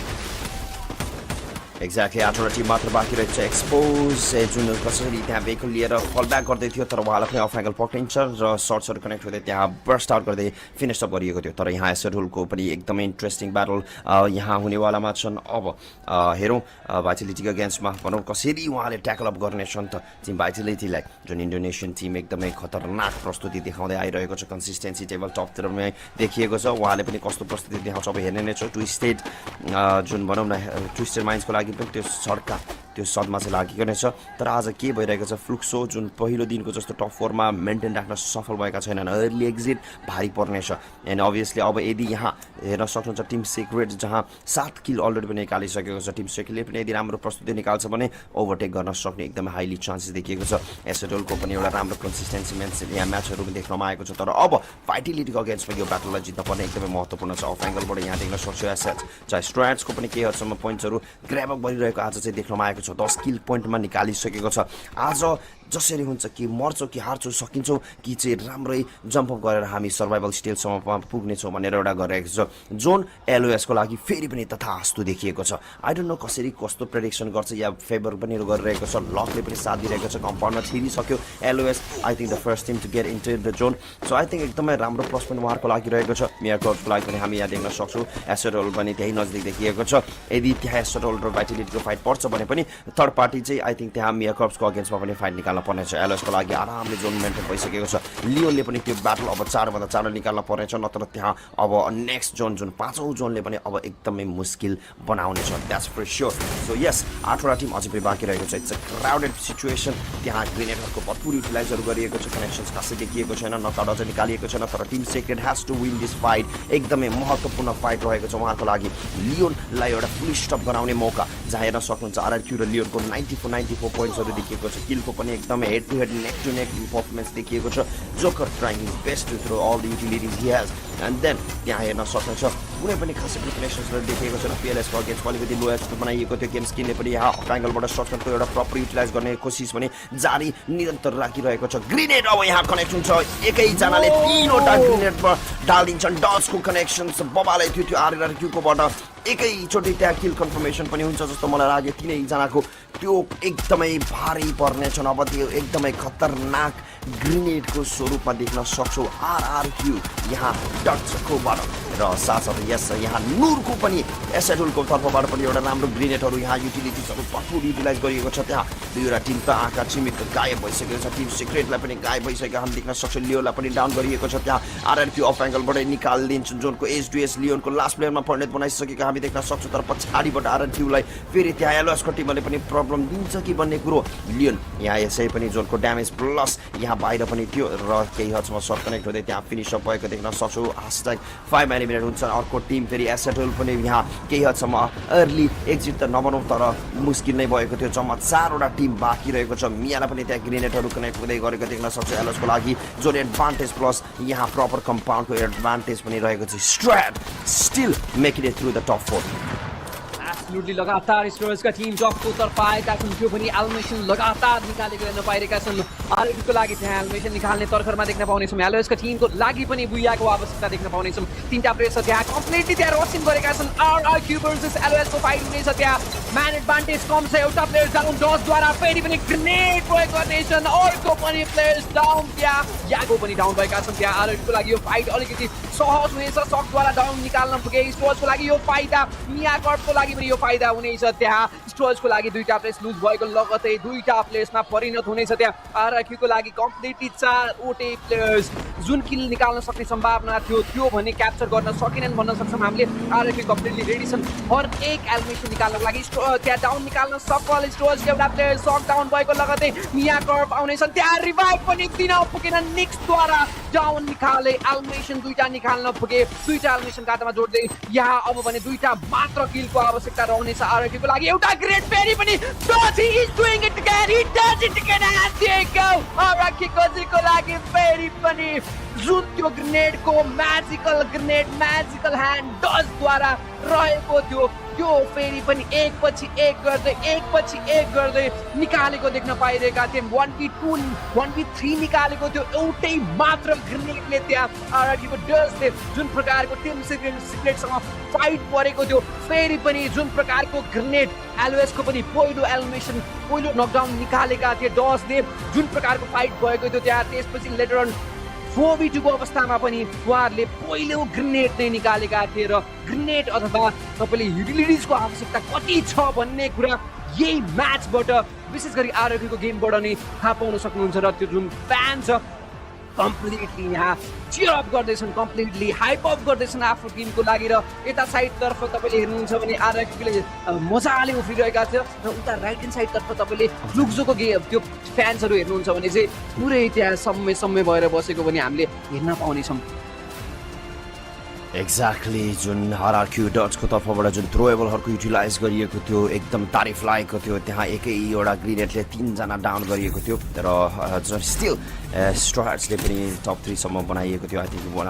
Speaker 19: एक्ज्याक्टली 8वटा टिम मात्र बाँकी रहेछ एक्सपोज जुन कसरी त्यहाँ भेहिकल लिएर फल ब्याक गर्दै थियो तर उहाँलाई पनि अफ एङ्गल पक्रिन्छ र सर्ट्सहरू कनेक्ट हुँदै त्यहाँ बर्स्ट आउट गर्दै फिनिस अप गरिएको थियो तर यहाँ एसएडुलको पनि एकदमै इन्ट्रेस्टिङ ब्याटल यहाँ हुनेवालामा छन् अब हेरौँ भाइटिलिटीको अगेन्स्टमा भनौँ कसरी उहाँले ट्याकल अप गर्नेछन् त टिम भाइटिलिटीलाई जुन इन्डोनेसियन टिम एकदमै खतरनाक प्रस्तुति देखाउँदै आइरहेको छ कन्सिस्टेन्सी टेबल टपतिरमै देखिएको छ उहाँले पनि कस्तो प्रस्तुति देखाउँछ अब हेर्ने नै छ ट्विस्टेड जुन भनौँ न ट्विस्टेड माइन्ड्सको लागि पनि त्यो सड्का त्यो सदमा चाहिँ लागेको नै छ तर आज के भइरहेको छ फ्लुक्सो जुन पहिलो दिनको जस्तो टप 4मा मेन्टेन राख्न सफल भएका छैनन् अर्ली एक्जिट भारी पर्नेछ एन्ड अभियसली अब यदि यहाँ हेर्न सक्नुहुन्छ टिम सिक्रेट जहाँ 7 किल अलरेडी पनि निकालिसकेको छ टिम सिक्रेटले पनि यदि राम्रो प्रस्तुति निकाल्छ भने ओभरटेक गर्न सक्ने एकदमै हाइली चान्सेस देखिएको छ एसएडुलको पनि एउटा राम्रो कन्सिस्टेन्सी यहाँ म्याचहरू पनि देख्नमा आएको छ तर अब भाइटिलिटीको अगेन्स्टमा यो ब्याटललाई जित्न पर्ने एकदमै महत्त्वपूर्ण छ अफ एङ्गलबाट यहाँ देख्न सक्छु एसएच चाहे स्ट्राट्सको पनि केही हदसम्म पोइन्ट्सहरू ग्राब अप गरिरहेको आज चाहिँ देख्नमा आएको छ 10 किल पोइन्टमा निकालिसकेको छ आज जसरी हुन्छ कि मर्छौँ कि हार्छौँ सकिन्छौँ कि चाहिँ राम्रै जम्प अप गरेर हामी सर्भाइभल स्टेजसम्म पुग्नेछौँ भनेर एउटा गरिरहेको छ जोन एलओएसको लागि फेरि पनि तथास्तु देखिएको छ आई डोन्ट नो कसरी कस्तो प्रेडिक्सन गर्छ या फेभर पनि गरिरहेको छ लकले पनि साथ दिइरहेको छ कम्पाउन्डमा छिरिसक्यो LOS I think the first team to get into the zone so I think एकदमै राम्रो प्लस पनि उहाँहरूको लागि रहेको छ मियाकोर्सको लागि पनि हामी यहाँ देख्न सक्छौँ एसएडोल पनि त्यही नजिक देखिएको छ यदि त्यहाँ एसएडोल र भाइटिलिटीको फाइट पर्छ भने पनि थर्ड पार्टी चाहिँ आई थिङ्क त्यहाँ मियाकोर्सको अगेन्स्टमा पनि फाइट निकाल्न पर्नेछ एलएसको लागि आरामले जोन मेन्टेन भइसकेको छ लियोनले पनि त्यो ब्याटल अब 4 भन्दा 4 निकाल्न पर्नेछ नत्र त्यहाँ अब नेक्स्ट जोन जुन 5औं जोनले पनि अब एकदमै मुस्किल बनाउनेछ द्याट्स फर स्योर सो यस 8वटा टिम अझै पनि बाँकी रहेको छ इट्स अ क्राउडेड सिचुएसन त्यहाँ ग्रेनेडहरूको भरपुर युटिलाइजहरू गरिएको छ कनेक्सन्स खासै देखिएको छैन नकआउट अझै निकालिएको छैन तर team secret has to win this fight एकदमै महत्त्वपूर्ण फाइट रहेको छ उहाँको लागि लियोनलाई एउटा फुल स्टप गराउने मौका जहाँ हेर्न सक्नुहुन्छ आरआरक्यू र लियोनको 94 पोइन्ट्सहरू देखिएको छ किलको पनि एकदमै head to head neck to neck performance देखिएको छ Joker trying his best to throw all the utilities he has and then त्यहाँ हेर्न सक्नुहुन्छ कुनै पनि खासै प्रिपरेसन्सहरू देखिएको छैन पिएलएसको अगेन्स्ट अलिकति लोएस्ट बनाइएको थियो गेम स्किनले पनि यहाँ ट्राइङ्गलबाट सर्टकटको एउटा प्रपर युटिलाइज गर्ने कोसिस पनि जारी निरन्तर राखिरहेको छ ग्रेनेड अब यहाँ कनेक्ट हुन्छ एकैजनाले 3वटा ग्रेनेडमा डालिदिन्छन् डजको कनेक्सन्स बबाले थियो त्यो आरआरक्यूकोबाट एकैचोटि त्यहाँ किल कन्फर्मेसन पनि हुन्छ जस्तो मलाई लाग्यो तिनैजनाको त्यो एकदमै भारी पर्नेछन् अब त्यो एकदमै खतरनाक ग्रेनेडको स्वरूपमा देख्न सक्छौँ आरआरक्यू यहाँ डट्सकोबाट र साथसाथै यस यहाँ नुरको पनि एसएडुलको तर्फबाट पनि एउटा राम्रो ग्रेनेडहरू यहाँ युटिलिटिजहरू भरपुर युटिलाइज गरिएको छ त्यहाँ दुईवटा टिम त आँखा छिमिक गायब भइसकेको छ टिम सिक्रेटलाई पनि गायब भइसकेको हामी देख्न सक्छौँ लियोलाई पनि डाउन गरिएको छ त्यहाँ आरआरक्यू अफ एङ्गलबाटै निकालिदिन्छ जोनको एस लियोनको लास्ट प्लेयरमा परिणत बनाइसकेको हामी देख्न सक्छौँ तर पछाडिबाट आरआरक्यूलाई फेरि त्यहाँ एलओएसको टिमले पनि प्रब्लम दिन्छ कि भन्ने कुरो लियोन यहाँ यसै पनि जोनको ड्यामेज प्लस यहाँ बाहिर पनि थियो र केही हदसम्म सर्ट कनेक्ट हुँदै त्यहाँ फिनिसअप भएको देख्न सक्छौँ #5 एलिमिनेट हुन्छ अर्को टिम फेरि एसएटल पनि यहाँ केही हदसम्म अर्ली एक्जिट त नबनाउँ तर मुस्किल नै भएको थियो जम्मा 4वटा टिम बाँकी रहेको छ मियालाई पनि त्यहाँ ग्रेनेडहरू कनेक्ट हुँदै गरेको देख्न सक्छ एलएसको लागि जुन एडभान्टेज प्लस यहाँ प्रपर कम्पाउन्डको एडभान्टेज पनि रहेको छ strat still making it through the top 4
Speaker 24: absolutely लगातार स्टोर्सका टिम टपको तर्फ आएका छन् त्यो पनि एल्मेसन लगातार निकालेको हेर्न पाइरहेका छन् आरआरक्यूको लागि त्यहाँ एल्मेसन निकाल्ने तर्खरमा देख्न पाउनेछौँ एलओएसका टिमको लागि पनि बुयाको आवश्यकता देख्न पाउनेछौँ 3टा प्लेयर्स त्यहाँ कम्प्लिटली त्यहाँ रसिङ गरेका छन् आरआरक्यू भर्सेस एलओएसको फाइट हुनेछ त्यहाँ म्यान एडभान्टेज कम छ एउटा प्लेयर डाउन डजद्वारा फेरि पनि ग्रेनेड प्रयोग गर्नेछन् अर्को पनि प्लेयर्स डाउन त्यहाँ यागो पनि डाउन भएका छन् त्यहाँ आरआरक्यूको लागि यो फाइट अलिकति सहज हुनेछ सकद्वारा डाउन निकाल्न पुगे स्टोर्सको लागि यो फाइदा मिया कर्पको लागि पनि यो फाइदा हुनेछ त्यहाँ स्टोर्सको लागि 2टा प्लेयर्स लुज भएको लगतै 2टा प्लेयर्समा परिणत हुनेछ त्यहाँ आरआरक्यूको लागि कम्प्लिटली 4वटै प्लेयर्स जुन किल निकाल्न सक्ने सम्भावना थियो त्यो भने क्याप्चर गर्न सकेनन् भन्न सक्छौँ हामीले आरआरक्यू कम्प्लिटली रेडी छन् हर एक एलिमिनेसन निकाल्नको लागि त्यहाँ डाउन निकाल्न सफल स्टोर्स एउटा प्लेयर सक डाउन भएको लगतै मिया कर्प आउनेछन् त्यहाँ रिभाइभ पनि दिन पुगेन निक्सद्वारा डाउन निकाले एलिमिनेसन 2टा निकाल्न पुगे 2टा एलिमिनेसन खातामा जोड्दै यहाँ अब भने 2टा मात्र किलको आवश्यकता रहनेछ आरआरक्यूको लागि एउटा ग्रेट फेरि पनि he is doing it again he does it again and there you go आरआरक्यूको लागि फेरि पनि जुन त्यो ग्रेनेडको म्याजिकल ग्रेनेड म्याजिकल ह्यान्ड डजद्वारा रहेको थियो त्यो फेरि पनि एकपछि एक गर्दै निकालेको देख्न पाइरहेका थियौँ 1v2 1v3 निकालेको थियो एउटै मात्र ग्रेनेडले त्यहाँ आरआरक्यूको डजले जुन प्रकारको टिम सिक्रेटसँग फाइट परेको थियो फेरि पनि जुन प्रकारको ग्रेनेड एलओएसको पनि पहिलो एलिमिनेसन पहिलो नकडाउन निकालेका थिए डजले जुन प्रकारको फाइट भएको थियो त्यहाँ त्यसपछि लेटर अन 4v2 को अवस्थामा पनि उहाँहरूले पहिलो ग्रेनेड नै निकालेका थिए र ग्रेनेड अथवा तपाईँले युटिलिटिजको आवश्यकता कति छ भन्ने कुरा यही म्याचबाट विशेष गरी आरआरक्यूको गेमबाट नै थाहा पाउन सक्नुहुन्छ र त्यो जुन फ्यान छ कम्प्लिटली यहाँ चियर अप गर्दैछन् कम्प्लिटली हाइप अप गर्दैछन् आफ्नो टिमको लागि र यता साइडतर्फ तपाईँले हेर्नुहुन्छ भने आरआरक्यूले मजाले उफ्रिरहेका थियो र उता राइट ह्यान्ड साइडतर्फ तपाईँले जुगजुको त्यो फ्यान्सहरू हेर्नुहुन्छ भने चाहिँ पुरै त्यहाँ समय भएर बसेको पनि हामीले हेर्न पाउनेछौँ
Speaker 19: एक्ज्याक्टली जुन आरआरक्यू डट्सको तर्फबाट जुन थ्रोएबलहरूको युटिलाइज गरिएको थियो एकदम तारिफ लागेको थियो त्यहाँ एकैवटा ग्रेनेडले 3जना डाउन गरिएको थियो र स्टिल स्ट्राट्सले पनि टप 3 सम्म बनाइएको थियो I think one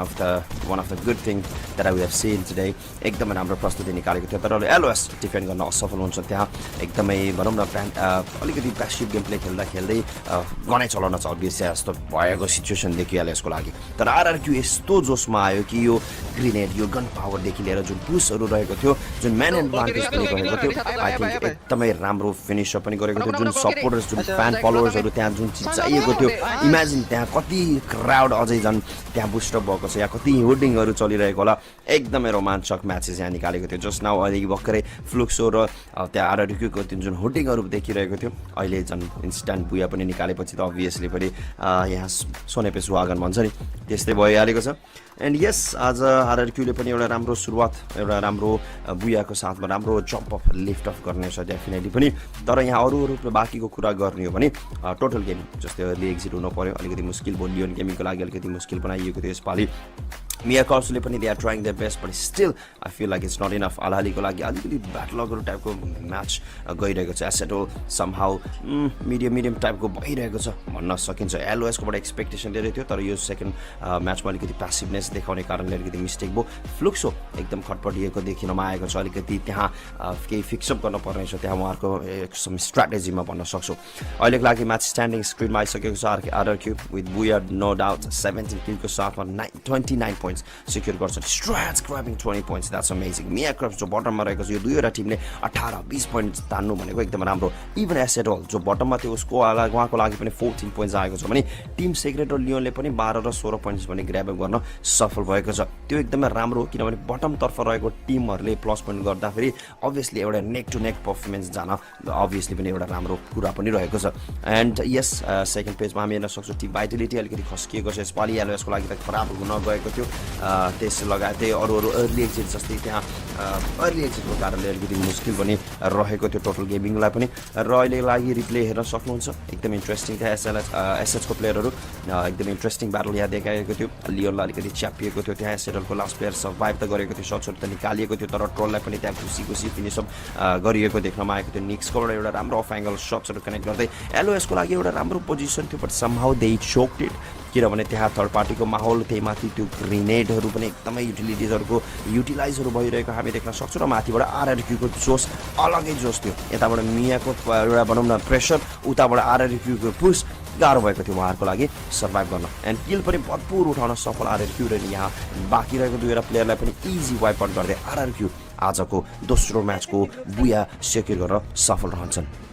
Speaker 19: of the good thing that I have seen today एकदमै राम्रो प्रस्तुति निकालेको थियो तर एलओएस डिफेन्ड गर्न असफल हुन्छ त्यहाँ एकदमै भनौँ न अलिकति प्यासिभ गेम प्ले खेल्दै गनै चलाउन छ अभियसली जस्तो भएको सिचुएसन देखियो एलओएसको लागि तर आरआरक्यू यस्तो जोसमा आयो कि यो ग्रेनेड यो गन पावरदेखि लिएर जुन पुसहरू रहेको थियो जुन म्यान एडभान्टेज पनि रहेको थियो आई थिङ्क एकदमै राम्रो फिनिसअप पनि गरेको थियो जुन सपोर्टर्स जुन फ्यान फलोवर्सहरू त्यहाँ जुन चिज चाहिएको थियो इमेजिन त्यहाँ कति क्राउड अझै झन् त्यहाँ बुस्टअप भएको छ यहाँ कति होर्डिङहरू चलिरहेको होला एकदमै रोमाञ्चक म्याचेस यहाँ निकालेको थियो जस्ट नाउ अहिले भर्खरै फ्लुक्सो र त्यहाँ आरआरक्यूको जुन होर्डिङहरू देखिरहेको थियो अहिले झन् इन्स्ट्यान्ट बुया पनि निकालेपछि त अभियसली पनि यहाँ सोनेपे सुहागन भन्छ नि त्यस्तै भइहालेको छ एन्ड यस आज आरआरक्यूले पनि एउटा राम्रो सुरुवात एउटा राम्रो बुयाको साथमा राम्रो जम्प अफ लिफ्ट अफ गर्नेछ डेफिनेटली पनि तर यहाँ अरू बाँकीको कुरा गर्ने हो भने टोटल गेम जस्तै अर्ली एक्जिट हुनु पर्यो अलिकति मुस्किल भयो लियोन गेमिङको लागि अलिकति मुस्किल बनाइएको थियो यसपालि मिया कर्सले पनि they are trying their best but still I feel like it's not enough अलालीको लागि अलिकति ब्याटलगहरू टाइपको म्याच गइरहेको छ एसेट हो समहाउ मिडियम टाइपको भइरहेको छ भन्न सकिन्छ एलओएसकोबाट एक्सपेक्टेसन धेरै थियो तर यो सेकेन्ड म्याचमा अलिकति प्यासिभनेस देखाउने कारणले अलिकति मिस्टेक भयो फ्लुक्सो एकदम खटपटिएको देखिनमा आएको छ अलिकति त्यहाँ केही फिक्सअप गर्न पर्ने छ त्यहाँ उहाँहरूको सम स्ट्राटेजीमा भन्न सक्छु अहिलेको लागि म्याच स्ट्यान्डिङ स्क्रिनमा आइसकेको छ RRQ with booyah no doubt 17 किलको साथमा 29 पोइन्ट्स सिक्योर गर्छ strats grabbing 20 points that's amazing मिया क्रप्स जो बटममा रहेको छ यो दुईवटा टिमले 18-20 पोइन्ट तान्नु भनेको एकदम राम्रो इभन एसेट हल जो बटममा थियो उसको उहाँको लागि पनि 14 पोइन्ट्स आएको छ भने टिम सेक्रेट र लियोनले पनि 12 र 16 पोइन्ट्स पनि ग्र्याब गर्न सफल भएको छ त्यो एकदमै राम्रो किनभने बटमतर्फ रहेको टिमहरूले प्लस पोइन्ट गर्दाखेरि अभियसली एउटा नेक टु नेक पर्फर्मेन्स जान अभियसली पनि एउटा राम्रो कुरा पनि रहेको छ एन्ड यस सेकेन्ड पेजमा हामी हेर्न सक्छौँ टिम भाइटलिटी अलिकति खस्किएको छ यसपालि एलओएसको लागि त खराब हुन गएको थियो त्यस लगायतै अरू अर्ली एक्जिट जस्तै त्यहाँ अर्ली एक्जिटको कारणले अलिकति मुस्किल पनि रहेको थियो टोटल गेमिङलाई पनि र अहिलेको लागि रिप्ले हेर्न सक्नुहुन्छ एकदम इन्ट्रेस्टिङ थियो एसएचको प्लेयरहरू एकदम इन्ट्रेस्टिङ ब्याटल यहाँ देखाएको थियो लियोनलाई अलिकति च्यापिएको थियो त्यहाँ एसएटलको लास्ट प्लेयर सर्भाइभ त गरेको थियो सर्ट्सहरू त निकालिएको थियो तर ट्रोललाई पनि त्यहाँ खुसी फिनिसअप गरिएको देख्नमा आएको थियो निक्सकोबाट एउटा राम्रो अफ एङ्गल सट्सहरू कनेक्ट गर्दै एलओएसको लागि एउटा राम्रो पोजिसन थियो but somehow they choked it किनभने त्यहाँ थर्ड पार्टीको माहौल त्यही माथि त्यो ग्रेनेडहरू पनि एकदमै युटिलिटिजहरूको युटिलाइजहरू भइरहेको हामी देख्न सक्छौँ र माथिबाट आरआरक्यूको जोस अलगै जोस थियो यताबाट मियाको एउटा भनौँ न प्रेसर उताबाट आरआरक्यूको पुस गाह्रो भएको थियो उहाँहरूको लागि सर्भाइभ गर्न एन्ड किल पनि भरपुर उठाउन सफल आरआरक्यू र यहाँ बाँकी रहेको दुईवटा प्लेयरलाई पनि इजी वाइप आउट गर्दै आरआरक्यू आजको दोस्रो म्याचको बुया सेक्युर गर्न सफल रहन्छन्